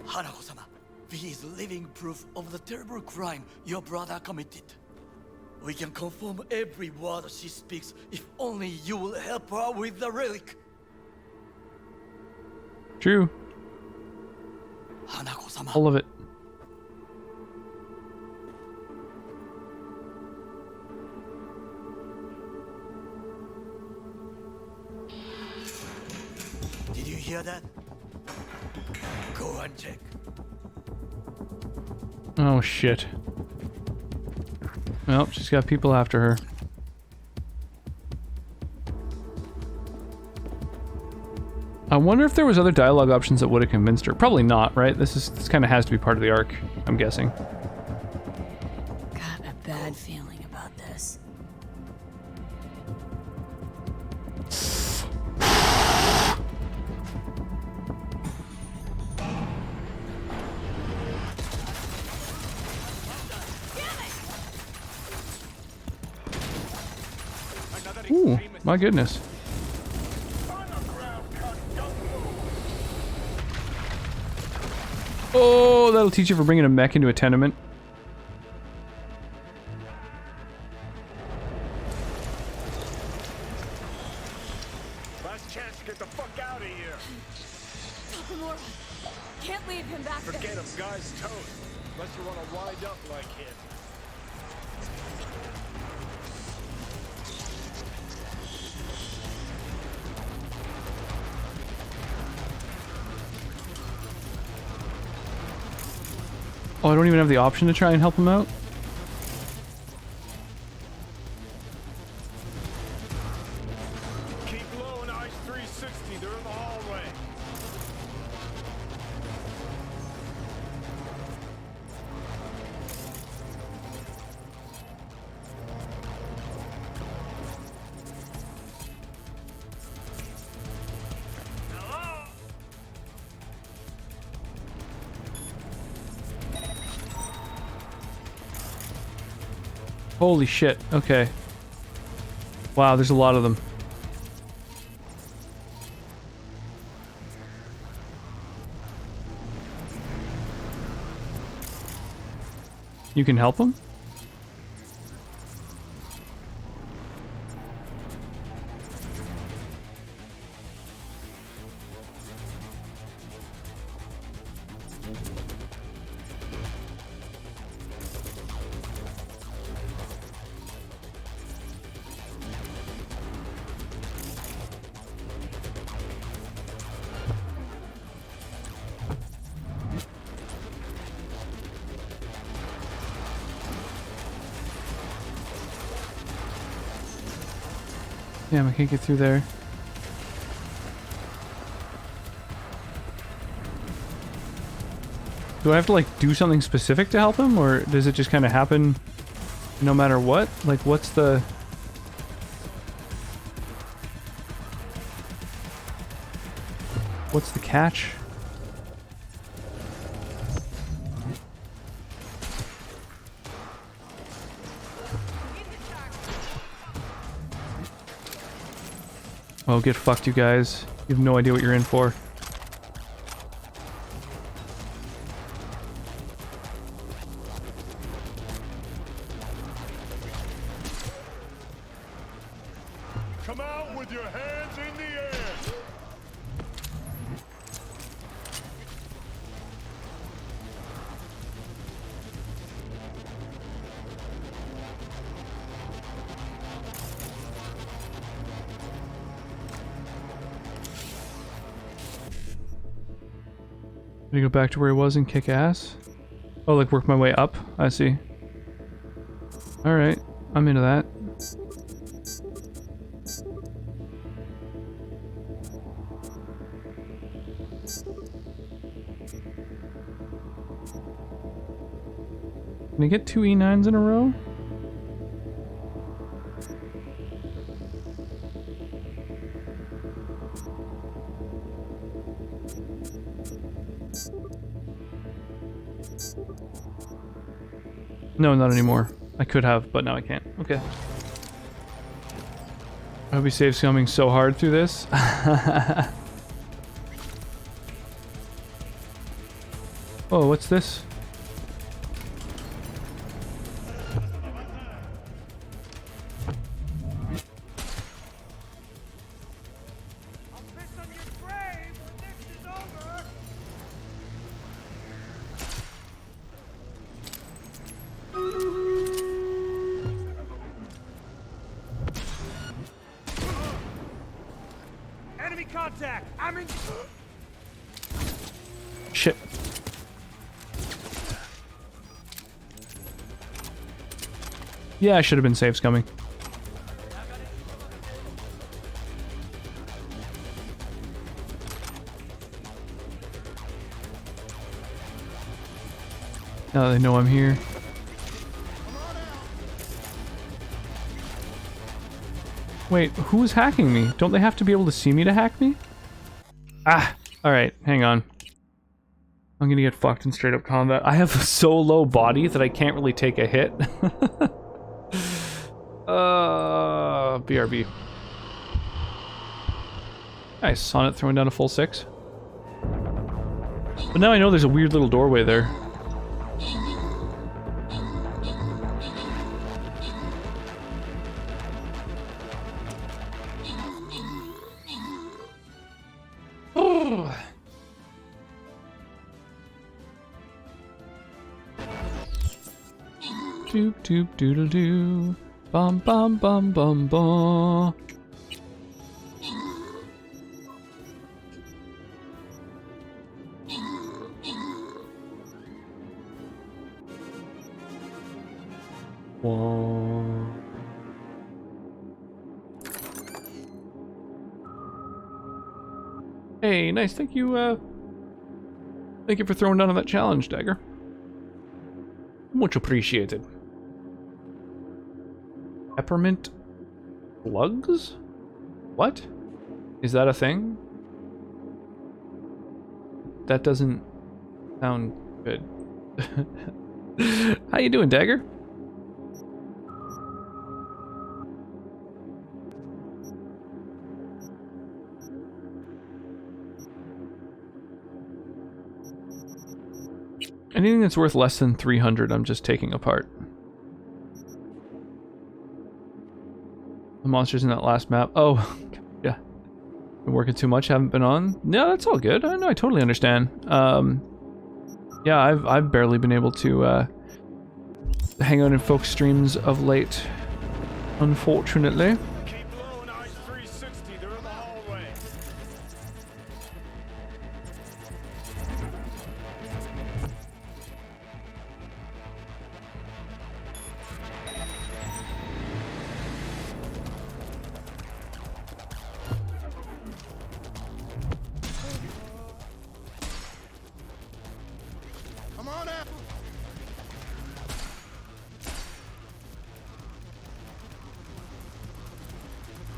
Hanako-sama, V is living proof of the terrible crime your brother committed. We can confirm every word she speaks if only you will help her with the relic. True. Hanako-sama. All of it. Did you hear that? Go and check. Oh shit. Well, she's got people after her. I wonder if there was other dialogue options that would have convinced her. Probably not, right? This kind of has to be part of the arc, I'm guessing. Got a bad feeling about this. Ooh, my goodness. Oh, that'll teach you for bringing a mech into a tenement. Last chance to get the fuck out of here. Takamura, can't leave him back Forget there. him, guy's toast. Unless you want to wind up like him. Oh, I don't even have the option to try and help him out? Keep low and eyes 360. They're in the hallway. Holy shit, okay. Wow, there's a lot of them. You can help them? Damn, I can't get through there. Do I have to, like, do something specific to help him, or does it just kind of happen No matter what? Like, what's the... What's the catch? Oh, get fucked, you guys. You have no idea what you're in for. Come out with your hands in the air. Gonna go back to where he was and kick ass? Oh, like work my way up? I see. Alright, I'm into that. Can I get 2 E9s in a row? No, not anymore. I could have, but now I can't. Okay. I hope he saves coming so hard through this. Oh, what's this? Enemy contact! I'm in. Shit. Yeah, I should have been saves coming. Now they know I'm here. Wait, who's hacking me? Don't they have to be able to see me to hack me? Ah! Alright, hang on. I'm gonna get fucked in straight up combat. I have so low body that I can't really take a hit. BRB. Nice, Sonnet throwing down a full 6. But now I know there's a weird little doorway there. Doop doop doodle doo. Bum bum bum bum bum. Hey, nice. Thank you for throwing down on that challenge, Dagger. Much appreciated. Peppermint slugs? What? Is that a thing? That doesn't sound good. How you doing, Dagger? Anything that's worth less than 300, I'm just taking apart. The monsters in that last map. Oh, yeah. Been working too much, haven't been on. No, that's all good. I know, I totally understand. Yeah, I've barely been able to hang out in folks' streams of late, unfortunately. Keep low and eyes 360. They're in the hallway.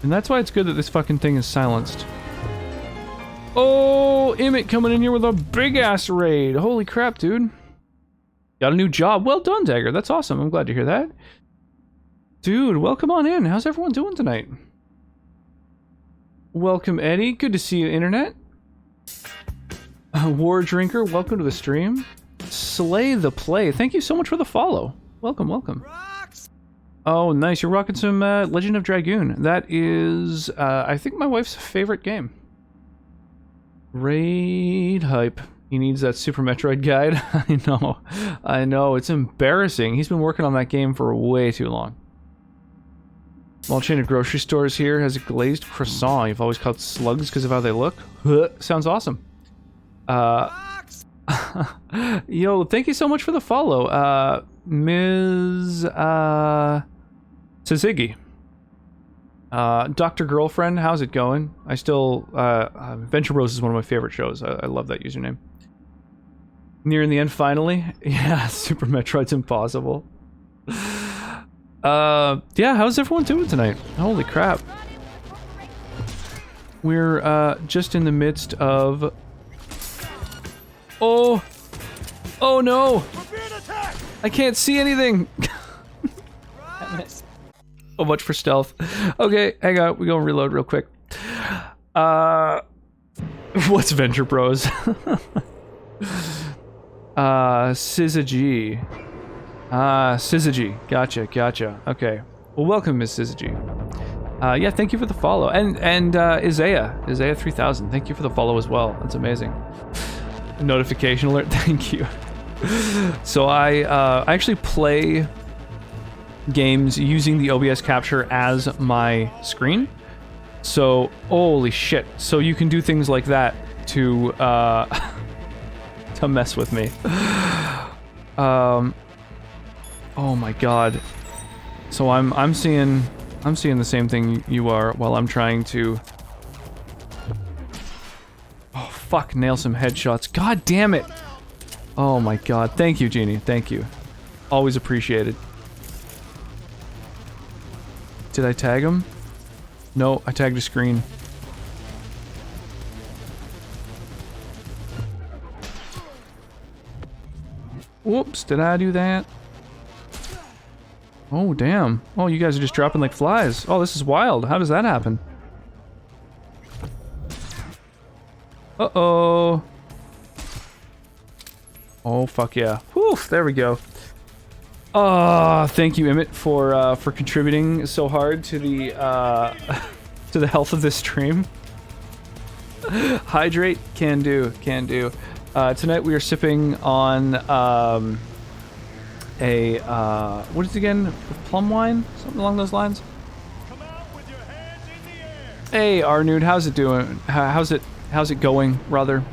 And that's why it's good that this fucking thing is silenced. Oh, Emmett coming in here with a big-ass raid. Holy crap, dude. Got a new job. Well done, Dagger. That's awesome. I'm glad to hear that. Dude, welcome on in. How's everyone doing tonight? Welcome, Eddie. Good to see you, Internet. War Drinker, welcome to the stream. Slay the Play. Thank you so much for the follow. Welcome, welcome. Oh, nice. You're rocking some Legend of Dragoon. That is, I think, my wife's favorite game. Raid hype. He needs that Super Metroid guide. I know. It's embarrassing. He's been working on that game for way too long. Small chain of grocery stores here has a glazed croissant. You've always called slugs because of how they look. Sounds awesome. Yo, thank you so much for the follow. Ms. Taziggy. Dr. Girlfriend, how's it going? I still, Venture Bros is one of my favorite shows. I love that username. Nearing the end, finally. Yeah, Super Metroid's impossible. Yeah, how's everyone doing tonight? Holy crap. We're, just in the midst of... Oh! Oh no! I can't see anything! So much for stealth. Okay, hang on, we go reload real quick. What's Venture Bros? Syzygy. Syzygy. Gotcha. Okay. Well, welcome, Miss Syzygy. Yeah, thank you for the follow. And Isaiah 3000, thank you for the follow as well. That's amazing. Notification alert, thank you. So I actually play games using the OBS capture as my screen. So, holy shit. So you can do things like that to to mess with me. Oh my god. So I'm seeing the same thing you are while I'm trying to... Oh fuck, nail some headshots. God damn it. Oh my god. Thank you, Genie. Thank you. Always appreciated. Did I tag him? No, I tagged a screen. Whoops, did I do that? Oh, damn. Oh, you guys are just dropping like flies. Oh, this is wild. How does that happen? Uh-oh. Oh, fuck yeah. Whew, there we go. Oh, thank you, Emmett, for contributing so hard to the to the health of this stream. Hydrate, can do. Tonight we are sipping on what is it again? Plum wine, something along those lines. Hey, Arnud, how's it doing? How's it going, rather?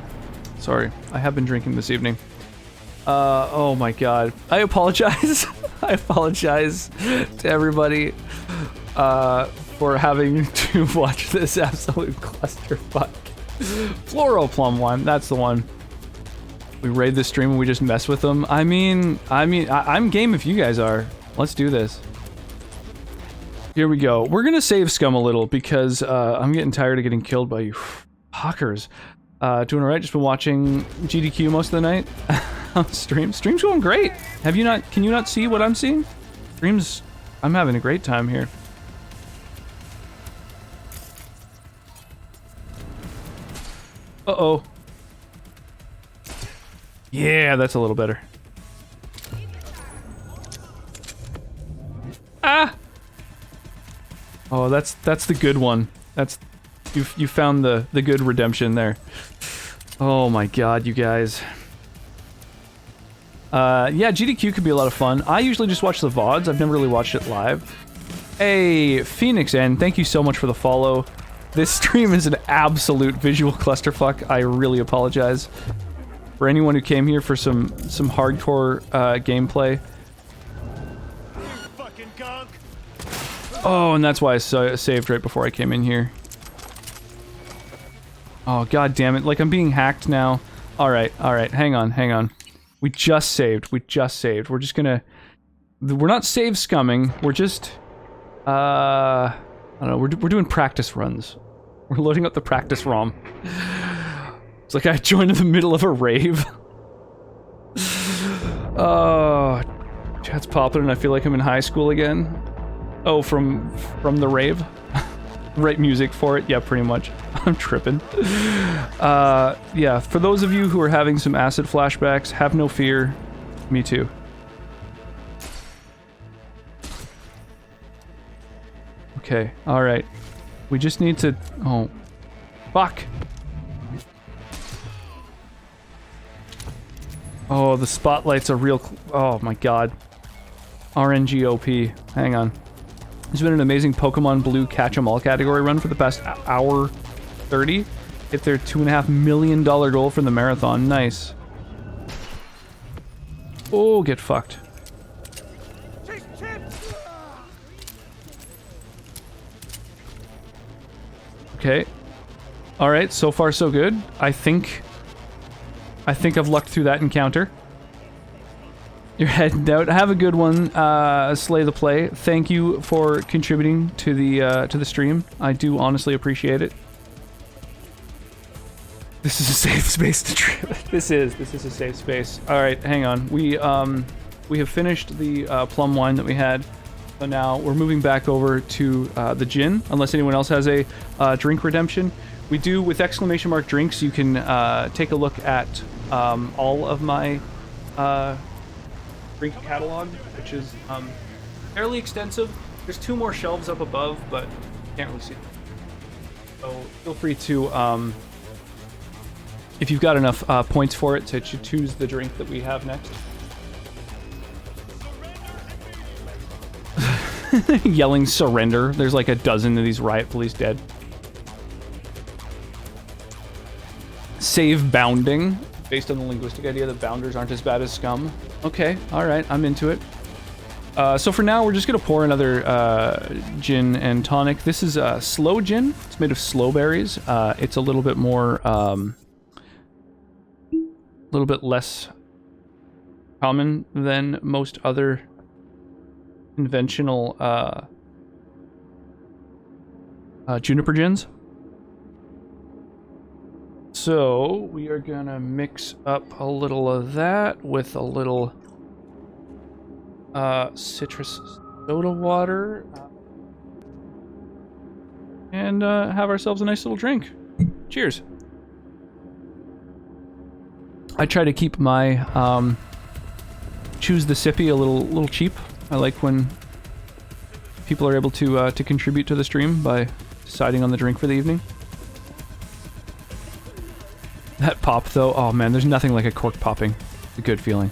Sorry, I have been drinking this evening. Oh my god. I apologize. I apologize to everybody for having to watch this absolute clusterfuck. Floral plum wine, that's the one. We raid the stream and we just mess with them. I mean, I'm game if you guys are. Let's do this. Here we go. We're gonna save scum a little because I'm getting tired of getting killed by you fuckers. Doing alright, just been watching GDQ most of the night. Stream's going great. Can you not see what I'm seeing? I'm having a great time here. Uh-oh. Yeah, that's a little better. Ah! Oh, that's the good one. You found the good redemption there. Oh my god, you guys. Yeah, GDQ could be a lot of fun. I usually just watch the VODs. I've never really watched it live. Hey, Phoenix N, thank you so much for the follow. This stream is an absolute visual clusterfuck. I really apologize. For anyone who came here for some hardcore gameplay. Oh, and that's why I saved right before I came in here. Oh, god damn it. Like, I'm being hacked now. Alright, hang on. We just saved. We're just gonna... We're not save scumming. We're just... I don't know, we're doing practice runs. We're loading up the practice ROM. It's like I joined in the middle of a rave. Oh, chat's popping and I feel like I'm in high school again. Oh, from the rave? Write music for it? Yeah, pretty much. I'm tripping. Yeah, for those of you who are having some acid flashbacks, have no fear. Me too. Okay, alright. We just need to... Oh. Fuck! Oh, the spotlight's a real... Oh my god. RNGOP. Hang on. There's been an amazing Pokemon Blue Catch-em-all category run for the past hour 30. Hit their $2.5 million goal for the marathon. Nice. Oh, get fucked. Okay. Alright, so far so good. I think I've lucked through that encounter. You're heading out. Have a good one, Slay the Play. Thank you for contributing to the stream. I do honestly appreciate it. This is a safe space to trip. This is a safe space. All right, hang on. We have finished the plum wine that we had. So now we're moving back over to the gin, unless anyone else has a drink redemption. We do, with exclamation mark drinks, you can take a look at all of my drink catalog, which is fairly extensive. There's 2 more shelves up above, but you can't really see them. So feel free to, if you've got enough points for it, to choose the drink that we have next. Yelling surrender. There's like a dozen of these riot police dead. Save bounding. Based on the linguistic idea that bounders aren't as bad as scum. Okay, alright, I'm into it. So for now, we're just gonna pour another gin and tonic. This is slow gin. It's made of slow berries. It's a little bit more, a little bit less common than most other conventional juniper gins. So we are gonna mix up a little of that with a little citrus soda water and have ourselves a nice little drink. Cheers. I try to keep my choose the sippy a little cheap. I like when people are able to contribute to the stream by deciding on the drink for the evening. That pop, though, oh man, there's nothing like a cork popping. It's a good feeling.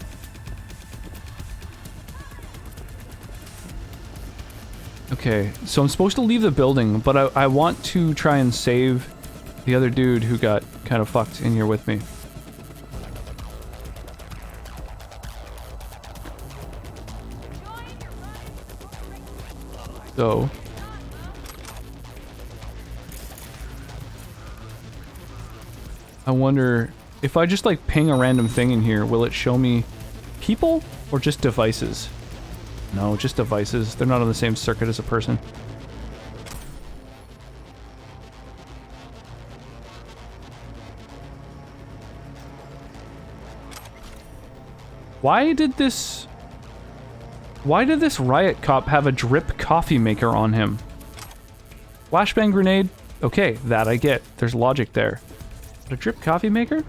Okay, so I'm supposed to leave the building, but I want to try and save the other dude who got kind of fucked in here with me. So... I wonder, if I just like ping a random thing in here, will it show me people or just devices? No, just devices. They're not on the same circuit as a person. Why did this riot cop have a drip coffee maker on him? Flashbang grenade? Okay, that I get. There's logic there. But a drip coffee maker?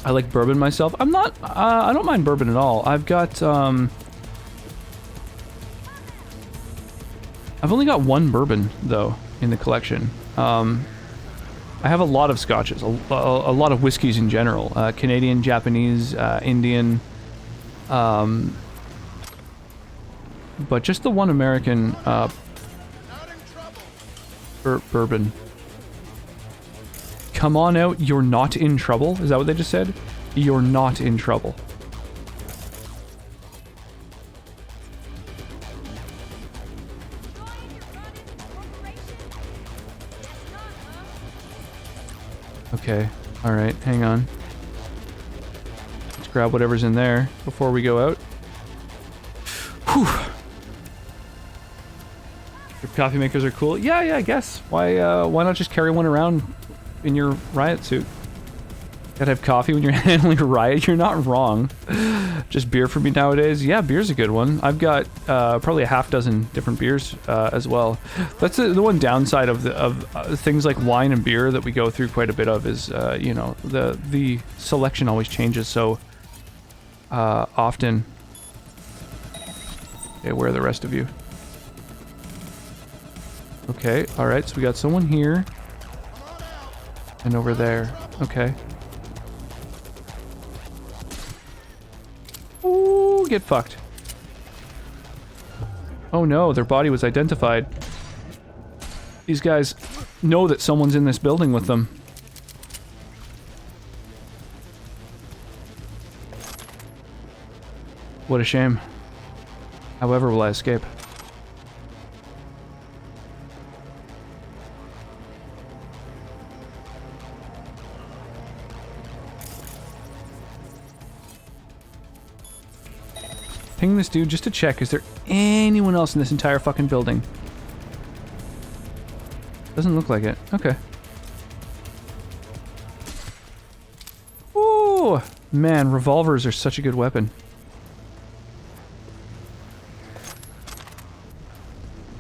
I like bourbon myself. I'm not, I don't mind bourbon at all. I've got, I've only got 1 bourbon, though, in the collection. I have a lot of scotches, a lot of whiskeys in general. Canadian, Japanese, Indian, but just the 1 American, bourbon. Come on out, you're not in trouble? Is that what they just said? You're not in trouble. Okay, alright, hang on. Let's grab whatever's in there before we go out. Whew. Coffee makers are cool. Yeah, I guess. Why not just carry one around in your riot suit? Gotta have coffee when you're handling a riot. You're not wrong. Just beer for me nowadays. Yeah, beer's a good one. I've got probably a half dozen different beers as well. That's the one downside of things like wine and beer that we go through quite a bit of is you know, the selection always changes so often. Okay, where are the rest of you? Okay, alright, so we got someone here. And over there. Okay. Ooh, get fucked. Oh no, their body was identified. These guys know that someone's in this building with them. What a shame. However, will I escape? Ping this dude just to check, is there anyone else in this entire fucking building? Doesn't look like it. Okay. Ooh! Man, revolvers are such a good weapon.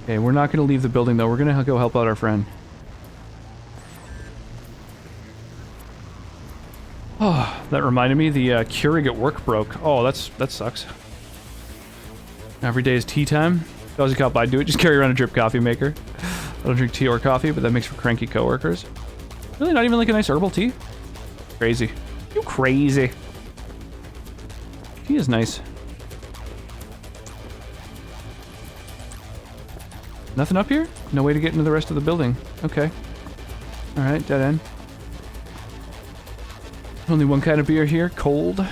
Okay, we're not gonna leave the building though, we're gonna go help out our friend. Oh, that reminded me, the Keurig at work broke. Oh, that sucks. Every day is tea time. Doesn't cop, I do it. Just carry around a drip coffee maker. I don't drink tea or coffee, but that makes for cranky coworkers. Really, not even like a nice herbal tea? Crazy. You crazy. Tea is nice. Nothing up here? No way to get into the rest of the building. Okay. Alright, dead end. Only one kind of beer here, cold.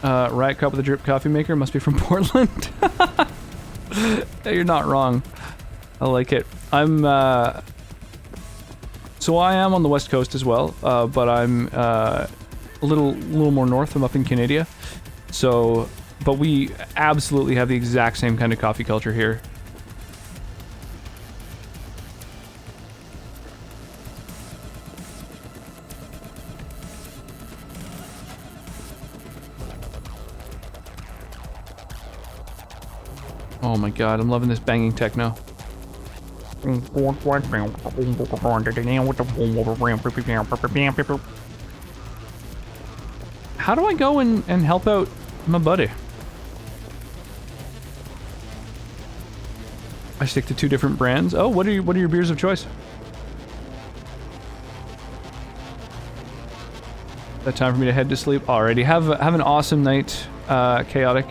Riot Cup with a drip coffee maker, must be from Portland. You're not wrong. I like it. So I am on the west coast as well, but I'm a little more north. I'm up in Canada. So, but we absolutely have the exact same kind of coffee culture here. Oh my god, I'm loving this banging techno. How do I go and help out my buddy? I stick to 2 different brands. Oh, what are your beers of choice? That time for me to head to sleep. Alrighty, have an awesome night, Chaotic.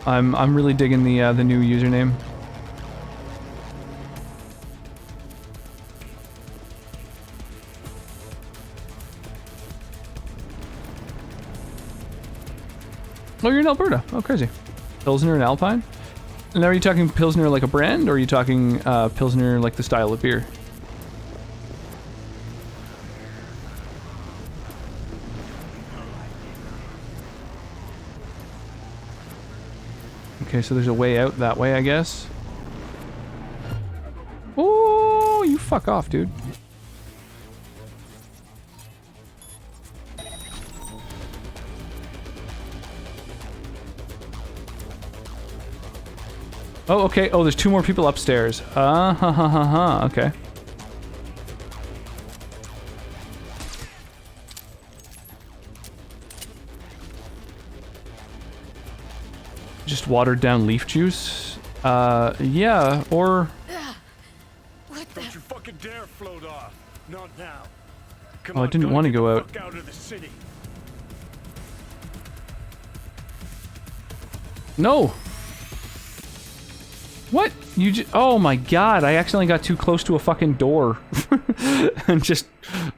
I'm really digging the new username. Oh, you're in Alberta. Oh, crazy. Pilsner and Alpine? And are you talking Pilsner like a brand, or are you talking Pilsner like the style of beer? Okay, so there's a way out that way, I guess. Oh, you fuck off, dude. Oh, okay. Oh, there's 2 more people upstairs. Okay. Just watered down leaf juice? Yeah, or... Don't you fucking dare float off. Not now. Come Oh, I on, didn't want to go out. fuck out of the city. No! What? You just... Oh my god, I accidentally got too close to a fucking door. And just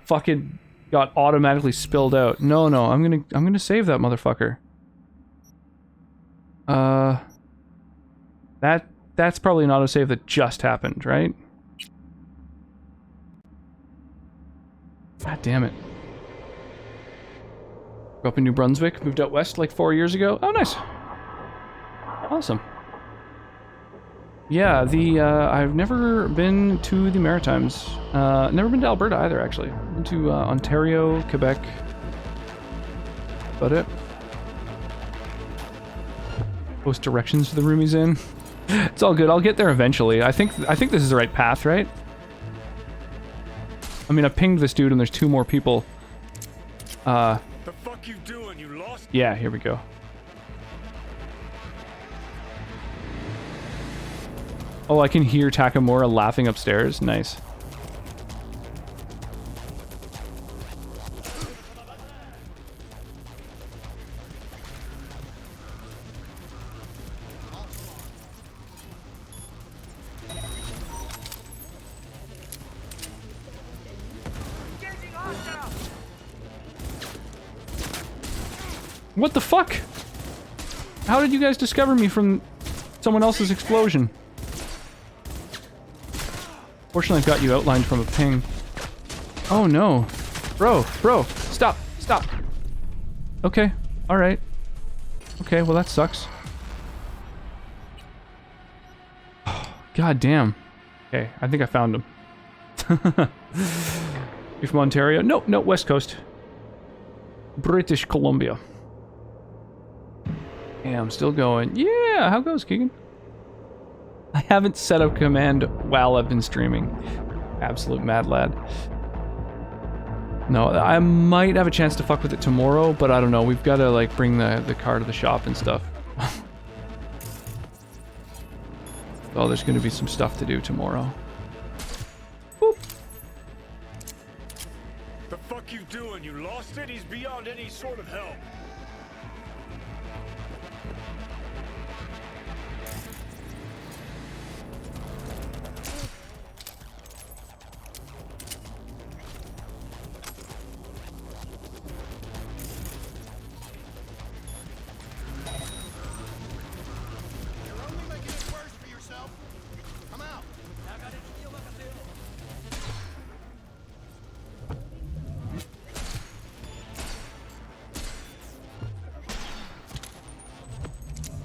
fucking got automatically spilled out. No, I'm gonna save that motherfucker. That's probably an autosave that just happened, right? God damn it. Grew up in New Brunswick, moved out west like 4 years ago. Oh, nice. Awesome. Yeah, the I've never been to the Maritimes. Never been to Alberta either, actually. Been to Ontario, Quebec. About it. Post directions to the room he's in. It's all good. I'll get there eventually. I think this is the right path, right? I mean, I pinged this dude, and there's 2 more people. The fuck you doing? You lost? Yeah, here we go. Oh, I can hear Takamura laughing upstairs. Nice. What the fuck? How did you guys discover me from someone else's explosion? Fortunately, I've got you outlined from a ping. Oh no. Bro, stop. Okay, alright. Okay, well that sucks. God damn. Okay, I think I found him. You from Ontario? No, West Coast. British Columbia. Yeah, I'm still going. Yeah, how goes, Keegan? I haven't set up command while I've been streaming. Absolute mad lad. No, I might have a chance to fuck with it tomorrow, but I don't know. We've got to, like, bring the car to the shop and stuff. Oh, there's going to be some stuff to do tomorrow. Boop. The fuck you doing? You lost it? He's beyond any sort of help.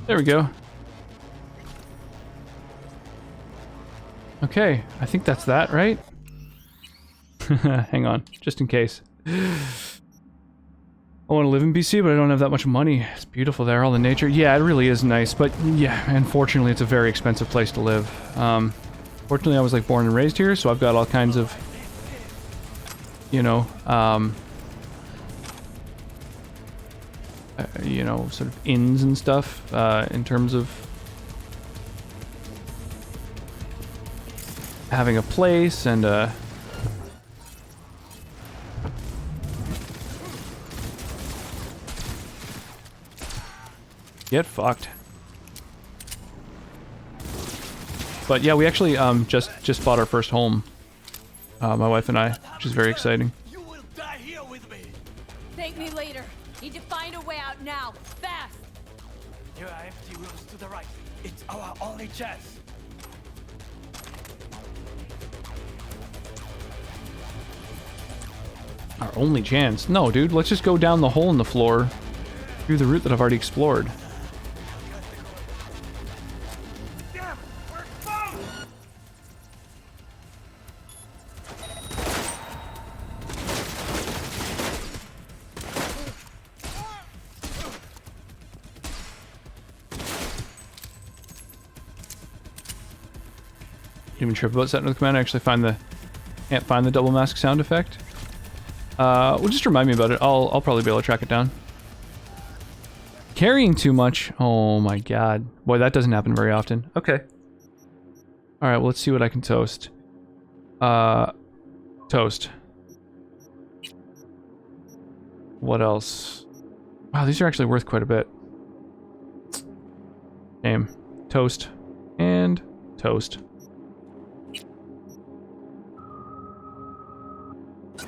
There we go. Okay, I think that's that, right? Hang on, just in case. I want to live in BC, but I don't have that much money. It's beautiful there, all the nature. Yeah, it really is nice, but yeah, unfortunately, it's a very expensive place to live. Fortunately, I was like born and raised here, so I've got all kinds of, you know, sort of ins and stuff, in terms of having a place and get fucked. But yeah, we actually just bought our first home, my wife and I, which is very exciting. You will die here with me. Thank me later. Need to find a way out now. Fast! There are empty rooms to the right. It's our only chance. Our only chance? No, dude, let's just go down the hole in the floor through the route that I've already explored. Damn, we're exposed! Even trip about setting the command. I actually can't find the double mask sound effect. Well, just remind me about it. I'll probably be able to track it down. Carrying too much. Oh my god. Boy, that doesn't happen very often. Okay. Alright, well, let's see what I can toast. Toast. What else? Wow, these are actually worth quite a bit. Damn. Toast. And toast.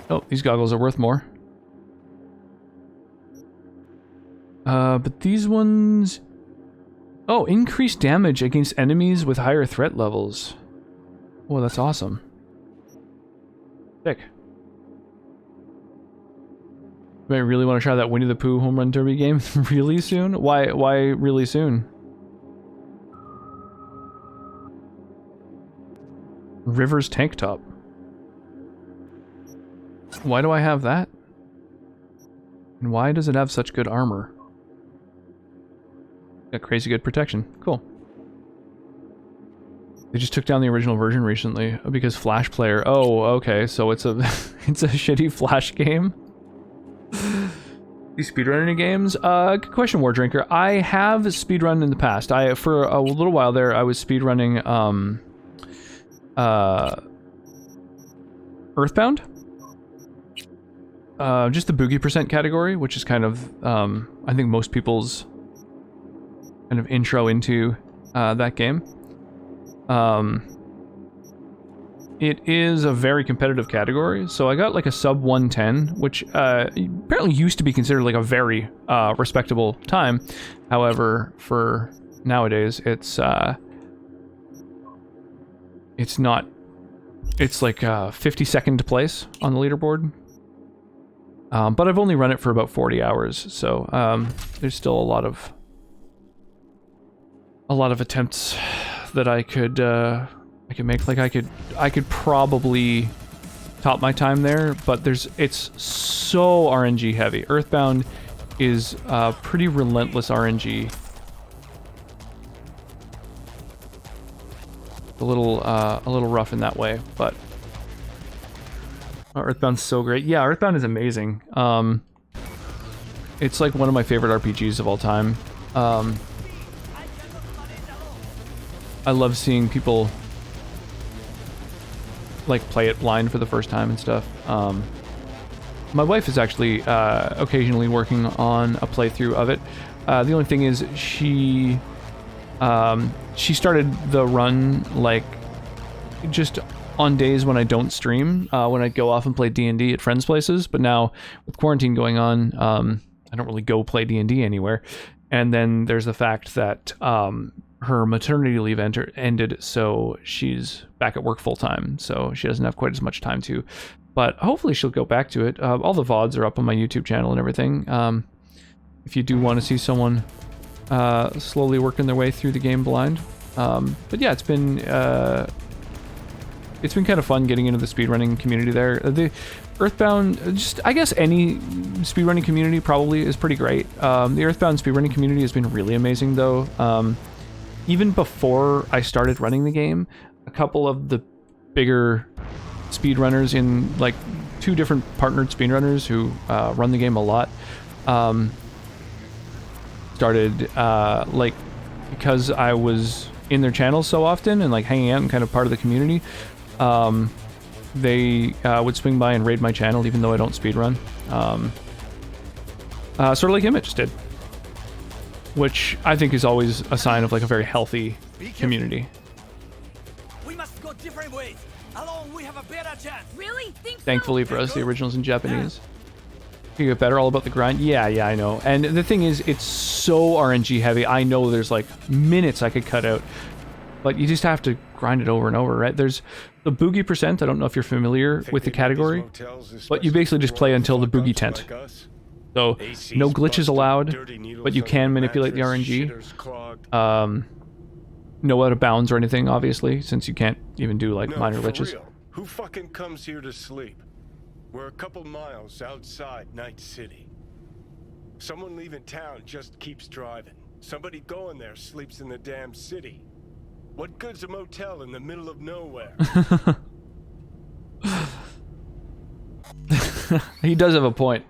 Oh, these goggles are worth more. But these ones... Oh, increased damage against enemies with higher threat levels. Oh, that's awesome. Sick. Do I really want to try that Winnie the Pooh home run derby game really soon? Why really soon? River's tank top. Why do I have that? And why does it have such good armor? Got crazy good protection. Cool. They just took down the original version recently because Flash Player. Oh, okay. So it's a it's a shitty Flash game. These speedrunning games? Good question, War Drinker. I have speedrun in the past. For a little while there, I was speedrunning Earthbound. Just the boogie percent category, which is kind of I think most people's kind of intro into that game. It is a very competitive category, so I got like a sub 110, which apparently used to be considered like a very respectable time. However, for nowadays, it's not. It's like 52nd place on the leaderboard. But I've only run it for about 40 hours, so there's still a lot of attempts that I could make. Like I could probably top my time there, but it's so RNG heavy. Earthbound is pretty relentless RNG. A little rough in that way, but Earthbound's so great. Yeah, Earthbound is amazing. It's like one of my favorite RPGs of all time. I love seeing people like play it blind for the first time and stuff. My wife is actually occasionally working on a playthrough of it. The only thing is she started the run like just on days when I don't stream, when I go off and play D&D at friends' places. But now with quarantine going on, I don't really go play D&D anywhere. And then there's the fact that her maternity leave ended, so she's back at work full time, so she doesn't have quite as much time to. But hopefully she'll go back to it. All the VODs are up on my YouTube channel and everything. If you do want to see someone slowly working their way through the game blind. But yeah, it's been kind of fun getting into the speedrunning community there. The Earthbound, just I guess any speedrunning community probably is pretty great. The Earthbound speedrunning community has been really amazing though. Even before I started running the game, a couple of the bigger speedrunners in like 2 different partnered speedrunners who run the game a lot started like, because I was in their channels so often and like hanging out and kind of part of the community, they would swing by and raid my channel even though I don't speedrun. Sort of like Emmett just did. Which I think is always a sign of like a very healthy community. We must go different ways. Alone we have a better chance. Really? Think so? Thankfully for us, the original's in Japanese. You get better all about the grind. Yeah, I know. And the thing is, it's so RNG heavy. I know there's like minutes I could cut out, but you just have to grind it over and over, right? There's the boogie percent. I don't know if you're familiar with the category, but you basically just play until the boogie tent. So no glitches allowed, but you can manipulate the RNG. No out of bounds or anything, obviously, since you can't even do like minor glitches. Who fucking comes here to sleep? We're a couple miles outside Night City. Someone leaving town just keeps driving. Somebody going there sleeps in the damn city. What good's a motel in the middle of nowhere? He does have a point.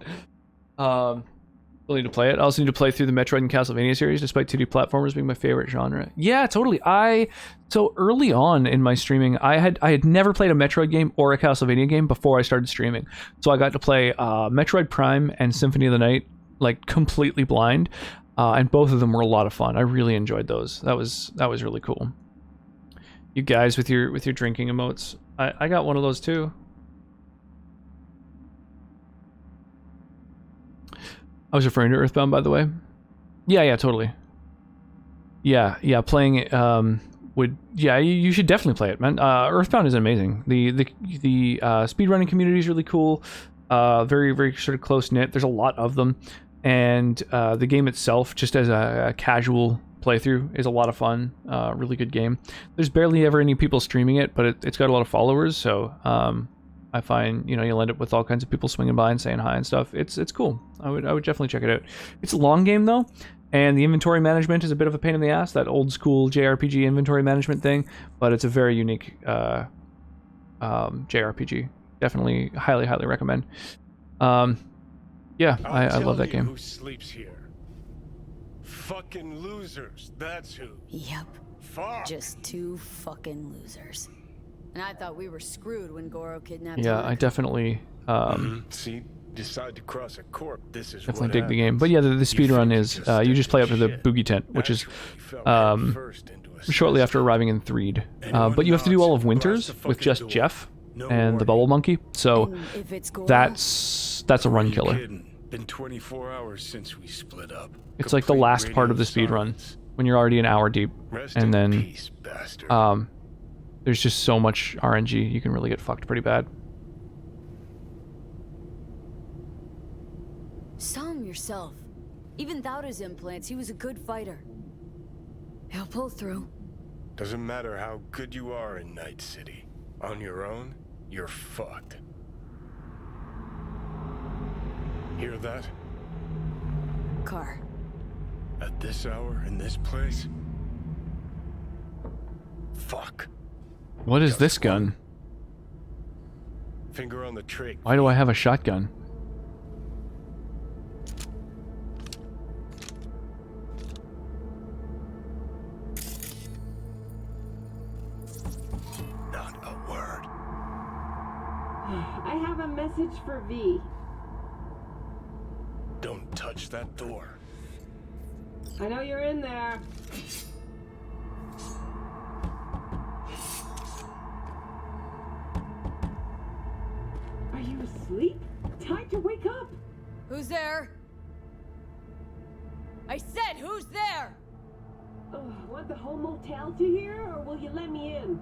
Still need to play it. I also need to play through the Metroid and Castlevania series, despite 2D platformers being my favorite genre. Yeah, totally. So early on in my streaming, I had never played a Metroid game or a Castlevania game before I started streaming. So I got to play Metroid Prime and Symphony of the Night like completely blind, and both of them were a lot of fun. I really enjoyed those. That was really cool. You guys with your drinking emotes, I got one of those too. I was referring to Earthbound, by the way. Yeah, totally. Yeah, playing it you should definitely play it, man. Earthbound is amazing. The speedrunning community is really cool. Very, very sort of close knit. There's a lot of them. And the game itself, just as a casual playthrough, is a lot of fun. Really good game. There's barely ever any people streaming it, but it's got a lot of followers, so I find, you know, you'll end up with all kinds of people swinging by and saying hi and stuff. It's cool. I would definitely check it out. It's a long game though, and the inventory management is a bit of a pain in the ass, that old school JRPG inventory management thing, but it's a very unique JRPG. Definitely highly recommend. Yeah, I love that game. Who sleeps here? Fucking losers. That's who. Yep. Fuck. Just two fucking losers. And I thought we were screwed when Goro kidnapped Yeah, Hanako. I definitely See, decide to cross a corp. This is definitely what dig the game. happens. But yeah, the speed run think is you you just play up to the shit. boogie tent, which is Actually, fell head first into a shortly after cesspool. arriving in Threed. Anyone But you have to do all of knocks, Winters blast the with fucking just door. Jeff No and the warning. Bubble Monkey. So And if it's Goro, that's a run Are you killer. kidding? Been 24 hours since we split up. It's like the Complete last part of radio the speed run silence. when you're already an hour deep, Rest and in then peace, bastard. there's just so much RNG. You can really get fucked pretty bad. saw him yourself. Even without his implants, he was a good fighter. He'll pull through. Doesn't matter how good you are in Night City. On your own, you're fucked. Hear that? Car. At this hour, in this place? Fuck. What is this gun? Finger on the trigger. Why do I have a shotgun? Not a word. I have a message for V. Don't touch that door. I know you're in there. Are you asleep? Time to wake up. Who's there? I said, who's there? Want the whole motel to hear, or will you let me in?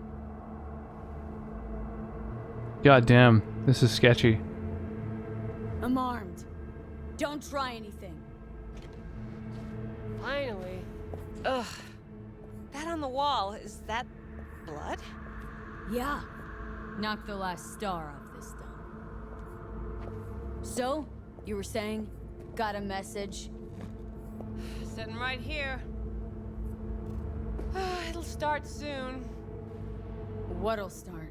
God damn, this is sketchy. I'm armed. Don't try anything. Finally. Ugh. That on the wall, is that blood? Yeah. Knock the last star off this stuff. So, you were saying? Got a message? Sitting right here. It'll start soon. What'll start?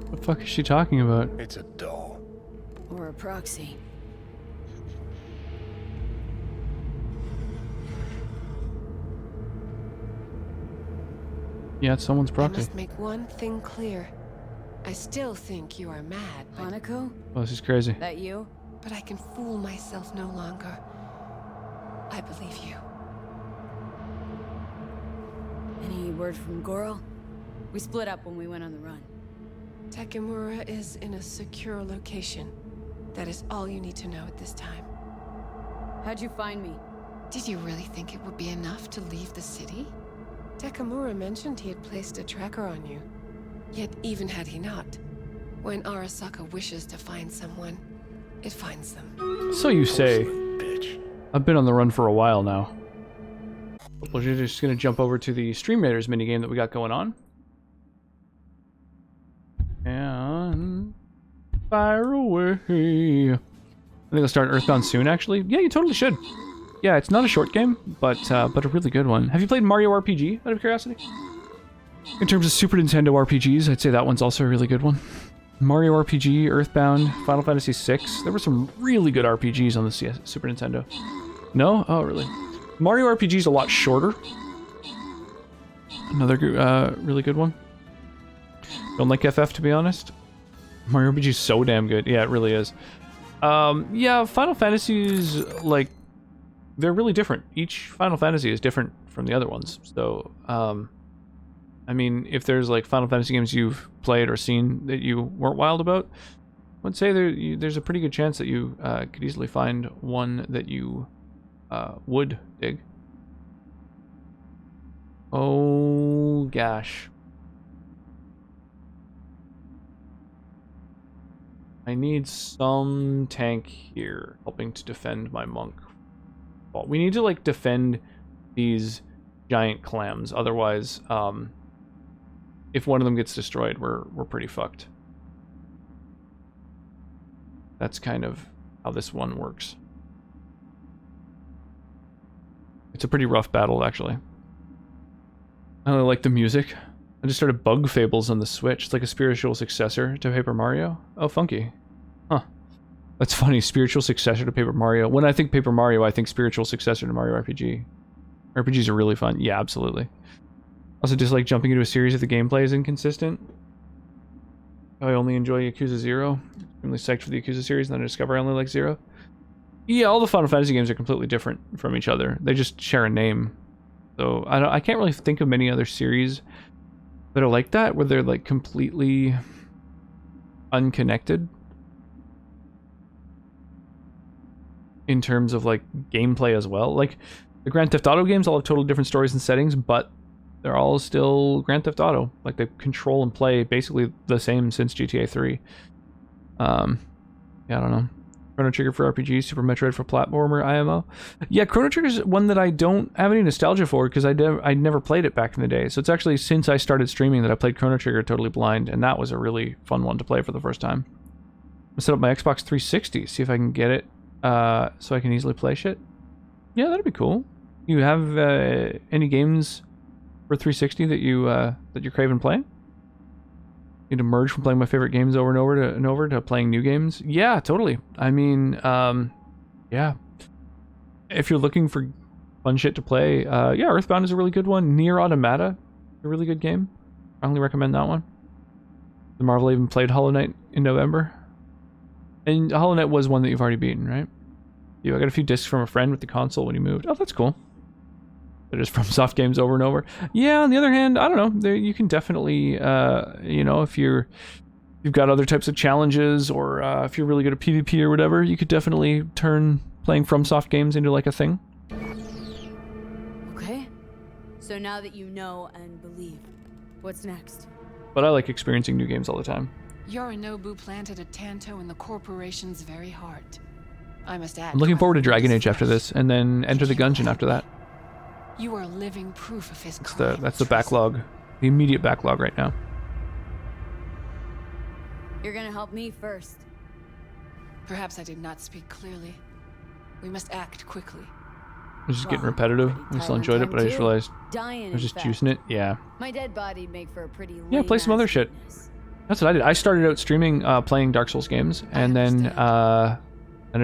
What the fuck is she talking about? It's a doll. Or a proxy. Yeah, it's someone's I proxy. must make one thing clear. I still think you are mad, but, Hanako? Oh, this is crazy. That you? but I can fool myself no longer. I believe you. Any word from Goro? We split up when we went on the run. Takemura is in a secure location. That is all you need to know at this time. How'd you find me? Did you really think it would be enough to leave the city? Takemura mentioned he had placed a tracker on you. Yet even had he not, when Arasaka wishes to find someone, it finds them. So you say. Bitch. I've been on the run for a while now. We're just gonna jump over to the Stream Raiders minigame that we got going on. And fire away. I think I'll start Earthbound soon, actually. Yeah, you totally should. Yeah, it's not a short game, but a really good one. Have you played Mario RPG, out of curiosity? In terms of Super Nintendo RPGs, I'd say that one's also a really good one. Mario RPG, Earthbound, Final Fantasy VI. There were some really good RPGs on the Super Nintendo. No? Oh, really? Mario RPG is a lot shorter. Another really good one. Don't like FF, to be honest. Mario RPG is so damn good. Yeah, it really is. Yeah, Final Fantasies, like, they're really different. Each Final Fantasy is different from the other ones. So, I mean, if there's like Final Fantasy games you've played or seen that you weren't wild about, I would say there's a pretty good chance that you could easily find one that you would dig. Oh gosh. I need some tank here helping to defend my monk. Well, we need to like defend these giant clams, otherwise if one of them gets destroyed, we're pretty fucked. That's kind of how this one works. It's a pretty rough battle, actually. I really like the music. I just started Bug Fables on the Switch. It's like a spiritual successor to Paper Mario. Oh, funky. Huh. That's funny. Spiritual successor to Paper Mario. When I think Paper Mario, I think spiritual successor to Mario RPG. RPGs are really fun. Yeah, absolutely. Also, just like jumping into a series if the gameplay is inconsistent. I only enjoy Yakuza 0. I'm really psyched for the Yakuza series, and then I discover I only like 0. Yeah, all the Final Fantasy games are completely different from each other. They just share a name. So I can't really think of many other series that are like that, where they're like completely unconnected in terms of like gameplay as well. Like the Grand Theft Auto games all have totally different stories and settings, but they're all still Grand Theft Auto. Like they control and play basically the same since GTA 3. Yeah, I don't know. Chrono Trigger for RPG, Super Metroid for platformer, IMO. Yeah, Chrono Trigger's one that I don't have any nostalgia for because I never played it back in the day. So it's actually since I started streaming that I played Chrono Trigger totally blind, and that was a really fun one to play for the first time. I'm gonna set up my Xbox 360, see if I can get it so I can easily play shit. Yeah, that'd be cool. You have any games for 360 that you're craving playing? Need to merge from playing my favorite games over and over to playing new games? Yeah, totally. I mean, yeah. If you're looking for fun shit to play, yeah, Earthbound is a really good one. Nier Automata, a really good game. I only recommend that one. The Marvel even played Hollow Knight in November. And Hollow Knight was one that you've already beaten, right? I got a few discs from a friend with the console when he moved. Oh, that's cool. They're just from soft games over and over. Yeah, on the other hand, I don't know. You can definitely, you know, if you've got other types of challenges, or if you're really good at PvP or whatever, you could definitely turn playing from soft games into like a thing. Okay. So now that you know and believe, what's next? But I like experiencing new games all the time. Yorinobu planted a Tanto in the corporation's very heart. I must act. I'm looking forward to Dragon Age after this, and then Enter the Gungeon after that. You are living proof of his That's the backlog, the immediate backlog right now. You're gonna help me first. Perhaps I did not speak clearly. We must act quickly. I was just getting repetitive. I still enjoyed it, but I just realized I was just juicing it. Yeah. My dead body'd make for a pretty Yeah, play some other shit. That's what I did. I started out streaming playing Dark Souls games, and then I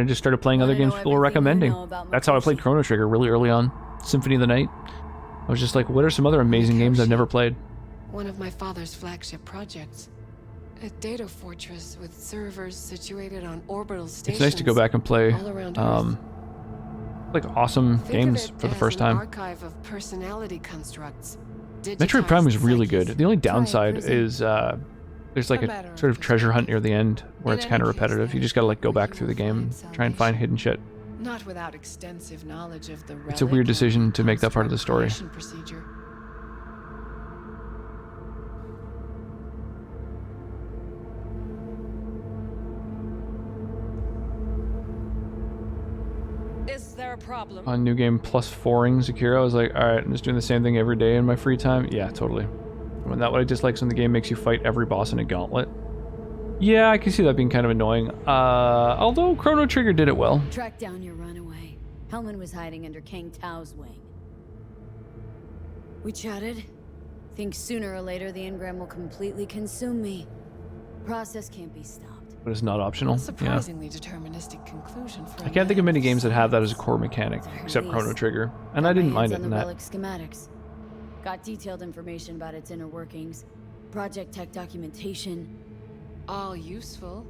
just started playing other games people were recommending. That's how I played Chrono Trigger really early on. Symphony of the Night. I was just like, what are some other amazing games I've never played? One of my father's flagship projects. A data fortress with servers situated on orbital stations. It's nice to go back and play like awesome games for the first time. Archive of personality constructs. Metroid Prime is really good. The only downside is there's like a sort of treasure hunt near the end where it's kind of repetitive. You just gotta like go back through the game, try and find hidden shit. Not without extensive knowledge of the It's a weird decision to make that part of the story. Procedure. Is there a problem? On New Game plus 4ing Sekiro, I was like, alright, I'm just doing the same thing every day in my free time. Yeah, totally. When that what I dislike is when the game makes you fight every boss in a gauntlet. Yeah, I can see that being kind of annoying. Although Chrono Trigger did it well. Track down your runaway. Hellman was hiding under King Tao's wing. We chatted. Think sooner or later the engram will completely consume me. Process can't be stopped. But it's not optional. Surprisingly deterministic conclusion for I can't think of many games that have that as a core mechanic, except Chrono Trigger. And I didn't mind it in that. Relic schematics. Got detailed information about its inner workings. Project tech documentation. All useful.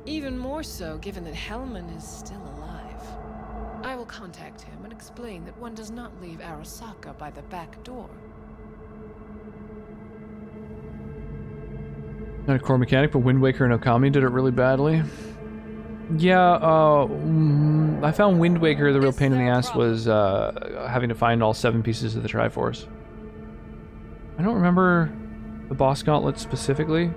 Even more so given that Hellman is still alive. I will contact him and explain that one does not leave Arasaka by the back door. Not a core mechanic, but Wind Waker and Okami did it really badly. Yeah, I found Wind Waker, the real pain in the ass was having to find all 7 pieces of the Triforce. I don't remember the boss gauntlet specifically,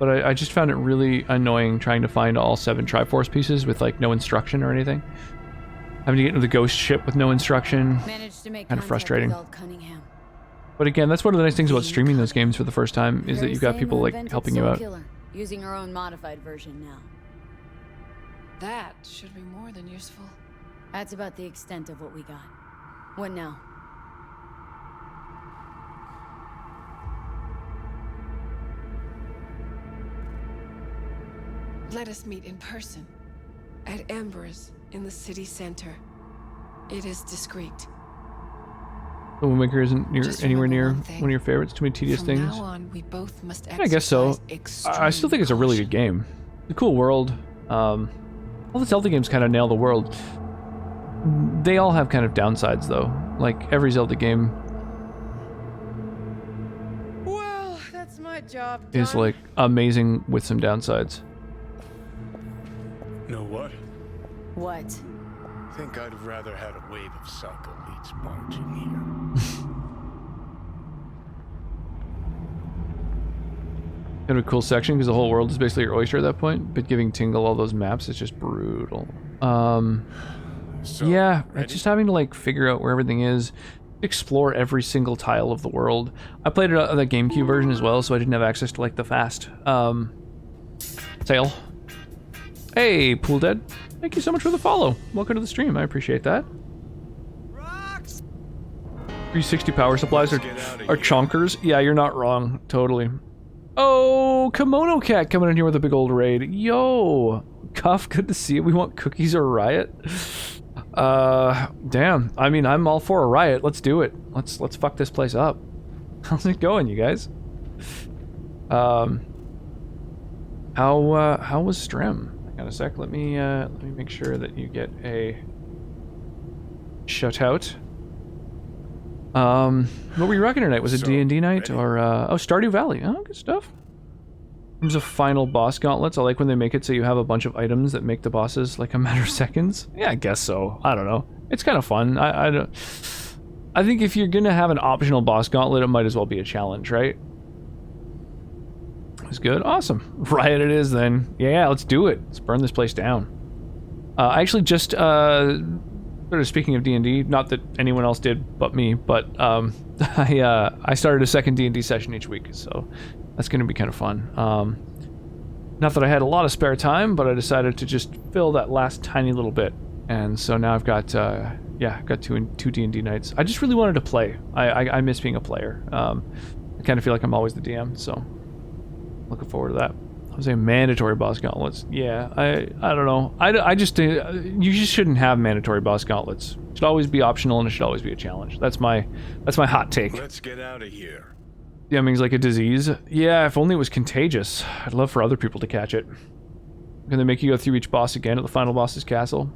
but I just found it really annoying trying to find all 7 Triforce pieces with like no instruction or anything. Having to get into the ghost ship with no instruction. Managed to make Kind of contact frustrating. with old Cunningham. But again, that's one of the nice things about streaming those games for the first time is that Very you've got same people who like invented helping you Soul out. Killer, using her own modified version now. That should be more than useful. That's about the extent of what we got. What now? Let us meet in person. At Embers, in the city center. It is discreet. The Windmaker isn't Just anywhere near remember one thing. one of your favorites. Too many tedious From things. now on, we both must Yeah, I guess so. exercise I still think it's a really good game. It's a cool world. All the Zelda games kind of nail the world. They all have kind of downsides though. Like every Zelda game Well, that's my job is done. like amazing with some downsides. Know what? What? Think I'd have rather had a wave of psycho elites march in here. Kind of a cool section because the whole world is basically your oyster at that point. But giving Tingle all those maps is just brutal. So, yeah, ready? it's just having to like figure out where everything is, explore every single tile of the world. I played it on the GameCube version as well, so I didn't have access to like the fast sale. Hey, Pool Dead, thank you so much for the follow. Welcome to the stream. I appreciate that. 360 power supplies are chonkers. Yeah, you're not wrong. Totally. Oh, Kimono Cat coming in here with a big old raid. Yo, Cuff, good to see you. We want cookies or riot. Damn. I mean, I'm all for a riot. Let's do it. Let's fuck this place up. How's it going, you guys? How was Strem? Hang on a sec. Let me make sure that you get a shout out. What were you rocking tonight? Was it D&D night or oh, Stardew Valley? Oh, good stuff. In terms of final boss gauntlets, I like when they make it so you have a bunch of items that make the bosses like a matter of seconds. Yeah, I guess so. I don't know. It's kind of fun. I think if you're gonna have an optional boss gauntlet, it might as well be a challenge, right? It's good. Awesome. Riot it is then. Yeah, let's do it. Let's burn this place down. I actually just sort of speaking of D&D, not that anyone else did but me, but I started a second D&D session each week, so that's going to be kind of fun. Not that I had a lot of spare time, but I decided to just fill that last tiny little bit, and so now I've got I've got two D&D nights. I just really wanted to play. I miss being a player. I kind of feel like I'm always the DM, so looking forward to that. I was saying mandatory boss gauntlets. Yeah, I don't know. I just you just shouldn't have mandatory boss gauntlets. It should always be optional and it should always be a challenge. That's my hot take. Let's get out of here. DMing's like a disease. Yeah, if only it was contagious. I'd love for other people to catch it. Can they make you go through each boss again at the final boss's castle?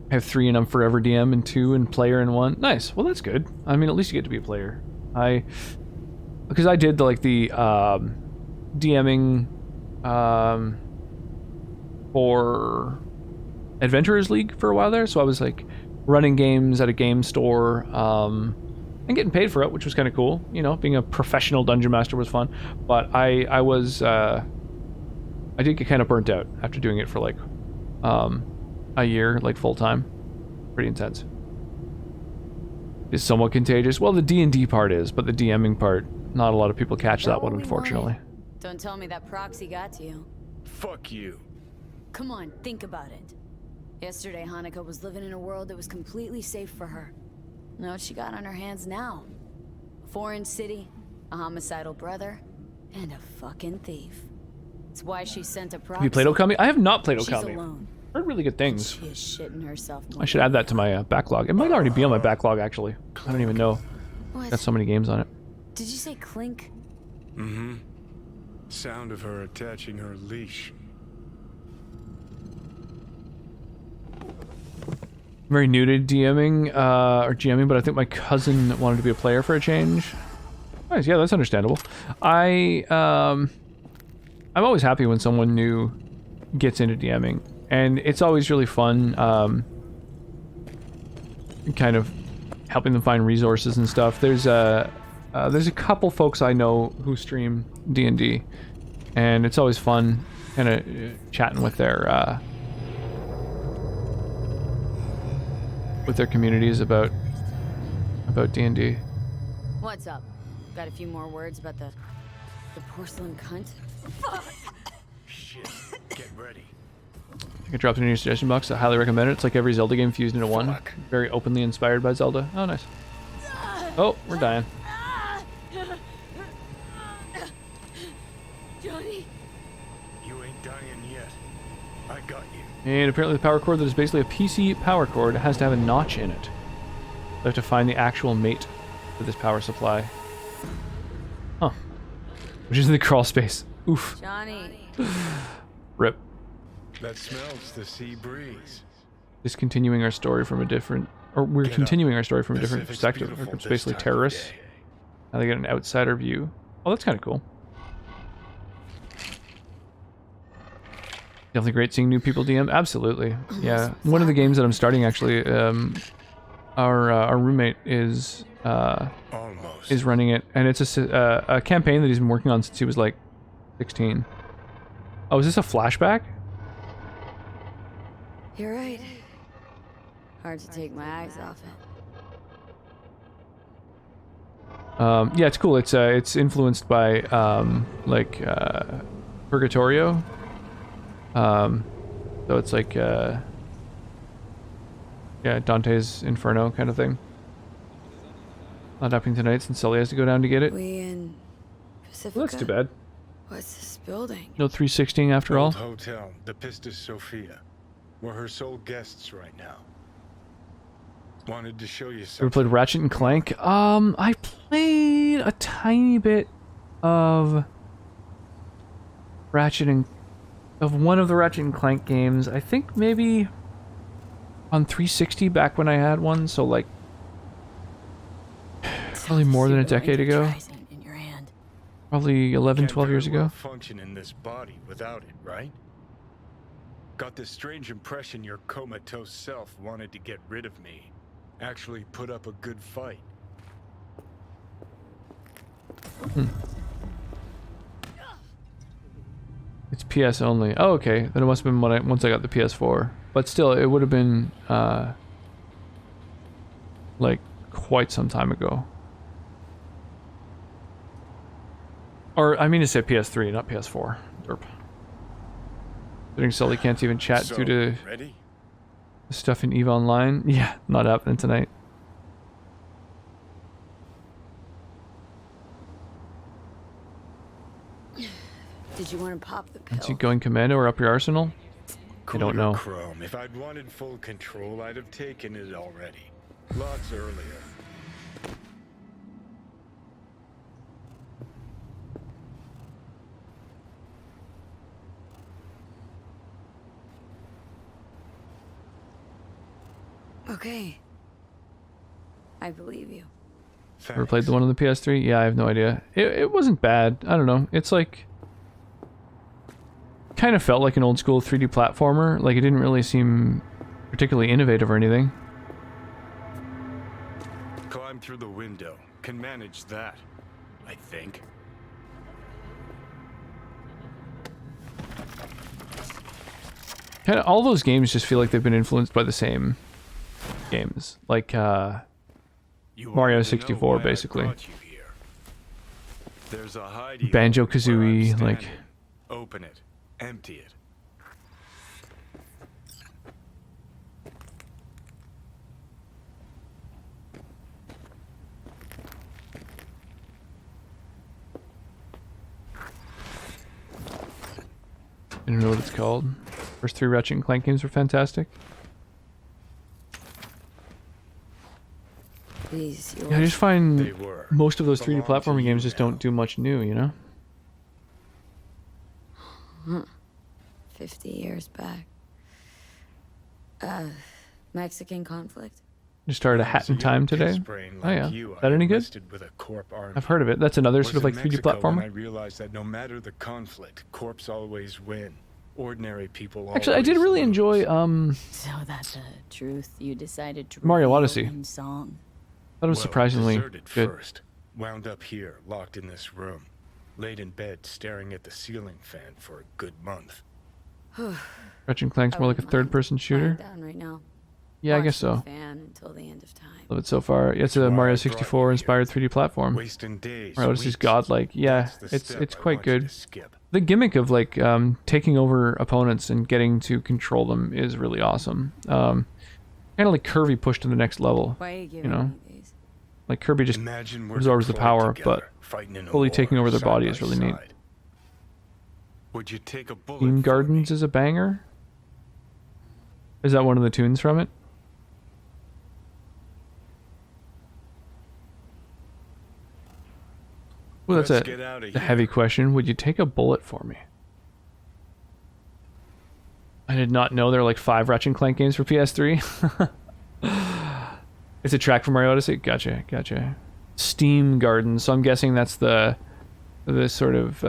I have 3 and I'm forever DM and 2 and player and 1. Nice. Well, that's good. I mean, at least you get to be a player. Because I did the DMing for Adventurers League for a while there, so I was like running games at a game store and getting paid for it, which was kind of cool. You know, being a professional dungeon master was fun, but I did get kind of burnt out after doing it for like a year, like full time. Pretty intense. Is somewhat contagious. Well, the D&D part is, but the DMing part, not a lot of people catch that one, unfortunately. Don't tell me that proxy got to you. Fuck you. Come on, think about it. Yesterday, Hanukkah was living in a world that was completely safe for her. Know what she got on her hands now? A foreign city, a homicidal brother, and a fucking thief. It's why she sent a proxy. Have you played Okami? I have not played She's Okami. alone. Heard really good things. She is shitting herself. I should add that to my backlog. It might already be on my backlog, actually. I don't even know. What? Got so many games on it. Did you say clink? Mm-hmm. Sound of her attaching her leash. Very new to DMing, or GMing, but I think my cousin wanted to be a player for a change. Nice, yeah, that's understandable. I'm always happy when someone new gets into DMing, and it's always really fun, kind of helping them find resources and stuff. There's a couple folks I know who stream D&D, and it's always fun kind of chatting with their communities about D&D. What's up? Got a few more words about the porcelain cunt? Shit, get ready. I think I dropped it in your suggestion box. I highly recommend it. It's like every Zelda game fused into one. Very openly inspired by Zelda. Oh, nice. Oh, we're dying. Johnny. You ain't dying yet. I got you. And apparently the power cord that is basically a PC power cord has to have a notch in it. I have to find the actual mate for this power supply. Huh. Which is in the crawl space. Oof. Johnny. Rip. That smells the sea breeze. Discontinuing our story from a different... Or we're continuing our story from a different perspective. It's basically terrorists. Now they get an outsider view. Oh, that's kind of cool. Definitely great seeing new people DM. Absolutely. Yeah. One of the games that I'm starting, actually, our roommate is running it. And it's a campaign that he's been working on since he was like 16. Oh, is this a flashback? You're right. Hard to take my eyes off it. Yeah, it's cool. It's influenced by Purgatorio. So it's like yeah, Dante's Inferno kind of thing. Not happening tonight since Sully has to go down to get it. We in Pacifica? Well, that's too bad. What's this building? No 316 after all. Old hotel, the Pistis Sophia. We're her sole guests right now. Wanted to show you something. Ever played Ratchet and Clank? I played a tiny bit of one of the Ratchet and Clank games. I think maybe on 360 back when I had one, so like probably more than a decade ago. Probably 11, 12 years ago. Function in this body without it, right? Got this strange impression your comatose self wanted to get rid of me. Actually put up a good fight. It's PS only. Oh, okay. Then it must have been once I got the PS4. But still, it would have been like quite some time ago. Or I mean to say PS3, not PS4. Derp. Considering Sully can't even chat due to stuff in EVE Online. Yeah, not happening tonight. Did you want to pop the pill? Is he going commando or up your arsenal? I don't know. Chrome. If I'd wanted full control, I'd have taken it already. Lots earlier. Okay. I believe you. Ever played the one on the PS3? Yeah, I have no idea. It wasn't bad. I don't know. It's like... kind of felt like an old school 3D platformer. Like, it didn't really seem particularly innovative or anything. Climb through the window. Can manage that, I think. Kinda, all those games just feel like they've been influenced by the same games. Like, Mario 64, basically. There's a hidey Banjo-Kazooie, like... Open it. Empty it. I don't know what it's called. First 3 Ratchet and Clank games were fantastic. Yeah, I just find most of those 3D platforming games just don't do much new, you know? 50 years back. Mexican conflict. Just started a Hat in Time today. Oh yeah, is that any good? I've heard of it. That's another sort of like 3D platformer. I realized that no matter the conflict, corps always win. Ordinary people. Actually, I did really enjoy So that's the truth. You decided to Mario Odyssey. in song. Thought it was surprisingly good. First. Wound up here, locked in this room. Laid in bed staring at the ceiling fan for a good month. Ratchet and Clank's more like a third-person shooter. Down right now. Yeah, I guess Watch so. the fan until the end of time. Love it so far. It's a Mario 64 inspired 3D platform. Wasting days, Mario Odyssey's weeks. godlike. Yeah, That's the it's step I quite want you good. to skip. The gimmick of like taking over opponents and getting to control them is really awesome. Kind of like Kirby pushed to the next level. Why are you You giving know, me these? like Kirby just Imagine we're absorbs the deployed power, together, but fighting in a fully war, taking over their side body by is really neat. side. Would you take a bullet? Team for Gardens is a banger. Is that one of the tunes from it? Well, that's Let's a get outta a heavy question. Would you take a bullet for me? I did not know there were like 5 Ratchet and Clank games for PS3. It's a track from Mario Odyssey. Gotcha. Steam Gardens. So I'm guessing that's the sort of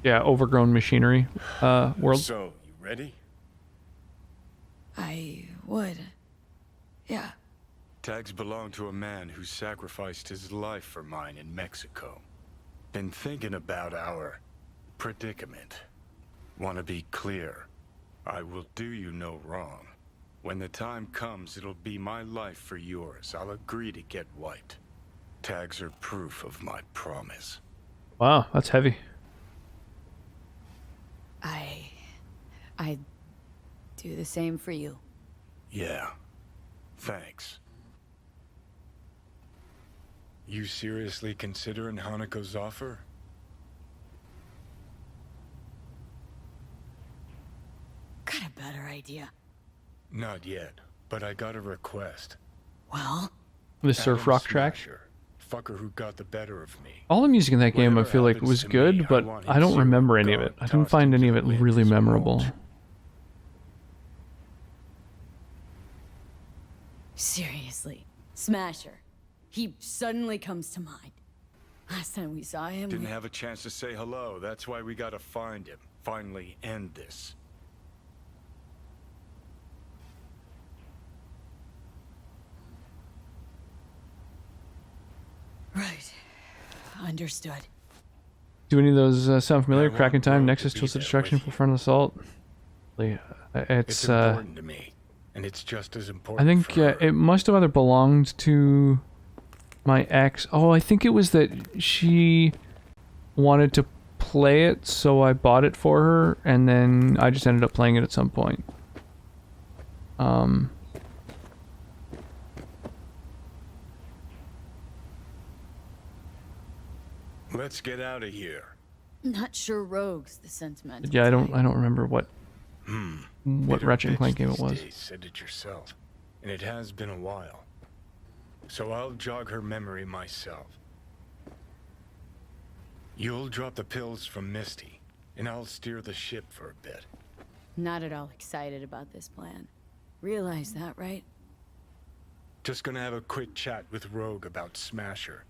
overgrown machinery world. So, you ready? I would. Yeah. Tags belong to a man who sacrificed his life for mine in Mexico. Been thinking about our predicament. Want to be clear. I will do you no wrong. When the time comes, it'll be my life for yours. I'll agree to get wiped. Tags are proof of my promise. Wow, that's heavy. I'd do the same for you. Yeah. Thanks. You seriously considering Hanako's offer? Got a better idea. Not yet, but I got a request. Well? The surf rock track. Smasher, fucker who got the better of me. All the music in that game I Whatever feel like happens was to good, me, I but want I don't his remember zero any of it. guard I didn't tossed find any into of it the wind really as a memorable. mulch. Seriously. Smasher. He suddenly comes to mind. Last time we saw him, Didn't have a chance to say hello. That's why we gotta find him. Finally end this. Right. Understood. Do any of those sound familiar? I want Cracking Time, Rogue to Nexus, be Twisted there Destruction, with Full you. Frontal Assault. It's It's important to me, and it's just as I important think for her. it must have either belonged to my ex. Oh, I think it was that she wanted to play it, so I bought it for her, and then I just ended up playing it at some point. Let's get out of here. Not sure Rogue's the sentimental. Yeah, I type. don't remember what Bitter Ratchet and bitch Clank game it these was. days, said it yourself, and it has been a while. So I'll jog her memory myself. You'll drop the pills from Misty, and I'll steer the ship for a bit. Not at all excited about this plan. Realize that, right? Just gonna have a quick chat with Rogue about Smasher.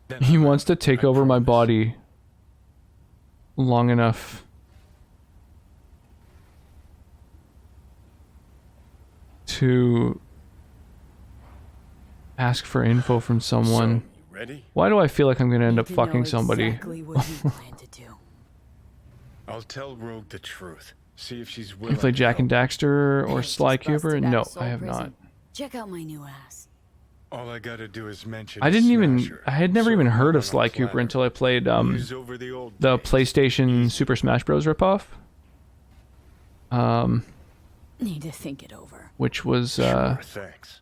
Then He I'm wants out, to take I over my promise. body long enough to ask for info from someone. So, you ready? Why do I feel like I'm gonna end up Need to know fucking somebody? Exactly what you plan to do. I'll tell Rogue the truth. See if she's You willing. play to Jack and help. Daxter or Hey, Sly just busted Cooper? out No, of Soul I have Prison. not. Check out my new ass. All I gotta do is mention. I didn't even. Smasher. I had never So even I'm heard on of a Sly Cooper platter. until I played Muse over the old the days. PlayStation Super Smash Bros. Ripoff. Need to think it over. Which was Sure, thanks.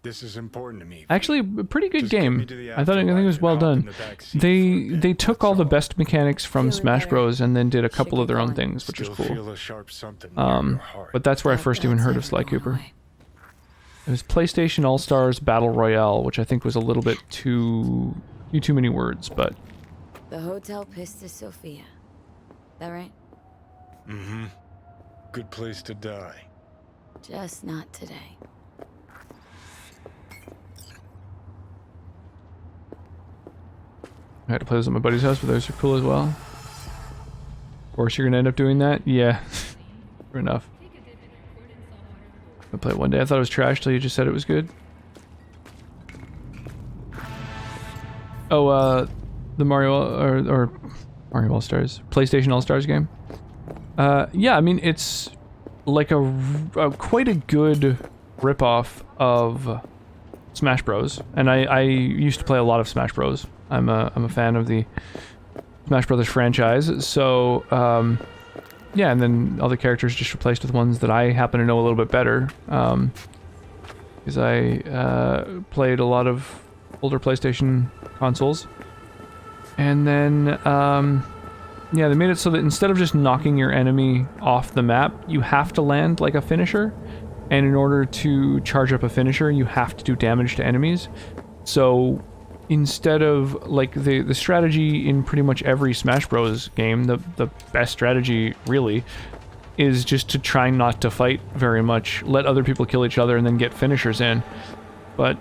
This is important to me. actually a pretty good Just get game. me to the I think it was afterlife well and hop in done. the back seat for a bit, They took that's all the all. best mechanics from Feeling Smash better. Bros. And then did a couple Should of their get own going. things, which was Still cool. feel a sharp something near your heart. But that's where I Doubt first even that's heard of ever Sly going Cooper. away. It was PlayStation All Stars Battle Royale, which I think was a little bit too many words, but The Hotel Pistis Sophia. That right? Mm-hmm. Good place to die. Just not today. I had to play those at my buddy's house, but those are cool as well. Of course, you're gonna end up doing that. Yeah, fair enough. I played it one day. I thought it was trash till you just said it was good. Oh, the Mario or Mario All Stars, PlayStation All Stars game. Yeah, I mean it's like a quite a good ripoff of Smash Bros. And I used to play a lot of Smash Bros. I'm a fan of the Smash Brothers franchise. So yeah, and then all the characters just replaced with ones that I happen to know a little bit better. Because I played a lot of older PlayStation consoles. And then, yeah, they made it so that instead of just knocking your enemy off the map, you have to land like a finisher. And in order to charge up a finisher, you have to do damage to enemies. So instead of, like, the strategy in pretty much every Smash Bros. Game, the best strategy, really, is just to try not to fight very much, let other people kill each other, and then get finishers in. But,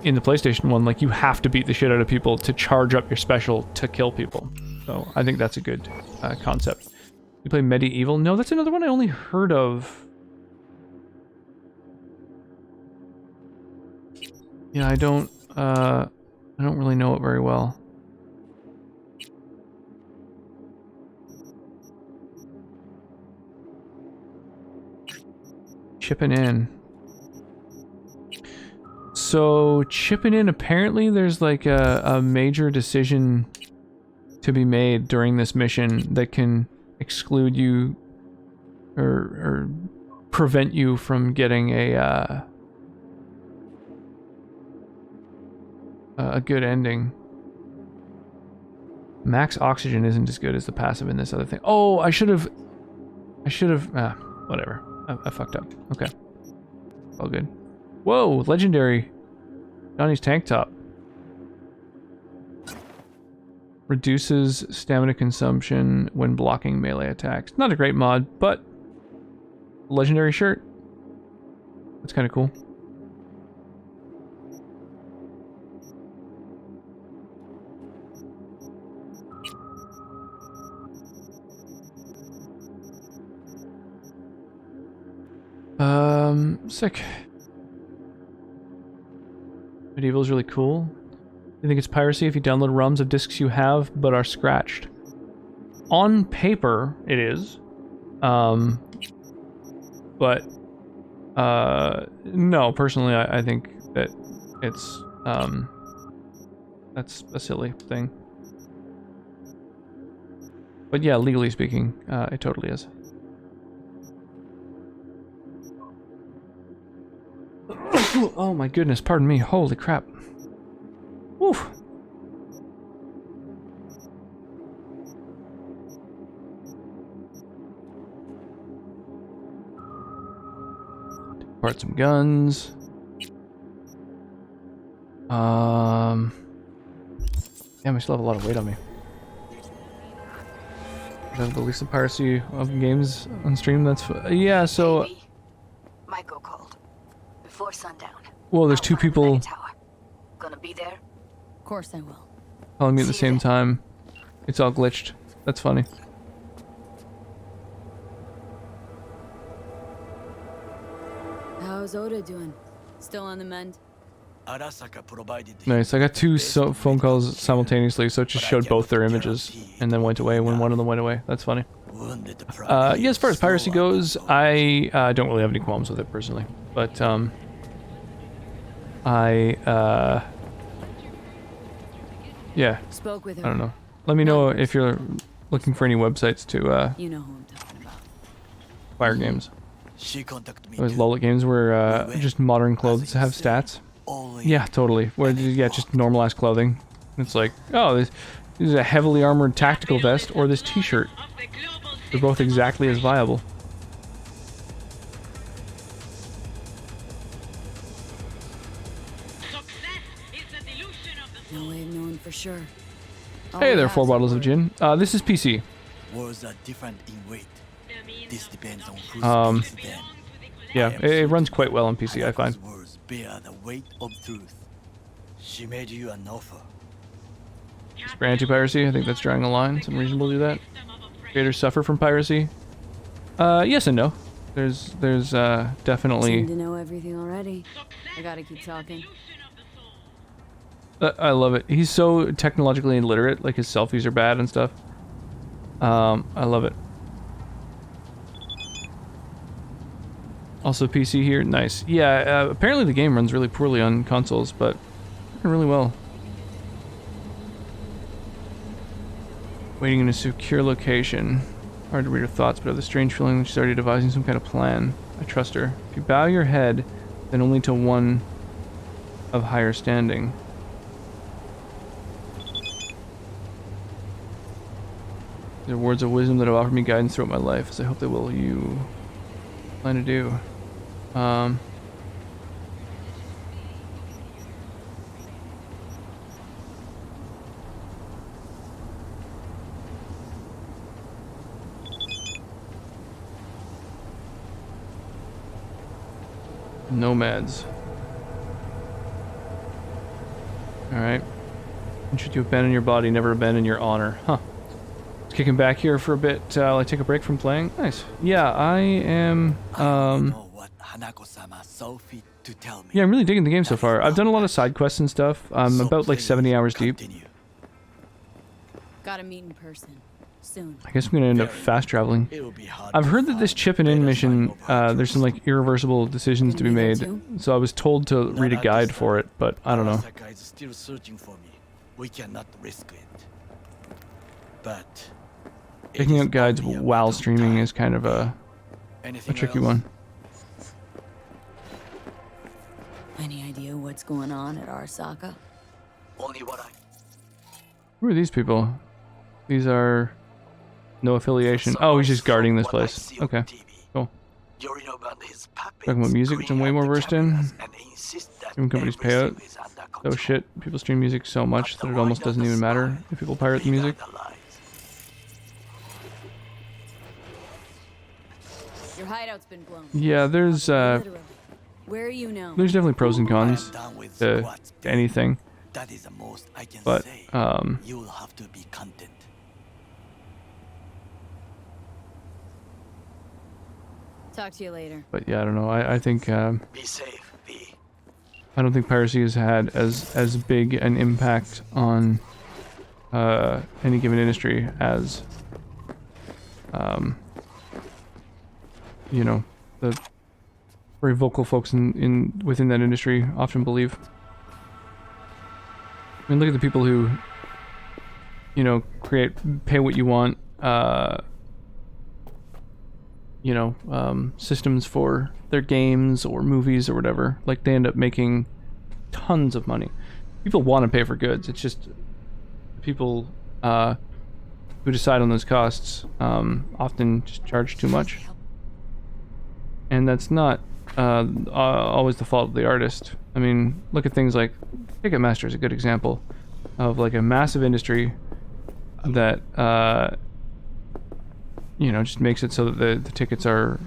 in the PlayStation one, like, you have to beat the shit out of people to charge up your special to kill people. So I think that's a good concept. You play Medieval? No, that's another one I only heard of. Yeah, I don't really know it very well. Chipping in. So, chipping in, apparently there's like a major decision to be made during this mission that can exclude you or prevent you from getting a good ending. Max oxygen isn't as good as the passive in this other thing. Oh, I should have, whatever. I fucked up. Okay. All good. Whoa, legendary. Johnny's tank top. Reduces stamina consumption when blocking melee attacks. Not a great mod, but legendary shirt. That's kind of cool. Sick. Medieval is really cool. I think it's piracy if you download ROMs of discs you have but are scratched. On paper, it is. But no, personally, I think that it's that's a silly thing. But yeah, legally speaking, it totally is. Oh my goodness, pardon me. Holy crap. Oof. Depart some guns. Damn, I still have a lot of weight on me. The least of piracy of games on stream, that's... yeah, so... Michael called. Before sundown. Well, there's two people gonna be there? Of course I will. calling me at the same time. It's all glitched. That's funny. How's Oda doing? Still on the mend? Arasaka provided Nice. I got two phone calls simultaneously, so it just showed both their images and then went away when one of them went away. That's funny. Yeah, as far as piracy goes, I don't really have any qualms with it personally, but yeah. Spoke with her. I don't know. Let me know if you're looking for any websites to you know who I'm talking about. fire games. She contacted me. Those Lola games where just modern clothes have stats. Yeah, totally. Where yeah, just normal ass clothing. It's like, oh, this is a heavily armored tactical vest or this T-shirt. They're both exactly as viable. No way of knowing for sure. Hey there, 4 bottles of gin. This is PC. Words are different in weight. This depends on who's speaking them. Yeah, it runs quite well on PC, I find. Words bear the weight of truth. She made you an offer. For anti-piracy, I think that's drawing a line. It's unreasonable to do that. Creators suffer from piracy. Yes and no. There's definitely... Seem to know everything already. I gotta keep talking. I love it. He's so technologically illiterate, like his selfies are bad and stuff. I love it. Also PC here, nice. Yeah, apparently the game runs really poorly on consoles, but working really well. Waiting in a secure location. Hard to read her thoughts, but I have the strange feeling that she's already devising some kind of plan. I trust her. If you bow your head, then only to one of higher standing. These are words of wisdom that have offered me guidance throughout my life, as I hope they will you plan to do. Nomads. Alright. Should you abandon your body, never abandon your honor. Huh. Let's kick him back here for a bit while I take a break from playing. Nice. Yeah, I am, yeah, I'm really digging the game so far. I've done a lot of side quests and stuff. I'm about like 70 hours deep. Gotta meet in person. Soon. I guess I'm gonna end up fast traveling. I've heard that this chip and in mission, there's some like irreversible decisions to be made. So I was told to read a guide for it, but I don't know. Still searching for me. We cannot risk it. But Picking up guides while streaming is kind of a tricky one. Any idea what's going on at Arasaka? Only what I. Who are these people? These are no affiliation. Oh, he's just guarding this place. Okay, cool. Talking about music, which I'm way more versed in. Streaming companies pay out. Oh shit, people stream music so much that it almost doesn't even matter if people pirate the music. Your hideout's been blown. Yeah, there's Where are you now? there's definitely pros and cons to anything. But you will have to be content. Talk to you later. But yeah, I don't know. I think Be safe, V. I don't think piracy has had as big an impact on any given industry as you know, the very vocal folks within that industry often believe. I mean, look at the people who, you know, pay what you want, you know, systems for their games or movies or whatever. Like, they end up making tons of money. People want to pay for goods. It's just people who decide on those costs often just charge too much. And that's not always the fault of the artist. I mean, look at things like Ticketmaster is a good example of like a massive industry that you know, just makes it so that the tickets are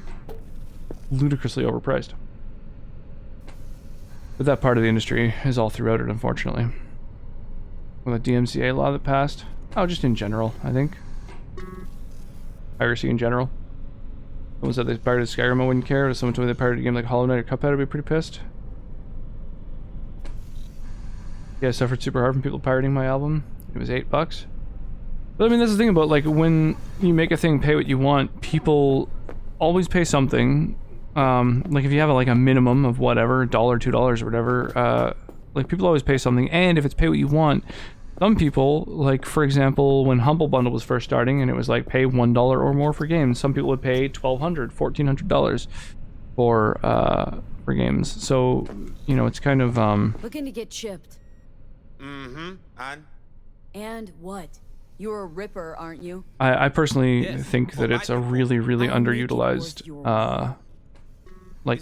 ludicrously overpriced. But that part of the industry is all throughout it, unfortunately. With the DMCA law that passed, oh, just in general, I think. Piracy in general. Someone said they pirated Skyrim, I wouldn't care. If someone told me they pirated a game like Hollow Knight or Cuphead, I'd be pretty pissed. Yeah, I suffered super hard from people pirating my album. It was $8. But I mean, that's the thing about, like, when you make a thing pay what you want, people always pay something. Like, if you have like a minimum of whatever, $1, $2 or whatever, like, people always pay something. And if it's pay what you want, some people, like, for example, when Humble Bundle was first starting and it was like pay $1 or more for games, some people would pay $1,200, $1,400 for games. So, you know, it's kind of Looking to get chipped. And what? You're a ripper, aren't you? I personally think that it's a really, really underutilized like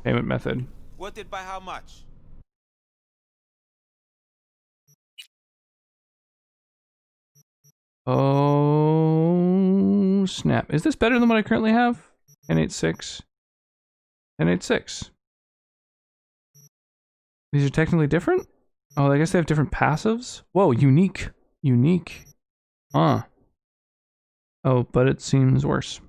payment method. Worth it by how much? Oh snap. Is this better than what I currently have? 1086. 1086. These are technically different? Oh, I guess they have different passives? Whoa, unique. Unique. Oh, but it seems worse.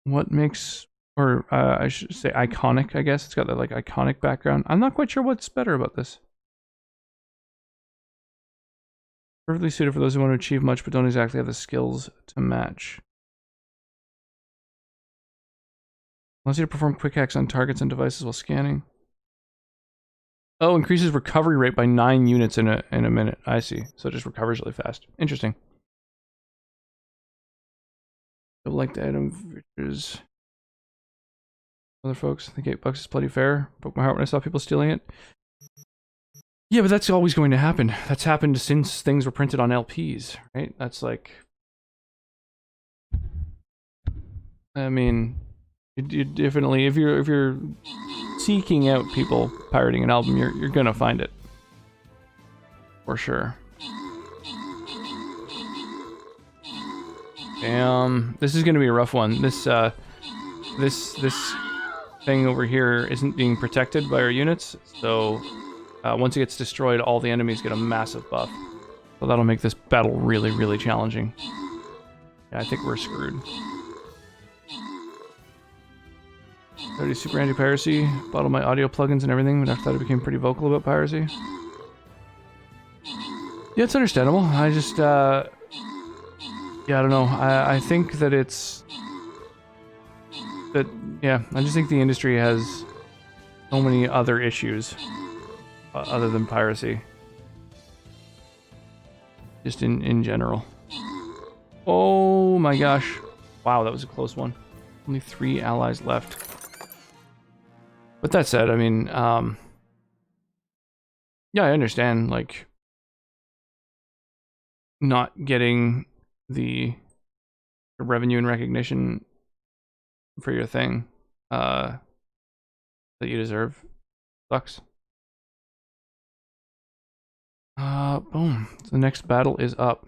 What makes Or I should say iconic, I guess. It's got that like iconic background. I'm not quite sure what's better about this. Perfectly suited for those who want to achieve much but don't exactly have the skills to match. Allows you to perform quick hacks on targets and devices while scanning. Oh, increases recovery rate by 9 units in a minute. I see. So it just recovers really fast. Interesting. Select item features. Other folks think $8 is plenty fair. Broke my heart when I saw people stealing it. Yeah, but that's always going to happen. That's happened since things were printed on LPs, right? That's like... I mean, you definitely, if you're seeking out people pirating an album, you're gonna find it. For sure. Damn, this is gonna be a rough one. This thing over here isn't being protected by our units, so once it gets destroyed, all the enemies get a massive buff. So that'll make this battle really, really challenging. Yeah, I think we're screwed. Already super anti-piracy, bought all my audio plugins and everything, but I thought I became pretty vocal about piracy. Yeah, it's understandable. I just, yeah, I don't know. I think that it's... yeah, I just think the industry has so many other issues other than piracy. Just in general. Oh my gosh. Wow, that was a close one. Only 3 allies left. But that said, I mean, yeah, I understand, like, not getting the revenue and recognition for your thing that you deserve. Sucks. Boom. So the next battle is up.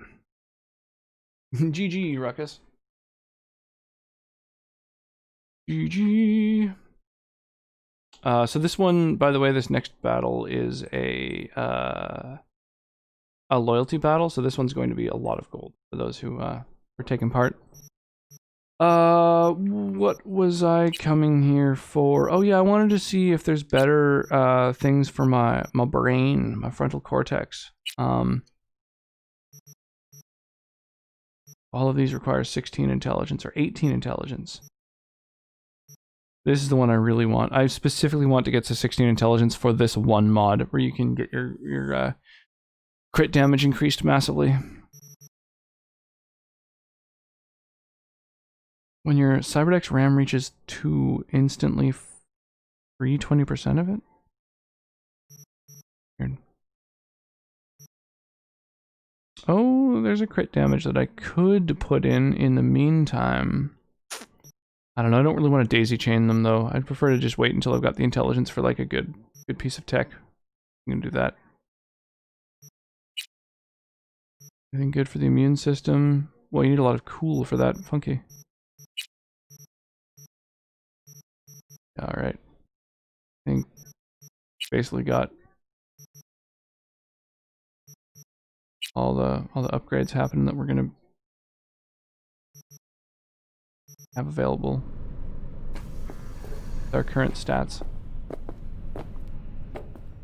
GG, Ruckus. GG. So this one, by the way, this next battle is a loyalty battle. So this one's going to be a lot of gold for those who were taking part. What was I coming here for? Oh yeah, I wanted to see if there's better things for my brain, my frontal cortex. All of these require 16 intelligence or 18 intelligence. This is the one I really want. I specifically want to get to 16 intelligence for this one mod where you can get your crit damage increased massively. When your Cyberdex RAM reaches 2, instantly free 20% of it? Weird. Oh, there's a crit damage that I could put in the meantime. I don't know, I don't really want to daisy chain them though. I'd prefer to just wait until I've got the intelligence for like a good piece of tech. I'm gonna do that. Anything good for the immune system? Well, you need a lot of cool for that, funky. Alright. I think basically got all the upgrades happening that we're gonna have available with our current stats.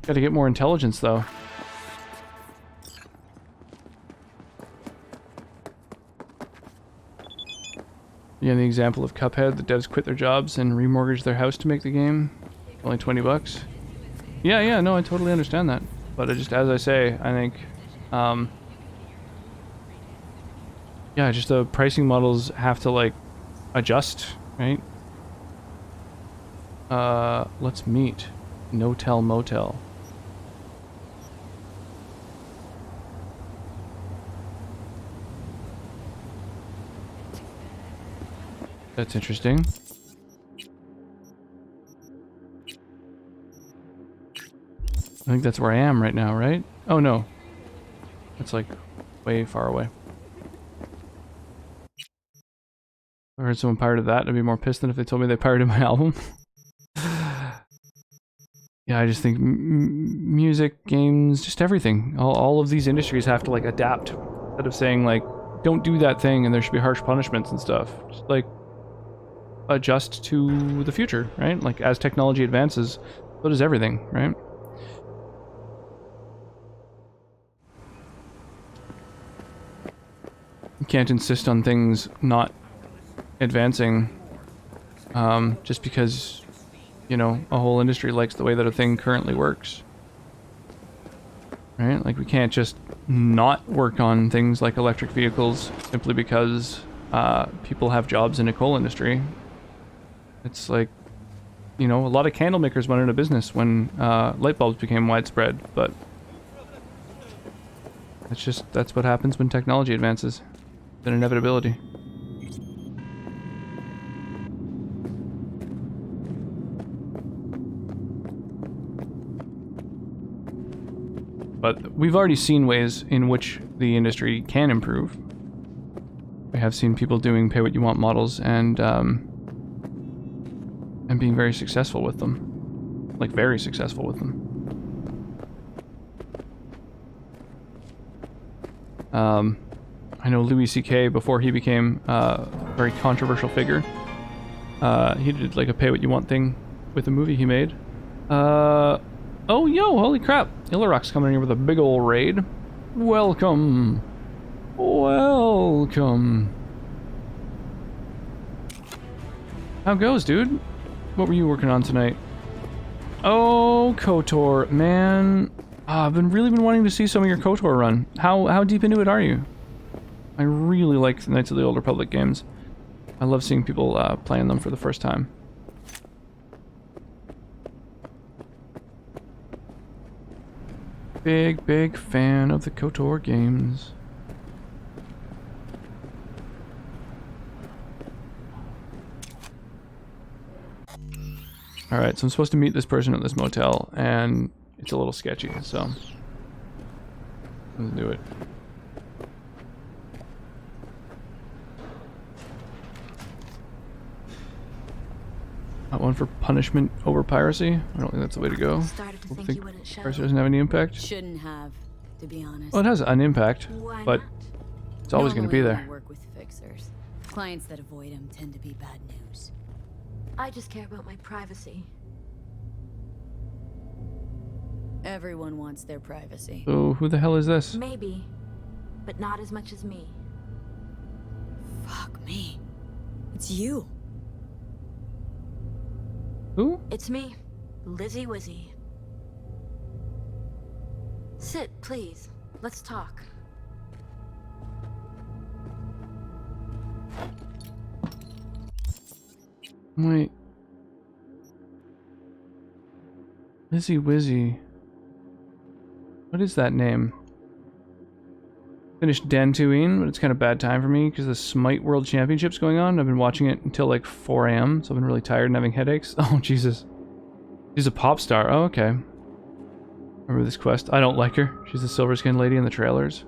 Gotta get more intelligence though. Yeah, the example of Cuphead, the devs quit their jobs and remortgaged their house to make the game. Only 20 bucks. Yeah, no, I totally understand that. But I just, as I say, I think, yeah, just the pricing models have to like adjust, right? Let's meet. No-tell motel. That's interesting. I think that's where I am right now, right? Oh no. That's like way far away. I heard someone pirated that. I'd be more pissed than if they told me they pirated my album. Yeah, I just think music, games, just everything. All of these industries have to like adapt. Instead of saying like, don't do that thing and there should be harsh punishments and stuff. Just like, adjust to the future, right? Like, as technology advances, so does everything, right? You can't insist on things not advancing just because, you know, a whole industry likes the way that a thing currently works. Right? Like, we can't just not work on things like electric vehicles simply because people have jobs in a coal industry. It's like, you know, a lot of candle makers went out of business when light bulbs became widespread, but that's what happens when technology advances. It's an inevitability. But we've already seen ways in which the industry can improve. We have seen people doing pay-what-you-want models and being very successful with them. Like, very successful with them. I know Louis C.K., before he became a very controversial figure, he did like a pay-what-you-want thing with a movie he made. Oh, yo, holy crap. Illaroc's coming in here with a big ol' raid. Welcome. Welcome. How goes, dude? What were you working on tonight? Oh, KOTOR. Man. I've really been wanting to see some of your KOTOR run. How deep into it are you? I really like the Knights of the Old Republic games. I love seeing people playing them for the first time. Big fan of the KOTOR games. Alright, so I'm supposed to meet this person at this motel, and it's a little sketchy, so let's do it. Not one for punishment over piracy. I don't think that's the way to go. Started to think you wouldn't show. Piracy doesn't have any impact. Shouldn't have, to be honest. Well, it has an impact, but it's always going to be Normally I there. work with fixers. Clients that avoid him tend to be bad news. I just care about my privacy. Everyone wants their privacy. So who the hell is this? Maybe, but not as much as me. Fuck me. It's you. Who? It's me, Lizzie Wizzy. Sit, please. Let's talk. Wait. Lizzie Wizzy. What is that name? Finished Dantooine, but it's kind of bad time for me because the Smite World Championship's going on. I've been watching it until like 4 a.m., so I've been really tired and having headaches. Oh, Jesus. She's a pop star. Oh, okay. Remember this quest? I don't like her. She's the silver skinned lady in the trailers.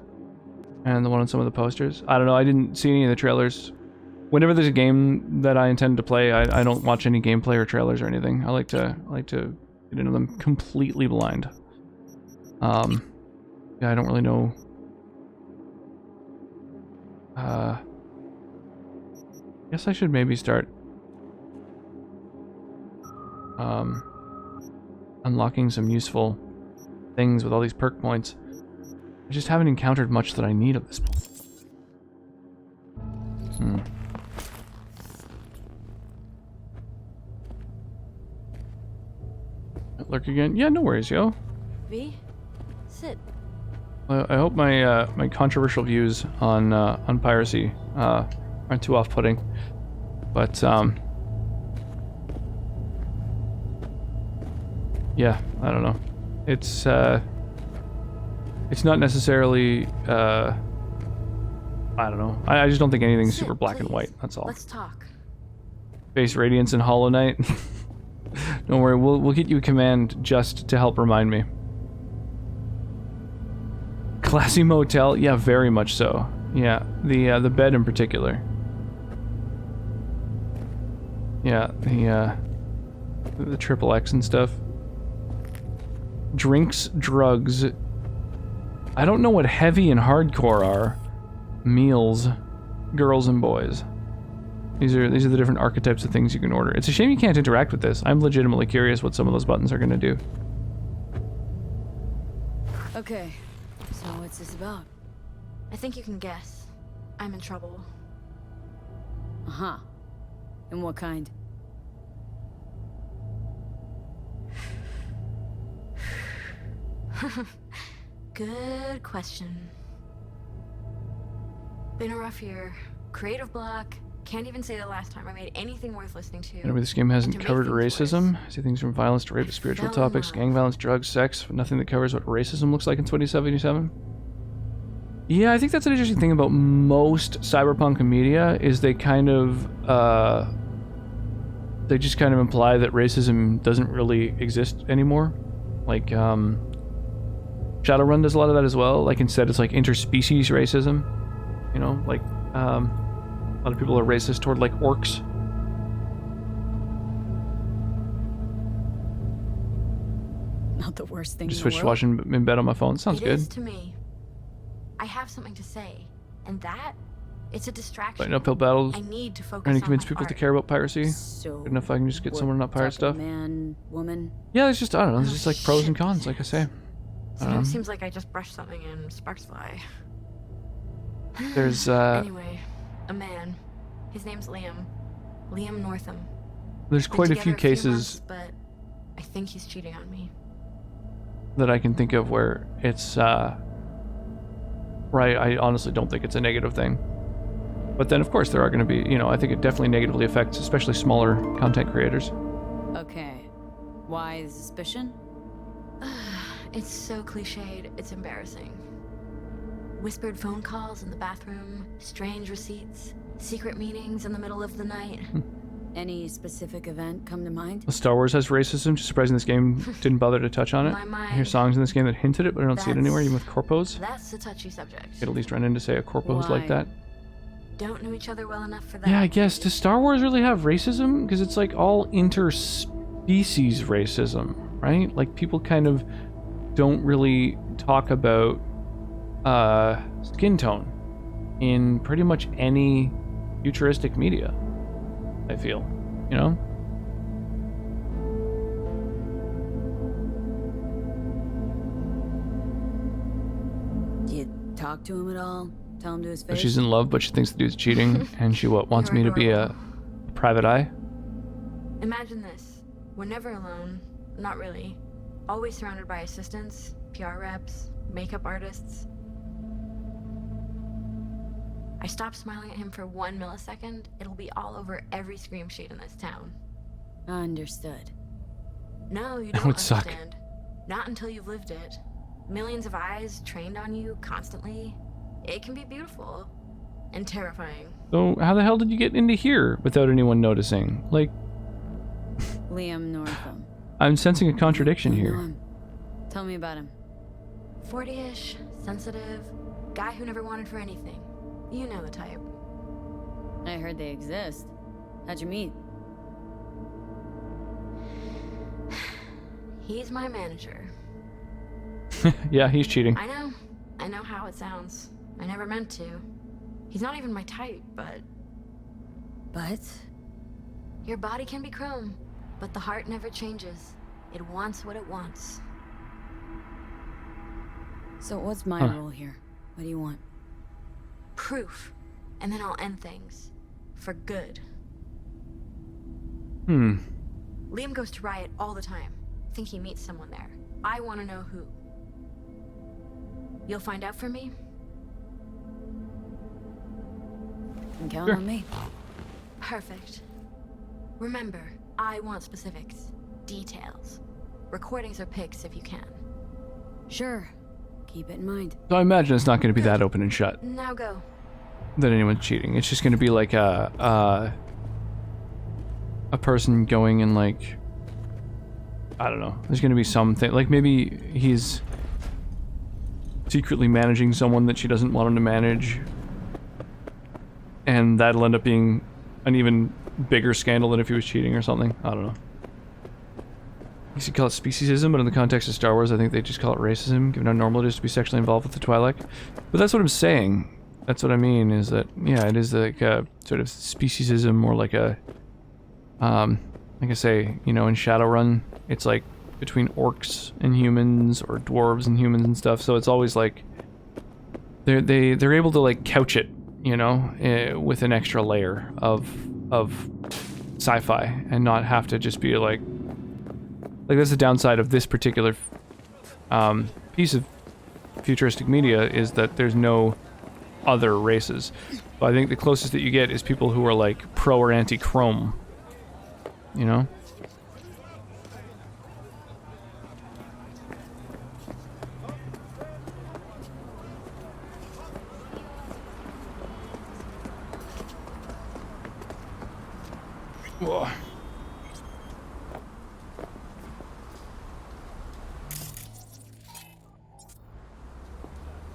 And the one on some of the posters. I don't know, I didn't see any of the trailers. Whenever there's a game that I intend to play, I don't watch any gameplay or trailers or anything. I like to get into them completely blind. Yeah, I don't really know. Guess I should maybe start unlocking some useful things with all these perk points. I just haven't encountered much that I need at this point. Lurk again? Yeah, no worries, yo. V, sit. I hope my my controversial views on piracy aren't too off-putting, but yeah, I don't know. It's not necessarily I don't know. I just don't think anything's super black and white. That's all. Let's talk. Base Radiance and Hollow Knight. Don't worry, we'll get you a command just to help remind me. Classy motel, yeah, very much so. Yeah, the bed in particular. Yeah, the triple X and stuff. Drinks, drugs. I don't know what heavy and hardcore are. Meals, girls and boys. These are the different archetypes of things you can order. It's a shame you can't interact with this. I'm legitimately curious what some of those buttons are going to do. Okay, so what's this about? I think you can guess. I'm in trouble. Uh-huh. And what kind? Good question. Been a rough year. Creative block. Can't even say the last time I made anything worth listening to. Anyway, this game hasn't And to covered make things racism. I see things from violence to rape to spiritual Fell in topics, love. gang violence, drugs, sex, but nothing that covers what racism looks like in 2077. Yeah, I think that's an interesting thing about most cyberpunk media is they kind of they just kind of imply that racism doesn't really exist anymore. Like Shadowrun does a lot of that as well. Like instead it's like interspecies racism. You know, like a lot of people are racist toward like orcs. Not the worst thing Just in the switched to world. watching in bed on my phone. Sounds It good. is to me. I have something to say, and that it's a distraction. Fighting uphill battles. I need to focus Trying to on convince my people to art. care about piracy. So Good enough if I can just get what someone to not pirate type stuff. of man, woman? Yeah, it's just, I don't know, there's just like pros and cons, like I say. Seems like I just brushed something and sparks fly. There's Anyway, a man. His name's Liam. Liam Northam. there's Been quite a together few cases months, but I think he's cheating on me. that I can think of where it's right, I honestly don't think it's a negative thing. But then of course there are going to be, you know, I think it definitely negatively affects especially smaller content creators. Okay. Why the suspicion? It's so cliched, it's embarrassing. Whispered phone calls in the bathroom, strange receipts, secret meetings in the middle of the night. Any specific event come to mind? Well, Star Wars has racism, just surprising this game didn't bother to touch on it. My I hear songs in this game that hinted it, but I don't see it anywhere, even with corpos. That's a touchy subject. Could at least run into, say, a corpos like Why? that. Don't know each other well enough for that. Yeah, I guess. Does Star Wars really have racism? Because it's like all interspecies racism, right? Like people kind of don't really talk about skin tone in pretty much any futuristic media, I feel, you know? Do you talk to him at all? Tell him to his So face? she's in love, but she thinks the dude's cheating, and she wants You're me to be a private eye? Imagine this. We're never alone. Not really. Always surrounded by assistants, PR reps, makeup artists. I stop smiling at him for 1 millisecond, it'll be all over every scream sheet in this town. Understood. No, you That don't would suck. understand. Not until you've lived it. Millions of eyes trained on you constantly. It can be beautiful. And terrifying. So how the hell did you get into here without anyone noticing? Like, Liam Northam. I'm sensing a contradiction I know here. him. Tell me about him. 40-ish, sensitive, guy who never wanted for anything. You know the type. I heard they exist. How'd you meet? He's my manager. Yeah, he's cheating. I know how it sounds. I never meant to. He's not even my type, but... But? Your body can be chrome, but the heart never changes. It wants what it wants. So what's my role here? What do you want? Proof. And then I'll end things. For good. Liam goes to Riot all the time. Think he meets someone there. I want to know who. You'll find out for me? Can count on me. Perfect. Remember, I want specifics. Details. Recordings or pics if you can. Sure. Keep it in mind. So I imagine it's not going to be that open and shut Now go. that anyone's cheating. It's just going to be like a person going and like, I don't know. There's going to be something like maybe he's secretly managing someone that she doesn't want him to manage, and that'll end up being an even bigger scandal than if he was cheating or something. I don't know. You could call it speciesism, but in the context of Star Wars, I think they just call it racism, given how normal it is to be sexually involved with the Twi'lek. But that's what I'm saying. That's what I mean, is that, yeah, it is like a sort of speciesism, more like a, like I say, you know, in Shadowrun, it's like between orcs and humans, or dwarves and humans and stuff, so it's always like, they're able to like couch it, you know, with an extra layer of sci-fi, and not have to just be like that's the downside of this particular piece of futuristic media, is that there's no other races. So I think the closest that you get is people who are like pro or anti-chrome, you know? Whoa.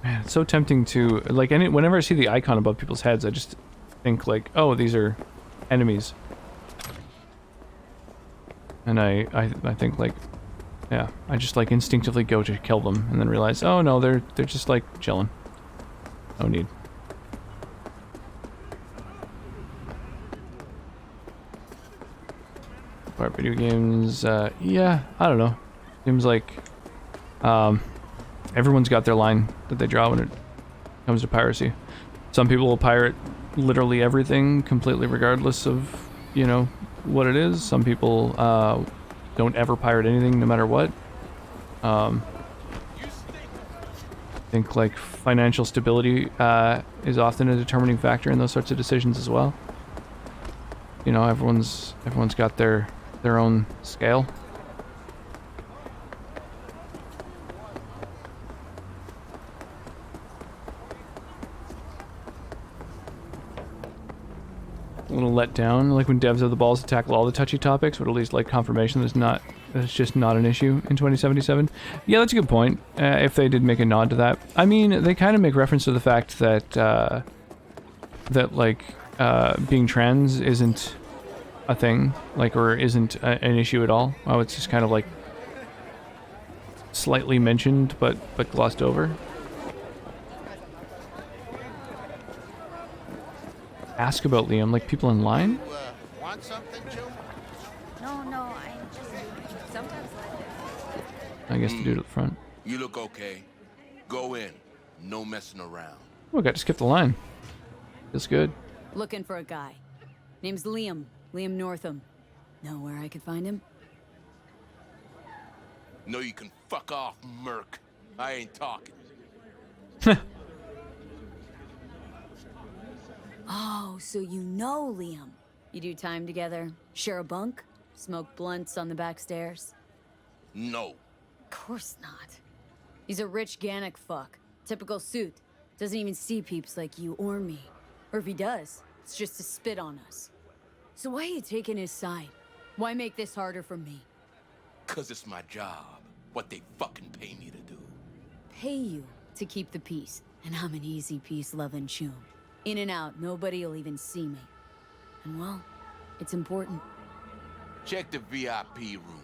Man, it's so tempting to, like, whenever I see the icon above people's heads, I just think, like, oh, these are enemies. And I think, like, yeah, I just, like, instinctively go to kill them, and then realize, oh, no, they're just, like, chilling. No need. Part video games, yeah, I don't know. Seems like, everyone's got their line that they draw when it comes to piracy. Some people will pirate literally everything, completely regardless of, you know, what it is. Some people don't ever pirate anything, no matter what. I think like financial stability is often a determining factor in those sorts of decisions as well. You know, everyone's got their own scale. A little let down, like when devs have the balls to tackle all the touchy topics, but at least like confirmation that it's just not an issue in 2077. Yeah, that's a good point. If they did make a nod to that, I mean, they kind of make reference to the fact that being trans isn't a thing, like, or isn't an issue at all. Oh, it's just kind of like slightly mentioned, but glossed over. Ask about Liam, like people in line? Want something, Joe? No, I just sometimes like I guess the dude at the front. You look okay. Go in. No messing around. Oh, I got to skip the line. Feels good. Looking for a guy. Name's Liam. Liam Northam. Know where I could find him? No, you can fuck off, Merc. I ain't talking. Oh, so you know Liam. You do time together? Share a bunk? Smoke blunts on the back stairs? No. Of course not. He's a rich Gannic fuck. Typical suit. Doesn't even see peeps like you or me. Or if he does, it's just to spit on us. So why are you taking his side? Why make this harder for me? 'Cause it's my job. What they fucking pay me to do. Pay you to keep the peace, and I'm an easy peace loving chum. In and out, nobody'll even see me. And well, it's important. Check the VIP room.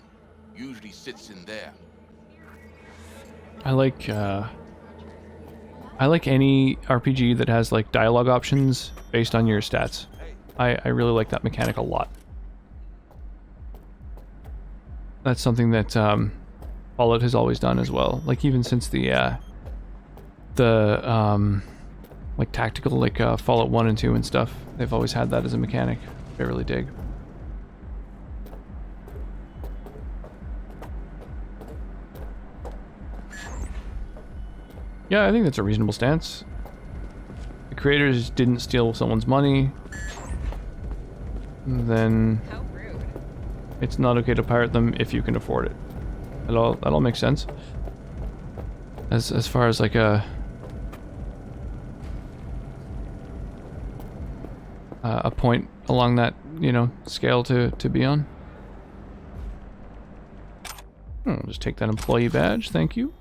Usually sits in there. I like any RPG that has like dialogue options based on your stats. I really like that mechanic a lot. That's something that Fallout has always done as well. Like even since the like tactical, like Fallout 1 and 2 and stuff, they've always had that as a mechanic. I really dig. Yeah, I think that's a reasonable stance. The creators didn't steal someone's money, then it's not okay to pirate them if you can afford it. That all makes sense. As far as like a point along that, you know, scale to be on. I'll just take that employee badge, thank you.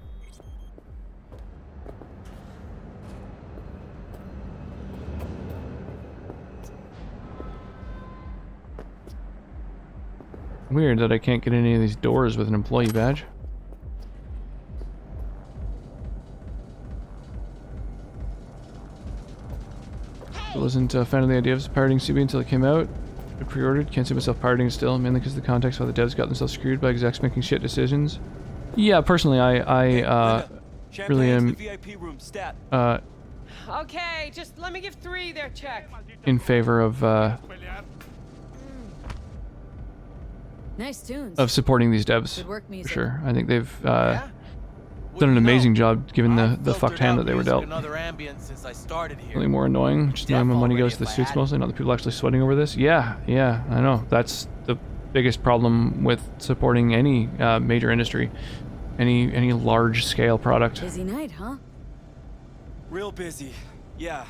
Weird that I can't get any of these doors with an employee badge. wasn't a fan of the idea of pirating CB until it came out. I pre-ordered. Can't see myself pirating still, mainly because of the context of how the devs got themselves screwed by execs making shit decisions. Yeah, personally, I really am the VIP room, stat. Okay, just let me give 3 their check. in favor of Nice tunes. supporting these devs Good work, for music. sure. I think they've done an amazing job given the fucked hand that they were dealt. Another ambience since I started here. Really more annoying, just knowing my money goes to the suits mostly, not the people actually sweating over this. Yeah, I know. That's the biggest problem with supporting any major industry, any large scale product. Busy night, huh? Real busy. Yeah.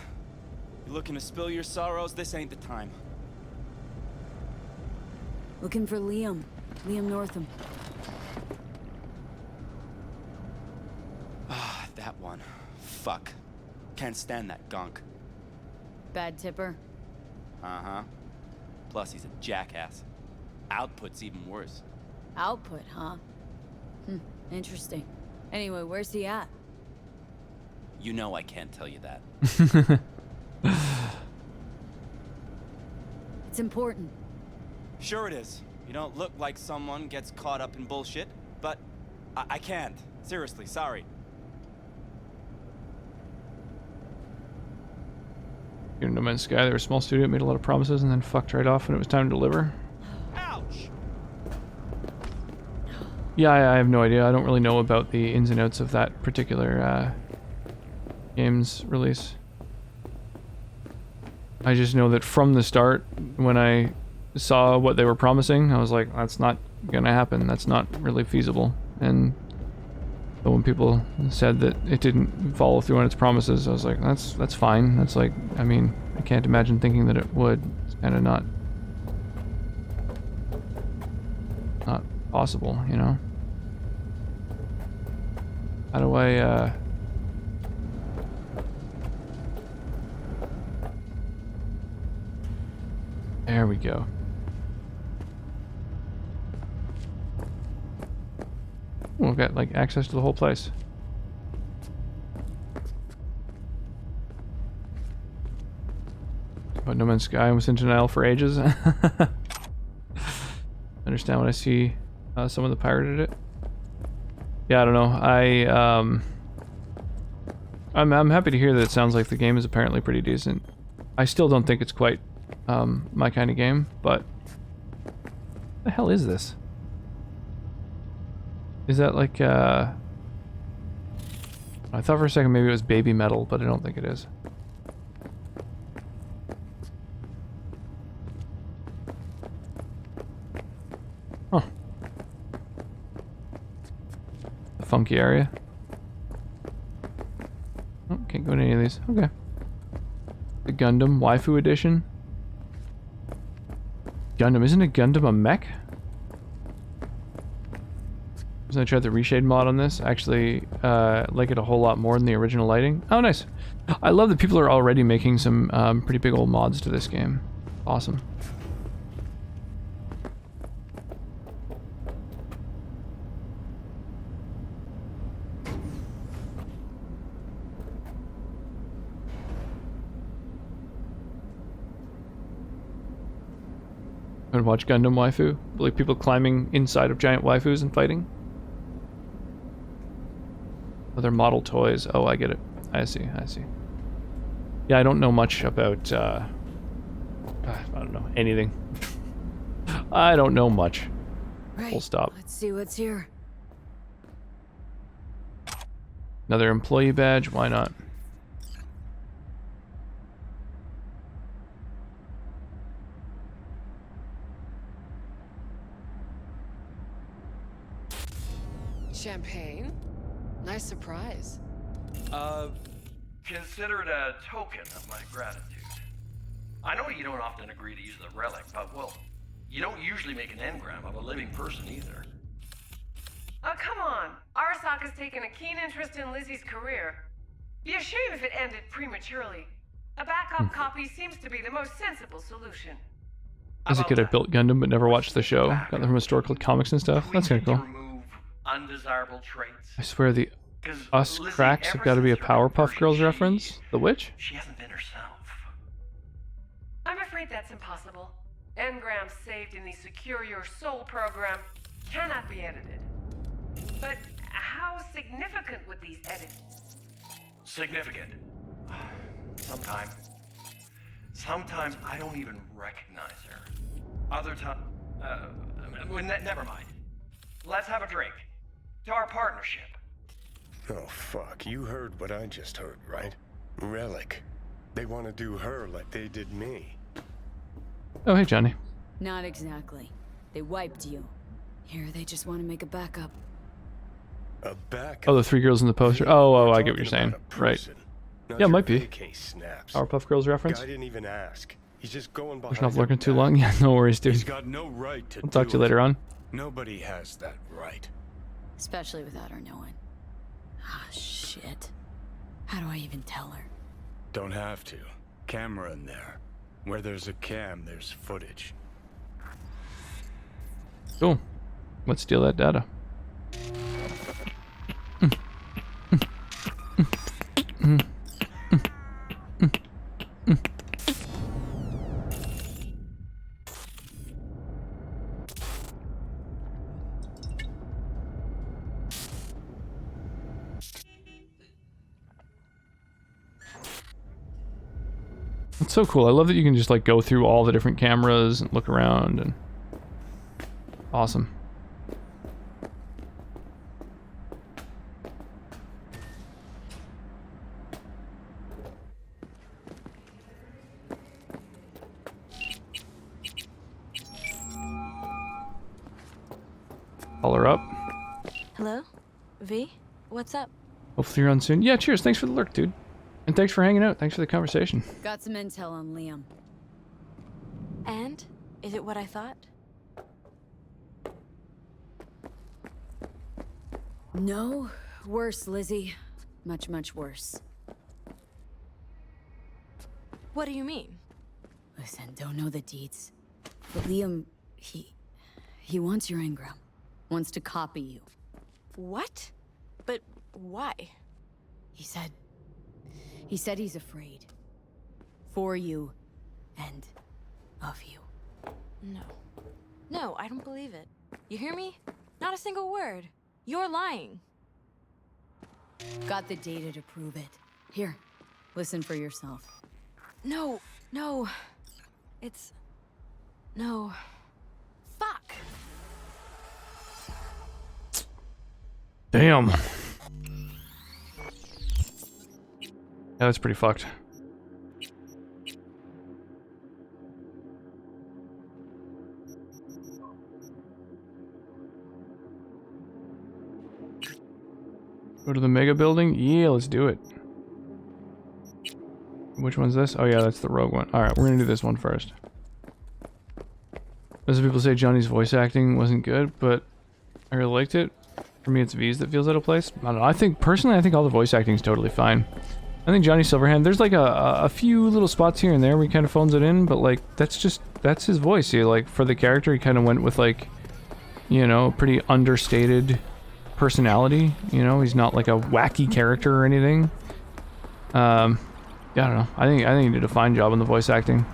You looking to spill your sorrows? This ain't the time. Looking for Liam Northam. Ah, that one. Fuck. Can't stand that gunk. Bad tipper. Uh-huh. Plus he's a jackass. Output's even worse. Output, huh? Interesting. Anyway, where's he at? You know I can't tell you that. It's important. Sure it is. You don't look like someone gets caught up in bullshit, but I can't. Seriously, sorry. You know, No Man's Sky, they were a small studio, made a lot of promises, and then fucked right off when it was time to deliver. Ouch! Yeah, I have no idea. I don't really know about the ins and outs of that particular game's release. I just know that from the start, when I saw what they were promising, I was like, that's not gonna happen. That's not really feasible. And but when people said that it didn't follow through on its promises, I was like, that's fine. That's like, I mean, I can't imagine thinking that it would. It's kind of not possible, you know? How do I, there we go. We've got, like, access to the whole place. But No Man's Sky was in denial for ages. Understand when I see someone that pirated it. Yeah, I don't know. I'm happy to hear that it sounds like the game is apparently pretty decent. I still don't think it's quite my kind of game, but what the hell is this? Is that like I thought for a second maybe it was baby metal, but I don't think it is. Huh. A funky area. Oh, can't go to any of these. Okay. The Gundam Waifu Edition. Gundam, isn't a Gundam a mech? I tried the reshade mod on this. I actually like it a whole lot more than the original lighting. Oh, nice. I love that people are already making some pretty big old mods to this game. Awesome. And watch Gundam Waifu. Like people climbing inside of giant waifus and fighting. Other model toys. Oh, I get it. I see. Yeah, I don't know much about, I don't know, anything. I don't know much. Right. Full stop. Let's see what's here. Another employee badge, why not? Champagne? Nice surprise. Consider it a token of my gratitude. I know you don't often agree to use the relic, but, well, you don't usually make an engram of a living person either. Oh, come on. Arasaka's taken a keen interest in Lizzie's career. Be a shame if it ended prematurely. A backup copy seems to be the most sensible solution. As a kid, I built Gundam but never watched the show. Got them from historical comics and stuff. That's kind of cool. Undesirable traits. I swear the us cracks have got to be a Powerpuff Girls reference. The Witch? She hasn't been herself. afraid that's impossible. Engrams saved in the Secure Your Soul program cannot be edited. But how significant would these edits? Significant. Sometimes I don't even recognize her. Other times, never mind. Let's have a drink. To our partnership. Oh, fuck. You heard what I just heard, right? Relic. They want to do her like they did me. Oh, hey, Johnny. Not exactly. They wiped you. Here, they just want to make a backup. A backup? Oh, the 3 girls in the poster. Oh, I get what you're saying. Right. Yeah, it might be. Powerpuff Girls reference. Guy didn't even ask. He's just going behind. Pushing off lurking too long. Yeah, no worries, dude. He's got no right to I'll talk to you do later it. on. Nobody has that right. Especially without her knowing. Ah, shit. How do I even tell her? Don't have to. Camera in there. Where there's a cam, there's footage. Cool. Let's steal that data. It's so cool. I love that you can just like go through all the different cameras and look around and awesome. Call her up. Hello? V? What's up? Hopefully you're on soon. Yeah, cheers. Thanks for the lurk, dude. And thanks for hanging out. Thanks for the conversation. Got some intel on Liam. And? Is it what I thought? No, worse, Lizzie. Much, much worse. What do you mean? Listen, don't know the deeds. But Liam, he wants your engram. Wants to copy you. What? But why? He said he's afraid. For you. And of you. No. No, I don't believe it. You hear me? Not a single word. You're lying. Got the data to prove it. Here, listen for yourself. No, no. No. Fuck. Damn. Yeah, that's pretty fucked. Go to the mega building? Yeah, let's do it. Which one's this? Oh yeah, that's the rogue one. Alright, we're gonna do this one first. As people say Johnny's voice acting wasn't good, but I really liked it. For me, it's V's that feels out of place. I don't know. Personally, I think all the voice acting is totally fine. I think Johnny Silverhand, there's like a few little spots here and there where he kind of phones it in, but like, that's his voice. He, like, for the character, he kind of went with like, you know, pretty understated personality. You know, he's not like a wacky character or anything. Yeah, I don't know. I think he did a fine job on the voice acting.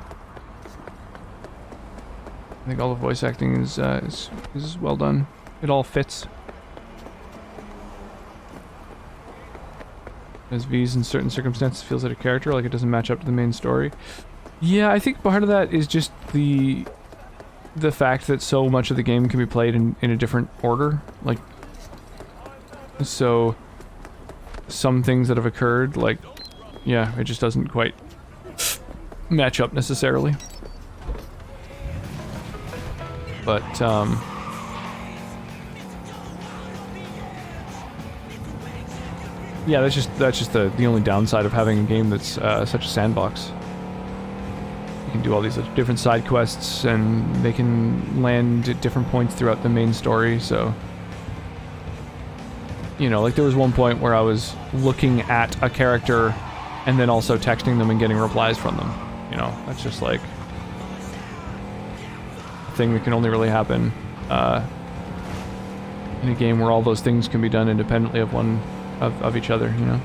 I think all the voice acting is well done. It all fits. As V's in certain circumstances feels like a character, like it doesn't match up to the main story. Yeah, I think part of that is just the fact that so much of the game can be played in a different order. Like, so some things that have occurred, like, yeah, it just doesn't quite match up necessarily. But, yeah, that's just the only downside of having a game that's such a sandbox. You can do all these different side quests, and they can land at different points throughout the main story, so... You know, like there was one point where I was looking at a character and then also texting them and getting replies from them. You know, that's just like a thing that can only really happen in a game where all those things can be done independently of each other, you know?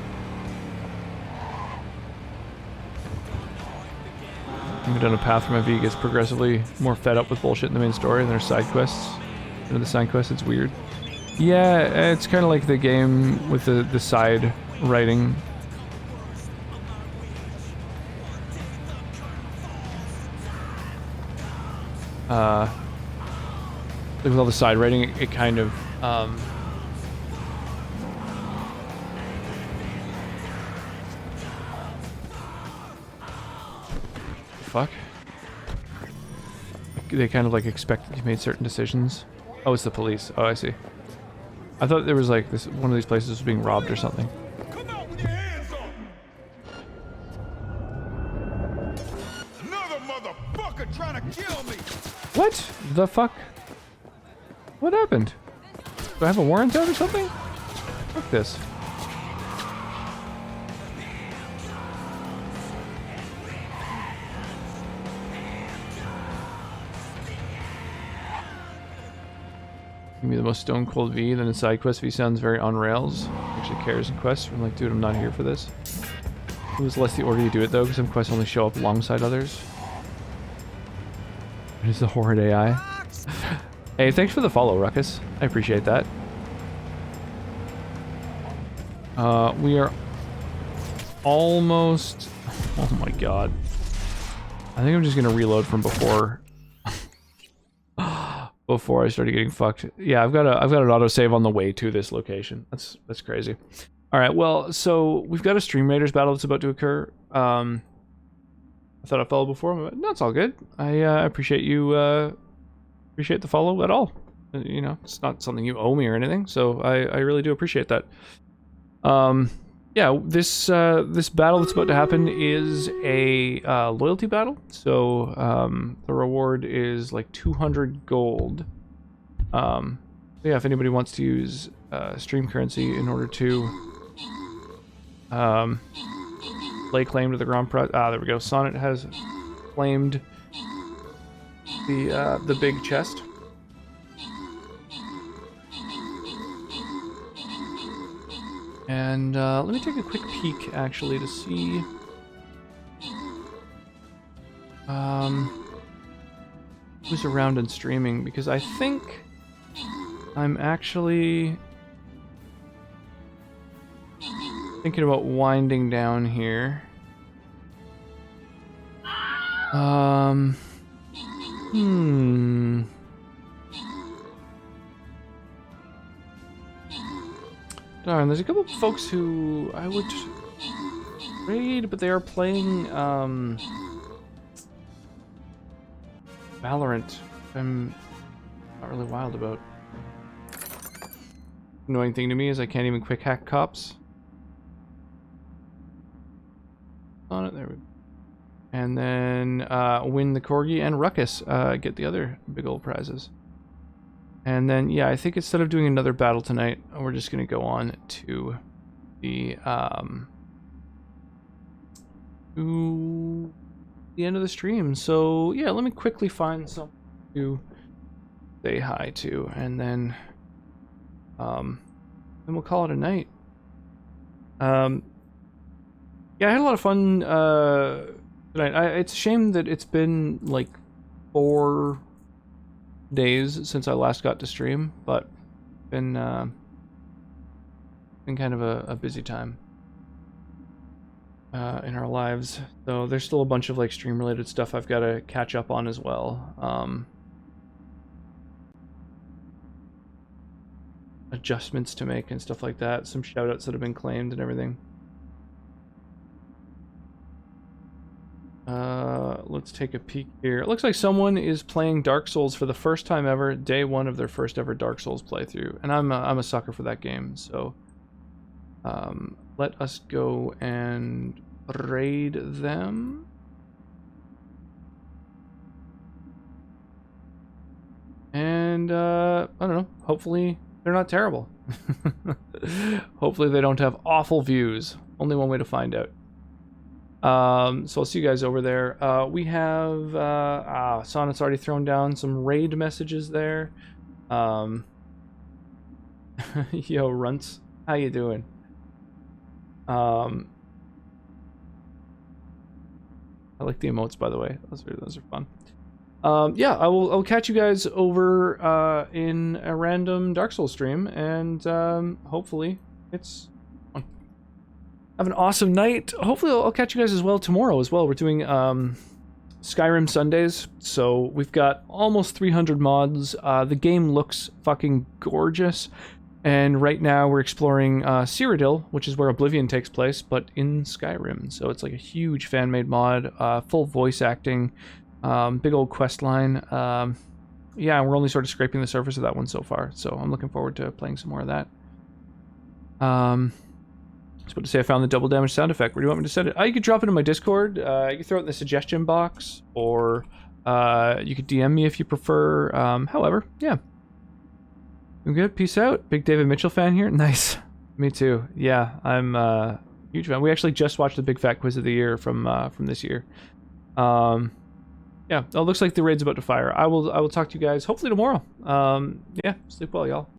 Moving down a path where my V gets progressively more fed up with bullshit in the main story, and there's side quests. Into the side quests, it's weird. Yeah, it's kind of like the game with the side writing. Like with all the side writing, it kind of fuck. They kind of like expect that you made certain decisions. Oh, it's the police. Oh, I see. I thought there was like this one of these places was being robbed or something. Another motherfucker trying to kill me. What the fuck? What happened? Do I have a warrant out or something? Fuck this. Give me the most stone cold V, then in side quest V sounds very on rails. Actually cares in quests. I'm like, dude, I'm not here for this. It was less the order you do it though, because some quests only show up alongside others. It is the horrid AI. Hey, thanks for the follow, Ruckus. I appreciate that. We are almost... Oh my god. I think I'm just gonna reload from before... before I started getting fucked. Yeah, I've got an autosave on the way to this location. That's crazy. Alright, well, so we've got a Stream Raiders battle that's about to occur. I thought I followed before, but no, it's all good. I appreciate you, appreciate the follow at all. You know, it's not something you owe me or anything, so I really do appreciate that. Yeah, this battle that's about to happen is a loyalty battle. So the reward is like 200 gold. Yeah, if anybody wants to use stream currency in order to lay claim to the grand prize. Ah, there we go. Sonnet has claimed the big chest. And let me take a quick peek, actually, to see who's around and streaming, because I think I'm actually thinking about winding down here. Darn, there's a couple of folks who I would raid, but they are playing Valorant. I'm not really wild about. Annoying thing to me is I can't even quick hack cops. On it, there we go. And then win the Corgi and Ruckus get the other big old prizes. And then, yeah, I think instead of doing another battle tonight, we're just going to go on to the end of the stream. So, yeah, let me quickly find someone to say hi to, and then we'll call it a night. Yeah, I had a lot of fun tonight. It's a shame that it's been like 4 days since I last got to stream, but been kind of a busy time in our lives. So there's still a bunch of like stream related stuff I've got to catch up on as well. Adjustments to make and stuff like that. Some shoutouts that have been claimed and everything. Let's take a peek here. It looks like someone is playing Dark Souls for the first time ever, day 1 of their first ever Dark Souls playthrough, and I'm a sucker for that game. So let us go and raid them. And I don't know, hopefully they're not terrible. Hopefully they don't have awful views. Only one way to find out. So I'll see you guys over there. We have Sonnet's already thrown down some raid messages there. Yo, Runts, how you doing? I like the emotes, by the way. Those are fun. Yeah, I'll catch you guys over in a random Dark Souls stream, and hopefully it's fun. Have an awesome night. Hopefully I'll catch you guys as well tomorrow as well. We're doing Skyrim Sundays, so we've got almost 300 mods. The game looks fucking gorgeous, and right now we're exploring Cyrodiil, which is where Oblivion takes place, but in Skyrim. So it's like a huge fan-made mod, full voice acting, big old quest line. Yeah, we're only sort of scraping the surface of that one so far, so I'm looking forward to playing some more of that. I was about to say I found the double damage sound effect. Where do you want me to send it? You could drop it in my Discord. You can throw it in the suggestion box, or you could DM me if you prefer. However, yeah. I'm good. Peace out. Big David Mitchell fan here. Nice. Me too. Yeah, I'm a huge fan. We actually just watched the Big Fat Quiz of the Year from this year. Yeah, it looks like the raid's about to fire. I will talk to you guys hopefully tomorrow. Yeah, sleep well, y'all.